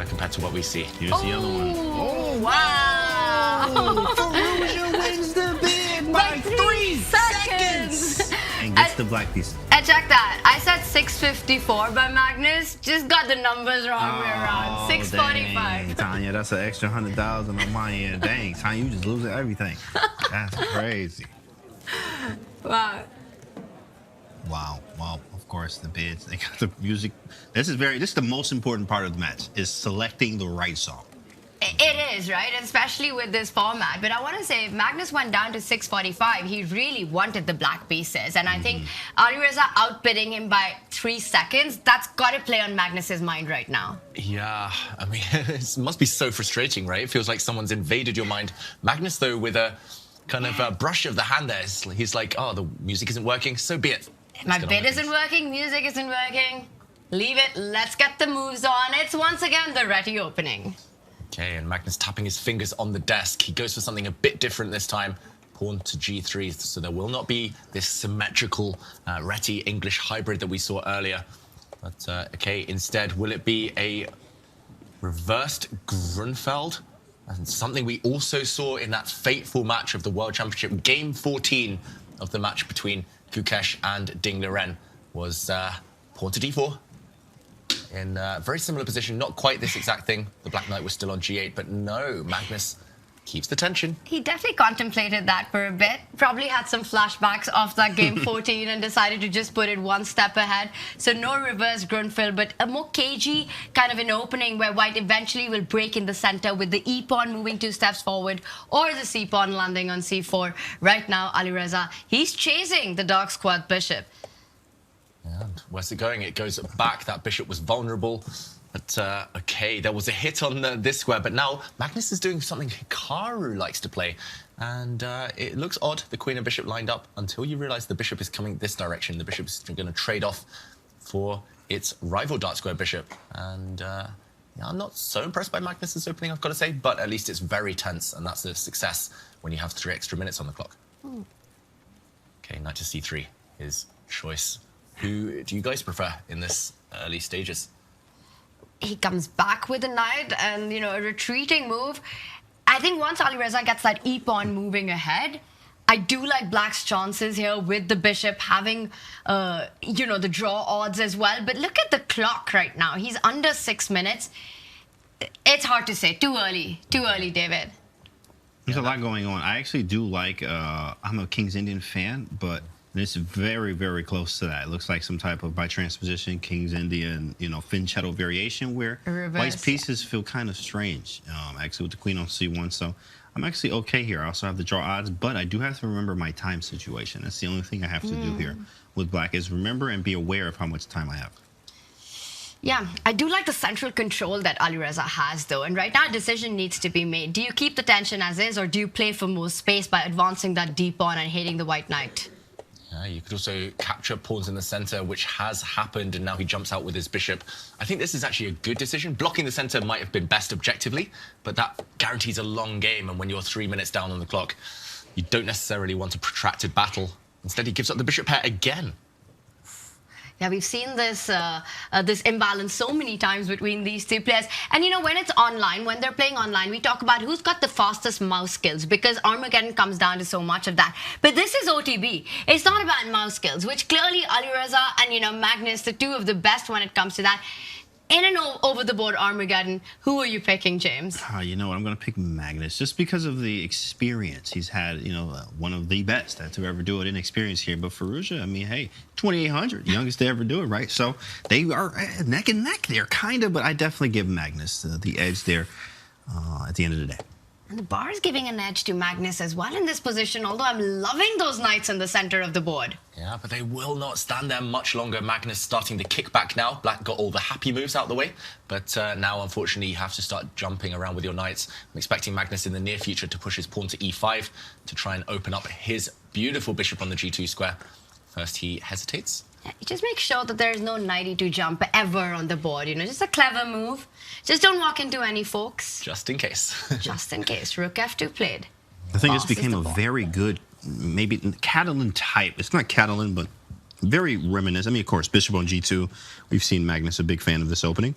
compared to what we see. Here's the other one. Oh, wow. Firouzja wins the bid by 3 seconds. And gets the black pieces. And check that. I said 654 by Magnus. Just got the numbers wrong way around. 645. Dang, Tanya, that's an extra 100,000 on my end. Dang, Tanya, you just losing everything. That's crazy. Wow. Wow. Well, of course, the bids. They got the music. This is the most important part of the match is selecting the right song. It is, right? Especially with this format. But I want to say, if Magnus went down to 645, he really wanted the black pieces. And I think Alireza outbidding him by 3 seconds, that's got to play on Magnus's mind right now. Yeah, I mean, it must be so frustrating, right? It feels like someone's invaded your mind. Magnus, though, with a kind of a brush of the hand there, he's like, oh, the music isn't working, so be it. My bid isn't working, music isn't working. Leave it, let's get the moves on. It's once again the ready opening. Okay, and Magnus tapping his fingers on the desk. He goes for something a bit different this time. Pawn to g3, so there will not be this symmetrical Reti-English hybrid that we saw earlier. But, okay, instead, will it be a reversed Grunfeld? And something we also saw in that fateful match of the World Championship, Game 14 of the match between Gukesh and Ding Liren, was pawn to d4. In a very similar position, not quite this exact thing. The Black Knight was still on g8, but no, Magnus keeps the tension. He definitely contemplated that for a bit. Probably had some flashbacks of that game 14 and decided to just put it one step ahead. So no reverse Grunfeld, but a more cagey kind of an opening where white eventually will break in the center with the e-pawn moving 2 steps forward or the c-pawn landing on c4. Right now, Alireza, he's chasing the dark squad bishop. And where's it going? It goes back. That bishop was vulnerable. But, okay, there was a hit on this square, but now Magnus is doing something Hikaru likes to play. And it looks odd, the queen and bishop lined up, until you realize the bishop is coming this direction. The bishop is going to trade off for its rival dark square bishop. And yeah, I'm not so impressed by Magnus's opening, I've got to say, but at least it's very tense, and that's a success when you have 3 extra minutes on the clock. Okay, knight to c3 is choice. Who do you guys prefer in this early stages? He comes back with a knight and, you know, a retreating move. I think once Alireza gets that e-pawn moving ahead, I do like Black's chances here with the bishop having, you know, the draw odds as well. But look at the clock right now. He's under 6 minutes. It's hard to say. Too early, David. There's a lot going on. I actually do like, I'm a King's Indian fan, but it's very, very close to that. It looks like some type of by transposition, King's Indian, you know, Finchetto variation where white's pieces feel kind of strange, actually with the queen on c1. So I'm actually okay here. I also have the draw odds, but I do have to remember my time situation. That's the only thing I have to do here with black is remember and be aware of how much time I have. Yeah, I do like the central control that Alireza has, though. And right now, a decision needs to be made. Do you keep the tension as is, or do you play for more space by advancing that d-pawn and hitting the white knight? You could also capture pawns in the center, which has happened, and now he jumps out with his bishop. I think this is actually a good decision. Blocking the center might have been best objectively, but that guarantees a long game, and when you're 3 minutes down on the clock, you don't necessarily want a protracted battle. Instead, he gives up the bishop pair again. Yeah, we've seen this this imbalance so many times between these two players. And, you know, when it's online, when they're playing online, we talk about who's got the fastest mouse skills because Armageddon comes down to so much of that. But this is OTB. It's not about mouse skills, which clearly Alireza and, you know, Magnus, the two of the best when it comes to that. In an over-the-board Armageddon, who are you picking, James? You know what? I'm going to pick Magnus just because of the experience. He's had, you know, one of the best to ever do it in experience here. But Firouzja, I mean, hey, 2,800, youngest to ever do it, right? So they are neck and neck there, kind of. But I definitely give Magnus the edge there at the end of the day. And the bar is giving an edge to Magnus as well in this position, although I'm loving those knights in the center of the board. Yeah, but they will not stand there much longer. Magnus starting the kickback now. Black got all the happy moves out the way, but now, unfortunately, you have to start jumping around with your knights. I'm expecting Magnus in the near future to push his pawn to e5 to try and open up his beautiful bishop on the g2 square. First, he hesitates. Yeah, just make sure that there is no knight e2 jump ever on the board. You know, just a clever move. Just don't walk into any forks. Just in case. Just in case. Rook f2 played. I think this became a very good, maybe Catalan type. It's not Catalan, but very reminiscent. I mean, of course, bishop on g2. We've seen Magnus a big fan of this opening.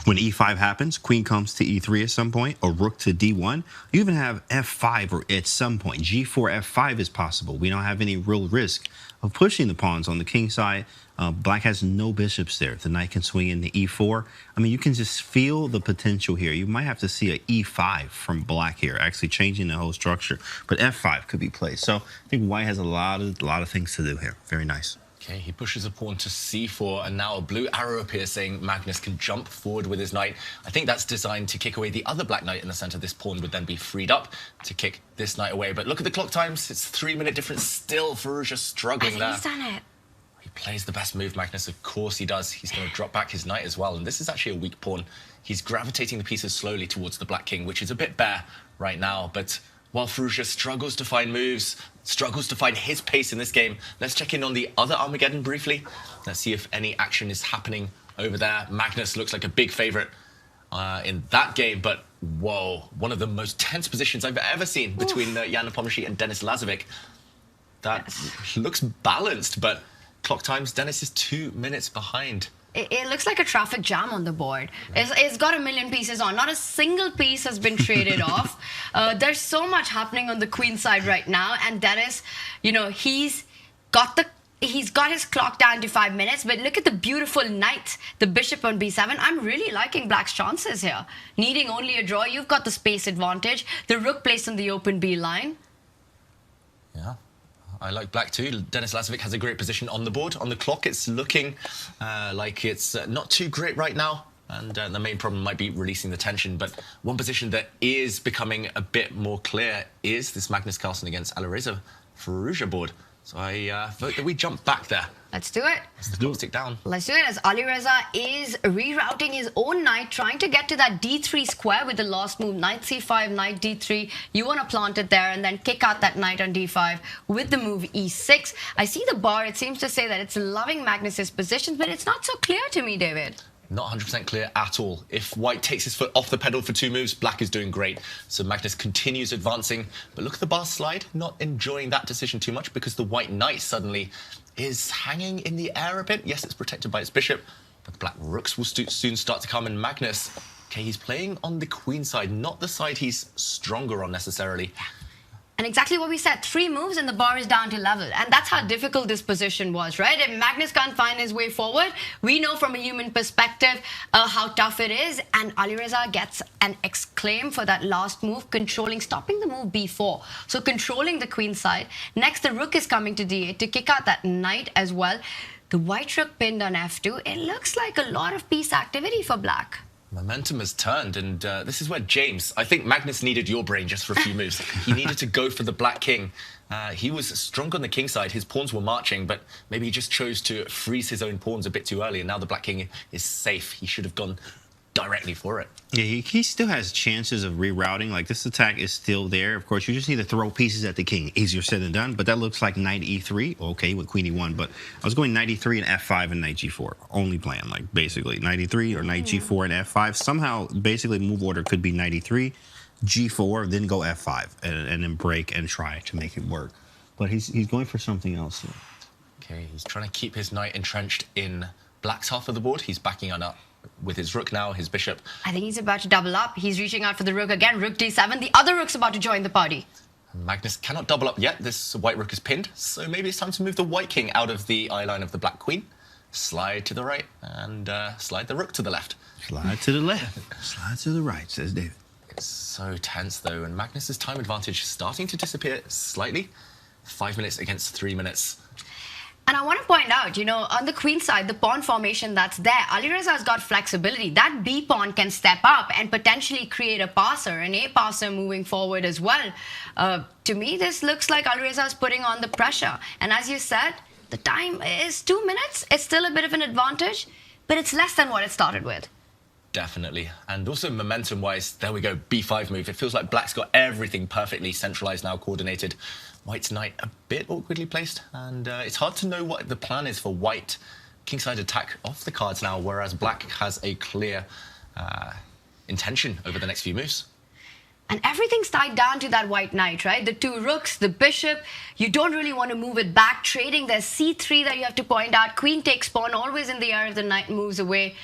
When e5 happens, queen comes to e3 at some point, or rook to d1. You even have f5 or at some point. g4, f5 is possible. We don't have any real risk of pushing the pawns on the king side. Black has no bishops there. The knight can swing into e4. I mean, you can just feel the potential here. You might have to see a e5 from black here, actually changing the whole structure. But f5 could be played. So I think white has a lot of things to do here. Very nice. Okay, he pushes a pawn to c4, and now a blue arrow appears saying Magnus can jump forward with his knight. I think that's designed to kick away the other black knight in the center. This pawn would then be freed up to kick this knight away. But look at the clock times. It's 3-minute difference still. Firouzja struggling there. He's done it. He plays the best move, Magnus. Of course he does. He's going to drop back his knight as well. And this is actually a weak pawn. He's gravitating the pieces slowly towards the black king, which is a bit bare right now. But while Firouzja struggles to find moves, struggles to find his pace in this game, let's check in on the other Armageddon briefly. Let's see if any action is happening over there. Magnus looks like a big favorite in that game, but whoa, one of the most tense positions I've ever seen between Jan Nepomniachtchi and Denis Lazavik. That looks balanced, but clock times, Denis is 2 minutes behind. It looks like a traffic jam on the board. It's got a million pieces on. Not a single piece has been traded off. There's so much happening on the queen side right now. And Denis, you know, he's got his clock down to 5 minutes. But look at the beautiful knight, the bishop on b7. I'm really liking black's chances here. Needing only a draw, you've got the space advantage. The rook placed on the open b line. Yeah. I like black too. Denis Lazavik has a great position on the board. On the clock, it's looking like it's not too great right now. And the main problem might be releasing the tension. But one position that is becoming a bit more clear is this Magnus Carlsen against Alireza Firouzja board. So I vote that we jump back there. Let's do it. Let's do it. Down. Let's do it as Alireza is rerouting his own knight, trying to get to that d3 square with the last move. Knight c5, knight d3. You want to plant it there and then kick out that knight on d5 with the move e6. I see the bar. It seems to say that it's loving Magnus's positions, but it's not so clear to me, David. Not 100% clear at all. If white takes his foot off the pedal for 2 moves, black is doing great. So Magnus continues advancing. But look at the bar slide. Not enjoying that decision too much because the white knight suddenly is hanging in the air a bit. Yes, it's protected by its bishop, but the black rooks will soon start to come. And Magnus, okay, he's playing on the queen side, not the side he's stronger on necessarily. And exactly what we said, 3 moves and the bar is down to level. And that's how difficult this position was, right? If Magnus can't find his way forward, we know from a human perspective how tough it is. And Alireza gets an exclaim for that last move, stopping the move b4. So controlling the queen side. Next, the rook is coming to d8 to kick out that knight as well. The white rook pinned on f2. It looks like a lot of piece activity for black. Momentum has turned, and this is where James, I think Magnus needed your brain just for a few moves. He needed to go for the black king. He was strong on the king side. His pawns were marching, but maybe he just chose to freeze his own pawns a bit too early, and now the black king is safe. He should have gone directly for it. Yeah, he still has chances of rerouting. Like, this attack is still there. Of course, you just need to throw pieces at the king. Easier said than done, but that looks like knight e3. Okay, with queen e1, but I was going knight e3 and f5 and knight g4. Only plan, like, basically. Knight e3 or knight g4 and f5. Somehow, basically, the move order could be knight e3, g4, then go f5, and then break and try to make it work. But he's going for something else here. Okay, he's trying to keep his knight entrenched in black's half of the board. He's backing on up with his rook now, his bishop. I think he's about to double up. He's reaching out for the rook again. Rook d7. The other rook's about to join the party. Magnus cannot double up yet. This white rook is pinned, so maybe it's time to move the white king out of the eye line of the black queen. Slide to the right and slide the rook to the left. Slide to the left, slide to the right, says David. It's so tense, though, and Magnus's time advantage starting to disappear slightly. 5 minutes against 3 minutes. And I want to point out, you know, on the queen side, the pawn formation that's there, Alireza has got flexibility. That B pawn can step up and potentially create a passer, an A passer moving forward as well. To me, this looks like Alireza is putting on the pressure. And as you said, the time is 2 minutes. It's still a bit of an advantage, but it's less than what it started with. Definitely. And also momentum-wise, there we go, b5 move. It feels like black's got everything perfectly centralized now, coordinated. White's knight a bit awkwardly placed, and it's hard to know what the plan is for white. Kingside attack off the cards now, whereas black has a clear intention over the next few moves. And everything's tied down to that white knight, right? The 2 rooks, the bishop. You don't really want to move it back. Trading, there's c3 that you have to point out. Queen takes pawn, always in the air if the knight moves away.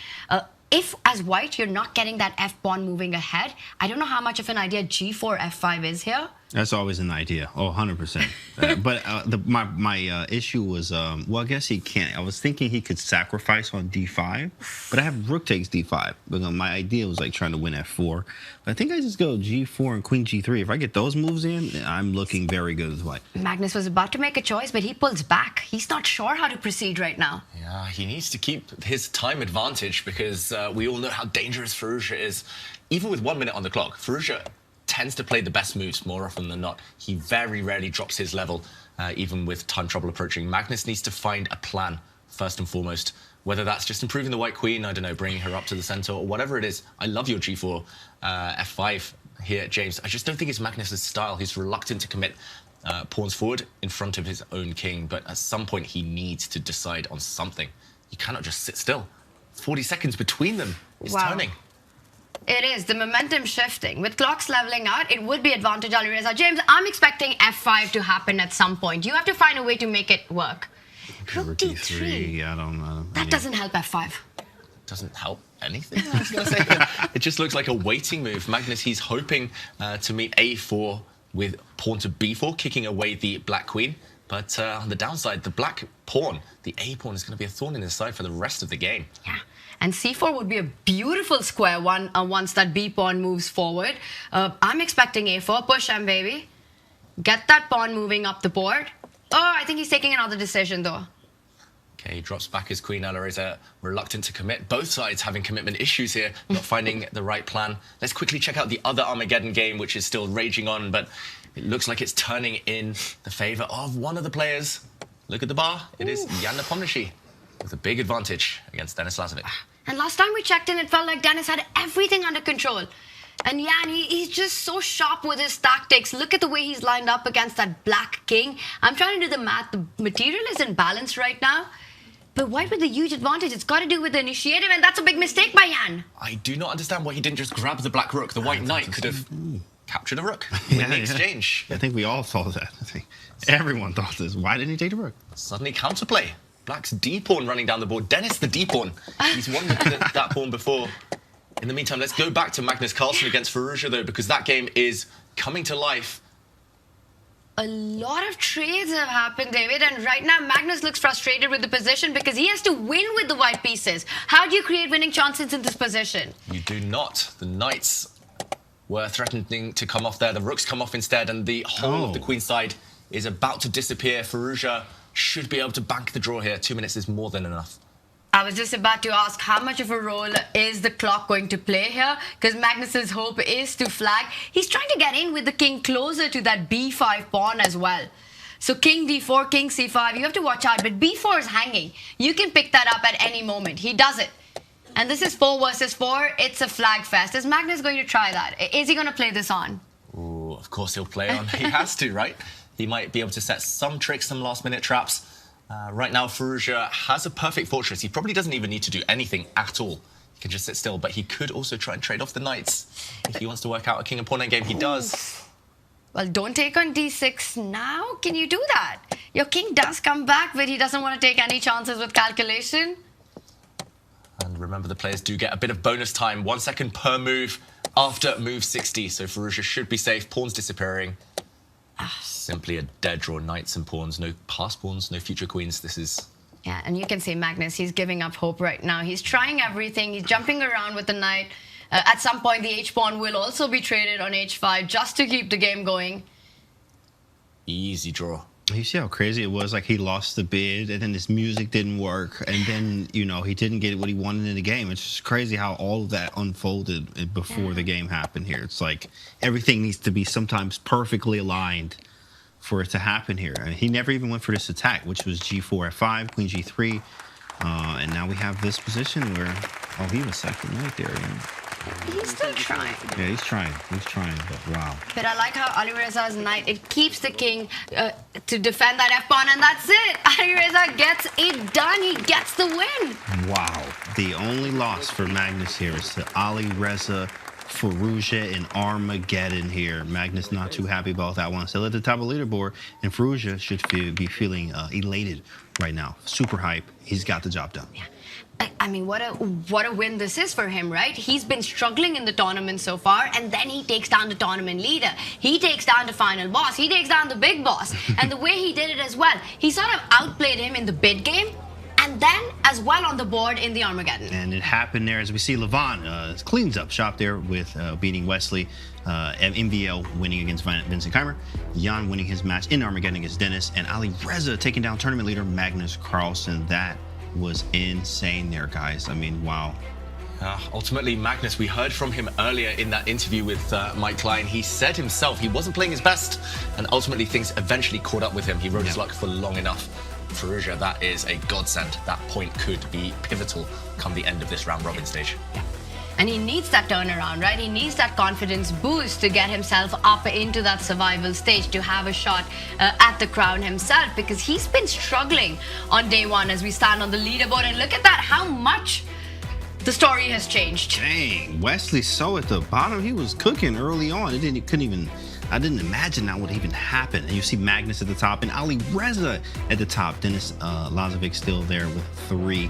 If, as white, you're not getting that f pawn moving ahead, I don't know how much of an idea g4, f5 is here. That's always an idea. Oh, 100%. But my issue was, well, I guess he can't. I was thinking he could sacrifice on d5, but I have rook takes d5. But my idea was like trying to win f4. But I think I just go g4 and queen g3. If I get those moves in, I'm looking very good as white. Magnus was about to make a choice, but he pulls back. He's not sure how to proceed right now. Yeah, he needs to keep his time advantage because we all know how dangerous Firouzja is. Even with 1 minute on the clock, Firouzja tends to play the best moves more often than not. He very rarely drops his level, even with time trouble approaching. Magnus needs to find a plan, first and foremost. Whether that's just improving the white queen, I don't know, bringing her up to the center, or whatever it is. I love your g4, f5 here, James. I just don't think it's Magnus's style. He's reluctant to commit pawns forward in front of his own king, but at some point he needs to decide on something. You cannot just sit still. 40 seconds between them. He's turning. It is. The momentum shifting. With clocks leveling out, it would be advantage Alireza. James, I'm expecting f5 to happen at some point. You have to find a way to make it work. Rook d3. Yeah, I don't know. That doesn't help f5. Doesn't help anything, I was going to say. It just looks like a waiting move. Magnus, he's hoping to meet a4 with pawn to b4, kicking away the black queen. But on the downside, the black pawn, the a pawn, is going to be a thorn in his side for the rest of the game. Yeah. And c4 would be a beautiful square one once that b pawn moves forward. I'm expecting a4. Push him, baby. Get that pawn moving up the board. Oh, I think he's taking another decision, though. Okay, he drops back his queen. Alireza reluctant to commit. Both sides having commitment issues here, not finding the right plan. Let's quickly check out the other Armageddon game, which is still raging on, but it looks like it's turning in the favor of one of the players. Look at the bar. It is Jan Nepomniachtchi with a big advantage against Denis Lazavik. And last time we checked in, it felt like Denis had everything under control. And Jan, he's just so sharp with his tactics. Look at the way he's lined up against that black king. I'm trying to do the math. The material is in balance right now. But white with a huge advantage. It's got to do with the initiative, and that's a big mistake by Jan. I do not understand why he didn't just grab the black rook. The white knight could have captured a rook in the exchange. I think we all thought that. I think everyone thought this. Why didn't he take the rook? Suddenly counterplay. Black's d-pawn running down the board. Denis the d-pawn. He's won that pawn before. In the meantime, let's go back to Magnus Carlsen against Firouzja, though, because that game is coming to life. A lot of trades have happened, David, and right now Magnus looks frustrated with the position because he has to win with the white pieces. How do you create winning chances in this position? You do not. The knights were threatening to come off there. The rooks come off instead, and the whole of the queen side is about to disappear. Firouzja should be able to bank the draw here. 2 minutes is more than enough. I was just about to ask how much of a role is the clock going to play here? Because Magnus's hope is to flag. He's trying to get in with the king closer to that b5 pawn as well. So king d4, king c5, you have to watch out. But b4 is hanging. You can pick that up at any moment. He does it. And this is 4 versus 4. It's a flag fest. Is Magnus going to try that? Is he going to play this on? Ooh, of course he'll play on. He has to, right? He might be able to set some tricks, some last-minute traps. Right now, Firouzja has a perfect fortress. He probably doesn't even need to do anything at all. He can just sit still, but he could also try and trade off the knights. If he wants to work out a king and pawn endgame, he does. Well, don't take on d6 now. Can you do that? Your king does come back, but he doesn't want to take any chances with calculation. And remember, the players do get a bit of bonus time. 1 second per move after move 60. So Firouzja should be safe. Pawns disappearing. Simply a dead draw. Knights and pawns. No past pawns, no future queens. This is... Yeah, and you can see Magnus, he's giving up hope right now. He's trying everything. He's jumping around with the knight. At some point, the h-pawn will also be traded on h5 just to keep the game going. Easy draw. You see how crazy it was? Like, he lost the bid, and then his music didn't work, and then, you know, he didn't get what he wanted in the game. It's just crazy how all of that unfolded before the game happened here. It's like everything needs to be sometimes perfectly aligned for it to happen here. And he never even went for this attack, which was g4, f5, queen g3. And now we have this position where, oh, he was second right there. Yeah. He's still trying. Yeah, he's trying. He's trying, but wow. But I like how Alireza's knight, it keeps the king to defend that f-pawn, and that's it. Alireza gets it done. He gets the win. Wow. The only loss for Magnus here is to Alireza Firouzja in Armageddon here. Magnus not too happy about that one. Still at the top of the leaderboard, and Firouzja should be feeling elated right now. Super hype. He's got the job done. Yeah. I mean, what a win this is for him, right? He's been struggling in the tournament so far, and then he takes down the tournament leader. He takes down the final boss. He takes down the big boss. And the way he did it as well, he sort of outplayed him in the bid game, and then as well on the board in the Armageddon. And it happened there, as we see Levon cleans up shop there with beating Wesley, MVL winning against Vincent Keymer, Jan winning his match in Armageddon against Denis, and Alireza taking down tournament leader Magnus Carlsen. That was insane there, guys. I mean, wow. Ultimately, Magnus, we heard from him earlier in that interview with Mike Klein. He said himself he wasn't playing his best, and ultimately things eventually caught up with him. He rode his luck for long enough. Firouzja, that is a godsend. That point could be pivotal come the end of this round-robin stage. And he needs that turnaround, right? He needs that confidence boost to get himself up into that survival stage, to have a shot at the crown himself, because he's been struggling on day one as we stand on the leaderboard. And look at that, how much the story has changed. Dang, Wesley So at the bottom, he was cooking early on. I didn't imagine that would even happen. And you see Magnus at the top and Alireza at the top. Denis Lazavik still there with three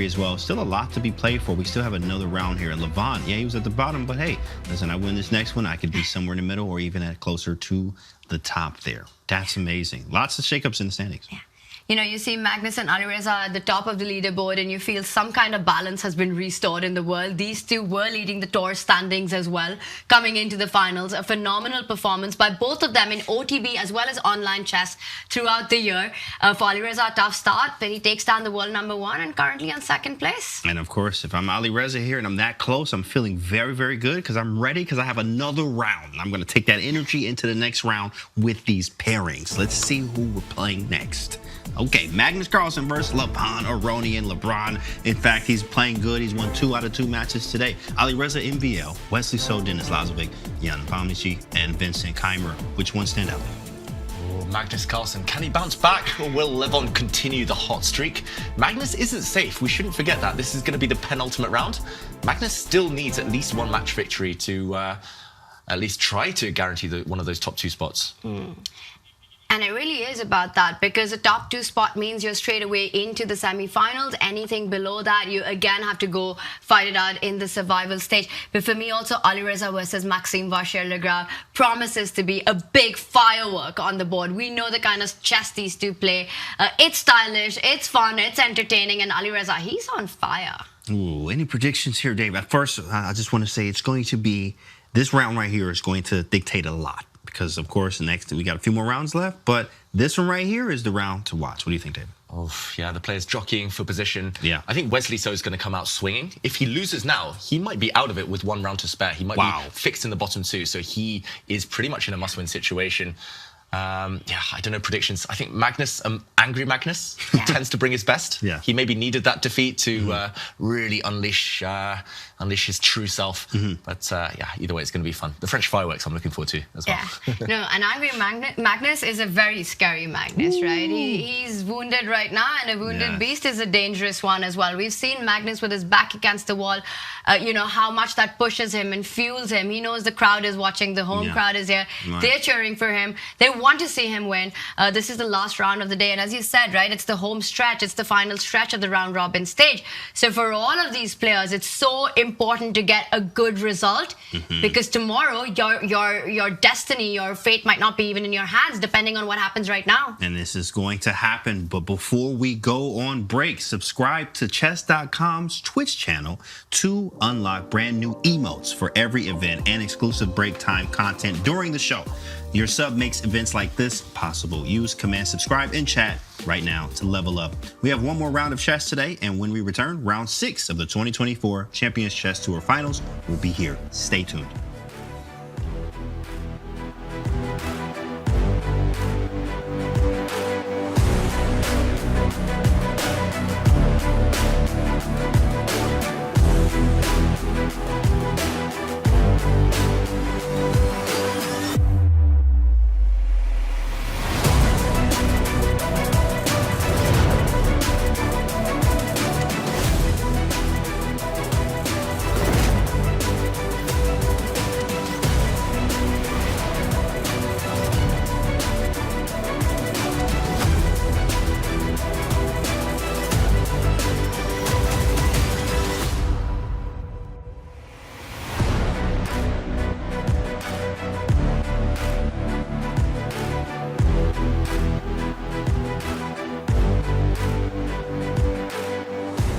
as well. Still a lot to be played for. We still have another round here. And Levon, yeah, he was at the bottom, but hey, listen, I win this next one, I could be somewhere in the middle or even at closer to the top there. That's amazing. Lots of shakeups in the standings. Yeah. You know, you see Magnus and Alireza at the top of the leaderboard, and you feel some kind of balance has been restored in the world. These two were leading the tour standings as well, coming into the finals. A phenomenal performance by both of them in OTB as well as online chess throughout the year. For Alireza, a tough start, but he takes down the world #1 and currently on second place. And of course, if I'm Alireza here and I'm that close, I'm feeling very, very good because I'm ready because I have another round. I'm going to take that energy into the next round with these pairings. Let's see who we're playing next. Okay, Magnus Carlsen versus Levon Aronian. LeBron, in fact, he's playing good. He's won 2 out of 2 matches today. Alireza MVL, Wesley So, Denis Lazavik, Nepomniachtchi, and Vincent Keymer. Which one stand out? Magnus Carlsen, can he bounce back, or will Levon continue the hot streak? Magnus isn't safe. We shouldn't forget that. This is going to be the penultimate round. Magnus still needs at least 1 match victory to at least try to guarantee one of those top 2 spots. And it really is about that, because a top 2 spot means you're straight away into the semi-finals. Anything below that, you again have to go fight it out in the survival stage. But for me also, Alireza versus Maxime Vachier-Lagrave promises to be a big firework on the board. We know the kind of chess these two play. It's stylish, it's fun, it's entertaining, and Alireza, he's on fire. Ooh, any predictions here, Dave? At first, I just want to say it's going to be, this round right here is going to dictate a lot. Because, of course, next we got a few more rounds left. But this one right here is the round to watch. What do you think, David? Oh, yeah, the players jockeying for position. Yeah. I think Wesley So is going to come out swinging. If he loses now, he might be out of it with 1 round to spare. He might be fixed in the bottom 2. So he is pretty much in a must-win situation. Yeah, I don't know predictions. I think Magnus, angry Magnus, tends to bring his best. Yeah. He maybe needed that defeat to really unleash his true self. But yeah, either way, it's going to be fun. The French fireworks I'm looking forward to as well. Yeah. No, and angry Magnus is a very scary Magnus, right? He's wounded right now, and a wounded beast is a dangerous one as well. We've seen Magnus with his back against the wall, you know, how much that pushes him and fuels him. He knows the crowd is watching, the home crowd is here. Right. They're cheering for him. They want to see him win. This is the last round of the day, and as you said, right, it's the home stretch. It's the final stretch of the round robin stage. So for all of these players, it's so important to get a good result, because tomorrow your destiny, your fate might not be even in your hands, depending on what happens right now. And this is going to happen. But before we go on break, subscribe to Chess.com's Twitch channel to unlock brand new emotes for every event and exclusive break time content during the show. Your sub makes events like this possible. Use command subscribe in chat right now to level up. We have 1 more round of chess today, and when we return, round 6 of the 2024 Champions Chess Tour Finals will be here. Stay tuned.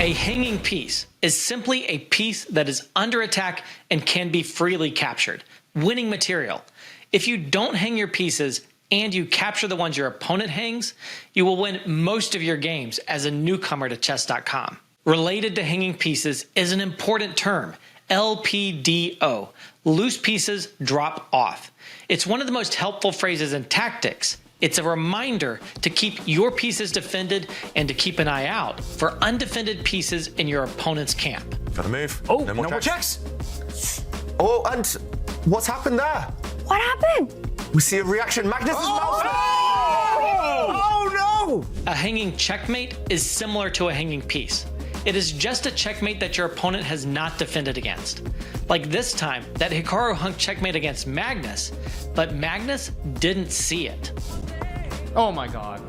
A hanging piece is simply a piece that is under attack and can be freely captured. Winning material. If you don't hang your pieces and you capture the ones your opponent hangs, you will win most of your games as a newcomer to Chess.com. Related to hanging pieces is an important term, LPDO. Loose pieces drop off. It's one of the most helpful phrases in tactics. It's a reminder to keep your pieces defended and to keep an eye out for undefended pieces in your opponent's camp. Gotta move. Oh, no more checks. Oh, and what's happened there? What happened? We see a reaction. Magnus is melting. Oh no! A hanging checkmate is similar to a hanging piece. It is just a checkmate that your opponent has not defended against. Like this time, that Hikaru hung checkmate against Magnus, but Magnus didn't see it. Oh my god.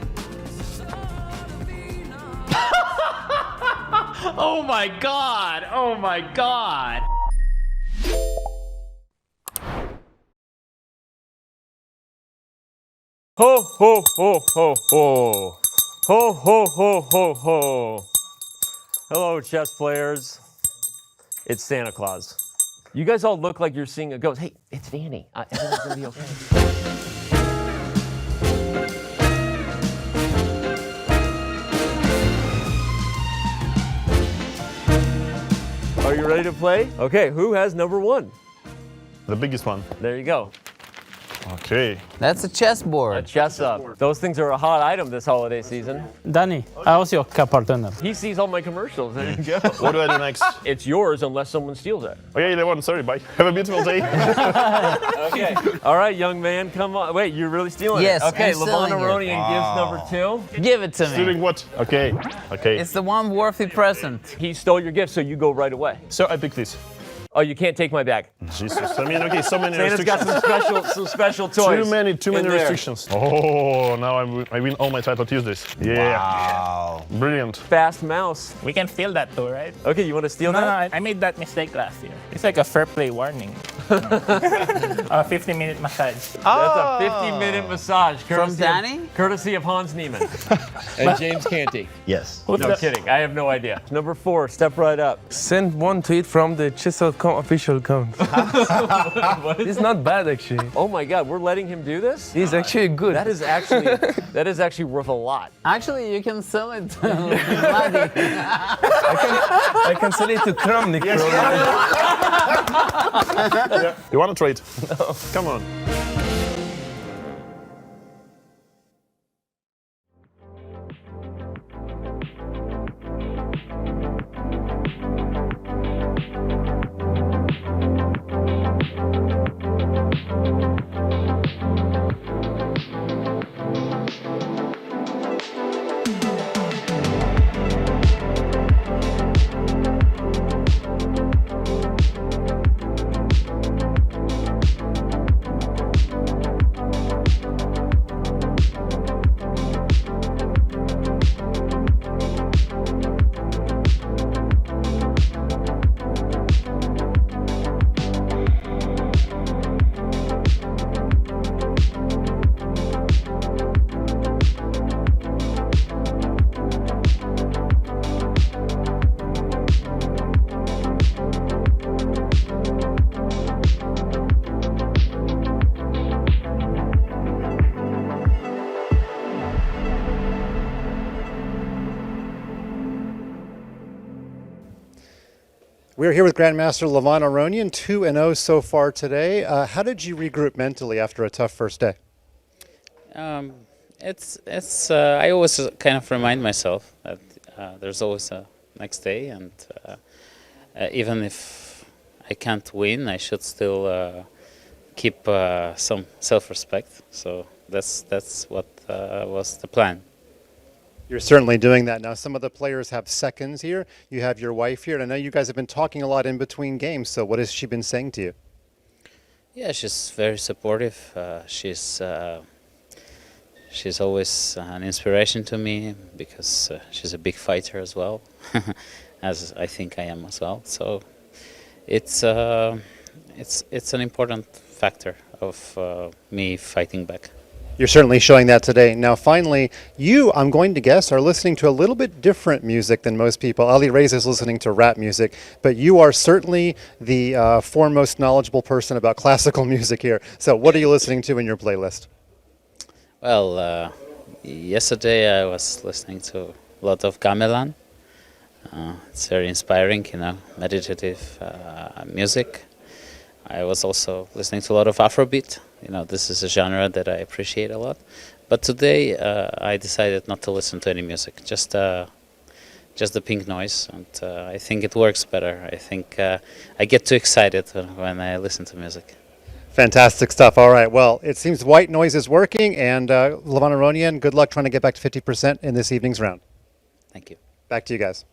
Oh my god. Oh my god. Ho, ho, ho, ho, ho. Ho, ho, ho, ho, ho. Hello, chess players. It's Santa Claus. You guys all look like you're seeing a ghost. Hey, it's Danny. Everything's gonna be okay. Are you ready to play? Okay, who has number one? The biggest one. There you go. Okay. That's a chessboard. A chess up. Those things are a hot item this holiday season. Danny, I was your partner. He sees all my commercials. There you go. What do I do next? It's yours unless someone steals it. Okay, Levon, sorry, bye. Have a beautiful day. Okay. All right, young man, come on. Wait, you're really stealing Yes, it? Okay, I'm Levon stealing it. Aronian gives number two. Give it to me. Stealing what? Okay, okay. It's the one worthy present. He stole your gift, so you go right away. So I pick this. Oh, you can't take my bag. Jesus, I mean, okay, so many Santa's restrictions. got some special toys. Too many restrictions. Oh, now I win all my title Tuesdays. Yeah. Wow. Brilliant. Fast mouse. We can steal that too, right? Okay, you want to steal No, that? I made that mistake last year. It's like a fair play warning. A 50-minute massage. That's a 50-minute massage. From Danny? Courtesy of Hans Niemann. And James Canty. Yes. No kidding, I have no idea. Number 4, step right up. Send one tweet from the Chess.com official account. It's not bad actually. Oh my God, we're letting him do this? He's actually good. That is actually worth a lot. Actually, you can sell it to Vladi. I can send it to Kramnik. You want to trade? No. Come on. We're here with Grandmaster Levon Aronian, 2-0 so far today. How did you regroup mentally after a tough first day? I always kind of remind myself that there's always a next day, and even if I can't win, I should still keep some self-respect. So that's what was the plan. You're certainly doing that now. Some of the players have seconds here. You have your wife here, and I know you guys have been talking a lot in between games. So what has she been saying to you? Yeah, she's very supportive. She's always an inspiration to me because she's a big fighter as well, as I think I am as well. So it's an important factor of me fighting back. You're certainly showing that today. Now, finally, you, I'm going to guess, are listening to a little bit different music than most people. Alireza is listening to rap music, but you are certainly the foremost knowledgeable person about classical music here. So what are you listening to in your playlist? Well, yesterday I was listening to a lot of gamelan. It's very inspiring, meditative music. I was also listening to a lot of Afrobeat. This is a genre that I appreciate a lot. But today I decided not to listen to any music, just the pink noise, and I think it works better. I think I get too excited when I listen to music. Fantastic stuff. All right. Well, it seems white noise is working, and Levon Aronian, good luck trying to get back to 50% in this evening's round. Thank you. Back to you guys.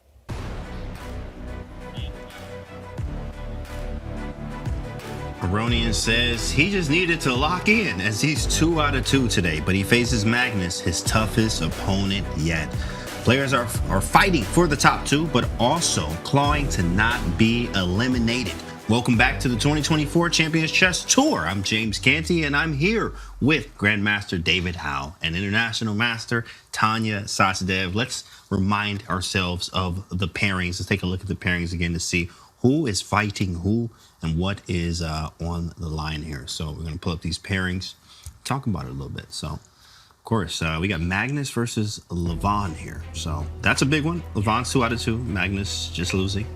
Aronian says he just needed to lock in as he's 2 out of 2 today, but he faces Magnus, his toughest opponent yet. Players are fighting for the top 2, but also clawing to not be eliminated. Welcome back to the 2024 Champions Chess Tour. I'm James Canty, and I'm here with Grandmaster David Howe and International Master Tanya Sachdev. Let's remind ourselves of the pairings. Let's take a look at the pairings again to see who is fighting who and what is on the line here. So we're going to pull up these pairings, talk about it a little bit. So, of course, we got Magnus versus Levon here. So that's a big one. Levon's 2 out of 2. Magnus just losing.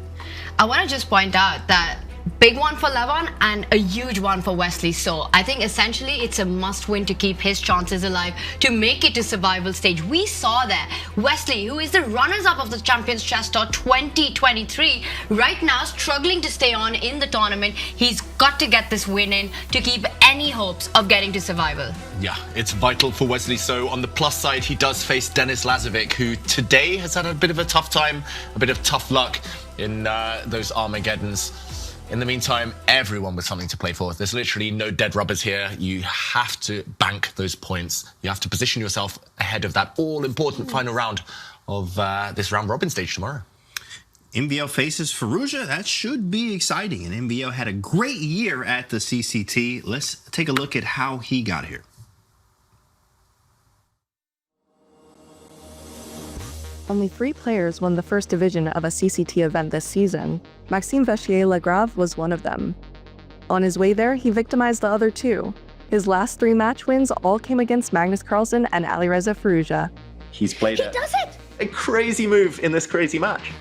I want to just point out that big one for Levon and a huge one for Wesley So. I think essentially it's a must-win to keep his chances alive to make it to survival stage. We saw there Wesley, who is the runners-up of the Champions Chess Tour 2023, right now struggling to stay on in the tournament. He's got to get this win in to keep any hopes of getting to survival. Yeah, it's vital for Wesley So. On the plus side, he does face Denis Lazavik, who today has had a bit of a tough time, a bit of tough luck in those Armageddons. In the meantime, everyone with something to play for. There's literally no dead rubbers here. You have to bank those points. You have to position yourself ahead of that all-important final round of this round-robin stage tomorrow. MVL faces Firouzja. That should be exciting. And MVL had a great year at the CCT. Let's take a look at how he got here. Only 3 players won the first division of a CCT event this season. Maxime Vachier-Lagrave was one of them. On his way there, he victimized the other 2. His last 3 match wins all came against Magnus Carlsen and Alireza Firouzja. He's played a crazy move in this crazy match.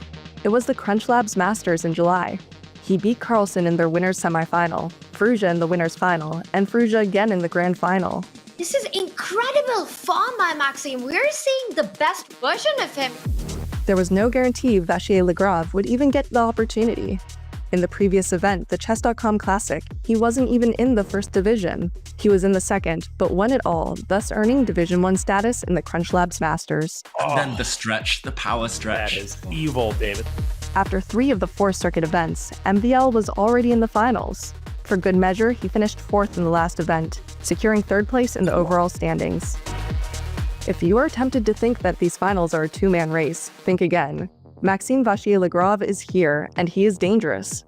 It was the Crunch Labs Masters in July. He beat Carlsen in their winner's semifinal, Firouzja in the winner's final, and Firouzja again in the grand final. This is incredible form by Maxime. We're seeing the best version of him. There was no guarantee Vachier-Lagrave would even get the opportunity. In the previous event, the Chess.com Classic, he wasn't even in the first division. He was in the second, but won it all, thus earning Division 1 status in the Crunch Labs Masters. And then the stretch, the power stretch. That is evil, David. After 3 of the 4 circuit events, MVL was already in the finals. For good measure, he finished 4th in the last event, securing 3rd place in the overall standings. If you are tempted to think that these finals are a 2-man race, think again. Maxime Vachier-Lagrave is here, and he is dangerous.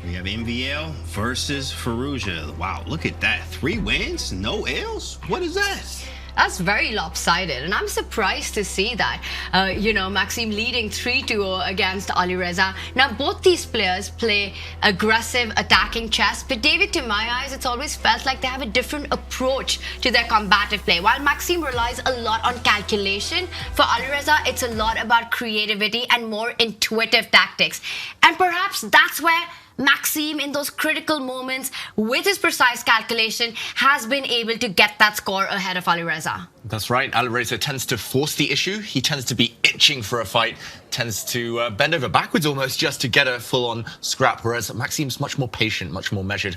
We have MVL versus Firouzja. Wow, look at that. 3 wins, no L's? What is that? That's very lopsided, and I'm surprised to see that. Maxime leading 3-2 against Alireza. Now, both these players play aggressive, attacking chess, but David, to my eyes, it's always felt like they have a different approach to their combative play. While Maxime relies a lot on calculation, for Alireza, it's a lot about creativity and more intuitive tactics. And perhaps that's where Maxime, in those critical moments, with his precise calculation, has been able to get that score ahead of Alireza. That's right. Alireza tends to force the issue. He tends to be itching for a fight, tends to bend over backwards almost just to get a full-on scrap, whereas Maxime's much more patient, much more measured,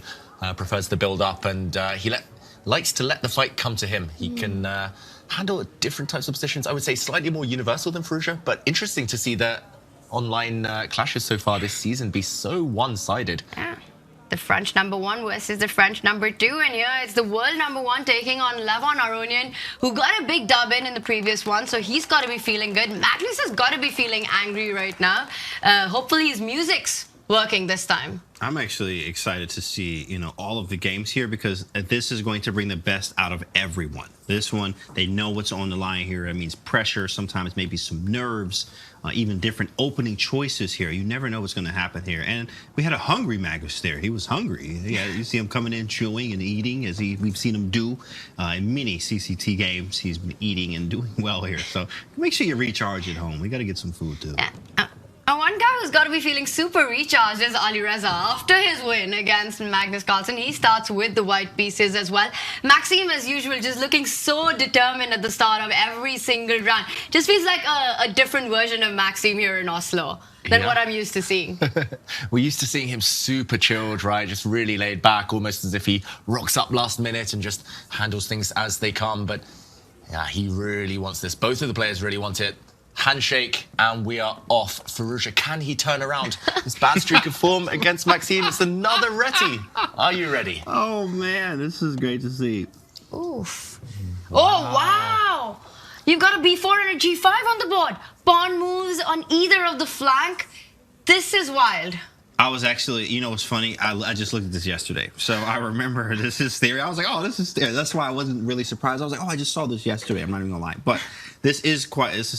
prefers the build-up, and he likes to let the fight come to him. He can handle different types of positions. I would say slightly more universal than Firouzja, but interesting to see that online clashes so far this season be so one-sided. Yeah. The French #1 versus the French #2, and here it's the world #1 taking on Levon Aronian, who got a big dub in the previous one, so he's got to be feeling good. Magnus has got to be feeling angry right now. Hopefully his music's working this time. I'm actually excited to see, all of the games here because this is going to bring the best out of everyone. This one, they know what's on the line here. It means pressure, sometimes maybe some nerves, even different opening choices here. You never know what's going to happen here. And we had a hungry Magnus there. He was hungry. Yeah, you see him coming in, chewing and eating as we've seen him do in many CCT games. He's been eating and doing well here. So make sure you recharge at home. We got to get some food too. Yeah. And one guy who's got to be feeling super recharged is Alireza. After his win against Magnus Carlsen, he starts with the white pieces as well. Maxime, as usual, just looking so determined at the start of every single round. Just feels like a different version of Maxime here in Oslo than what I'm used to seeing. We're used to seeing him super chilled, right? Just really laid back, almost as if he rocks up last minute and just handles things as they come. But yeah, he really wants this. Both of the players really want it. Handshake, and we are off. Firouzja, can he turn around this bad streak of form against Maxime? It's another Reti. Are you ready? Oh, man, this is great to see. Oof. Wow. Oh, wow. You've got a b4 and a g5 on the board. Pawn moves on either of the flank. This is wild. I was actually, what's funny? I just looked at this yesterday. So I remember this is theory. I was like, oh, this is theory. That's why I wasn't really surprised. I was like, oh, I just saw this yesterday. I'm not even going to lie. But this is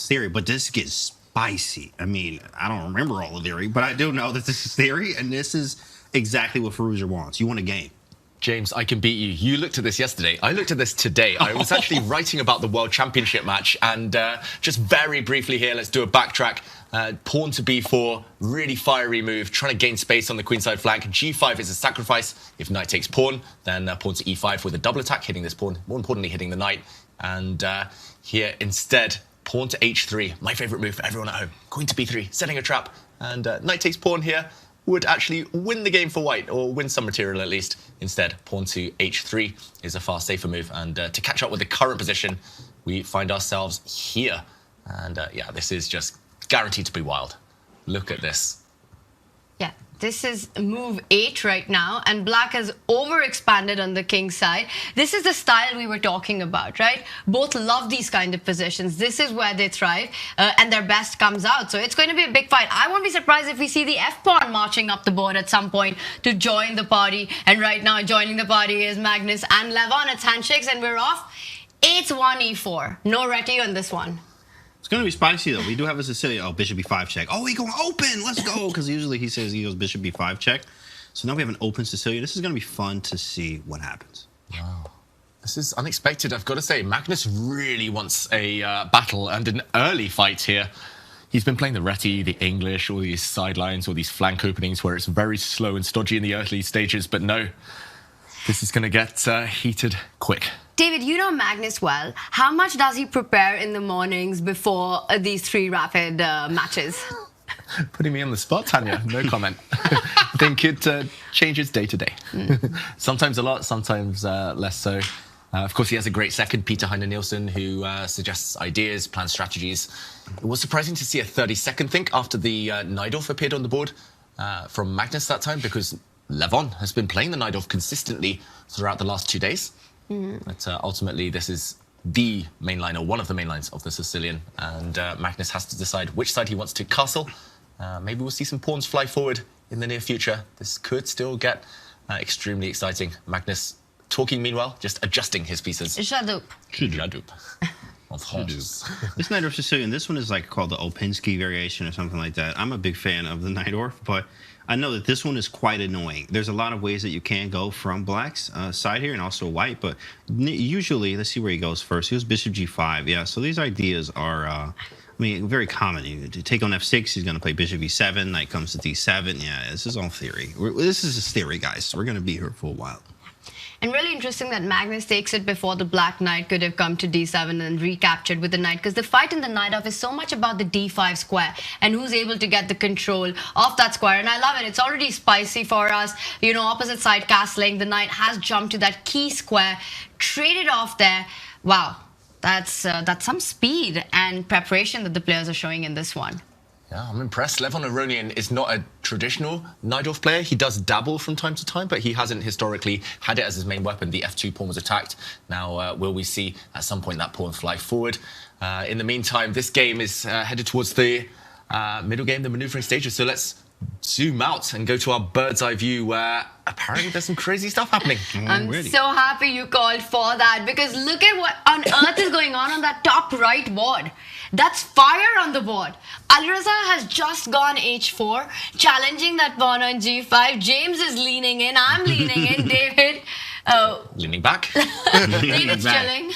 theory. But this gets spicy. I mean, I don't remember all the theory, but I do know that this is theory. And this is exactly what Firouzja wants. You want a game. James, I can beat you. You looked at this yesterday. I looked at this today. I was actually writing about the World Championship match. And just very briefly here, let's do a backtrack. Pawn to b4, really fiery move, trying to gain space on the queenside flank. g5 is a sacrifice. If knight takes pawn, then pawn to e5 with a double attack, hitting this pawn, more importantly, hitting the knight. And here, instead, pawn to h3, my favorite move for everyone at home. Queen to b3, setting a trap. And knight takes pawn here would actually win the game for white, or win some material at least. Instead, pawn to h3 is a far safer move. And to catch up with the current position, we find ourselves here. And yeah, this is just guaranteed to be wild. Look at this. Yeah, this is move 8 right now, and black has overexpanded on the king side. This is the style we were talking about, right? Both love these kind of positions. This is where they thrive, and their best comes out. So it's going to be a big fight. I won't be surprised if we see the f-pawn marching up the board at some point to join the party. And right now, joining the party is Magnus and Levon. It's handshakes, and we're off. It's 1 e4. No Reti on this one. It's going to be spicy, though. We do have a Sicilian. Oh, bishop b5 check. Oh, he going open. Let's go. Because usually he says he goes bishop b5 check. So now we have an open Sicilian. This is going to be fun to see what happens. Wow. This is unexpected, I've got to say. Magnus really wants a battle and an early fight here. He's been playing the Reti, the English, all these sidelines, all these flank openings where it's very slow and stodgy in the early stages. But no, this is going to get heated quick. David, you know Magnus well. How much does he prepare in the mornings before these 3 rapid matches? Putting me on the spot, Tanya. No comment. I think it changes day to day. Sometimes a lot, sometimes less so. Of course, he has a great second, Peter Heine Nielsen, who suggests ideas, plans strategies. It was surprising to see a 30-second think after the Najdorf appeared on the board from Magnus that time, because Levon has been playing the Najdorf consistently throughout the last 2 days. But ultimately, this is the main line, or one of the main lines of the Sicilian. And Magnus has to decide which side he wants to castle. Maybe we'll see some pawns fly forward in the near future. This could still get extremely exciting. Magnus talking meanwhile, just adjusting his pieces. J'adoupe. J'adoupe. En France. This Najdorf Sicilian, this one is like called the Opinski variation or something like that. I'm a big fan of the Najdorf, but I know that this one is quite annoying. There's a lot of ways that you can go from black's side here and also white, but usually, let's see where he goes first. He goes bishop g5, yeah. So these ideas are, very common. You take on f6, he's going to play bishop e7, knight comes to d7. Yeah, this is all theory. This is just theory, guys. We're going to be here for a while. And really interesting that Magnus takes it before the black knight could have come to d7 and recaptured with the knight, because the fight in the Najdorf is so much about the d5 square and who's able to get the control of that square. And I love it. It's already spicy for us. You know, opposite side castling. The knight has jumped to that key square, traded off there. Wow, that's some speed and preparation that the players are showing in this one. Yeah, I'm impressed. Levon Aronian is not a traditional Najdorf player. He does dabble from time to time, but he hasn't historically had it as his main weapon. The f2 pawn was attacked. Now, will we see at some point that pawn fly forward? In the meantime, this game is headed towards the middle game, the maneuvering stages. So let's zoom out and go to our bird's eye view where apparently there's some crazy stuff happening. I'm so happy you called for that, because look at what on earth is going on that top right board. That's fire on the board. Alireza has just gone h4, challenging that pawn on g5. James is leaning in. I'm leaning in. David. Leaning back. David's chilling.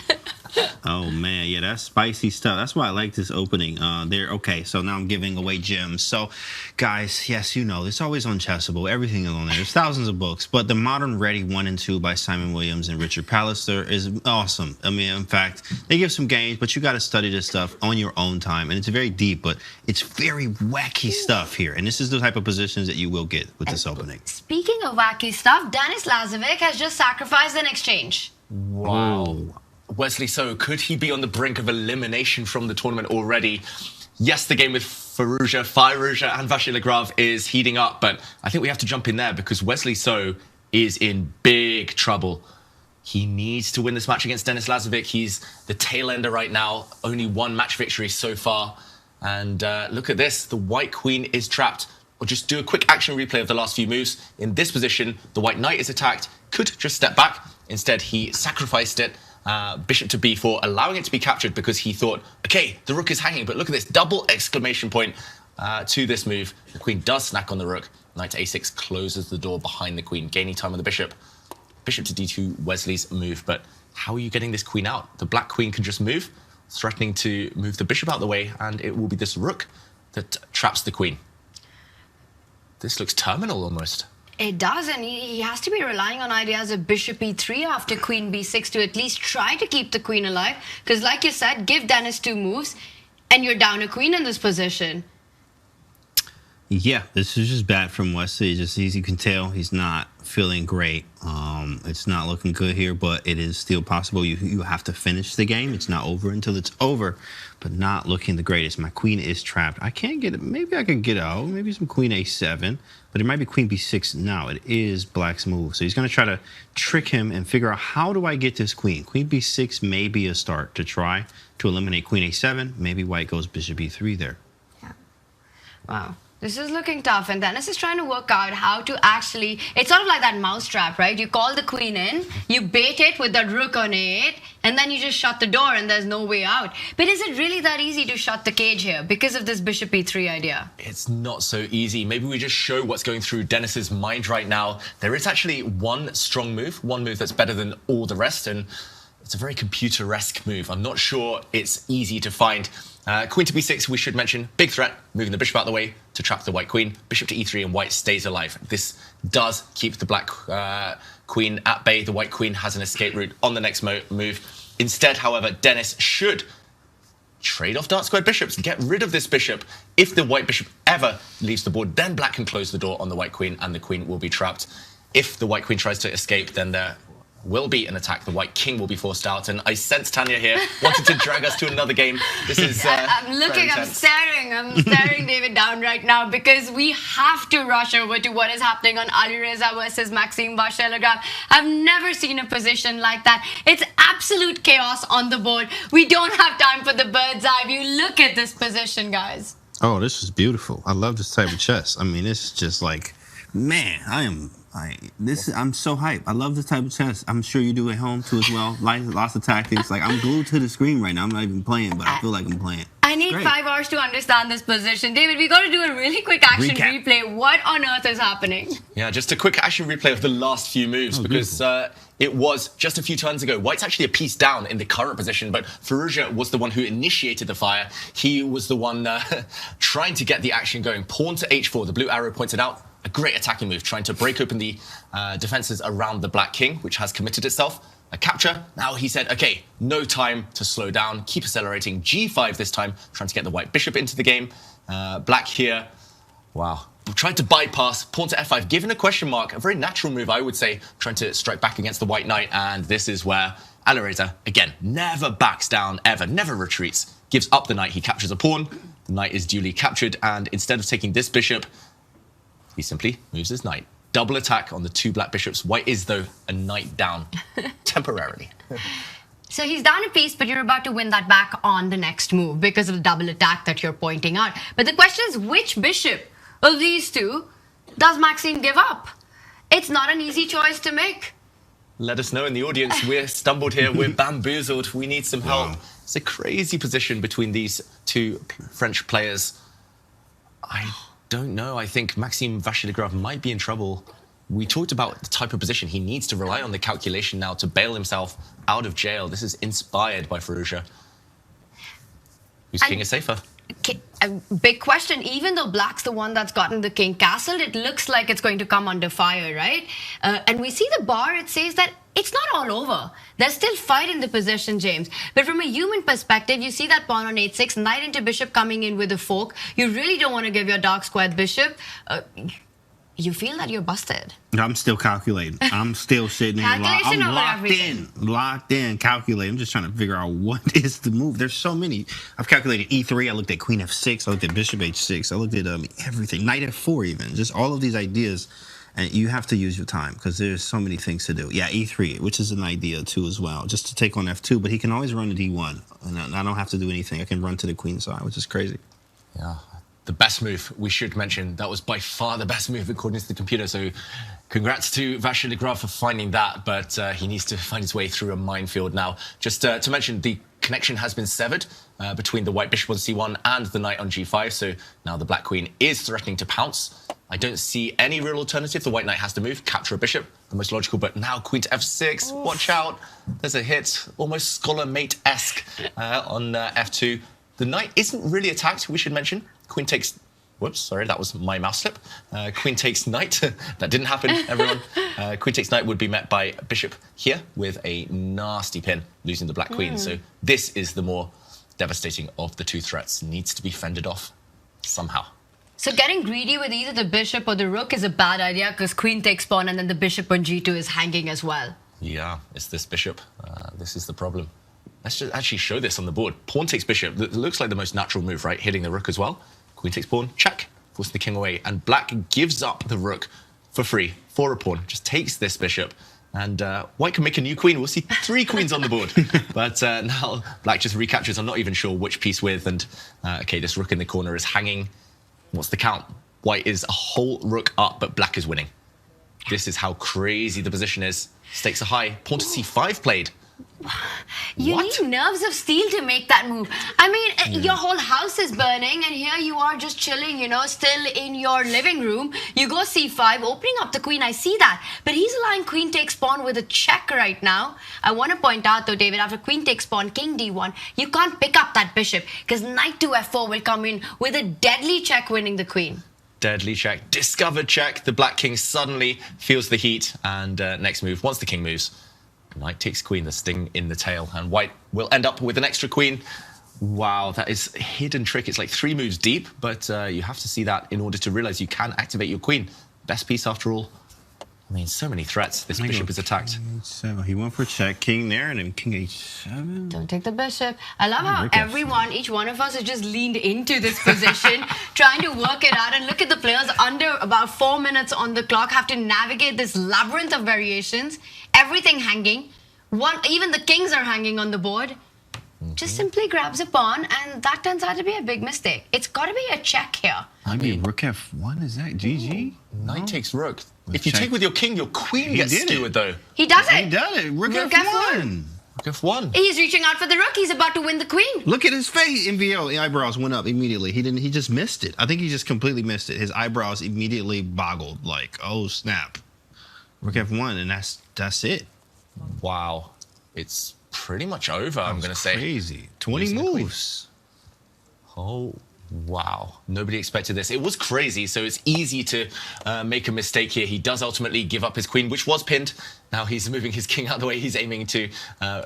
Oh man, yeah, that's spicy stuff. That's why I like this opening. Okay, so now I'm giving away gems. So, guys, yes, you know, it's always on Chessable. Everything is on there. There's thousands of books, but the Modern Ready 1 and 2 by Simon Williams and Richard Pallister is awesome. I mean, in fact, they give some games, but you got to study this stuff on your own time, and it's very deep, but it's very wacky stuff here. And this is the type of positions that you will get with this opening. Speaking of wacky stuff, Denis Lazavik has just sacrificed an exchange. Wow. Wesley So, could he be on the brink of elimination from the tournament already? Yes, the game with Firouzja and Vachier-Lagrave is heating up, but I think we have to jump in there because Wesley So is in big trouble. He needs to win this match against Denis Lazavik. He's the tail ender right now, only one match victory so far. And look at this, the white queen is trapped. Or just do a quick action replay of the last few moves. In this position, the white knight is attacked, could just step back. Instead, he sacrificed it. Bishop to b4, allowing it to be captured because he thought, okay, the rook is hanging, but look at this double exclamation point to this move. The queen does snack on the rook. Knight to a6 closes the door behind the queen, gaining time on the bishop. Bishop to d2, Wesley's move, but how are you getting this queen out? The black queen can just move, threatening to move the bishop out of the way, and it will be this rook that traps the queen. This looks terminal almost. It does, and he has to be relying on ideas of bishop e3 after queen b6 to at least try to keep the queen alive. Because like you said, give Denis 2 moves, and you're down a queen in this position. Yeah, this is just bad from Wesley. Just as you can tell, he's not feeling great. It's not looking good here, but it is still possible. You have to finish the game. It's not over until it's over, but not looking the greatest. My queen is trapped. I can't get it. Maybe I could get out. Maybe some queen a7, but it might be queen b6 now. It is black's move. So he's going to try to trick him and figure out, how do I get this queen? Queen b6 may be a start to try to eliminate queen a7. Maybe white goes bishop e3 there. Yeah. Wow. This is looking tough, and Denis is trying to work out how to actually... It's sort of like that mousetrap, right? You call the queen in, you bait it with that rook on a8, and then you just shut the door and there's no way out. But is it really that easy to shut the cage here because of this bishop e3 idea? It's not so easy. Maybe we just show what's going through Denis's mind right now. There is actually one strong move, one move that's better than all the rest, and it's a very computer-esque move. I'm not sure it's easy to find. Queen to b6, we should mention, big threat, moving the bishop out of the way to trap the white queen. Bishop to e3 and white stays alive. This does keep the black queen at bay. The white queen has an escape route on the next move. Instead, however, Denis should trade off dark squared bishops, get rid of this bishop. If the white bishop ever leaves the board, then black can close the door on the white queen and the queen will be trapped. If the white queen tries to escape, then there will be an attack. The white king will be forced out, and I sense Tanya here wanted to drag us to another game. This is I'm looking, I'm staring David down right now, because we have to rush over to what is happening on Alireza versus Maxime Vachier-Lagrave. I've never seen a position like that. It's absolute chaos on the board. We don't have time for the bird's eye view. Look at this position, guys. Oh, this is beautiful. I love this type of chess. I mean, it's just like, man, I'm so hyped. I love this type of chess. I'm sure you do at home too as well. Lots of tactics. Like, I'm glued to the screen right now. I'm not even playing, but I feel like I'm playing. I need 5 hours to understand this position. David, we got to do a really quick action replay. What on earth is happening? Yeah, just a quick action replay of the last few moves, because it was just a few turns ago. White's actually a piece down in the current position, but Firouzja was the one who initiated the fire. He was the one trying to get the action going. Pawn to h4, the blue arrow pointed out. A great attacking move, trying to break open the defenses around the black king, which has committed itself. A capture. Now he said, okay, no time to slow down. Keep accelerating. G5 this time, trying to get the white bishop into the game. Black here. Wow. Tried to bypass. Pawn to f5, given a question mark. A very natural move, I would say, trying to strike back against the white knight. And this is where Alireza, again, never backs down, ever, never retreats. Gives up the knight. He captures a pawn. The knight is duly captured. And instead of taking this bishop, he simply moves his knight. Double attack on the 2 black bishops. White is, though, a knight down temporarily. So he's down a piece, but you're about to win that back on the next move because of the double attack that you're pointing out. But the question is, which bishop of these two does Maxime give up? It's not an easy choice to make. Let us know in the audience. We're stumbled here. We're bamboozled. We need some help. It's a crazy position between these two French players. I don't know. I think Maxime Vachier-Lagrave might be in trouble. We talked about the type of position he needs to rely on the calculation now to bail himself out of jail. This is inspired by Firouzja. Whose king is safer? A big question. Even though black's the one that's gotten the king castled, it looks like it's going to come under fire, right? And we see the bar, it says that it's not all over. There's still fight in the position, James. But from a human perspective, you see that pawn on 8-6, knight into bishop coming in with a fork. You really don't want to give your dark squared bishop. You feel that you're busted. I'm still calculating. I'm still sitting here. I'm locked in, calculating. I'm just trying to figure out what is the move. There's so many. I've calculated E3. I looked at Queen F6. I looked at Bishop H6. I looked at everything. Knight F4 even. Just all of these ideas. And you have to use your time because there's so many things to do. Yeah, E3, which is an idea too as well, just to take on F2. But he can always run to D1. And I don't have to do anything. I can run to the queen side, which is crazy. Yeah. The best move, we should mention, that was by far the best move according to the computer. So congrats to Vachier-Lagrave for finding that, but he needs to find his way through a minefield now. Just to mention, the connection has been severed between the white bishop on C1 and the knight on G5. So now the black queen is threatening to pounce. I don't see any real alternative. The white knight has to move, capture a bishop, the most logical, but now queen to F6. Oof. Watch out. There's a hit, almost scholar mate-esque on F2. The knight isn't really attacked, we should mention. Queen takes, whoops, sorry, that was my mouse slip. Queen takes knight. That didn't happen, everyone. Queen takes knight would be met by bishop here with a nasty pin, losing the black queen. So this is the more devastating of the two threats. Needs to be fended off somehow. So getting greedy with either the bishop or the rook is a bad idea because queen takes pawn and then the bishop on G2 is hanging as well. Yeah, it's this bishop. This is the problem. Let's just actually show this on the board. Pawn takes bishop. It looks like the most natural move, right? Hitting the rook as well. Queen takes pawn, check, forcing the king away. And black gives up the rook for free for a pawn. Just takes this bishop. And white can make a new queen. We'll see 3 queens on the board. But now black just recaptures. I'm not even sure which piece with. And okay, this rook in the corner is hanging. What's the count? White is a whole rook up, but black is winning. This is how crazy the position is. Stakes are high. Pawn to C5 played. You need nerves of steel to make that move. I mean, your whole house is burning and here you are just chilling, you know, still in your living room. You go C5, opening up the queen, I see that. But he's allowing queen takes pawn with a check right now. I want to point out though, David, after queen takes pawn, king D1, you can't pick up that bishop because knight to F4 will come in with a deadly check winning the queen. Deadly check, discovered check. The black king suddenly feels the heat and next move, once the king moves, knight takes queen, the sting in the tail, and white will end up with an extra queen. Wow, that is a hidden trick. It's like 3 moves deep, but you have to see that in order to realize you can activate your queen. Best piece after all. I mean, so many threats. This bishop is attacked. H7. He went for check, king there, and then king H7. Don't take the bishop. I love how everyone, each one of us has just leaned into this position, trying to work it out. And look at the players under about 4 minutes on the clock, have to navigate this labyrinth of variations. Everything hanging. Even the kings are hanging on the board. Just simply grabs a pawn, and that turns out to be a big mistake. It's got to be a check here. I mean, rook F1, is that GG? Knight takes rook. If you take with your king, your queen gets skewered, though. He does it. He does it. Rook F1. Rook F1. He's reaching out for the rook. He's about to win the queen. Look at his face. MVO eyebrows went up immediately. He just missed it. I think he just completely missed it. His eyebrows immediately boggled. Like, oh snap. Rook F1, and that's it. Wow. It's pretty much over, I'm going to say. Crazy. 20 moves. Oh, wow. Nobody expected this. It was crazy, so it's easy to make a mistake here. He does ultimately give up his queen, which was pinned. Now he's moving his king out of the way. He's aiming to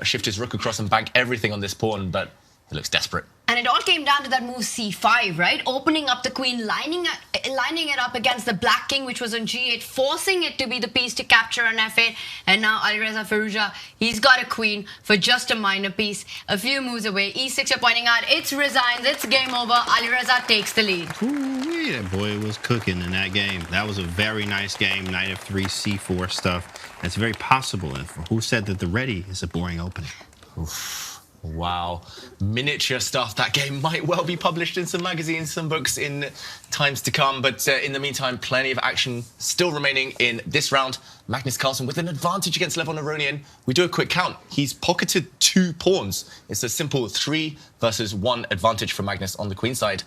shift his rook across and bank everything on this pawn, but he looks desperate. And it all came down to that move C5, right? Opening up the queen, lining it up against the black king, which was on G8, forcing it to be the piece to capture on F8. And now Alireza Firouzja, he's got a queen for just a minor piece, a few moves away. E6, you're pointing out, it's resigned, it's game over. Alireza takes the lead. Ooh, that boy was cooking in that game. That was a very nice game. Knight F3, C4 stuff. That's very possible. And who said that the ready is a boring opening? Oof. Wow. Miniature stuff. That game might well be published in some magazines, some books in times to come. But in the meantime, plenty of action still remaining in this round. Magnus Carlsen with an advantage against Levon Aronian. We do a quick count. He's pocketed 2 pawns. It's a simple 3 versus 1 advantage for Magnus on the queen side.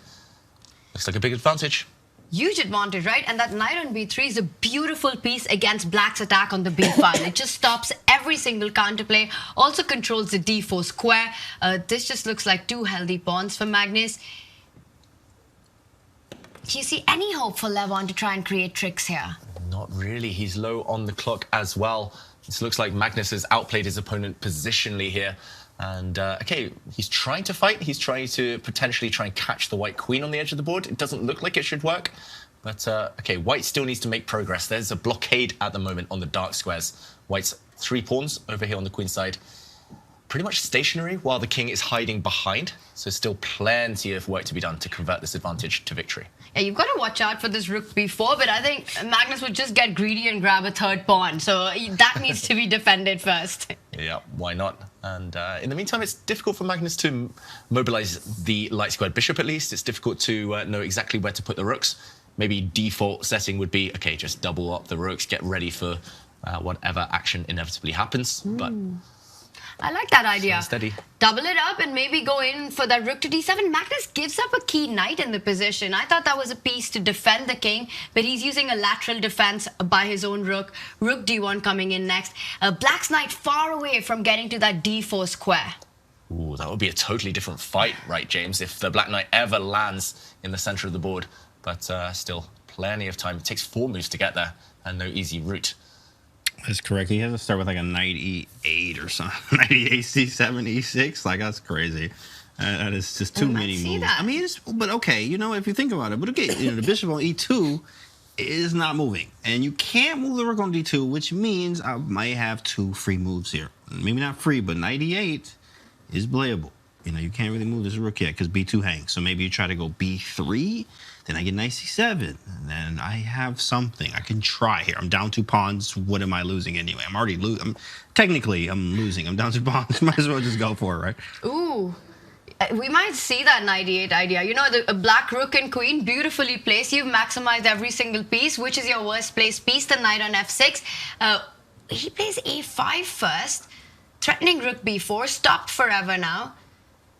Looks like a big advantage. Huge advantage, right? And that knight on b3 is a beautiful piece against black's attack on the b file. It just stops every single counterplay, also controls the d4 square. This just looks like 2 healthy pawns for Magnus. Do you see any hope for Levon to try and create tricks here? Not really. He's low on the clock as well. This looks like Magnus has outplayed his opponent positionally here. And, OK, he's trying to fight. He's trying to potentially try and catch the white queen on the edge of the board. It doesn't look like it should work. But, OK, white still needs to make progress. There's a blockade at the moment on the dark squares. White's 3 pawns over here on the queen side. Pretty much stationary while the king is hiding behind. So still plenty of work to be done to convert this advantage to victory. Yeah, you've got to watch out for this rook b4, but I think Magnus would just get greedy and grab a 3rd pawn. So that needs to be defended first. Yeah, why not? And in the meantime, it's difficult for Magnus to mobilize the light squared bishop, at least. It's difficult to know exactly where to put the rooks. Maybe default setting would be, OK, just double up the rooks, get ready for whatever action inevitably happens. But I like that idea. Steady. Double it up and maybe go in for that rook to d7. Magnus gives up a key knight in the position. I thought that was a piece to defend the king, but he's using a lateral defense by his own rook. Rook d1 coming in next. Black's knight far away from getting to that d4 square. Ooh, that would be a totally different fight, right, James, if the black knight ever lands in the center of the board. But still, plenty of time. It takes 4 moves to get there and no easy route. That's correct. He has to start with like a knight e8 or something. Knight e8, c7, e6. Like, that's crazy. That is just too many moves. I mean, but okay, you know, if you think about it. But okay, you know, the bishop on e2 is not moving. And you can't move the rook on d2, which means I might have 2 free moves here. Maybe not free, but knight e8 is playable. You know, you can't really move this rook yet because b2 hangs. So maybe you try to go b3. Then I get knight c7, and then I have something. I can try here. I'm down 2 pawns. What am I losing anyway? I'm already losing. Technically, I'm losing. I'm down 2 pawns. Might as well just go for it, right? Ooh. We might see that knight e8 idea. You know, the black rook and queen, beautifully placed. You've maximized every single piece. Which is your worst placed piece? The knight on f6. He plays a5 first, threatening rook b4. Stopped forever now.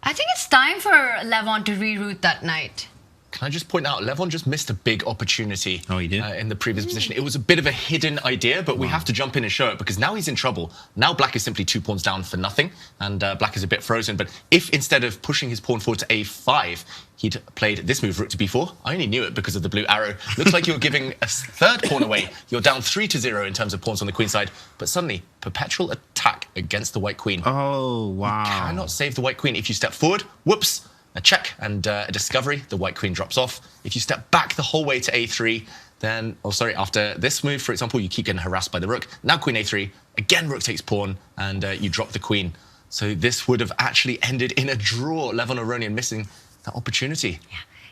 I think it's time for Levon to reroute that knight. Can I just point out, Levon just missed a big opportunity in the previous position. It was a bit of a hidden idea, but we have to jump in and show it because now he's in trouble. Now black is simply 2 pawns down for nothing, and black is a bit frozen. But if instead of pushing his pawn forward to a5, he'd played this move, rook to b4, I only knew it because of the blue arrow. Looks like you're giving a 3rd pawn away. You're down 3-0 in terms of pawns on the queen side, but suddenly, perpetual attack against the white queen. Oh, wow. You cannot save the white queen. If you step forward, whoops, a check and a discovery, the white queen drops off. If you step back the whole way to a3, then, after this move, for example, you keep getting harassed by the rook. Now queen a3, again rook takes pawn, and you drop the queen. So this would have actually ended in a draw. Levon Aronian missing that opportunity.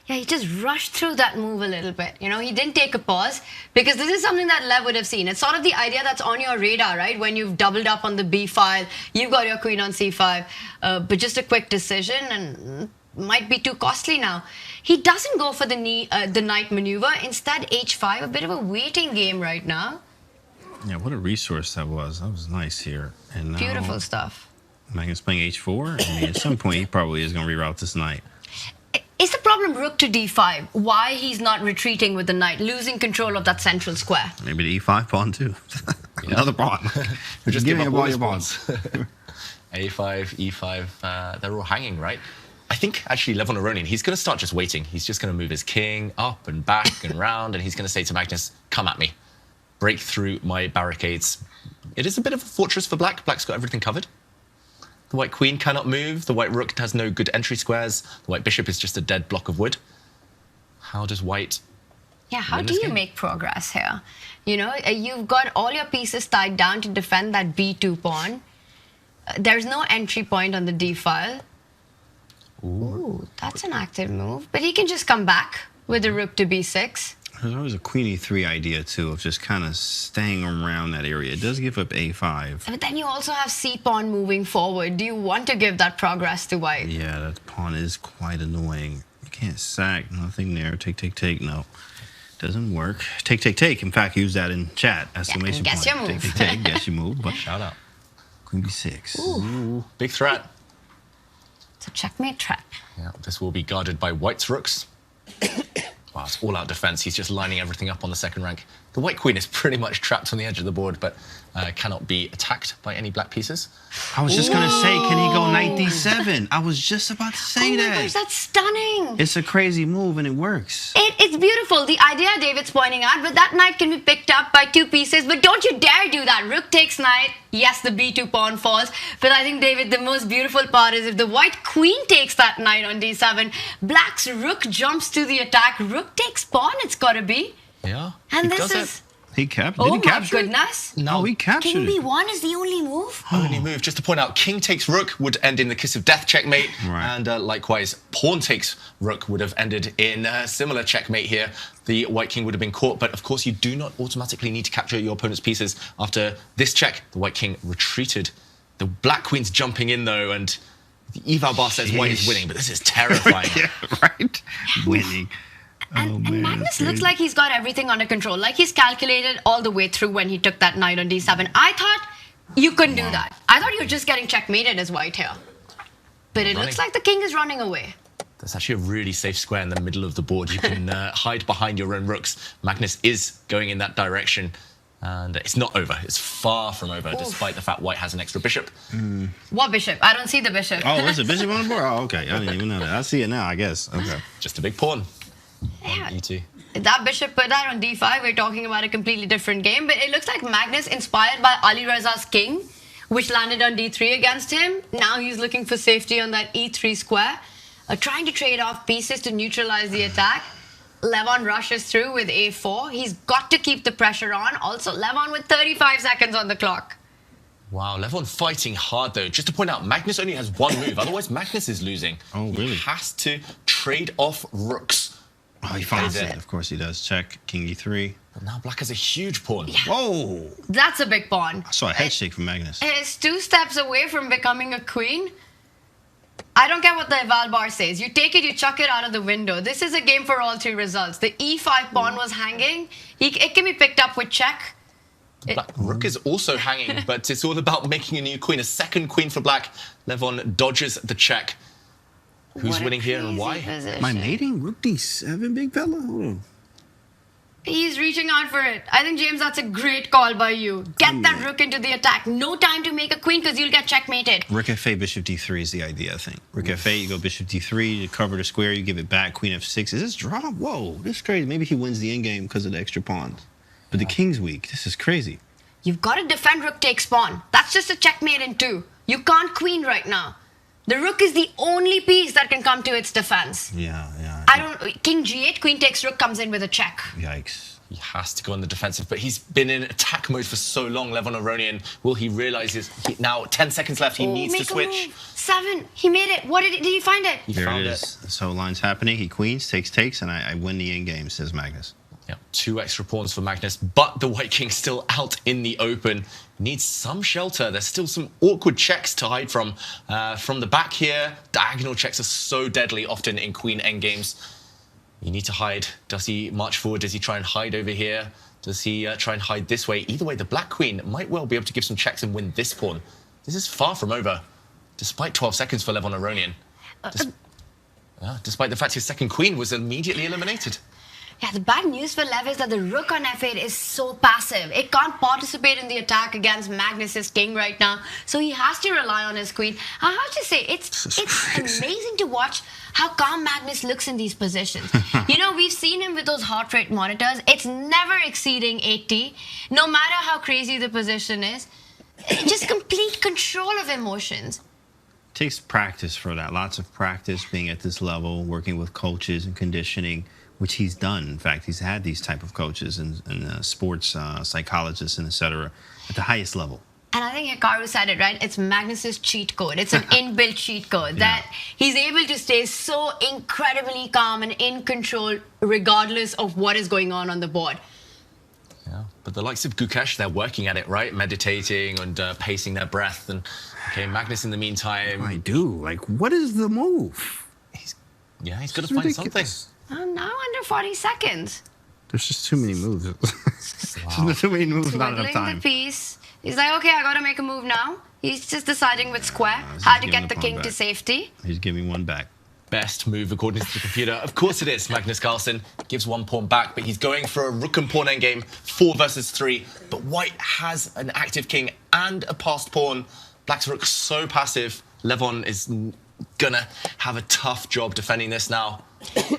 Yeah, he just rushed through that move a little bit. You know, he didn't take a pause because this is something that Lev would have seen. It's sort of the idea that's on your radar, right? When you've doubled up on the b file, you've got your queen on c5, but just a quick decision and might be too costly now. He doesn't go for the knight maneuver. Instead, h5, a bit of a waiting game right now. Yeah, what a resource that was. That was nice here. And now, beautiful stuff. Magnus playing h4. I mean, at some point, he probably is going to reroute this knight. Is the problem rook to d5? Why he's not retreating with the knight, losing control of that central square? Maybe the e5 pawn, too. Another pawn. Just give give me up all your pawns. a5, e5, they're all hanging, right? I think, actually, Levon Aronian, he's going to start just waiting. He's just going to move his king up and back and round, and he's going to say to Magnus, come at me. Break through my barricades. It is a bit of a fortress for black. Black's got everything covered. The white queen cannot move. The white rook has no good entry squares. The white bishop is just a dead block of wood. How does white... Yeah, how do you make progress here? You know, you've got all your pieces tied down to defend that b2 pawn. There's no entry point on the d file. Ooh, that's an active move. But he can just come back with the rook to b6. There's always a queen e3 idea, too, of just kind of staying around that area. It does give up a5. But then you also have c-pawn moving forward. Do you want to give that progress to white? Yeah, that pawn is quite annoying. You can't sack. Nothing there. Take, take, take. No. Doesn't work. Take, take, take. In fact, use that in chat. Exclamation guess point. your move. Take, take, take. Guess your move. But shout out. Queen b6. Ooh. Big threat. It's a checkmate trap. Yeah, this will be guarded by white's rooks. Wow, it's all-out defense. He's just lining everything up on the second rank. The white queen is pretty much trapped on the edge of the board, but cannot be attacked by any black pieces. I was just going to say, can he go knight d7? I was just about to say that. Oh my gosh, that's stunning. It's a crazy move, and it works. It's beautiful, the idea David's pointing out, but that knight can be picked up by 2 pieces, but don't you dare do that. Rook takes knight. Yes, the b2 pawn falls, but I think, David, the most beautiful part is if the white queen takes that knight on d7, black's rook jumps to the attack. Rook takes pawn, it's got to be. Yeah. And this is... He captured. Oh Did he capture my goodness. No, he captured King it. b1 is the only move? Only move. Just to point out, king takes rook would end in the kiss of death checkmate. Right. And likewise, pawn takes rook would have ended in a similar checkmate here. The white king would have been caught. But of course, you do not automatically need to capture your opponent's pieces. After this check, the white king retreated. The black queen's jumping in, though, and the eval bar says white is winning. But this is terrifying. Yeah, right? Winning. And Magnus looks like he's got everything under control. Like he's calculated all the way through when he took that knight on d7. I thought you couldn't do that. I thought you were just getting checkmated as white here. But it looks like the king is running away. That's actually a really safe square in the middle of the board. You can hide behind your own rooks. Magnus is going in that direction. And it's not over. It's far from over, despite the fact white has an extra bishop. What bishop? I don't see the bishop. Oh, there's a bishop on the board? Oh, okay. I didn't even know that. I see it now, I guess. Okay. Just a big pawn. Yeah. E2. That bishop put that on d5. We're talking about a completely different game. But it looks like Magnus, inspired by Alireza's king, which landed on d3 against him. Now he's looking for safety on that e3 square, trying to trade off pieces to neutralize the attack. Levon rushes through with a4. He's got to keep the pressure on. Also, Levon with 35 seconds on the clock. Wow, Levon fighting hard, though. Just to point out, Magnus only has one move. Otherwise, Magnus is losing. Oh, really? He has to trade off rooks. Oh, he finds it. Of course he does. Check. King e3. But now black has a huge pawn. Yeah. Whoa! That's a big pawn. I saw a head shake from Magnus. It's 2 steps away from becoming a queen. I don't care what the eval bar says. You take it, you chuck it out of the window. This is a game for all 3 results. The e5 pawn was hanging. It can be picked up with check. Black rook is also hanging, but it's all about making a new queen. A second queen for black. Levon dodges the check. Who's winning here and why? Am I mating? Rook d7, big fella? Hold on. He's reaching out for it. I think, James, that's a great call by you. Get that rook into the attack. No time to make a queen because you'll get checkmated. Rook f8, bishop d3 is the idea, I think. Rook f8, you go bishop d3, you cover the square, you give it back, queen f6. Is this draw? Whoa, this is crazy. Maybe he wins the endgame because of the extra pawns. But the king's weak. This is crazy. You've got to defend rook takes pawn. That's just a checkmate in 2. You can't queen right now. The rook is the only piece that can come to its defense. Yeah. King g8, queen takes rook comes in with a check. Yikes. He has to go on the defensive, but he's been in attack mode for so long, Levon Aronian. Will he realize now 10 seconds left, he needs to switch. 7, he made it. Did he find it? He there found it is. So line's happening. He queens, takes, and I win the endgame, says Magnus. Yeah, 2 extra pawns for Magnus, but the white king's still out in the open. Needs some shelter. There's still some awkward checks to hide from the back here. Diagonal checks are so deadly often in queen endgames. You need to hide. Does he march forward? Does he try and hide over here? Does he try and hide this way? Either way, the black queen might well be able to give some checks and win this pawn. This is far from over, despite 12 seconds for Levon Aronian. Despite the fact his second queen was immediately eliminated. Yeah, the bad news for Lev is that the rook on f8 is so passive. It can't participate in the attack against Magnus's king right now, so he has to rely on his queen. I have to say, it's amazing to watch how calm Magnus looks in these positions. You know, we've seen him with those heart rate monitors. It's never exceeding 80, no matter how crazy the position is. Just complete control of emotions. Takes practice for that. Lots of practice being at this level, working with coaches and conditioning, which he's done. In fact, he's had these type of coaches and sports psychologists and et cetera at the highest level. And I think Hikaru said it, right? It's Magnus's cheat code. It's an inbuilt cheat code that he's able to stay so incredibly calm and in control regardless of what is going on the board. Yeah, but the likes of Gukesh, they're working at it, right? Meditating and pacing their breath. And okay, Magnus in the meantime. I do. Like, what is the move? He's got to find something. Now under 40 seconds. There's just too many moves. There's too many moves, not enough Twiddling time. the piece. He's like, okay, I got to make a move now. He's just deciding with square how to get the king to safety. He's giving one back. Best move according to the computer. Of course it is. Magnus Carlsen gives one pawn back, but he's going for a rook and pawn endgame, 4 versus 3. But white has an active king and a passed pawn. Black's rook so passive. Levon is gonna have a tough job defending this now.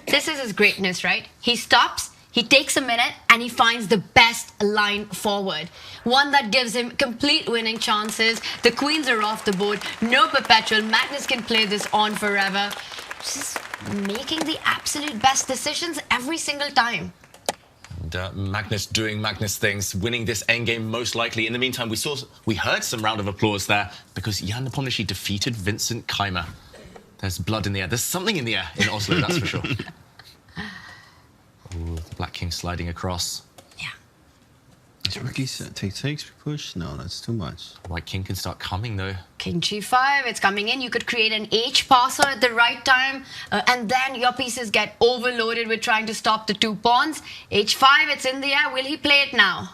This is his greatness, right? He stops, he takes a minute, and he finds the best line forward. One that gives him complete winning chances. The queens are off the board. No perpetual. Magnus can play this on forever. Just making the absolute best decisions every single time. And Magnus doing Magnus things, winning this endgame most likely. In the meantime, we heard some round of applause there because Jan Nepomniachtchi defeated Vincent Keymer. There's blood in the air. There's something in the air in Oslo, that's for sure. Ooh, the Black King sliding across. Is rookies takes push? No, that's too much. White King can start coming though. King G5, it's coming in. You could create an H passer at the right time, and then your pieces get overloaded with trying to stop the 2 pawns. H5, it's in the air. Will he play it now?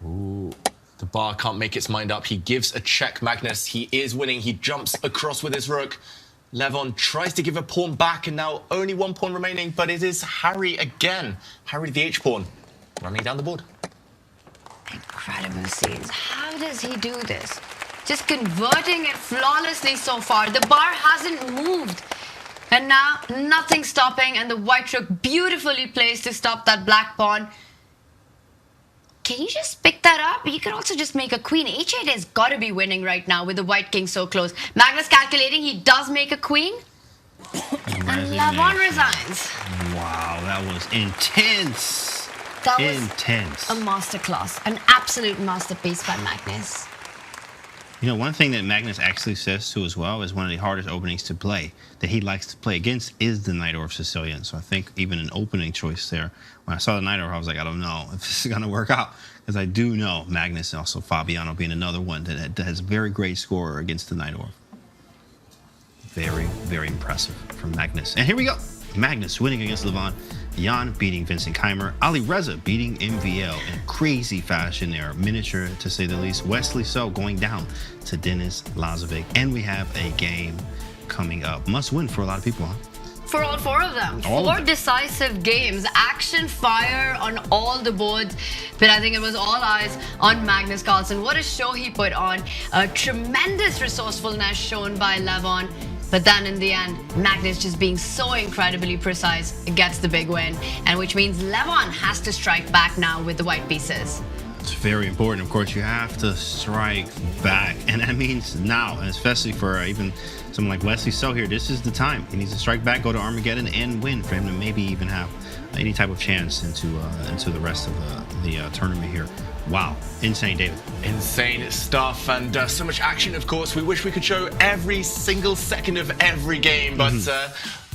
Ooh, the bar can't make its mind up. He gives a check, Magnus. He is winning. He jumps across with his rook. Levon tries to give a pawn back, and now only 1 pawn remaining, but it is Harry again. Harry the H pawn running down the board. Incredible scenes. How does he do this? Just converting it flawlessly so far. The bar hasn't moved. And now, nothing stopping, and the white rook beautifully placed to stop that black pawn. Can you just pick that up? You could also just make a queen. H8 has got to be winning right now with the white king so close. Magnus calculating, he does make a queen. And Levon resigns. Wow, that was intense. That was intense. A masterclass, an absolute masterpiece by Magnus. You know, one thing that Magnus actually says too as well is one of the hardest openings to play that he likes to play against is the Knight of Sicilian. So I think even an opening choice there. When I saw the Knight, I was like, I don't know if this is going to work out, because I do know Magnus and also Fabiano being another one that has a very great scorer against the Knight. Very, very impressive from Magnus. And here we go. Magnus winning against Levon. Jan beating Vincent Keymer. Alireza beating MVL in crazy fashion there. Miniature, to say the least. Wesley So going down to Denis Lazavik. And we have a game coming up. Must win for a lot of people, huh? For all 4 of them. All 4 of them. decisive games. Action, fire on all the boards. But I think it was all eyes on Magnus Carlsen. What a show he put on. A tremendous resourcefulness shown by Levon. But then in the end, Magnus just being so incredibly precise gets the big win. And which means Levon has to strike back now with the white pieces. It's very important. Of course, you have to strike back. And that means now, and especially for even someone like Wesley So here, this is the time. He needs to strike back, go to Armageddon, and win for him to maybe even have any type of chance into the rest of the tournament here. Wow. Insane, David. Insane stuff, and so much action, of course. We wish we could show every single second of every game, but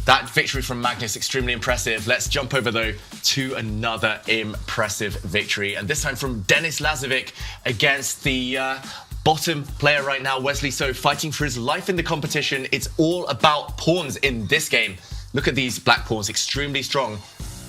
that victory from Magnus, extremely impressive. Let's jump over, though, to another impressive victory, and this time from Denis Lazavik against the bottom player right now, Wesley So, fighting for his life in the competition. It's all about pawns in this game. Look at these black pawns, extremely strong.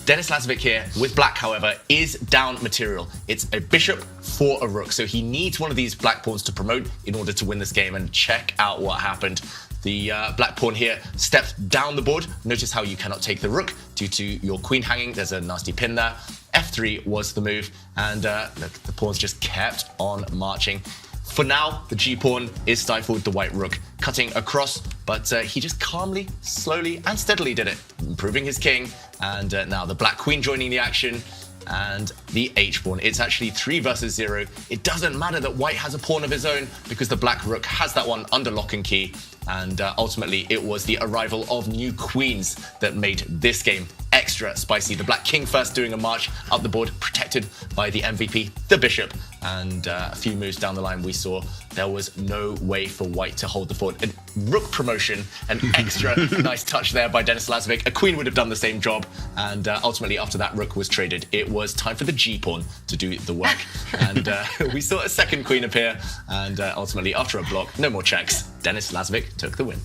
Denis Lazavik here, with black, however, is down material. It's a bishop for a rook, so he needs one of these black pawns to promote in order to win this game, and check out what happened. The black pawn here stepped down the board. Notice how you cannot take the rook due to your queen hanging. There's a nasty pin there. F3 was the move, and look, the pawns just kept on marching. For now, the G-pawn is stifled, the white rook cutting across, but he just calmly, slowly, and steadily did it, improving his king. And now the black queen joining the action, and the H-pawn. It's actually 3 versus 0. It doesn't matter that white has a pawn of his own, because the black rook has that one under lock and key. And ultimately, it was the arrival of new queens that made this game extra spicy. The black king first doing a march up the board, protected by the MVP, the bishop. And a few moves down the line, we saw there was no way for white to hold the fort. A rook promotion, an extra nice touch there by Denis Lazavik. A queen would have done the same job. And ultimately, after that rook was traded, it was time for the G-pawn to do the work. And we saw a second queen appear. And ultimately, after a block, no more checks. Denis Lazavik took the win.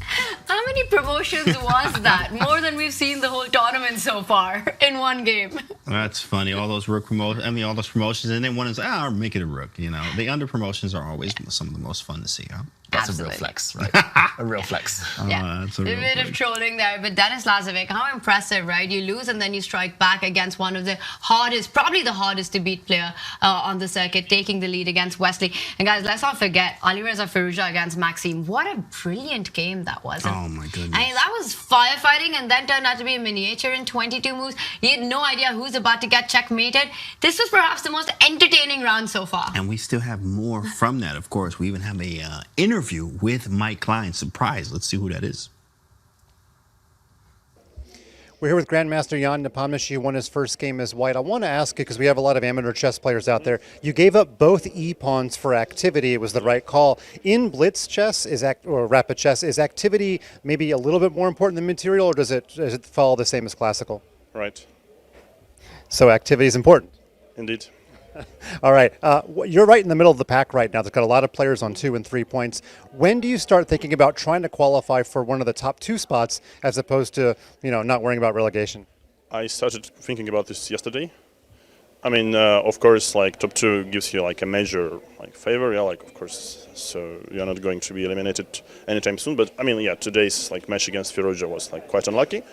How many promotions was that? More than we've seen the whole tournament so far in one game. That's funny. All those rook promotions. I mean, all those promotions, and then one is, make it a rook. You know, the under promotions are always some of the most fun to see. Huh? That's a real flex, right? A real flex. Yeah, that's a real bit of trolling there, but Denis Lazavik, how impressive, right? You lose and then you strike back against one of the hardest, probably the hardest to beat player on the circuit, taking the lead against Wesley. And guys, let's not forget Alireza Firouzja against Maxime. What a brilliant game that was. Oh my goodness. I mean, that was firefighting and then turned out to be a miniature in 22 moves. You had no idea who's about to get checkmated. This was perhaps the most entertaining round so far. And we still have more from that, of course. We even have a interview with Mike Klein. Surprise. Let's see who that is. We're here with Grandmaster Jan Nepomniachtchi, who won his first game as white. I want to ask you, because we have a lot of amateur chess players out there, you gave up both e-pawns for activity. It was the right call. In blitz chess or rapid chess, is activity maybe a little bit more important than material, or does it follow the same as classical? Right. So activity is important. Indeed. All right. You're right in the middle of the pack right now. There's got a lot of players on 2 and 3 points. When do you start thinking about trying to qualify for one of the top 2 spots as opposed to, not worrying about relegation? I started thinking about this yesterday. I mean, of course, top 2 gives you a major favor. Yeah, of course. So you're not going to be eliminated anytime soon. But I mean, yeah, today's match against Firouzja was quite unlucky.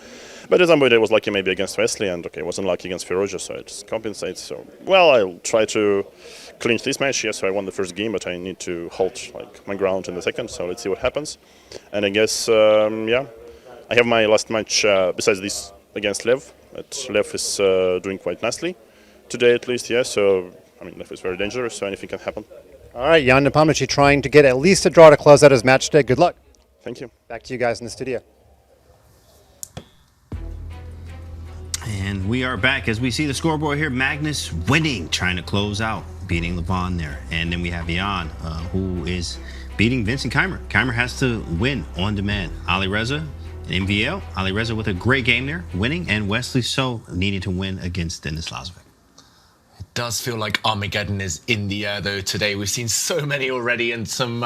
But as somebody was lucky maybe against Wesley, and was unlucky against Firouzja, so it compensates. So well, I'll try to clinch this match. Yes, so I won the first game, but I need to hold my ground in the second. So let's see what happens. And I guess I have my last match besides this against Lev. But Lev is doing quite nicely today, at least. Yeah. So I mean, Lev is very dangerous, so anything can happen. All right, Jan Nepomniachtchi trying to get at least a draw to close out his match today. Good luck. Thank you. Back to you guys in the studio. And we are back as we see the scoreboard here. Magnus winning, trying to close out, beating Levon there. And then we have Jan, who is beating Vincent Keymer. Keymer has to win on demand. Alireza, MVL. Alireza with a great game there, winning. And Wesley So needing to win against Denis Lazavik. It does feel like Armageddon is in the air, though, today. We've seen so many already and some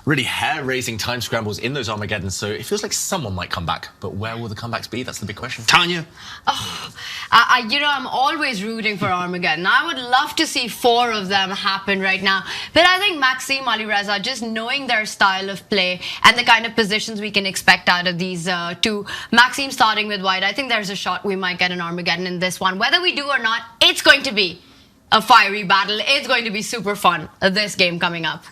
really hair-raising time scrambles in those Armageddons, so it feels like someone might come back. But where will the comebacks be? That's the big question. Tanya? Oh, I'm always rooting for Armageddon. I would love to see 4 of them happen right now. But I think Maxime, Alireza, just knowing their style of play and the kind of positions we can expect out of these 2, Maxime starting with white, I think there's a shot we might get an Armageddon in this one. Whether we do or not, it's going to be a fiery battle. It's going to be super fun, this game coming up.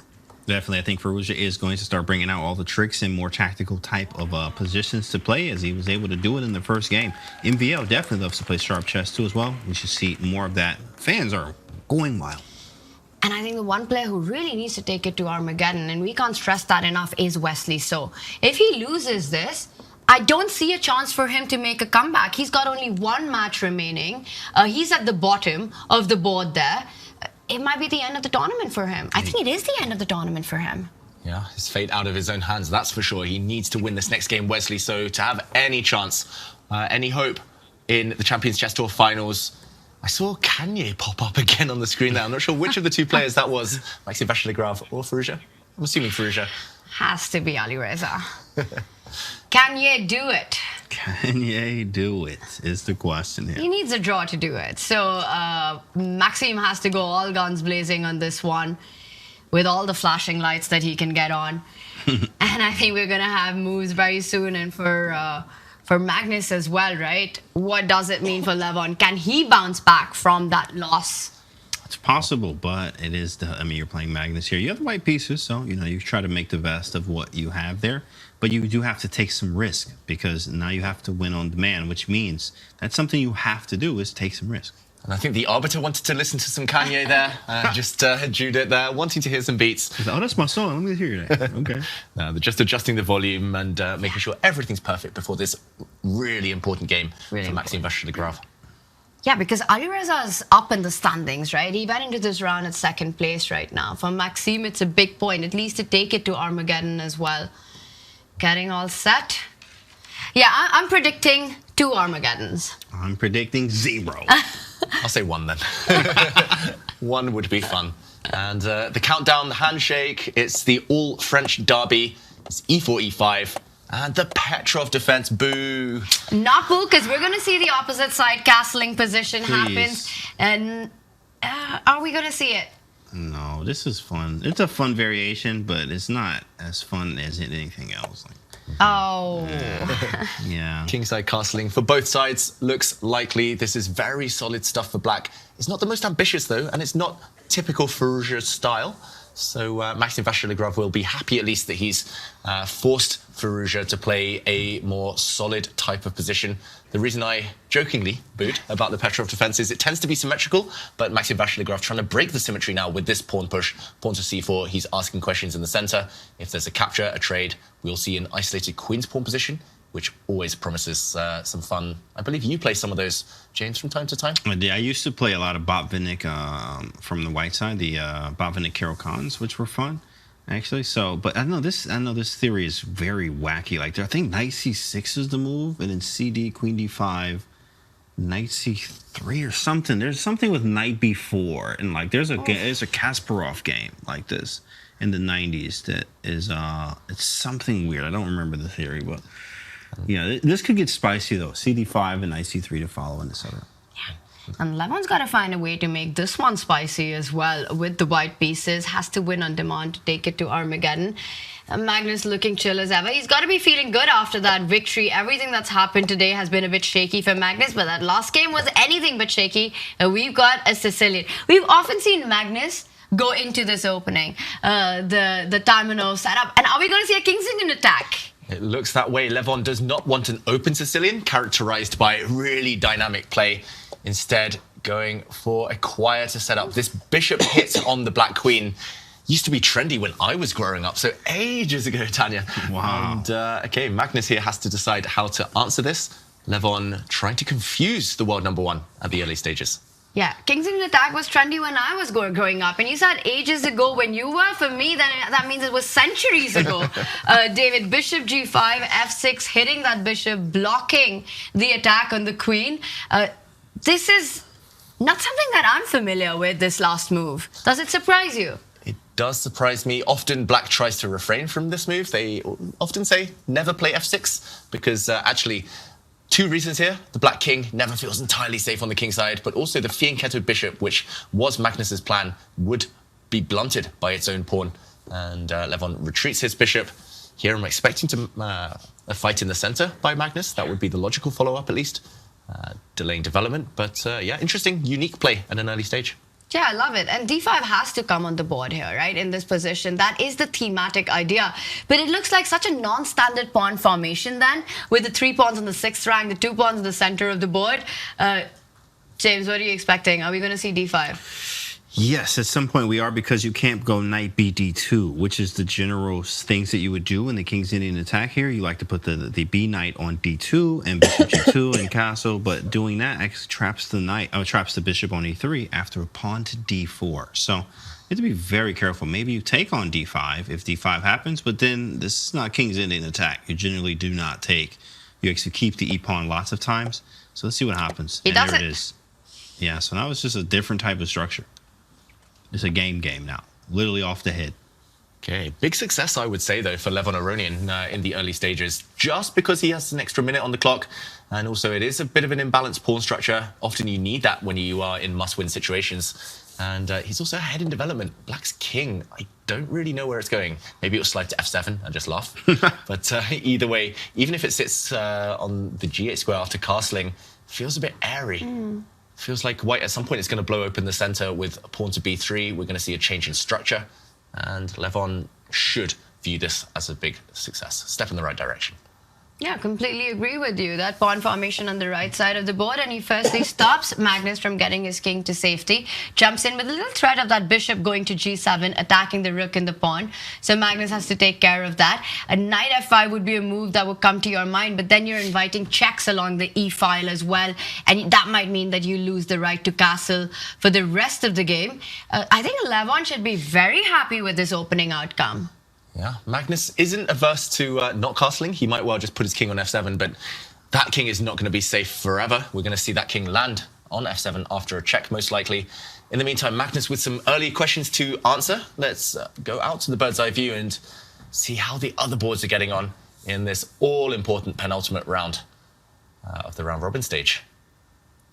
Definitely. I think Firouzja is going to start bringing out all the tricks and more tactical type of positions to play, as he was able to do it in the first game. MVL definitely loves to play sharp chess too as well. We should see more of that. Fans are going wild. And I think the one player who really needs to take it to Armageddon, and we can't stress that enough, is Wesley So. If he loses this, I don't see a chance for him to make a comeback. He's got only 1 match remaining. He's at the bottom of the board there. It might be the end of the tournament for him. I think it is the end of the tournament for him. Yeah, his fate out of his own hands, that's for sure. He needs to win this next game, Wesley So, to have any chance, any hope in the Champions Chess Tour Finals. I saw Kanye pop up again on the screen there. I'm not sure which of the 2 players that was, Maxime Vachier-Lagrave or Firouzja. I'm assuming Firouzja. Has to be Alireza. Can ye do it? Can ye do it is the question here. He needs a draw to do it. So Maxime has to go all guns blazing on this one with all the flashing lights that he can get on. And I think we're going to have moves very soon. And for Magnus as well, right? What does it mean for Levon? Can he bounce back from that loss? It's possible, but it is you're playing Magnus here. You have the white pieces, so you try to make the best of what you have there. But you do have to take some risk, because now you have to win on demand, which means that's something you have to do, is take some risk. And I think the arbiter wanted to listen to some Kanye there, just Judith there, wanting to hear some beats. Oh, that's my song. Let me hear that. Okay. They're just adjusting the volume and making sure everything's perfect before this really important game for Maxime Vachier-Lagrave. Yeah, because Alireza is up in the standings, right? He went into this round at second place right now. For Maxime, it's a big point, at least to take it to Armageddon as well. Getting all set. Yeah, I'm predicting 2 Armageddons. I'm predicting 0. I'll say 1 then. 1 would be fun. And the countdown, the handshake, it's the all-French derby. It's e4, e5. And the Petrov defense, boo. Not boo, because we're going to see the opposite side castling position happens. And are we going to see it? No, this is fun. It's a fun variation, but it's not as fun as anything else. Oh. Yeah. Kingside castling for both sides looks likely. This is very solid stuff for black. It's not the most ambitious, though, and it's not typical Firouzja style. So Maxime Vachier-Lagrave will be happy at least that he's forced Firouzja to play a more solid type of position. The reason I jokingly booed about the Petrov defense is it tends to be symmetrical, but Maxime Vachier-Lagrave trying to break the symmetry now with this pawn push, pawn to c4. He's asking questions in the center. If there's a capture, a trade, we'll see an isolated queen's pawn position, which always promises some fun. I believe you play some of those, James, from time to time. I used to play a lot of Botvinnik from the white side, the Botvinnik Caro-Cans, which were fun, actually. So, but I know this theory is very wacky. Like, I think knight c6 is the move, and then cd, queen d5, knight c3 or something. There's something with knight b4, and like there's a Kasparov game like this in the 90s that is it's something weird. I don't remember the theory, but. Yeah, this could get spicy though. CD5 and IC3 to follow and etc. And Levon's got to find a way to make this one spicy as well with the white pieces. Has to win on demand to take it to Armageddon. And Magnus looking chill as ever. He's got to be feeling good after that victory. Everything that's happened today has been a bit shaky for Magnus, but that last game was anything but shaky. And we've got a Sicilian. We've often seen Magnus go into this opening, the Tamino setup. And are we going to see a King's Indian attack? It looks that way. Levon does not want an open Sicilian, characterized by really dynamic play. Instead, going for a quieter setup. This bishop hit on the black queen used to be trendy when I was growing up, so ages ago, Tanya. Wow. And, okay, Magnus here has to decide how to answer this. Levon trying to confuse the world number 1 at the early stages. Yeah, King's Indian attack was trendy when I was growing up. And you said ages ago when you were. For me, then that means it was centuries ago. David, bishop g5, f6, hitting that bishop, blocking the attack on the queen. This is not something that I'm familiar with, this last move. Does it surprise you? It does surprise me. Often black tries to refrain from this move. They often say never play f6 because actually... 2 reasons here. The black king never feels entirely safe on the king side, but also the fianchetto bishop, which was Magnus's plan, would be blunted by its own pawn. And Levon retreats his bishop. Here I'm expecting a fight in the center by Magnus. That would be the logical follow-up, at least. Delaying development, but yeah, interesting, unique play at an early stage. Yeah, I love it. And d5 has to come on the board here, right, in this position. That is the thematic idea. But it looks like such a non-standard pawn formation then, with the 3 pawns on the 6th rank, the 2 pawns in the center of the board. James, what are you expecting? Are we going to see d5? Yes, at some point we are, because you can't go knight bd2, which is the general things that you would do in the King's Indian attack here. You like to put the b knight on d2 and bishop g2 and castle, but doing that actually traps the bishop on e3 after a pawn to d4. So you have to be very careful. Maybe you take on d5 if d5 happens, but then this is not King's Indian attack. You generally do not take. You actually keep the e-pawn lots of times. So let's see what happens. He does there it. It is. Yeah, so now it's just a different type of structure. It's a game now, literally off the head. Okay, big success, I would say, though, for Levon Aronian in the early stages, just because he has an extra minute on the clock. And also, it is a bit of an imbalanced pawn structure. Often you need that when you are in must-win situations. And he's also ahead in development. Black's king, I don't really know where it's going. Maybe it'll slide to f7 and just laugh. But either way, even if it sits on the g8 square after castling, feels a bit airy. Feels like white at some point is going to blow open the center with a pawn to b3. We're going to see a change in structure. And Levon should view this as a big success. Step in the right direction. Yeah, completely agree with you. That pawn formation on the right side of the board, and he firstly stops Magnus from getting his king to safety, jumps in with a little threat of that bishop going to g7, attacking the rook and the pawn. So Magnus has to take care of that. A knight f5 would be a move that would come to your mind, but then you're inviting checks along the e file as well, and that might mean that you lose the right to castle for the rest of the game. I think Levon should be very happy with this opening outcome. Yeah, Magnus isn't averse to not castling. He might well just put his king on f7, but that king is not going to be safe forever. We're going to see that king land on f7 after a check, most likely. In the meantime, Magnus with some early questions to answer. Let's go out to the bird's eye view and see how the other boards are getting on in this all-important penultimate round of the round-robin stage.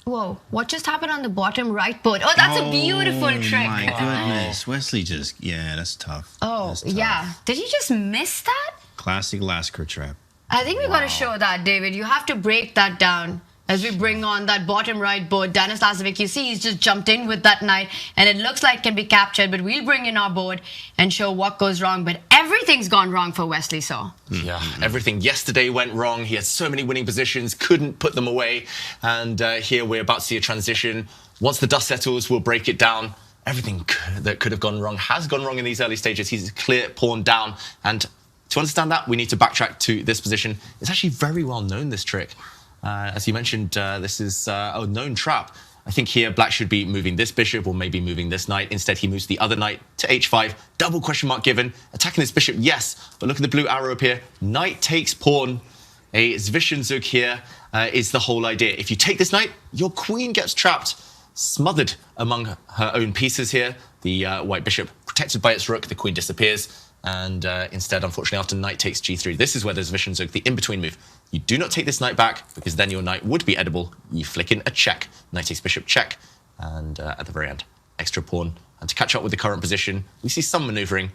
Whoa, what just happened on the bottom right board? Oh, that's a beautiful trick. Oh my goodness. Wesley just, yeah, that's tough. Oh, That's tough. yeah. Did he just miss that? Classic Lasker trap. I think we got to show that, David. You have to break that down. As we bring on that bottom right board, Denis Lazavik, you see he's just jumped in with that knight, and it looks like it can be captured, but we'll bring in our board and show what goes wrong. But everything's gone wrong for Wesley So. Yeah, everything yesterday went wrong. He had so many winning positions, couldn't put them away. And here we're about to see a transition. Once the dust settles, we'll break it down. Everything that could have gone wrong has gone wrong in these early stages. He's clear pawn down. And to understand that, we need to backtrack to this position. It's actually very well known, this trick. As you mentioned, this is a known trap. I think here black should be moving this bishop or maybe moving this knight. Instead, he moves the other knight to h5. Double question mark given. Attacking this bishop, yes. But look at the blue arrow up here. Knight takes pawn. A Zwischenzug here is the whole idea. If you take this knight, your queen gets trapped, smothered among her own pieces here. The white bishop protected by its rook. The queen disappears. And instead, unfortunately, after knight takes g3, this is where there's Zwischenzug, the in-between move. You do not take this knight back, because then your knight would be edible. You flick in a check. Knight takes bishop check. And at the very end, extra pawn. And to catch up with the current position, we see some maneuvering.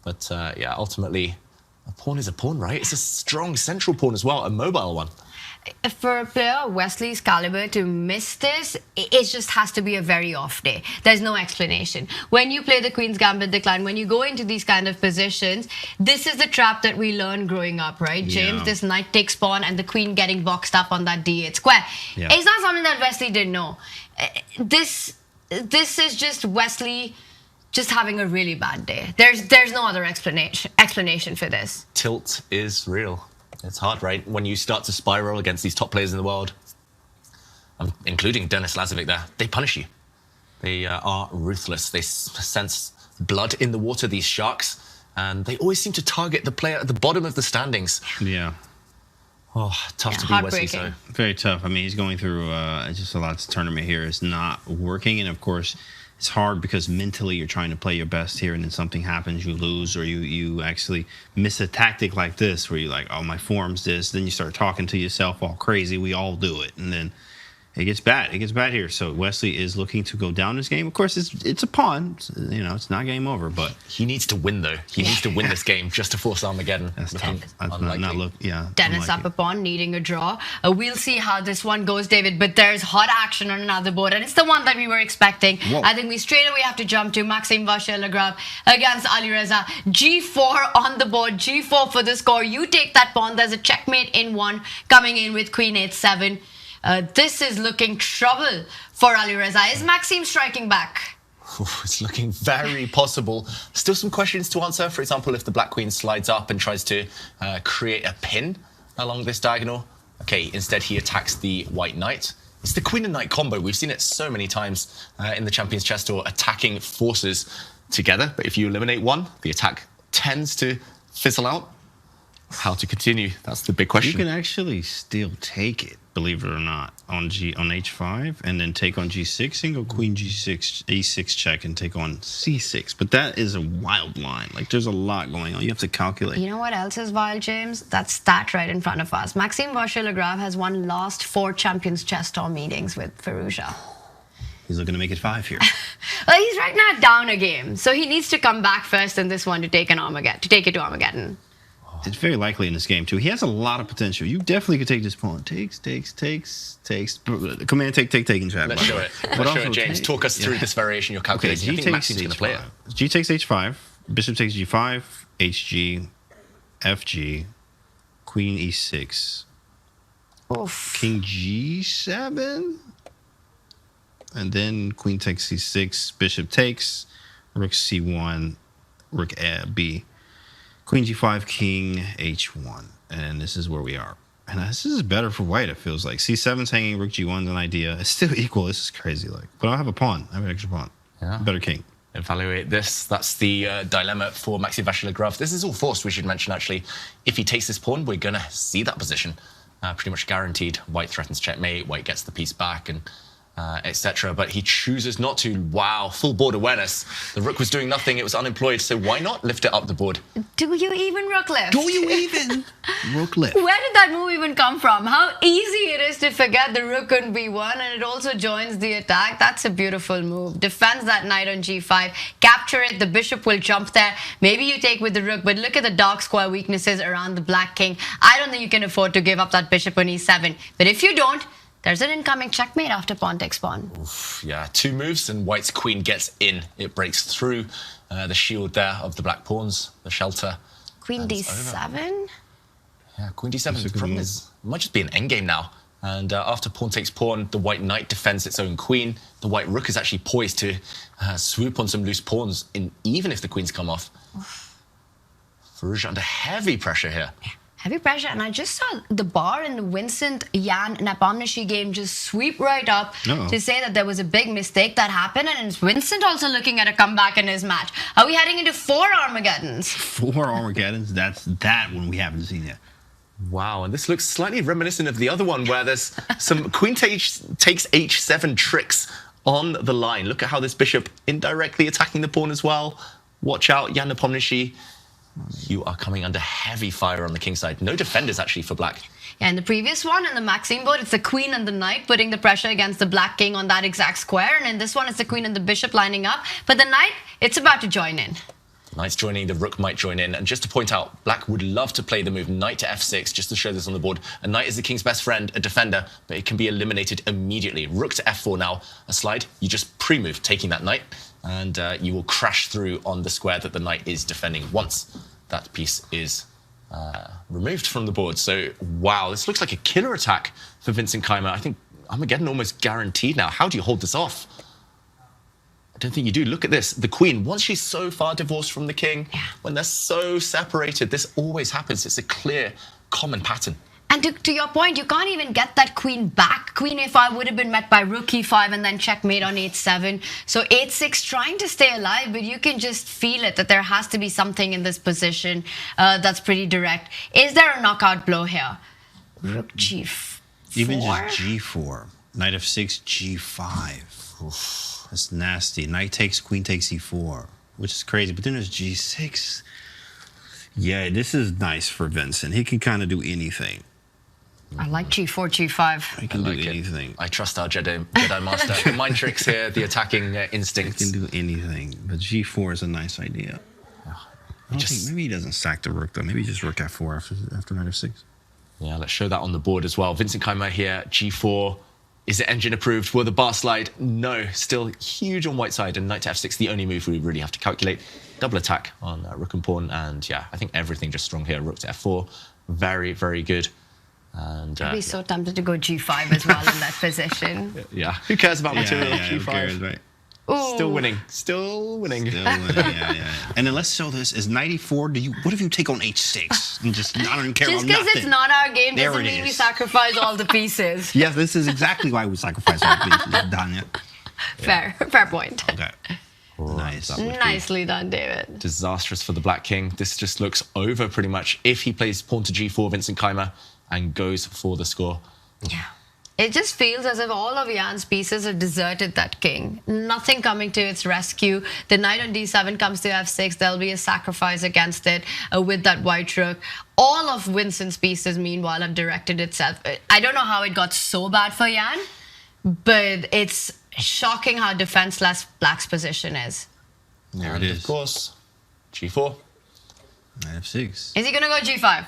But yeah, ultimately, a pawn is a pawn, right? It's a strong central pawn as well, a mobile one. For a player of Wesley's caliber to miss this, it just has to be a very off day. There's no explanation. When you play the Queen's Gambit decline, when you go into these kind of positions, this is the trap that we learned growing up, right? James, this knight takes pawn and the queen getting boxed up on that d8 square. Yeah. It's not something that Wesley didn't know. This is just Wesley just having a really bad day. There's no other explanation for this. Tilt is real. It's hard, right? When you start to spiral against these top players in the world, including Denis Lazavik there, they punish you. They are ruthless. They sense blood in the water, these sharks, and they always seem to target the player at the bottom of the standings. Yeah. Oh, tough to be Wesley So. Very tough. I mean, he's going through just a lot. This tournament here is not working, and of course, it's hard because mentally you're trying to play your best here, and then something happens, you lose, or you actually miss a tactic like this where you're like, oh, my form's this. Then you start talking to yourself all crazy. We all do it, and then it gets bad. It gets bad here. So Wesley is looking to go down this game. Of course, it's a pawn. It's not game over, but he needs to win though. He needs to win this game just to force Armageddon. That's tough. Dennis up a pawn, needing a draw. We'll see how this one goes, David. But there's hot action on another board, and it's the one that we were expecting. Whoa. I think we straight away have to jump to Maxime Vachier-Lagrave against Alireza. G4 on the board. G4 for the score. You take that pawn. There's a checkmate in one coming in with Queen H7. This is looking trouble for Alireza. Is Maxime striking back? It's looking very possible. Still some questions to answer. For example, if the black queen slides up and tries to create a pin along this diagonal. Okay, instead he attacks the white knight. It's the queen and knight combo. We've seen it so many times in the Champions Chess Tour, attacking forces together. But if you eliminate one, the attack tends to fizzle out. How to continue? That's the big question. You can actually still take it, believe it or not, on h5, and then take on g6 and go queen g6, a6 check, and take on c6. But that is a wild line. Like, there's a lot going on. You have to calculate. You know what else is wild, James? That stat right in front of us. Maxime Vachier-Lagrave has won last 4 Champions Chess Tour meetings with Firouzja. He's looking to make it 5 here. Well, he's right now down a game, so he needs to come back first in this one to take it to Armageddon. It's very likely in this game, too. He has a lot of potential. You definitely could take this pawn. Takes. Command, take, and chat. Let's show it. Let's show it, James. Talk us through this variation you're calculating. Okay, I think Maxime's going to play it. G takes h5. Bishop takes g5. hg. fg. Queen e6. Oof. King g7. And then queen takes c6, bishop takes, rook c1, rook b. Queen g5, king h1. And this is where we are. And this is better for white, it feels like. c7's hanging, rook g1's an idea. It's still equal. This is crazy. Like, but I don't have a pawn. I have an extra pawn. Yeah. Better king. Evaluate this. That's the dilemma for Maxime Vachier-Lagrave. This is all forced, we should mention, actually. If he takes this pawn, we're going to see that position. Pretty much guaranteed. White threatens checkmate. White gets the piece back and etc. But he chooses not to. Wow, full board awareness. The rook was doing nothing. It was unemployed. So why not lift it up the board? Do you even rook lift? Do you even rook lift? Where did that move even come from? How easy it is to forget the rook on b1, and it also joins the attack. That's a beautiful move. Defends that knight on g5. Capture it. The bishop will jump there. Maybe you take with the rook, but look at the dark square weaknesses around the black king. I don't think you can afford to give up that bishop on e7. But if you don't, there's an incoming checkmate after pawn takes pawn. Oof, yeah, 2 moves and white's queen gets in. It breaks through the shield there of the black pawns, the shelter. Queen d7? Yeah, queen d7. The problem is, it might just be an endgame now. And after pawn takes pawn, the white knight defends its own queen. The white rook is actually poised to swoop on some loose pawns, even if the queens come off. Firouzja under heavy pressure here. Yeah. Heavy pressure, and I just saw the bar in the Vincent-Jan Nepomniachtchi game just sweep right up to say that there was a big mistake that happened, and it's Vincent also looking at a comeback in his match. Are we heading into 4 Armageddons? 4 Armageddons? That's that one we haven't seen yet. Wow, and this looks slightly reminiscent of the other one where there's some queen takes h7 tricks on the line. Look at how this bishop indirectly attacking the pawn as well. Watch out, Jan Nepomniachtchi. You are coming under heavy fire on the king side. No defenders, actually, for black. Yeah, in the previous one, in the Maxime board, it's the queen and the knight putting the pressure against the black king on that exact square. And in this one, it's the queen and the bishop lining up. But the knight, it's about to join in. Knight's joining, the rook might join in. And just to point out, black would love to play the move knight to f6, just to show this on the board. A knight is the king's best friend, a defender, but it can be eliminated immediately. Rook to f4 now. A slide, you just pre-move, taking that knight. And you will crash through on the square that the knight is defending once that piece is removed from the board. So, wow, this looks like a killer attack for Vincent Keymer. I think Armageddon almost guaranteed now. How do you hold this off? I don't think you do. Look at this. The queen, once she's so far divorced from the king, when they're so separated, this always happens. It's a clear, common pattern. And to your point, you can't even get that queen back. Queen a5 would have been met by rook e5 and then checkmate on h7. So h6 trying to stay alive, but you can just feel it that there has to be something in this position that's pretty direct. Is there a knockout blow here? Rook g4. Even just g4. Knight f6, g5. Oof, that's nasty. Knight takes, queen takes e4, which is crazy. But then there's g6. Yeah, this is nice for Vincent. He can kind of do anything. I like g4, g5. He can do anything. I trust our Jedi master. The mind tricks here, the attacking instincts. He can do anything, but g4 is a nice idea. I think maybe he doesn't sack the rook, though. Maybe just rook f4 after knight f6. Yeah, let's show that on the board as well. Vincent Keymer here, g4. Is it engine approved? Will the bar slide? No, still huge on white side, and knight to f6, the only move we really have to calculate. Double attack on rook and pawn, and yeah, I think everything just strong here. Rook to f4, very, very good. And I'd be so tempted to go g5 as well in that position. Yeah, who cares about material? Yeah, g5. who cares, right? Ooh. Still winning. Still winning. Yeah. And then let's show this. Is knight e4, what if you take on h6? And just, I don't care Just about nothing. because it's not our game There doesn't it mean we is. sacrifice all the pieces. Yes, this is exactly why we sacrifice our pieces, Danya. Fair point. Okay. Nice. Nicely done, David. Disastrous for the black king. This just looks over pretty much if he plays pawn to g4, Vincent Keymer, and goes for the score. Yeah. It just feels as if all of Jan's pieces have deserted that king. Nothing coming to its rescue. The knight on d7 comes to f6. There'll be a sacrifice against it with that white rook. All of Vincent's pieces, meanwhile, have directed itself. I don't know how it got so bad for Jan, but it's shocking how defenseless black's position is. There it is. Of course, g4. Knight f6. Is he going to go g5?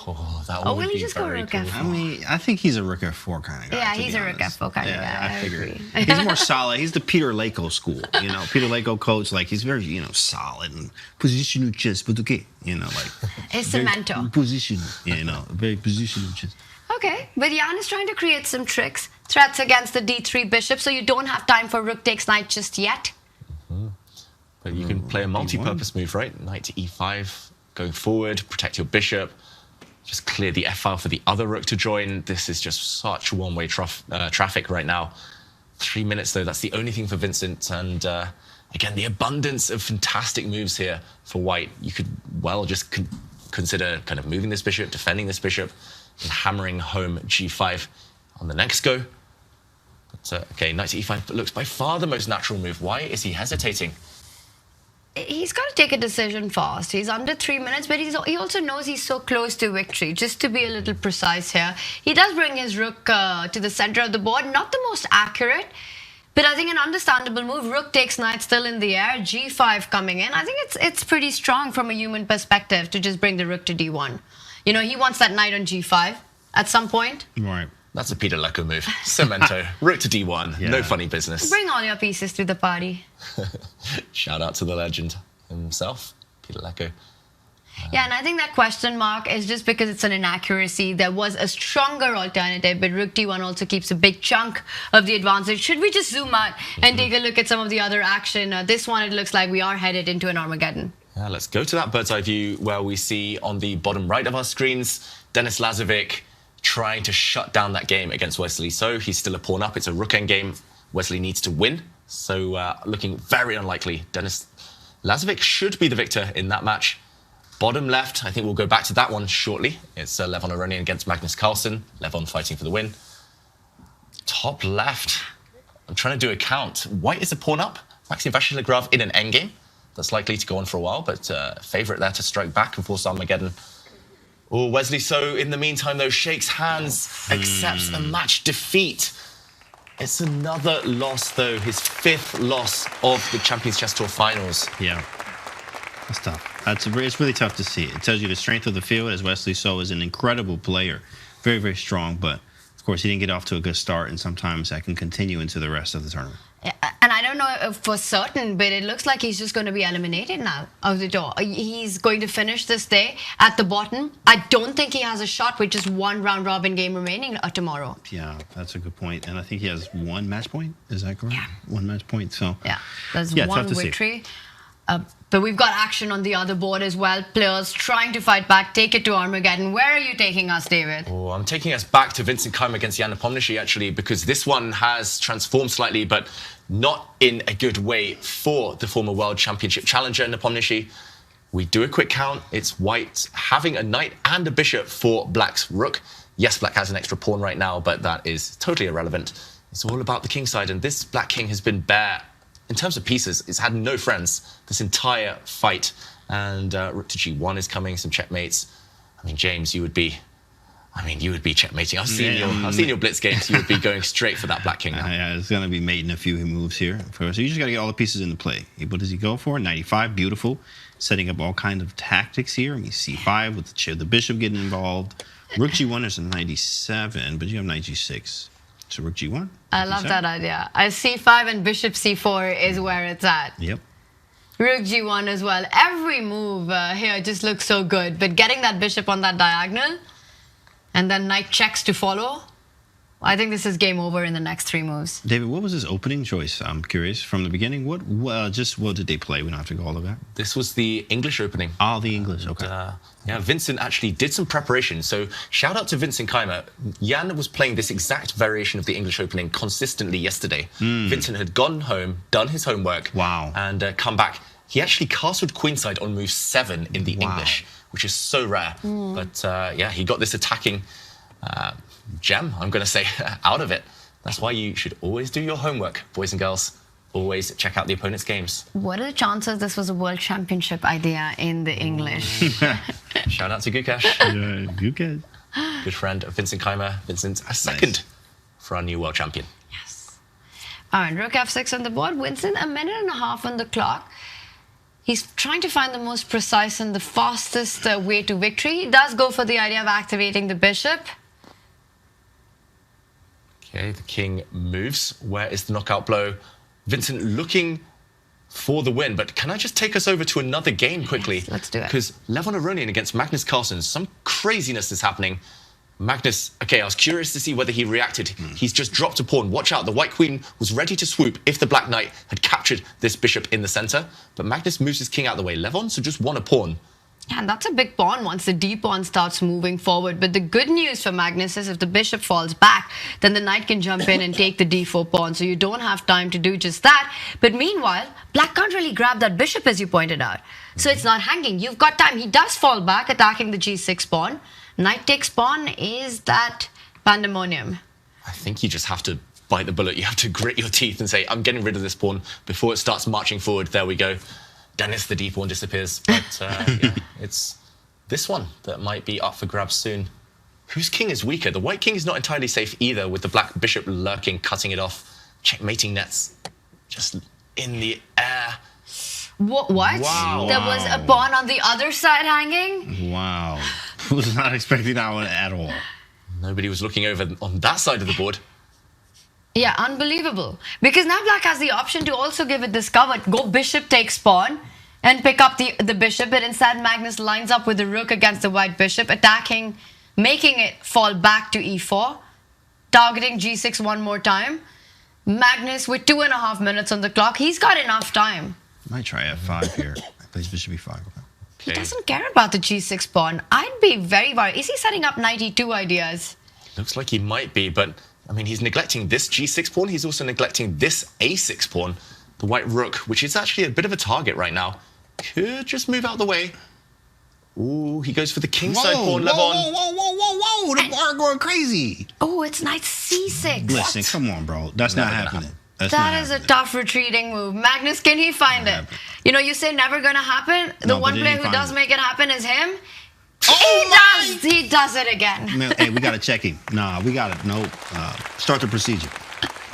Oh, that Or would will be he just go very rook cool. f4? I mean, I think he's a rook f4 kind of guy. Yeah, to he's be a rook honest. f4 kind of guy. I figure. agree. He's more solid. He's the Peter Lako school. You know, Peter Lako coach, like, he's very, solid and positional chess, but okay. Like. It's the mentor. Positional, very positional chess. Okay, but Jan is trying to create some threats against the d3 bishop, so you don't have time for rook takes knight just yet. But you can play a multi-purpose move, right? Knight to e5, going forward, protect your bishop, just clear the f-file for the other rook to join. This is just such one-way traffic right now. 3 minutes, though, that's the only thing for Vincent. And again, the abundance of fantastic moves here for white. You could, well, just consider kind of moving this bishop, defending this bishop, and hammering home g5 on the next go. But, okay, knight to e5 looks by far the most natural move. Why is he hesitating? He's got to take a decision fast. He's under 3 minutes, but he also knows he's so close to victory. Just to be a little precise here, he does bring his rook to the center of the board. Not the most accurate, but I think an understandable move. Rook takes knight still in the air, g5 coming in. I think it's pretty strong from a human perspective to just bring the rook to d1. He wants that knight on g5 at some point. Right. That's a Peter Leko move. Cemento, rook to d1, no funny business. Bring all your pieces to the party. Shout out to the legend himself, Peter Leko. Yeah, and I think that question mark is just because it's an inaccuracy. There was a stronger alternative, but rook d1 also keeps a big chunk of the advantage. Should we just zoom out and take a look at some of the other action? This one, it looks like we are headed into an Armageddon. Yeah, let's go to that bird's eye view where we see on the bottom right of our screens, Denis Lazavik trying to shut down that game against Wesley So. He's still a pawn up. It's a rook endgame. Wesley needs to win. So looking very unlikely. Denis Lazavik should be the victor in that match. Bottom left, I think we'll go back to that one shortly. It's Levon Aronian against Magnus Carlsen. Levon fighting for the win. Top left, I'm trying to do a count. White is a pawn up. Maxime Vachier-Lagrave in an endgame. That's likely to go on for a while, but favourite there to strike back and force Armageddon. Oh, Wesley So, in the meantime, though, shakes hands, accepts a match defeat. It's another loss, though, his 5th loss of the Champions Chess Tour Finals. Yeah, that's tough. It's really tough to see. It tells you the strength of the field, as Wesley So is an incredible player. Very, very strong, but of course, he didn't get off to a good start, and sometimes that can continue into the rest of the tournament. And I don't know for certain, but it looks like he's just going to be eliminated now of the door. He's going to finish this day at the bottom. I don't think he has a shot with just one round-robin game remaining tomorrow. Yeah, that's a good point. And I think he has 1 match point. Is that correct? Yeah. 1 match point. So yeah, there's one victory. But we've got action on the other board as well. Players trying to fight back, take it to Armageddon. Where are you taking us, David? Oh, I'm taking us back to Vincent Keymer against Nepomniachtchi, actually, because this one has transformed slightly, but not in a good way for the former World Championship challenger, Nepomniachtchi. We do a quick count. It's white having a knight and a bishop for black's rook. Yes, black has an extra pawn right now, but that is totally irrelevant. It's all about the king side, and this black king has been bare. In terms of pieces, it's had no friends this entire fight. And rook to g1 is coming, some checkmates. I mean, James, you would be checkmating. I've seen your blitz games. You would be going straight for that black king now. Yeah, it's going to be mating a few moves here. So you just got to get all the pieces into play. What does he go for? 95, beautiful. Setting up all kinds of tactics here. I mean, c5 with the bishop getting involved. Rook g1 is a 97, but you have knight g6. So rook g1. I love that idea. c5 and bishop c4 is where it's at. Yep. Rook g1 as well. Every move here just looks so good. But getting that bishop on that diagonal and then knight checks to follow, I think this is game over in the next 3 moves. David, what was his opening choice? I'm curious. From the beginning, what did they play? We don't have to go all of that. This was the English opening. Oh, the English, okay. Yeah, Vincent actually did some preparation. So shout out to Vincent Keymer. Jan was playing this exact variation of the English opening consistently yesterday. Vincent had gone home, done his homework, and come back. He actually castled queenside on move 7 in the English, which is so rare. But yeah, he got this attacking gem, I'm going to say, out of it. That's why you should always do your homework, boys and girls. Always check out the opponent's games. What are the chances this was a world championship idea in the English? Shout out to Gukesh. Yeah, Gukesh. Good friend of Vincent Keymer. Vincent, a second for our new world champion. Yes. All right, rook f6 on the board. Vincent, 1.5 minutes on the clock. He's trying to find the most precise and the fastest way to victory. He does go for the idea of activating the bishop. Okay, the king moves. Where is the knockout blow? Vincent looking for the win, but can I just take us over to another game quickly? Yes, let's do it. Because Levon Aronian against Magnus Carlsen, some craziness is happening. Magnus, okay, I was curious to see whether he reacted. He's just dropped a pawn. Watch out, the white queen was ready to swoop if the black knight had captured this bishop in the center. But Magnus moves his king out of the way. Levon, so just won a pawn. Yeah, and that's a big pawn once the d pawn starts moving forward. But the good news for Magnus is if the bishop falls back, then the knight can jump in and take the d4 pawn. So you don't have time to do just that. But meanwhile, black can't really grab that bishop, as you pointed out. So it's not hanging. You've got time. He does fall back, attacking the g6 pawn. Knight takes pawn. Is that pandemonium? I think you just have to bite the bullet. You have to grit your teeth and say, I'm getting rid of this pawn before it starts marching forward. There we go. Dennis, the d pawn disappears. But yeah, it's this one that might be up for grabs soon. Whose king is weaker? The white king is not entirely safe either, with the black bishop lurking, cutting it off. Checkmating nets just in the air. What? Wow. There was a pawn on the other side hanging? Wow. Was not expecting that one at all. Nobody was looking over on that side of the board. Yeah, unbelievable. Because now black has the option to also give it this cover. Go bishop takes pawn and pick up the bishop. But instead, Magnus lines up with the rook against the white bishop, attacking, making it fall back to e4, targeting g6 one more time. Magnus with 2.5 minutes on the clock. He's got enough time. Might try f5 here. Plays bishop e5. He doesn't care about the g6 pawn. I'd be very worried. Is he setting up knight e2 ideas? Looks like he might be, but I mean, he's neglecting this g6 pawn. He's also neglecting this a6 pawn. The white rook, which is actually a bit of a target right now, could just move out of the way. Ooh, he goes for the kingside pawn, Levon. Whoa. The bar going crazy. Oh, it's knight c6. Listen, come on, bro. That's not happening. That is a tough retreating move. Magnus, can he find it? You know, you say never gonna happen. The one player who does make it happen is him. He does it again. Man, hey, we gotta check him. Nah, we gotta start the procedure.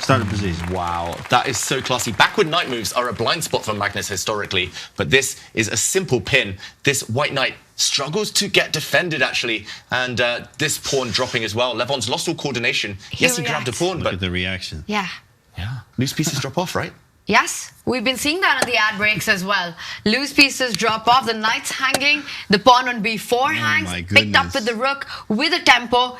Start the procedure. Wow, that is so classy. Backward knight moves are a blind spot for Magnus historically, but this is a simple pin. This white knight struggles to get defended, actually, and this pawn dropping as well. Levon's lost all coordination. Yes, he grabbed a pawn, Look but at the reaction. Yeah. Loose pieces drop off, right? Yes, we've been seeing that on the ad breaks as well. Loose pieces drop off, the knight's hanging, the pawn on b4 hangs, picked up with the rook, with a tempo.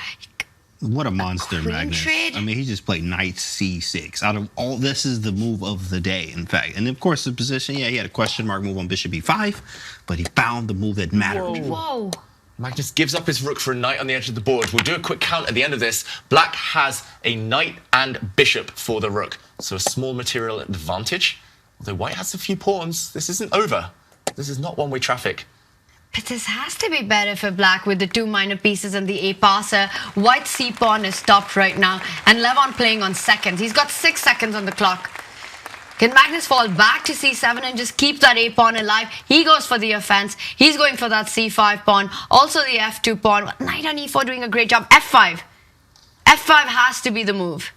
What a monster, Magnus. trade. I mean, he just played knight c6. Out of all, this is the move of the day, in fact. And of course, the position, yeah, he had a question mark move on bishop e5, but he found the move that mattered. Whoa. Magnus gives up his rook for a knight on the edge of the board. We'll do a quick count at the end of this. Black has a knight and bishop for the rook, so a small material advantage. Although white has a few pawns, this isn't over. This is not one-way traffic. But this has to be better for black with the two minor pieces and the a passer. White c pawn is stopped right now, and Levon playing on seconds. He's got 6 seconds on the clock. Can Magnus fall back to c7 and just keep that a pawn alive? He goes for the offense. He's going for that c5 pawn. Also the f2 pawn. Knight on e4 doing a great job. f5. f5 has to be the move.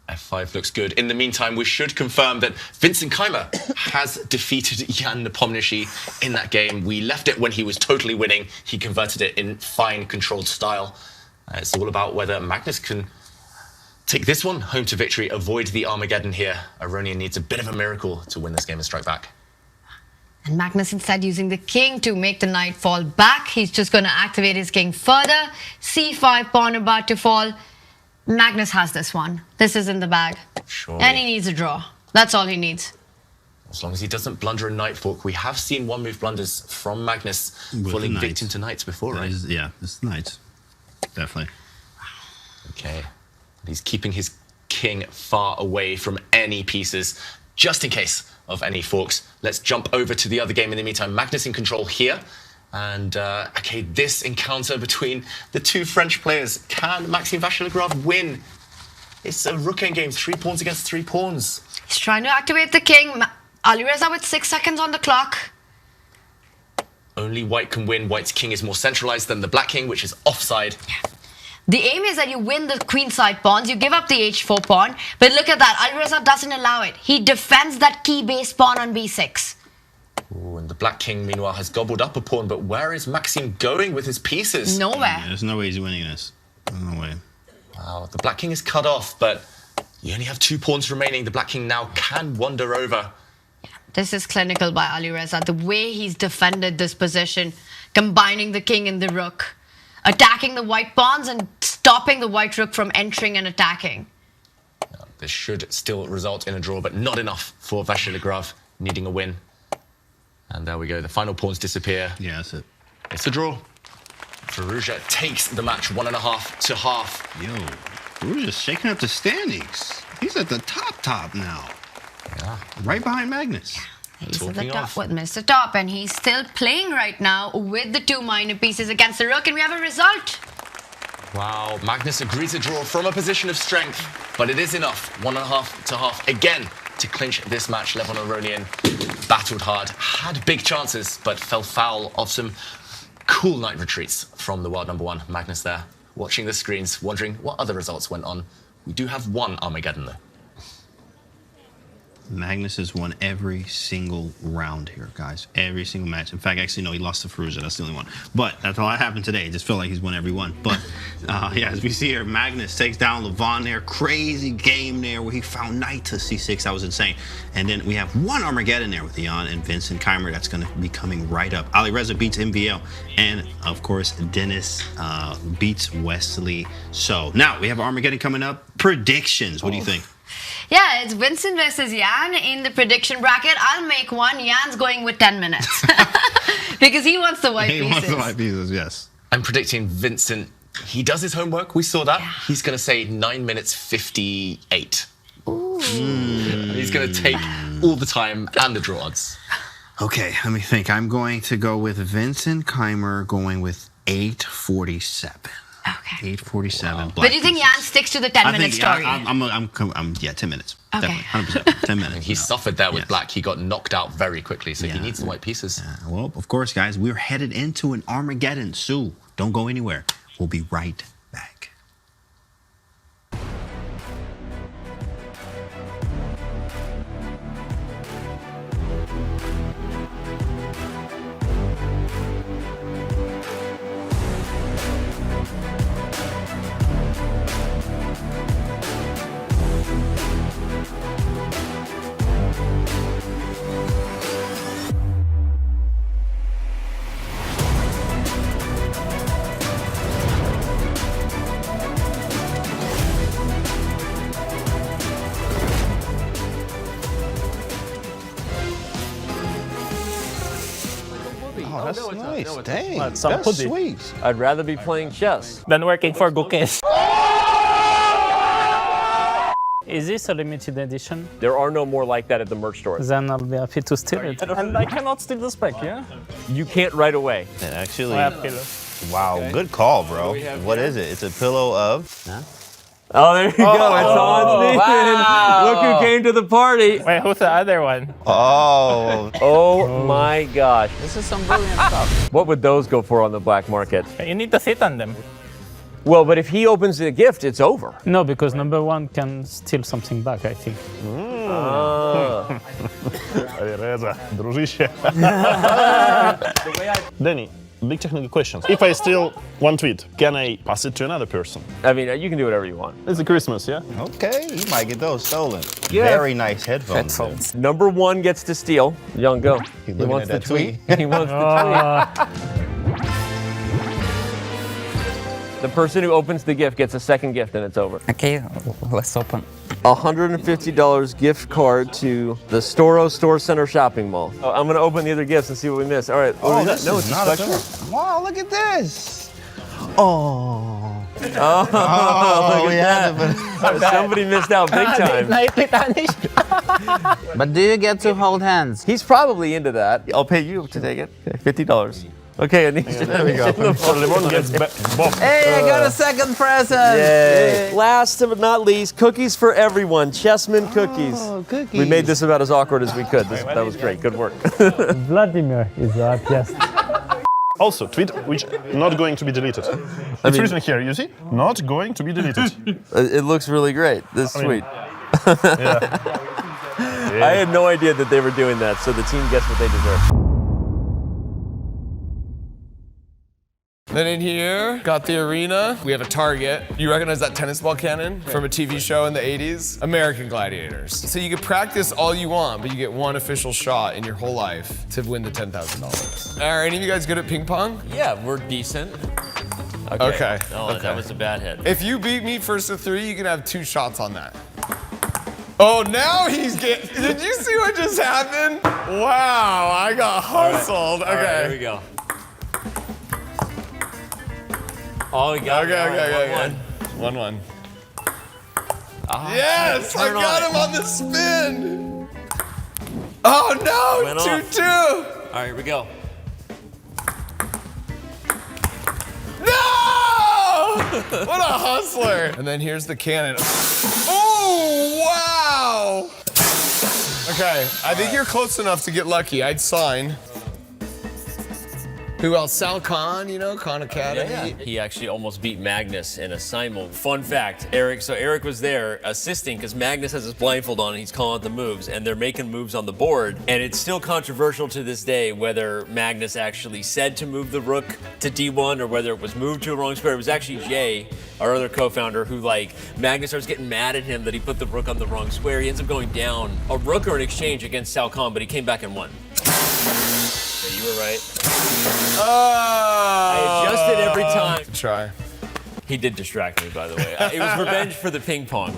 f5 looks good. In the meantime, we should confirm that Vincent Keymer has defeated Jan Nepomniachtchi in that game. We left it when he was totally winning. He converted it in fine, controlled style. It's all about whether Magnus can take this one home to victory, avoid the Armageddon here. Aronian needs a bit of a miracle to win this game and strike back. And Magnus instead using the king to make the knight fall back. He's just going to activate his king further. c5 pawn about to fall. Magnus has this one. This is in the bag. Sure. And he needs a draw. That's all he needs. As long as he doesn't blunder a knight fork. We have seen one-move blunders from Magnus falling victim to knights before, right? Yeah, it's knights. Definitely. Okay. He's keeping his king far away from any pieces, just in case of any forks. Let's jump over to the other game in the meantime. Magnus in control here. And, okay, this encounter between the two French players. Can Maxime Vachier-Lagrave win? It's a rook endgame, 3 pawns against 3 pawns. He's trying to activate the king. Alireza with 6 seconds on the clock. Only white can win. White's king is more centralized than the black king, which is offside. Yeah. The aim is that you win the queenside pawns, you give up the h4 pawn, but look at that, Alireza doesn't allow it. He defends that key-based pawn on b6. Ooh, The Black King, meanwhile, has gobbled up a pawn, but where is Maxime going with his pieces? Nowhere. Yeah, there's no way he's winning this. No way. Wow, the Black King is cut off, but you only have 2 pawns remaining. The Black King now can wander over. This is clinical by Alireza. The way he's defended this position, combining the king and the rook, attacking the white pawns and stopping the white rook from entering and attacking. This should still result in a draw, but not enough for Vachier-Lagrave, needing a win. And there we go. The final pawns disappear. Yeah, that's it. It's a draw. Firouzja takes the match 1.5 to half. Yo, Firouzja's shaking up the standings. He's at the top now. Yeah. Right behind Magnus. He's at the top with Mr. Top, and he's still playing right now with the 2 minor pieces against the rook, and we have a result. Wow, Magnus agrees to draw from a position of strength, but it is enough. 1.5 to half again to clinch this match. Levon Aronian battled hard, had big chances, but fell foul of some cool night retreats from the world number 1, Magnus there, watching the screens, wondering what other results went on. We do have one Armageddon though. Magnus has won every single round here, guys. Every single match. In fact, actually, no, he lost to Firouzja. That's the only one. But that's all that happened today. It just felt like he's won every one. But, yeah, as we see here, Magnus takes down Levon there. Crazy game there where he found knight to c6. That was insane. And then we have one Armageddon there with Jan and Vincent Keymer. That's going to be coming right up. Alireza beats MVL. And, of course, Denis beats Wesley So. Now, we have Armageddon coming up. Predictions. What do you think? Yeah, it's Vincent versus Jan in the prediction bracket. I'll make one. Jan's going with 10 minutes. Because he wants the white pieces. He wants the white pieces, yes. I'm predicting Vincent, he does his homework. We saw that. Yeah. He's going to say 9 minutes 58. Ooh. He's going to take all the time and the draw odds. Okay, let me think. I'm going to go with Vincent Keymer going with 8:47. Okay. 8:47. Wow. But do you think Jan sticks to the 10-minute story? Yeah, 10 minutes. Okay. Definitely, 100%. 10 minutes. He suffered there with black. He got knocked out very quickly, so he needs the white pieces. Well, of course, guys, we're headed into an Armageddon. So don't go anywhere. We'll be right back. Oh, that's nice. Dang, That's that's sweet. I'd rather be playing chess than working for Gukes. Is this a limited edition? There are no more like that at the merch store. Then I'll be happy to steal it. And I cannot steal the spec, yeah? You can't right away. And actually, I have pillow. wow, good call, bro. What is it? It's a pillow of... Huh? Oh, there you go. It's on Stephen. Wow. Look who came to the party. Wait, who's the other one? Oh. Oh my gosh. This is some brilliant stuff. What would those go for on the black market? You need to sit on them. Well, but if he opens the gift, it's over. No, because number one can steal something back, I think. Alireza, družiще. Danny, big technical question. If I steal one tweet, can I pass it to another person? I mean, you can do whatever you want. It's a Christmas, yeah? Okay, you might get those stolen. Yeah. Very nice headphones. Number one gets to steal. Young, go. He wants the tweet. He wants the tweet. The person who opens the gift gets a second gift and it's over. Okay, let's open. $150 gift card to the Storo Store Center Shopping Mall. Oh, I'm gonna open the other gifts and see what we miss. All right. Oh, this no, is it's not a a special. fair. Wow, look at this. Oh, look at that. Somebody missed out big time. But do you get to hold hands? He's probably into that. I'll pay you to take it. Okay, $50. Okay, Anisha. There we go. Levon gets both. Hey, I got a second present! Yay. Last but not least, cookies for everyone. Chessman cookies. Oh, cookies. We made this about as awkward as we could. That was great. Good work. Vladimir is the happiest. Also, tweet which not going to be deleted. It's written here, you see? Not going to be deleted. It looks really great. This is sweet. Yeah. I had no idea that they were doing that, so the team gets what they deserve. Then in here, got the arena. We have a target. You recognize that tennis ball cannon from a TV show in the 80s? American Gladiators. So you can practice all you want, but you get one official shot in your whole life to win the $10,000. Are any of you guys good at ping pong? Yeah, we're decent. Okay. Oh, that was a bad hit. If you beat me first to 3, you can have 2 shots on that. Oh, now he's getting. Did you see what just happened? Wow, I got hustled. All right. Okay. All right, here we go. Oh, we got it. Okay. 1-1. Yes, I got him on the spin. Oh no, 2-2. All right, here we go. No! What a hustler. And then here's the cannon. Oh, wow. Okay, I think you're close enough to get lucky. I'd sign. Who else? Sal Khan, you know, Khan Academy. Yeah. He actually almost beat Magnus in a simul. Fun fact, Eric. So Eric was there assisting because Magnus has his blindfold on and he's calling out the moves, and they're making moves on the board. And it's still controversial to this day whether Magnus actually said to move the rook to D1 or whether it was moved to a wrong square. It was actually Jay, our other co-founder, who Magnus starts getting mad at him that he put the rook on the wrong square. He ends up going down a rook or an exchange against Sal Khan, but he came back and won. Yeah, you were right. I adjusted every time. Try. He did distract me, by the way. It was revenge for the ping pong.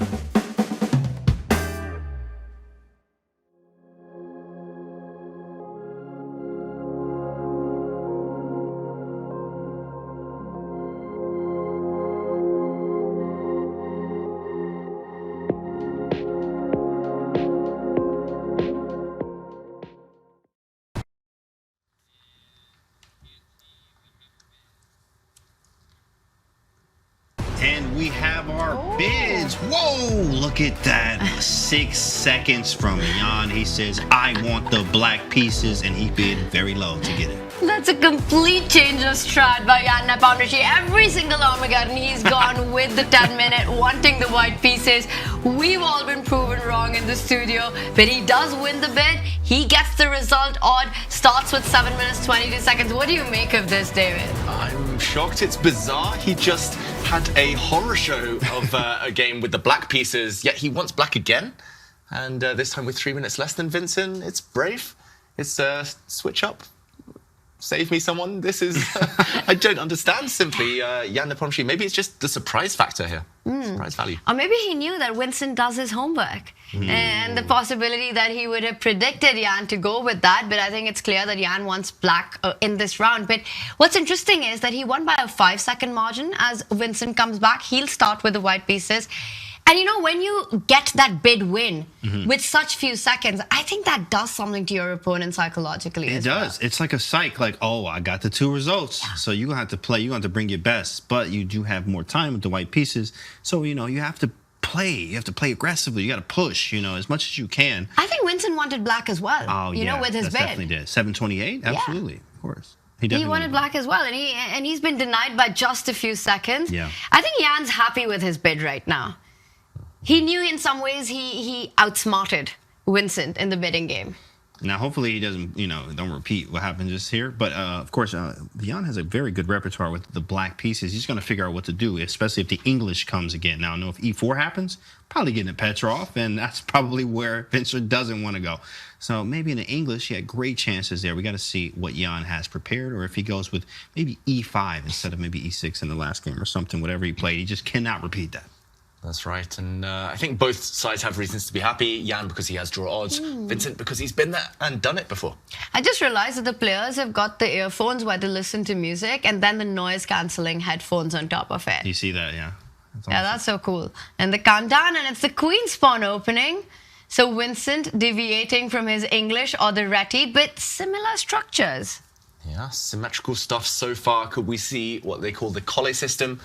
And we have our bids. Whoa, look at that. 6 seconds from Jan. He says, I want the black pieces, and he bid very low to get it. That's a complete change of strat by Jan Nepomniachtchi. Every single Armageddon, he's gone with the 10-minute, wanting the white pieces. We've all been proven wrong in the studio, but he does win the bid. He gets the result odd, starts with 7 minutes, 22 seconds. What do you make of this, David? I'm shocked. It's bizarre. He just had a horror show of a game with the black pieces, yet he wants black again. And this time with 3 minutes less than Vincent. It's brave. It's switch up. Save me, someone. This is, I don't understand simply. Jan Nepomniachtchi, maybe it's just the surprise factor here. Surprise value. Or maybe he knew that Vincent does his homework. And the possibility that he would have predicted Jan to go with that. But I think it's clear that Jan wants black in this round. But what's interesting is that he won by a 5-second margin. As Vincent comes back, he'll start with the white pieces. And you know, when you get that bid win with such few seconds, I think that does something to your opponent psychologically. It does. It's like a psych, like, oh, I got the 2 results. Yeah. So you're going to have to play. You're going to have to bring your best. But you do have more time with the white pieces. So, you know, you have to play. You have to play aggressively. You got to push, you know, as much as you can. I think Vincent wanted black as well, oh, you know, with his bid. Definitely did. 728? Absolutely. Yeah. Of course. He wanted black as well, and he's been denied by just a few seconds. Yeah. I think Jan's happy with his bid right now. He knew in some ways he outsmarted Vincent in the bidding game. Now, hopefully he doesn't, you know, don't repeat what happened just here. But, of course, Jan has a very good repertoire with the black pieces. He's going to figure out what to do, especially if the English comes again. Now, I know if E4 happens, probably getting a Petrov, and that's probably where Vincent doesn't want to go. So maybe in the English, he had great chances there. We got to see what Jan has prepared, or if he goes with maybe E5 instead of maybe E6 in the last game or something, whatever he played. He just cannot repeat that. That's right, and I think both sides have reasons to be happy. Jan because he has draw odds, Vincent because he's been there and done it before. I just realized that the players have got the earphones where they listen to music and then the noise-cancelling headphones on top of it. You see that, yeah. That's so cool. And the countdown, and it's the Queen's Pawn opening. So Vincent deviating from his English or the Reti, but similar structures. Yeah, symmetrical stuff so far. Could we see what they call the Colle system?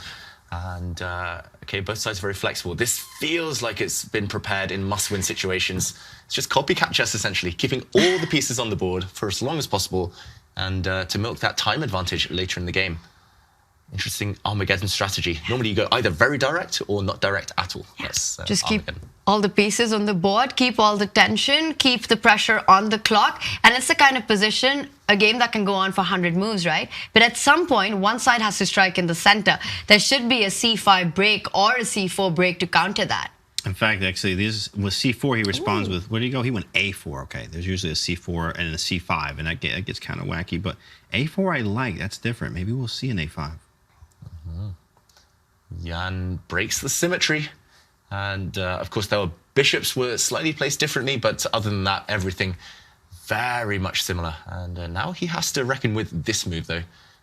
And, okay, both sides are very flexible. This feels like it's been prepared in must-win situations. It's just copycat chess, essentially, keeping all the pieces on the board for as long as possible and to milk that time advantage later in the game. Interesting Armageddon strategy. Normally you go either very direct or not direct at all. Yes, Just keep all the pieces on the board, keep all the tension, keep the pressure on the clock. And it's the kind of position, a game that can go on for 100 moves, right? But at some point, one side has to strike in the center. There should be a c5 break or a c4 break to counter that. In fact, actually, this with c4, he responds with, where did he go? He went a4. Okay, there's usually a c4 and a c5, and that gets kind of wacky. But a4 I like. That's different. Maybe we'll see an a5. Jan breaks the symmetry. And, of course, there were bishops were slightly placed differently, but other than that, everything very much similar. And now he has to reckon with this move, though.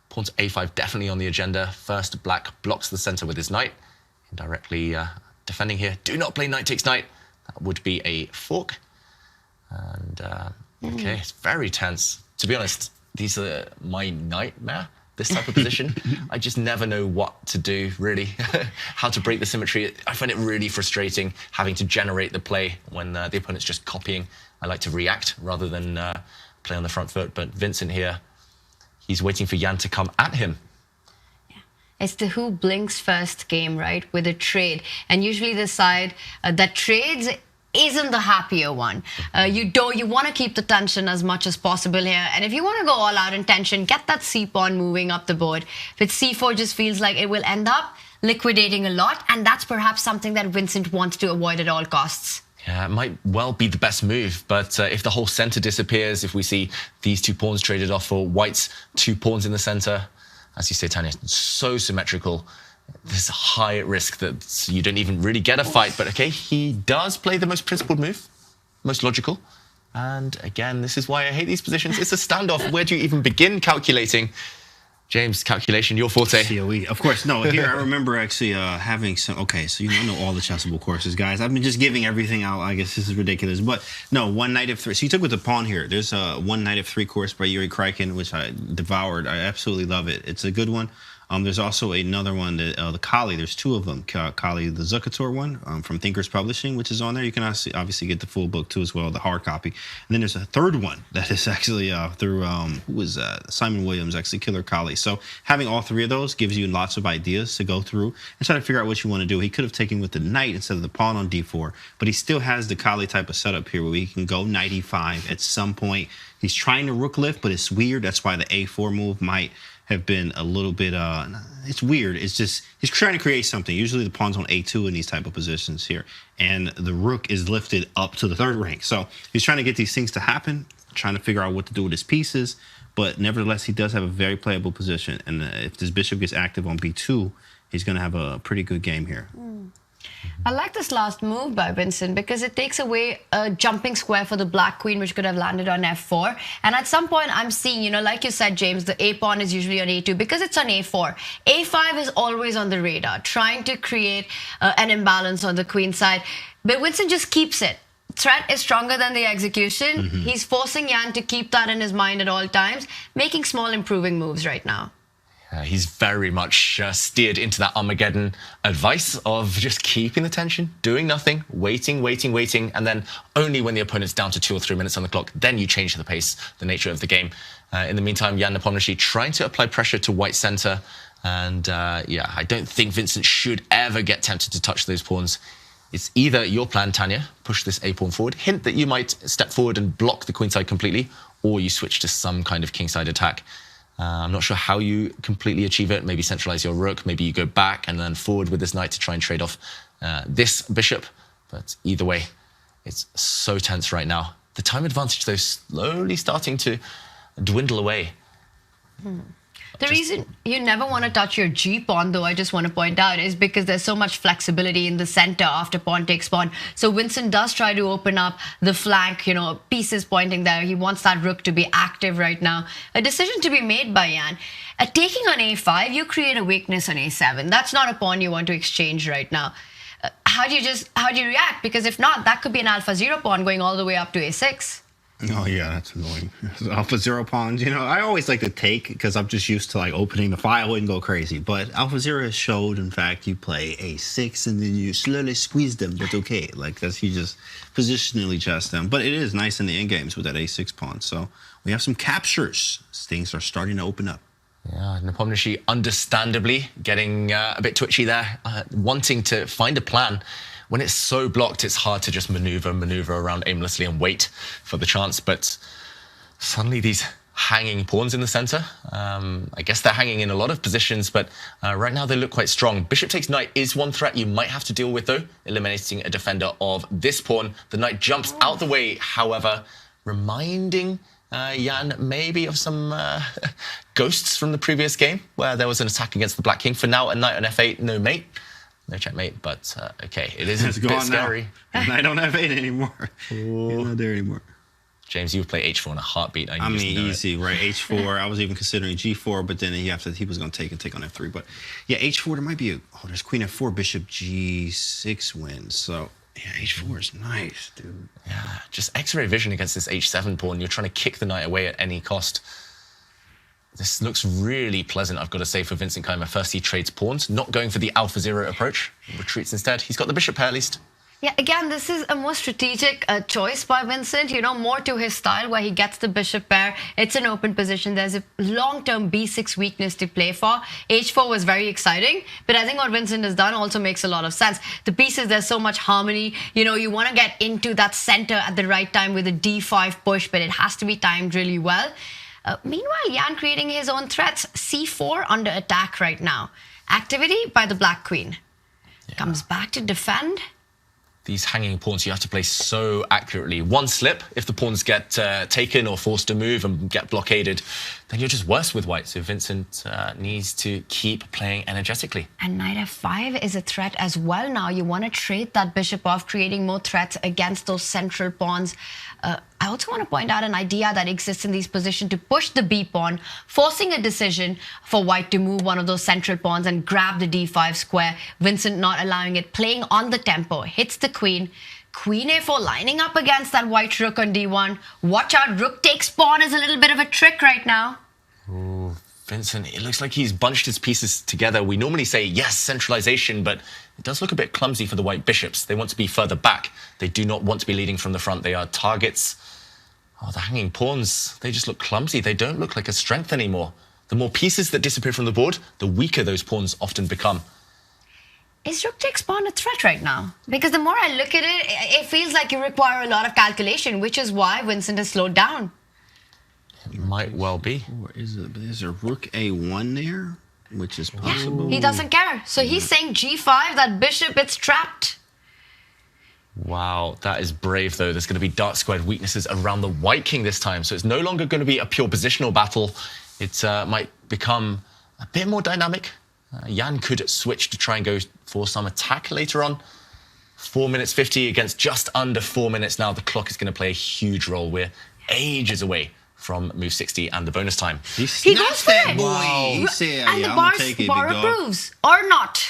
Pawn to a5 definitely on the agenda. First, black blocks the center with his knight. Indirectly defending here. Do not play knight takes knight. That would be a fork. And, okay, it's very tense. To be honest, these are my nightmare. This type of position, I just never know what to do, really, how to break the symmetry. I find it really frustrating having to generate the play when the opponent's just copying. I like to react rather than play on the front foot. But Vincent here, he's waiting for Jan to come at him. It's the who blinks first game, right, with a trade. And usually the side that trades isn't the happier one. You want to keep the tension as much as possible here. And if you want to go all out in tension, get that c-pawn moving up the board. But c4 just feels like it will end up liquidating a lot. And that's perhaps something that Vincent wants to avoid at all costs. Yeah, it might well be the best move, but if the whole center disappears, if we see these two pawns traded off for White's two pawns in the center, as you say, Tanya, so symmetrical. There's a high risk that you don't even really get a fight. But okay, he does play the most principled move, most logical. And again, this is why I hate these positions. It's a standoff. Where do you even begin calculating? James, calculation, your forte. COE. Of course, no. Here, I remember actually having some... Okay, so you know all the chessable courses, guys. I've been just giving everything out. I guess this is ridiculous. But no, one knight of 3. So you took with the pawn here. There's a one knight of 3 course by Yuri Krykin, which I devoured. I absolutely love it. It's a good one. There's also another one, the Kali. There's 2 of them. Kali, the Zuckertor one from Thinkers Publishing, which is on there. You can obviously get the full book too as well, the hard copy. And then there's a third one that is actually through who was Simon Williams, actually Killer Kali. So having all 3 of those gives you lots of ideas to go through and try to figure out what you want to do. He could have taken with the knight instead of the pawn on d4, but he still has the Kali type of setup here where he can go knight e5 at some point. He's trying to rook lift, but it's weird. That's why the a4 move might have been a little bit, it's weird. It's just, he's trying to create something. Usually the pawn's on a2 in these type of positions here. And the rook is lifted up to the 3rd rank. So he's trying to get these things to happen, trying to figure out what to do with his pieces. But nevertheless, he does have a very playable position. And if this bishop gets active on b2, he's going to have a pretty good game here. I like this last move by Vincent because it takes away a jumping square for the black queen, which could have landed on f4. And at some point, I'm seeing, like you said, James, the a pawn is usually on a2 because it's on a4. a5 is always on the radar, trying to create an imbalance on the queen side. But Vincent just keeps it. Threat is stronger than the execution. He's forcing Jan to keep that in his mind at all times, making small improving moves right now. He's very much steered into that Armageddon advice of just keeping the tension, doing nothing, waiting, and then only when the opponent's down to 2 or 3 minutes on the clock, then you change the pace, the nature of the game. In the meantime, Jan Nepomniachtchi trying to apply pressure to white center. And yeah, I don't think Vincent should ever get tempted to touch those pawns. It's either your plan, Tanya, push this a-pawn forward, hint that you might step forward and block the queenside completely, or you switch to some kind of kingside attack. I'm not sure how you completely achieve it. Maybe centralize your rook. Maybe you go back and then forward with this knight to try and trade off this bishop. But either way, it's so tense right now. The time advantage, though, slowly starting to dwindle away. The reason you never want to touch your G-pawn, though, I just want to point out, is because there's so much flexibility in the center after pawn takes pawn. So Vincent does try to open up the flank, pieces pointing there. He wants that rook to be active right now. A decision to be made by Jan. Taking on a5, you create a weakness on a7. That's not a pawn you want to exchange right now. How do you react? Because if not, that could be an alpha 0 pawn going all the way up to a6. Oh, yeah, that's annoying. Alpha 0 pawns, I always like to take because I'm just used to opening the file and go crazy. But Alpha 0 has showed, in fact, you play a6 and then you slowly squeeze them. That's okay. That's you just positionally chess them. But it is nice in the end games with that a6 pawn. So we have some captures. Things are starting to open up. Yeah, Nepomniachtchi understandably getting a bit twitchy there, wanting to find a plan. When it's so blocked, it's hard to just maneuver around aimlessly and wait for the chance. But suddenly these hanging pawns in the center, I guess they're hanging in a lot of positions, but right now they look quite strong. Bishop takes knight is one threat you might have to deal with, though, eliminating a defender of this pawn. The knight jumps out the way, however, reminding Jan maybe of some ghosts from the previous game, where there was an attack against the black king. For now, a knight on f8, no mate. No checkmate, but okay, it is a bit scary. Knight on f8 anymore. He's not there anymore. James, you would play h4 in a heartbeat. I mean, easy, right? h4. I was even considering g4, but then he was going to take on f3. But yeah, h4, there might be there's queen f4, bishop g6 wins. So yeah, h4 is nice, dude. Yeah, just X-ray vision against this h7 pawn. You're trying to kick the knight away at any cost. This looks really pleasant, I've got to say, for Vincent Keymer. First, he trades pawns, not going for the alpha zero approach. Retreats instead. He's got the bishop pair, at least. Yeah, again, this is a more strategic choice by Vincent, you know, more to his style, where he gets the bishop pair. It's an open position. There's a long-term b6 weakness to play for. h4 was very exciting, but I think what Vincent has done also makes a lot of sense. The pieces, there's so much harmony. You know, you want to get into that center at the right time with a d5 push, but it has to be timed really well. Meanwhile, Jan creating his own threats. c4 under attack right now. Activity by the black queen. Yeah. Comes back to defend. These hanging pawns you have to play so accurately. One slip, if the pawns get taken or forced to move and get blockaded, then you're just worse with white. So Vincent needs to keep playing energetically. And knight f5 is a threat as well now. You want to trade that bishop off, creating more threats against those central pawns. I also want to point out an idea that exists in these positions to push the b pawn, forcing a decision for white to move one of those central pawns and grab the d5 square. Vincent not allowing it, playing on the tempo, hits the queen. Queen a4 lining up against that white rook on d1. Watch out, rook takes pawn is a little bit of a trick right now. Ooh, Vincent, it looks like he's bunched his pieces together. We normally say, yes, centralization, but it does look a bit clumsy for the white bishops. They want to be further back. They do not want to be leading from the front. They are targets. Oh, the hanging pawns, they just look clumsy. They don't look like a strength anymore. The more pieces that disappear from the board, the weaker those pawns often become. Is rook takes pawn a threat right now? Because the more I look at it, it feels like you require a lot of calculation, which is why Vincent has slowed down. It might well be. Is there rook a1 there, which is possible? Yeah, he doesn't care. So he's saying g5, that bishop, it's trapped. Wow, that is brave, though. There's going to be dark squared weaknesses around the white king this time, so it's no longer going to be a pure positional battle. It might become a bit more dynamic. Jan could switch to try and go for some attack later on. 4 minutes 50 against just under 4 minutes now. The clock is going to play a huge role. We're ages away from move 60 and the bonus time. He goes for it. Wow. He said, and the bar approves, or not.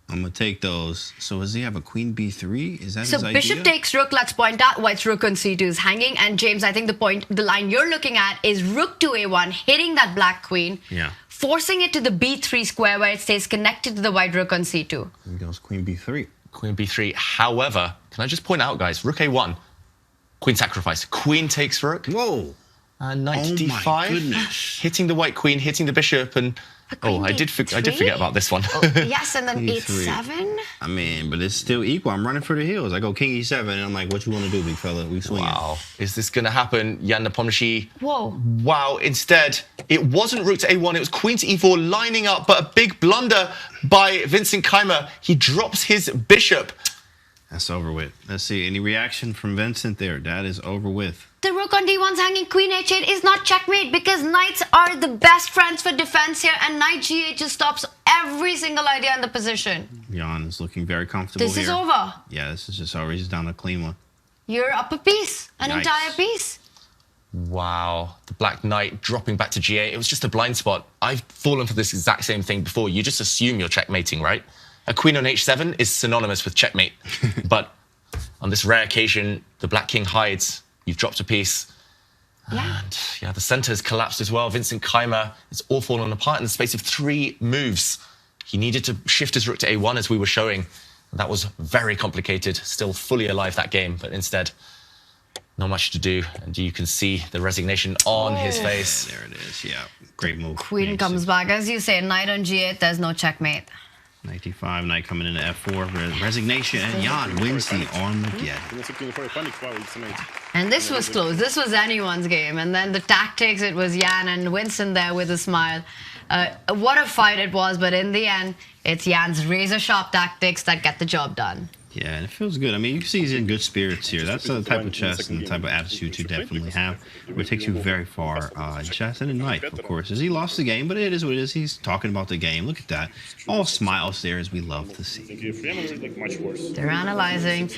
I'm going to take those. So does he have a queen b3? Is that so his idea? Bishop takes rook. Let's point out white's rook on c2 is hanging. And James, I think the line you're looking at is rook to a1, hitting that black queen. Yeah. Forcing it to the b3 square where it stays connected to the white rook on c2. He goes queen b3. Queen b3. However, can I just point out, guys, rook a1, queen sacrifice. Queen takes rook. Whoa. Knight d5. My goodness. Hitting the white queen, hitting the bishop, and oh, I did forget about this one. Oh, yes, and then h7. I mean, but it's still equal. I'm running for the hills. I go king e7, and I'm like, what you want to do, big fella? We swinging. Wow. Is this going to happen? Jan Nepomniachtchi. Whoa. Wow. Instead, it wasn't rook to a1. It was queen to e4 lining up, but a big blunder by Vincent Keymer. He drops his bishop. That's over with. Let's see. Any reaction from Vincent there? That is over with. The rook on d1's hanging queen h8 is not checkmate because knights are the best friends for defense here, and knight g8 just stops every single idea in the position. Jan is looking very comfortable here. This is over. Yeah, this is just over. He's down a clean one. You're up a piece, an entire piece. Wow. The black knight dropping back to g8. It was just a blind spot. I've fallen for this exact same thing before. You just assume you're checkmating, right? A queen on h7 is synonymous with checkmate. But on this rare occasion, the black king hides. You've dropped a piece. Yeah. And yeah, the center has collapsed as well. Vincent Keymer, it's all fallen apart in the space of 3 moves. He needed to shift his rook to a1 as we were showing. That was very complicated, still fully alive that game, but instead, not much to do, and you can see the resignation on his face. There it is. Yeah, great move. Queen comes back. As you say, knight on g8, there's no checkmate. Knight d5, knight coming into f4, resignation, and Jan wins the Armageddon. And this was close. This was anyone's game. And then the tactics, it was Jan and Vincent there with a smile. What a fight it was, but in the end, it's Jan's razor-sharp tactics that get the job done. Yeah, and it feels good. I mean, you can see he's in good spirits here. That's the type of chess and the type of attitude to definitely have, where it takes you very far in chess and in life, of course. As he lost the game, but it is what it is. He's talking about the game. Look at that. All smiles there, as we love to see. They're analyzing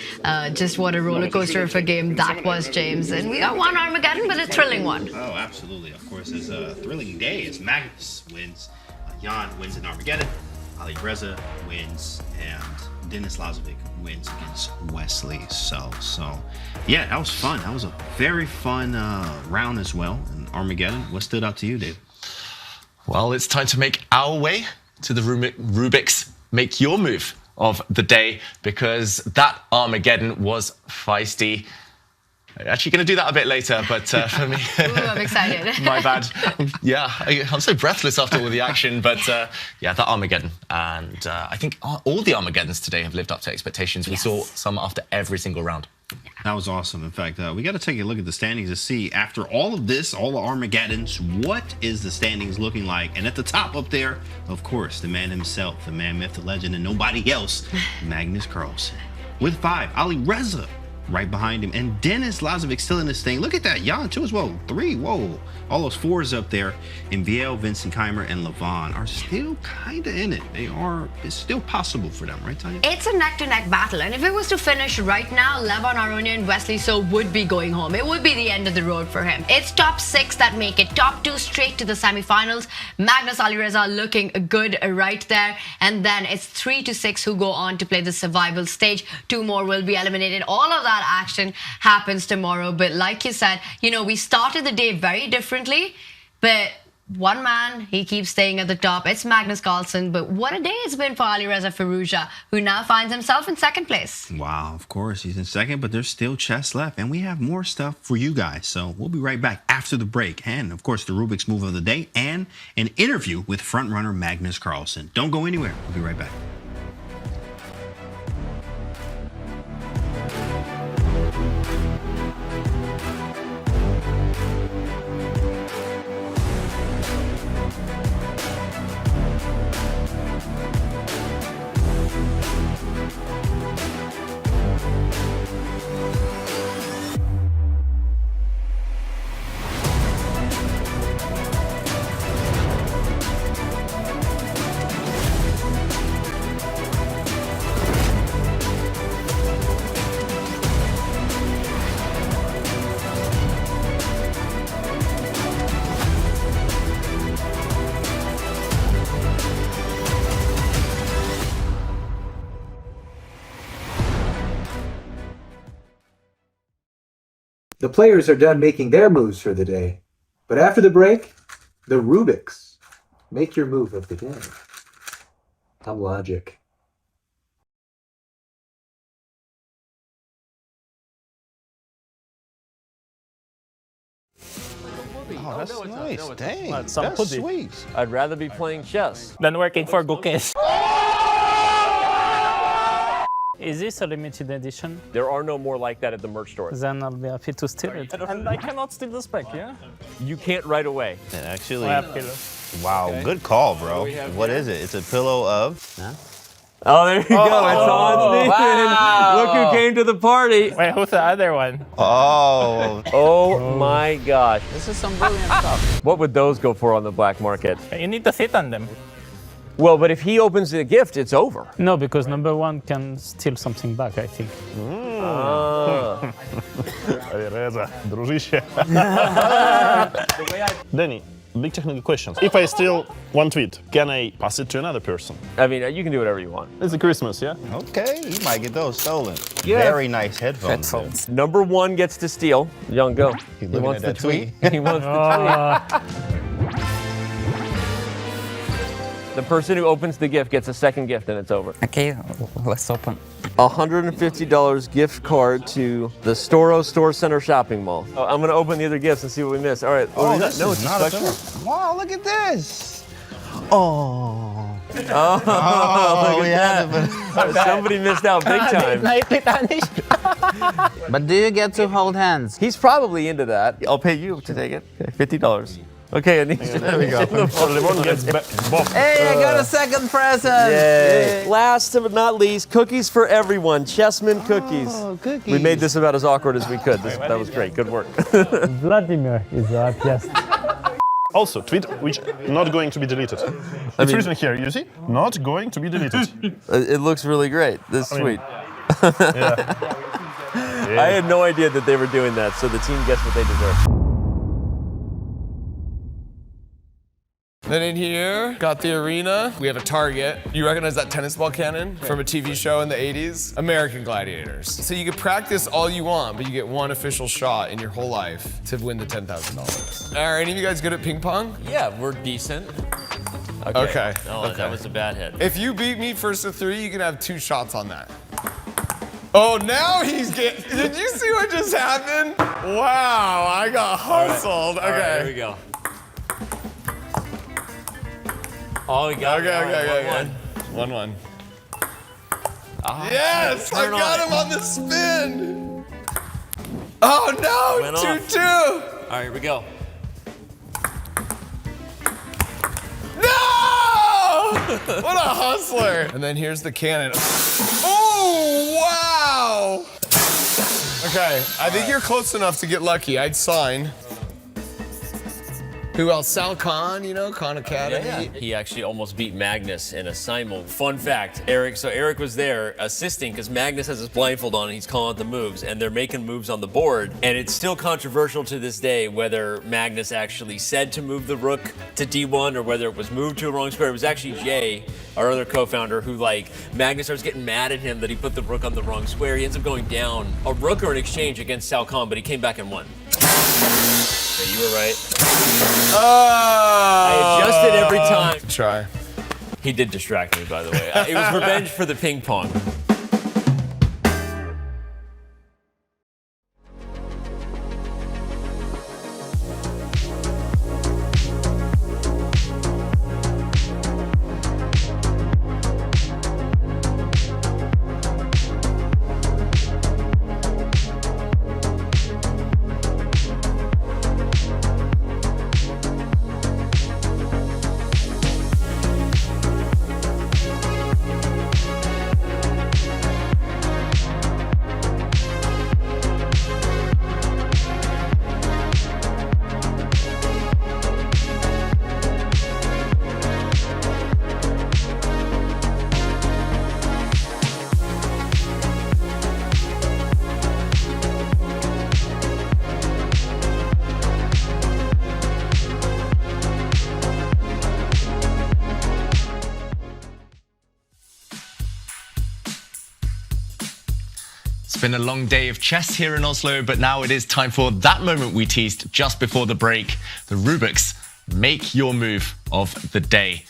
just what a roller coaster of a game that was, James. And we got one Armageddon, but a thrilling one. Oh, absolutely. Of course, it's a thrilling day as Magnus wins. Jan wins in Armageddon. Alireza wins, and Denis Lazavik wins against Wesley So. So, yeah, that was fun. That was a very fun round as well in Armageddon. What stood out to you, Dave? Well, it's time to make our way to the Rubik's Make Your Move of the day, because that Armageddon was feisty. Actually going to do that a bit later, but for me... Ooh, I'm excited. My bad. Yeah, I'm so breathless after all the action, but yeah, that Armageddon. And I think all the Armageddons today have lived up to expectations. We saw some after every single round. That was awesome. In fact, we got to take a look at the standings to see, after all of this, all the Armageddons, what is the standings looking like? And at the top up there, of course, the man himself, the man, myth, the legend, and nobody else, Magnus Carlsen. With 5, Alireza right behind him, and Denis Lazavik still in this thing. Look at that, Jan too as well. 3, whoa. All those 4s up there. And Viel, Vincent Keymer, and Levon are still kind of in it. It's still possible for them, right, Tanya? It's a neck-to-neck battle, and if it was to finish right now, Levon Aronian and Wesley So would be going home. It would be the end of the road for him. It's top 6 that make it. Top 2 straight to the semifinals. Magnus Alireza looking good right there, and then it's 3 to 6 who go on to play the survival stage. 2 more will be eliminated. All of that action happens tomorrow, but like you said, you know, we started the day very differently, but one man, he keeps staying at the top. It's Magnus Carlsen, but what a day it's been for Alireza Firouzja, who now finds himself in 2nd place. Wow, of course, he's in 2nd, but there's still chess left, and we have more stuff for you guys, so we'll be right back after the break, and of course, the Rubik's Move of the Day, and an interview with frontrunner Magnus Carlsen. Don't go anywhere. We'll be right back. The players are done making their moves for the day. But after the break, the Rubik's Make Your Move of the day. I'm Logic. Oh, that's nice. Dang, That's sweet. I'd rather be playing chess than working for Gukes. Is this a limited edition? There are no more like that at the merch store. Then I'll be happy to steal it. And I cannot steal the spec, yeah? You can't right away. And actually, wow, good call, bro. What is it? It's a pillow of... Huh? Oh, there you go. It's on Stephen. Wow. Look who came to the party. Wait, who's the other one? Oh. Oh my gosh. This is some brilliant stuff. What would those go for on the black market? You need to sit on them. Well, but if he opens the gift, it's over. No, because number 1 can steal something back, I think. Alireza, družiще. Denny, big technical question. If I steal one tweet, can I pass it to another person? I mean, you can do whatever you want. It's a Christmas, yeah? Okay, you might get those stolen. Yeah. Very nice headphones. Number 1 gets to steal. Young, go. He wants the tweet. He wants the tweet. The person who opens the gift gets a second gift and it's over. Okay, let's open. $150 gift card to the Storo Store Center shopping mall. Oh, I'm gonna open the other gifts and see what we miss. All right. Oh, this no, is it's not a special. fair. Wow, look at this. Oh. Oh, look at that. Somebody missed out big time. But do you get to hold hands? He's probably into that. I'll pay you to take it. Okay, $50. Okay, Anisha. There we go. Levon gets both. Hey, I got a second present! Yay. Last but not least, cookies for everyone. Chessman cookies. Oh, cookies. We made this about as awkward as we could. That was great. Good work. Vladimir is happiest. Also, tweet which not going to be deleted. It's written here, you see? Not going to be deleted. It looks really great. This is sweet. Yeah. I had no idea that they were doing that, so the team gets what they deserve. Then in here, got the arena. We have a target. You recognize that tennis ball cannon from a TV show in the 80s? American Gladiators. So you can practice all you want, but you get one official shot in your whole life to win the $10,000. Are any of you guys good at ping pong? Yeah, we're decent. Okay. Oh, that was a bad hit. If you beat me first to 3, you can have 2 shots on that. Oh, now he's getting, did you see what just happened? Wow, I got hustled. Okay. All right, here we go. Oh, we got it. Okay. 1-1. Yes, I got him on the spin. Oh no, 2-2. All right, here we go. No! What a hustler. And then here's the cannon. Oh, wow. Okay, I think you're close enough to get lucky. I'd sign. Who else? Sal Khan, you know, Khan Academy. Yeah. He actually almost beat Magnus in a simul. Fun fact, Eric was there assisting because Magnus has his blindfold on and he's calling out the moves and they're making moves on the board. And it's still controversial to this day whether Magnus actually said to move the rook to D1 or whether it was moved to a wrong square. It was actually Jay, our other co-founder, who Magnus starts getting mad at him that he put the rook on the wrong square. He ends up going down a rook or an exchange against Sal Khan, but he came back and won. Yeah, you were right. I adjusted every time. Try. He did distract me, by the way. It was revenge for the ping pong. It's been a long day of chess here in Oslo, but now it is time for that moment we teased just before the break. The Rubik's Make Your Move of the Day.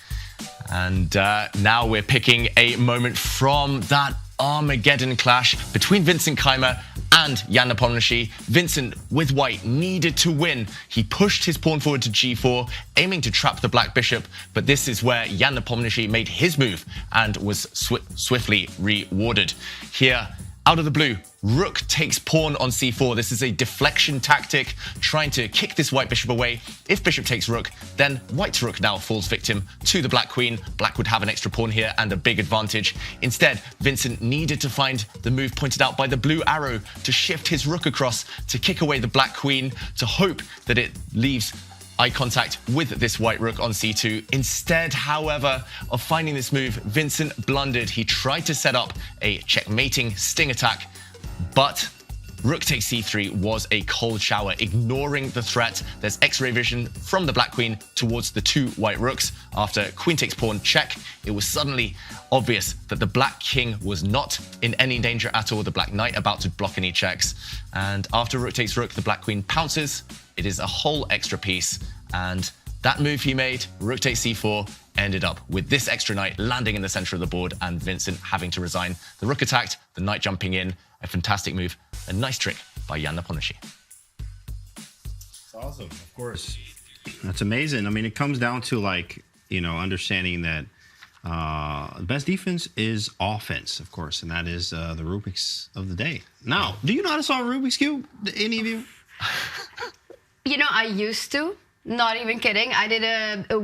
And now we're picking a moment from that Armageddon clash between Vincent Keymer and Jan Nepomniachtchi. Vincent, with white, needed to win. He pushed his pawn forward to g4, aiming to trap the black bishop, but this is where Jan Nepomniachtchi made his move and was swiftly rewarded. Here, out of the blue, rook takes pawn on c4. This is a deflection tactic, trying to kick this white bishop away. If bishop takes rook, then white's rook now falls victim to the black queen. Black would have an extra pawn here and a big advantage. Instead, Vincent needed to find the move pointed out by the blue arrow to shift his rook across, to kick away the black queen, to hope that it leaves eye contact with this white rook on c2. Instead, however, of finding this move, Vincent blundered. He tried to set up a checkmating sting attack, but rook takes c3 was a cold shower, ignoring the threat. There's x-ray vision from the black queen towards the two white rooks. After queen takes pawn check, it was suddenly obvious that the black king was not in any danger at all. The black knight about to block any checks. And after rook takes rook, the black queen pounces. It is a whole extra piece, and That move he made, rook takes c4, ended up with this extra knight landing in the center of the board and Vincent having to resign. The rook attacked, the knight jumping in, a fantastic move, a nice trick by Jan Nepomniachtchi. It's awesome, of course. That's amazing. I mean, it comes down to like, you know, understanding that the best defense is offense, of course, and that is the Rubik's of the day. Now, do you know how to solve a Rubik's Cube? Any of you? You know, I used to. Not even kidding.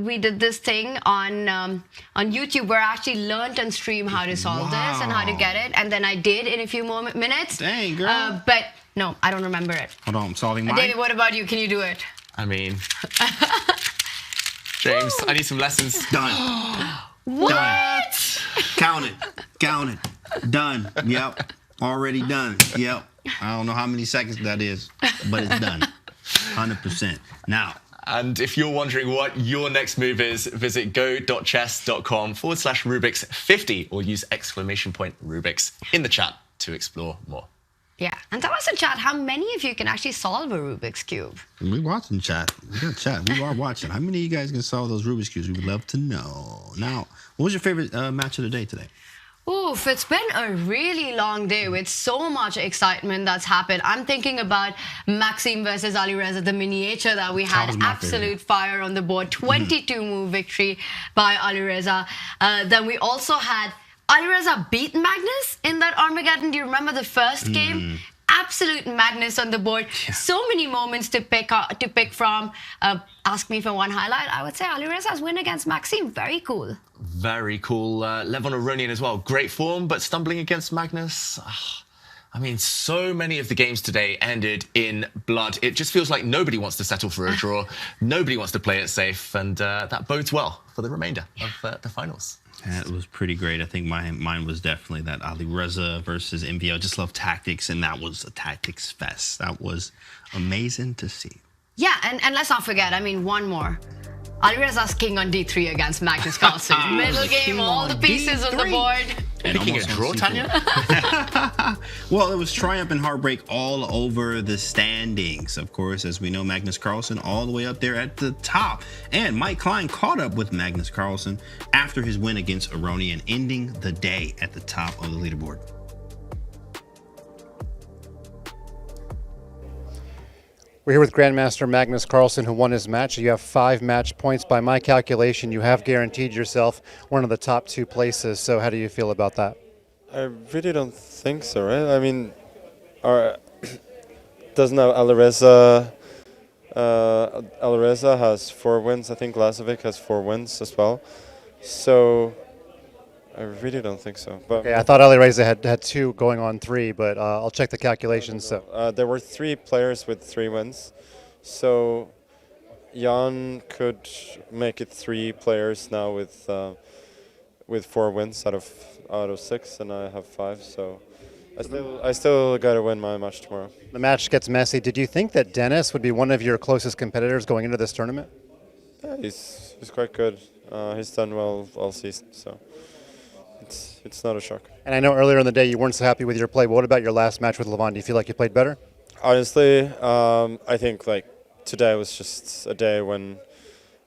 We did this thing on YouTube where I actually learned and streamed how to solve this and how to get it, and then I did in a few more minutes. Dang, girl. But no, I don't remember it. Hold on, I'm solving mine. David, what about you? Can you do it? I mean, James, I need some lessons. Done. What? Done. Count it. Done. Yep. Already done. Yep. I don't know how many seconds that is, but it's done. 100%. Now. And if you're wondering what your next move is, visit go.chess.com/Rubik's50 or use ! Rubik's in the chat to explore more. Yeah, and tell us in chat how many of you can actually solve a Rubik's Cube. We're watching chat. We got chat. We are watching. How many of you guys can solve those Rubik's Cubes? We would love to know. Now, what was your favorite match of the day today? Oof, it's been a really long day with so much excitement that's happened. I'm thinking about Maxime versus Alireza, the miniature that we had. Absolute fire on the board. 22-move victory by Alireza. Then we also had Alireza beat Magnus in that Armageddon. Do you remember the first game? Absolute madness on the board. Yeah. So many moments to pick from. Ask me for one highlight. I would say Alireza's win against Maxime. Very cool. Very cool. Levon Aronian as well. Great form, but stumbling against Magnus. I mean, so many of the games today ended in blood. It just feels like nobody wants to settle for a draw. Nobody wants to play it safe, and that bodes well for the remainder of the finals. That was pretty great. I think mine was definitely that Alireza versus MVL. Just love tactics, and that was a tactics fest. That was amazing to see. Yeah, and let's not forget, I mean, one more. Alireza's king on d3 against Magnus Carlsen. Middle game, all the pieces on the board. Picking a draw, Tanya? Well, it was triumph and heartbreak all over the standings. Of course, as we know, Magnus Carlsen all the way up there at the top. And Mike Klein caught up with Magnus Carlsen after his win against Aronian, ending the day at the top of the leaderboard. We're here with Grandmaster Magnus Carlsen, who won his match. You have 5 match points. By my calculation, you have guaranteed yourself one of the top 2 places. So how do you feel about that? I really don't think so, right? I mean, doesn't Alireza has 4 wins. I think Lazavik has 4 wins as well. So I really don't think so. But okay, I thought Alireza had 2 going on 3, but I'll check the calculations. So there were 3 players with 3 wins, so Jan could make it 3 players now with 4 wins out of 6, and I have 5. So I still got to win my match tomorrow. The match gets messy. Did you think that Denis would be one of your closest competitors going into this tournament? Yeah, he's quite good. He's done well all season, so. It's not a shock. And I know earlier in the day you weren't so happy with your play, but what about your last match with Levon? Do you feel like you played better? Honestly, I think like today was just a day when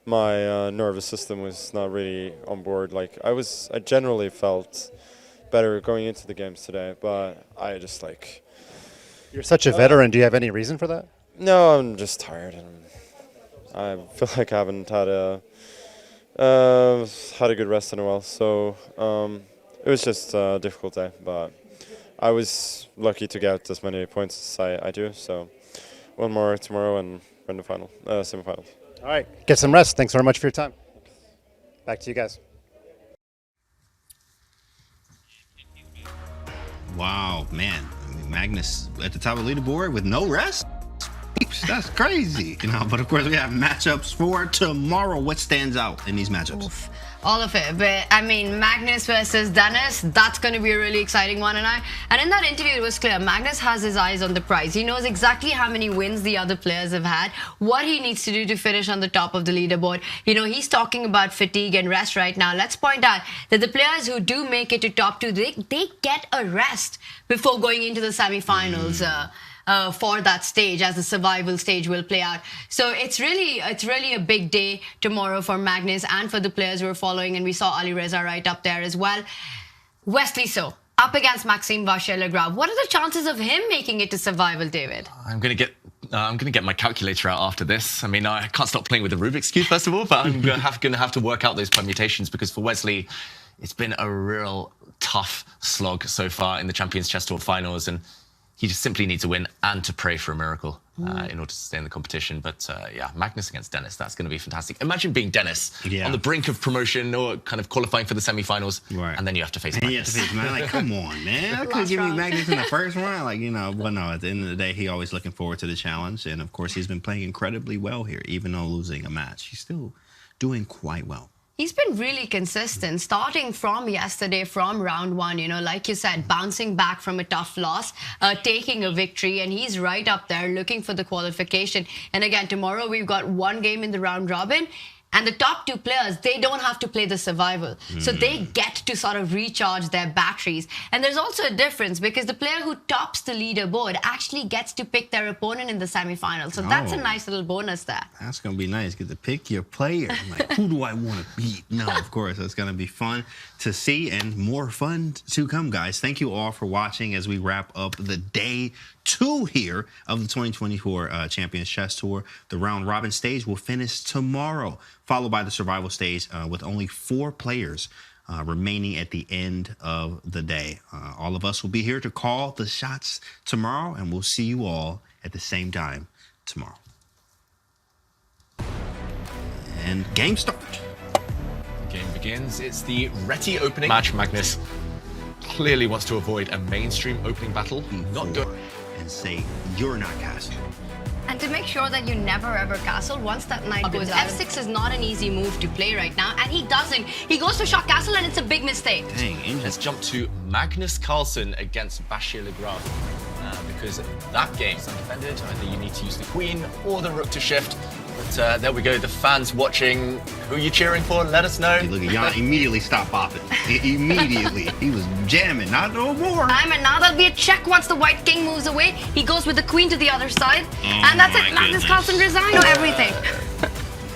my nervous system was not really on board. Like I generally felt better going into the games today, but I just like... You're such a veteran. Do you have any reason for that? No, I'm just tired, and I feel like I haven't had a good rest in a while, so it was just a difficult day, but I was lucky to get as many points as I do, so 1 more tomorrow and win the final, semifinals. All right, get some rest. Thanks very much for your time. Back to you guys. Wow, man. I mean, Magnus at the top of the leaderboard with no rest? That's crazy, you know. But of course, we have matchups for tomorrow. What stands out in these matchups? Oof. All of it, but I mean, Magnus versus Denis, that's going to be a really exciting one. And in that interview, it was clear Magnus has his eyes on the prize. He knows exactly how many wins the other players have had, what he needs to do to finish on the top of the leaderboard. You know, he's talking about fatigue and rest right now. Let's point out that the players who do make it to top 2, they get a rest before going into the semifinals. for that stage, as the survival stage will play out. So it's really a big day tomorrow for Magnus and for the players who are following, and we saw Alireza right up there as well. Wesley So up against Maxime Vachier-Lagrave. What are the chances of him making it to survival, David? I'm gonna get my calculator out after this. I mean, I can't stop playing with the Rubik's Cube first of all, but I'm gonna have to work out those permutations, because for Wesley, it's been a real tough slog so far in the Champions Chess Tour finals, and he just simply needs to win and to pray for a miracle in order to stay in the competition. But yeah, Magnus against Denis, that's going to be fantastic. Imagine being Denis on the brink of promotion or kind of qualifying for the semi-finals, and then you have to face Magnus. You have to face Magnus. Like, come on, man. I couldn't give me Magnus in the first round. Like, you know, but no, at the end of the day, he always looking forward to the challenge. And of course, he's been playing incredibly well here, even though losing a match. He's still doing quite well. He's been really consistent, starting from yesterday, from round one, you know, like you said, bouncing back from a tough loss, taking a victory, and he's right up there looking for the qualification. And again, tomorrow we've got one game in the round robin, and the top two players, they don't have to play the survival. So they get to sort of recharge their batteries. And there's also a difference, because the player who tops the leaderboard actually gets to pick their opponent in the semi-final. So that's a nice little bonus there. That's going to be nice. Get to pick your player. Like, who do I want to beat? No, of course, it's going to be fun to see, and more fun to come, guys. Thank you all for watching as we wrap up the day 2 here of the 2024 Champions Chess Tour. The round robin stage will finish tomorrow, followed by the survival stage with only 4 players remaining at the end of the day. All of us will be here to call the shots tomorrow, and we'll see you all at the same time tomorrow. And game start. Game begins. It's the Reti opening match. Magnus clearly wants to avoid a mainstream opening battle. Not go and say you're not castle. And to make sure that you never ever castle once that knight goes out. F6 is not an easy move to play right now, and he doesn't. He goes for shot castle, and it's a big mistake. Dang, let's jump to Magnus Carlsen against Vachier-Lagrave, because that game is undefended. Either you need to use the queen or the rook to shift. But there we go, the fans watching. Who are you cheering for? Let us know. Hey, look at Jan immediately stopped bopping. Immediately. He was jamming. Not no more. And now there'll be a check once the white king moves away. He goes with the queen to the other side. And that's it. Magnus Carlsen resigns. Know everything.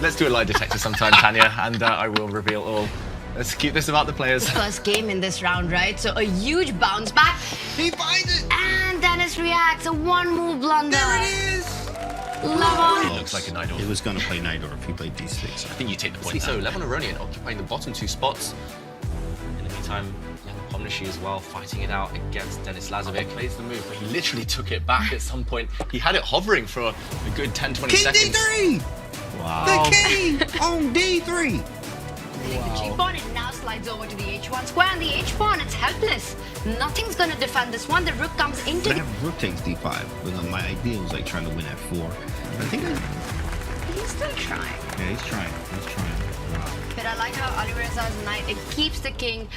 Let's do a lie detector sometime, Tanya, and I will reveal all. Let's keep this about the players. First game in this round, right? So a huge bounce back. He finds it. And Denis reacts. A one-move blunder. There it is. Levon. Looks like a knight. It was going to play knight or if he played d6. I think you take the point. So Levon Aronian occupying the bottom 2 spots. In the meantime, Nepomniachtchi as well, fighting it out against Denis Lazavik. Plays the move, but he literally took it back at some point. He had it hovering for a good 10-20 seconds. King D3! Wow. The king on D3! The G pawn, it now slides over to the H1 square, and the H pawn, it's helpless. Nothing's going to defend this one. The rook comes into the... rook takes D5, but my idea was like trying to win at 4. I think he's still trying. Yeah, he's trying. He's trying. Wow. But I like how Alireza's knight, it keeps the king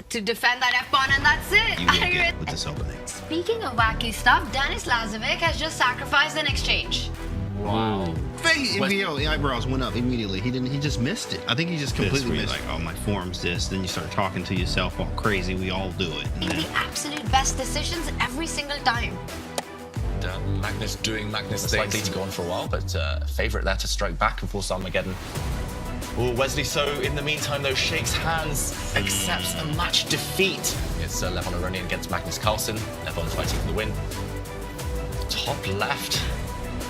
to defend that F pawn, and that's it. You will get with this opening. Speaking of wacky stuff, Denis Lazavik has just sacrificed an exchange. Wow. The eyebrows went up immediately. He just missed it. I think he just completely missed it. Like, oh, my form's this. Then you start talking to yourself all crazy. We all do it. And the absolute best decisions every single time. Magnus doing Magnus things. Likely to go on for a while, but favourite there to strike back and force Armageddon. Oh, Wesley So, in the meantime, though, shakes hands, accepts a match defeat. It's Levon Aronian against Magnus Carlsen. Levon fighting for the win. Top left.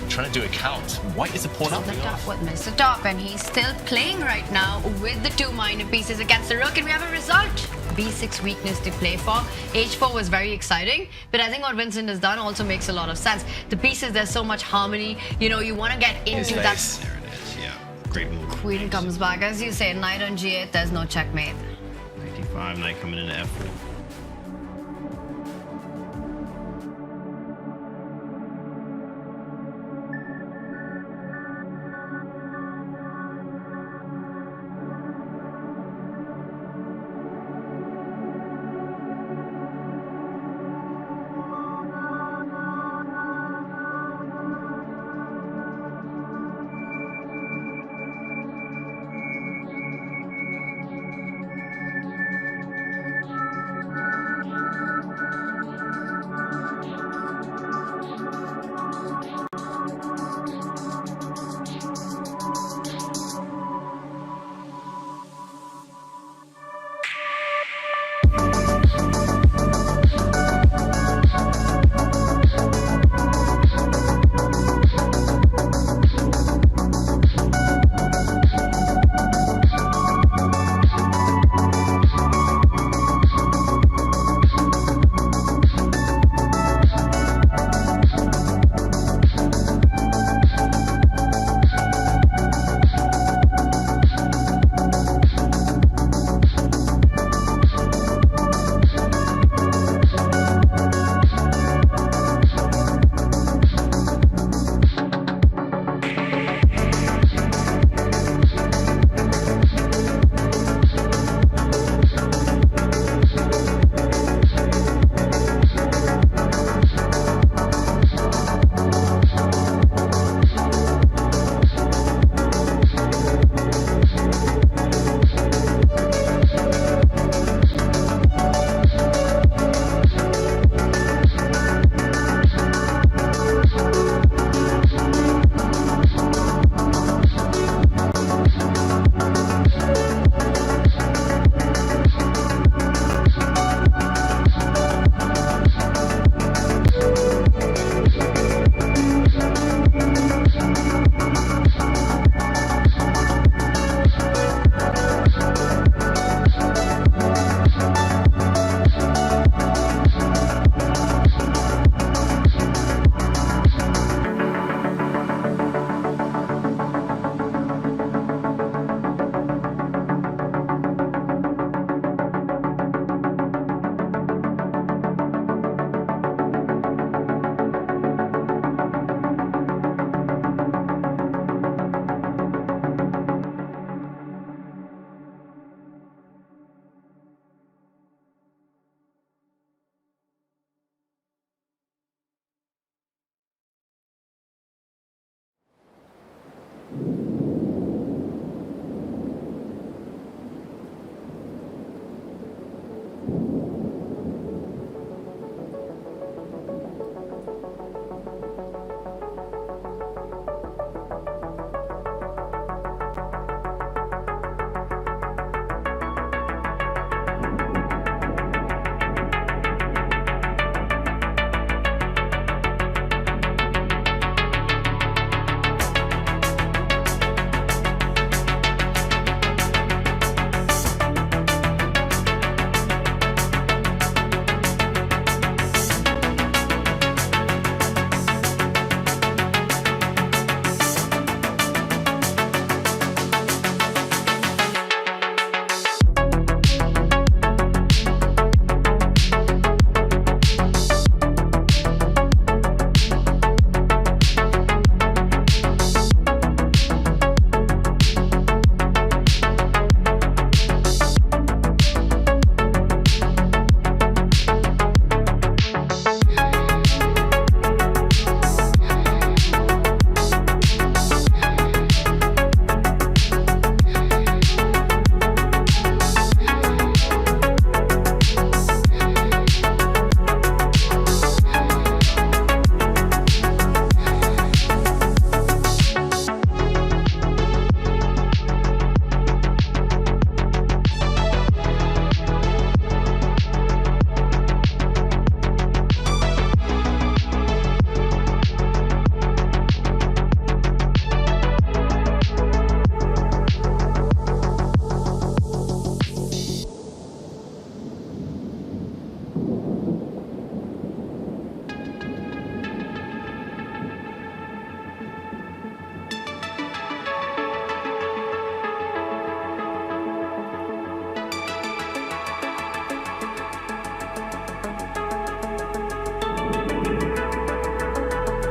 Trying to do a count. White is a pawn up. The top with Mr. Top, and he's still playing right now with the 2 minor pieces against the rook, and we have a result. B6 weakness to play for. H4 was very exciting, but I think what Vincent has done also makes a lot of sense. The pieces, there's so much harmony. You know, you want to get into that. There it is, yeah. Great move. Queen comes back. As you say, knight on G8, there's no checkmate. Knight D5, knight coming into F4.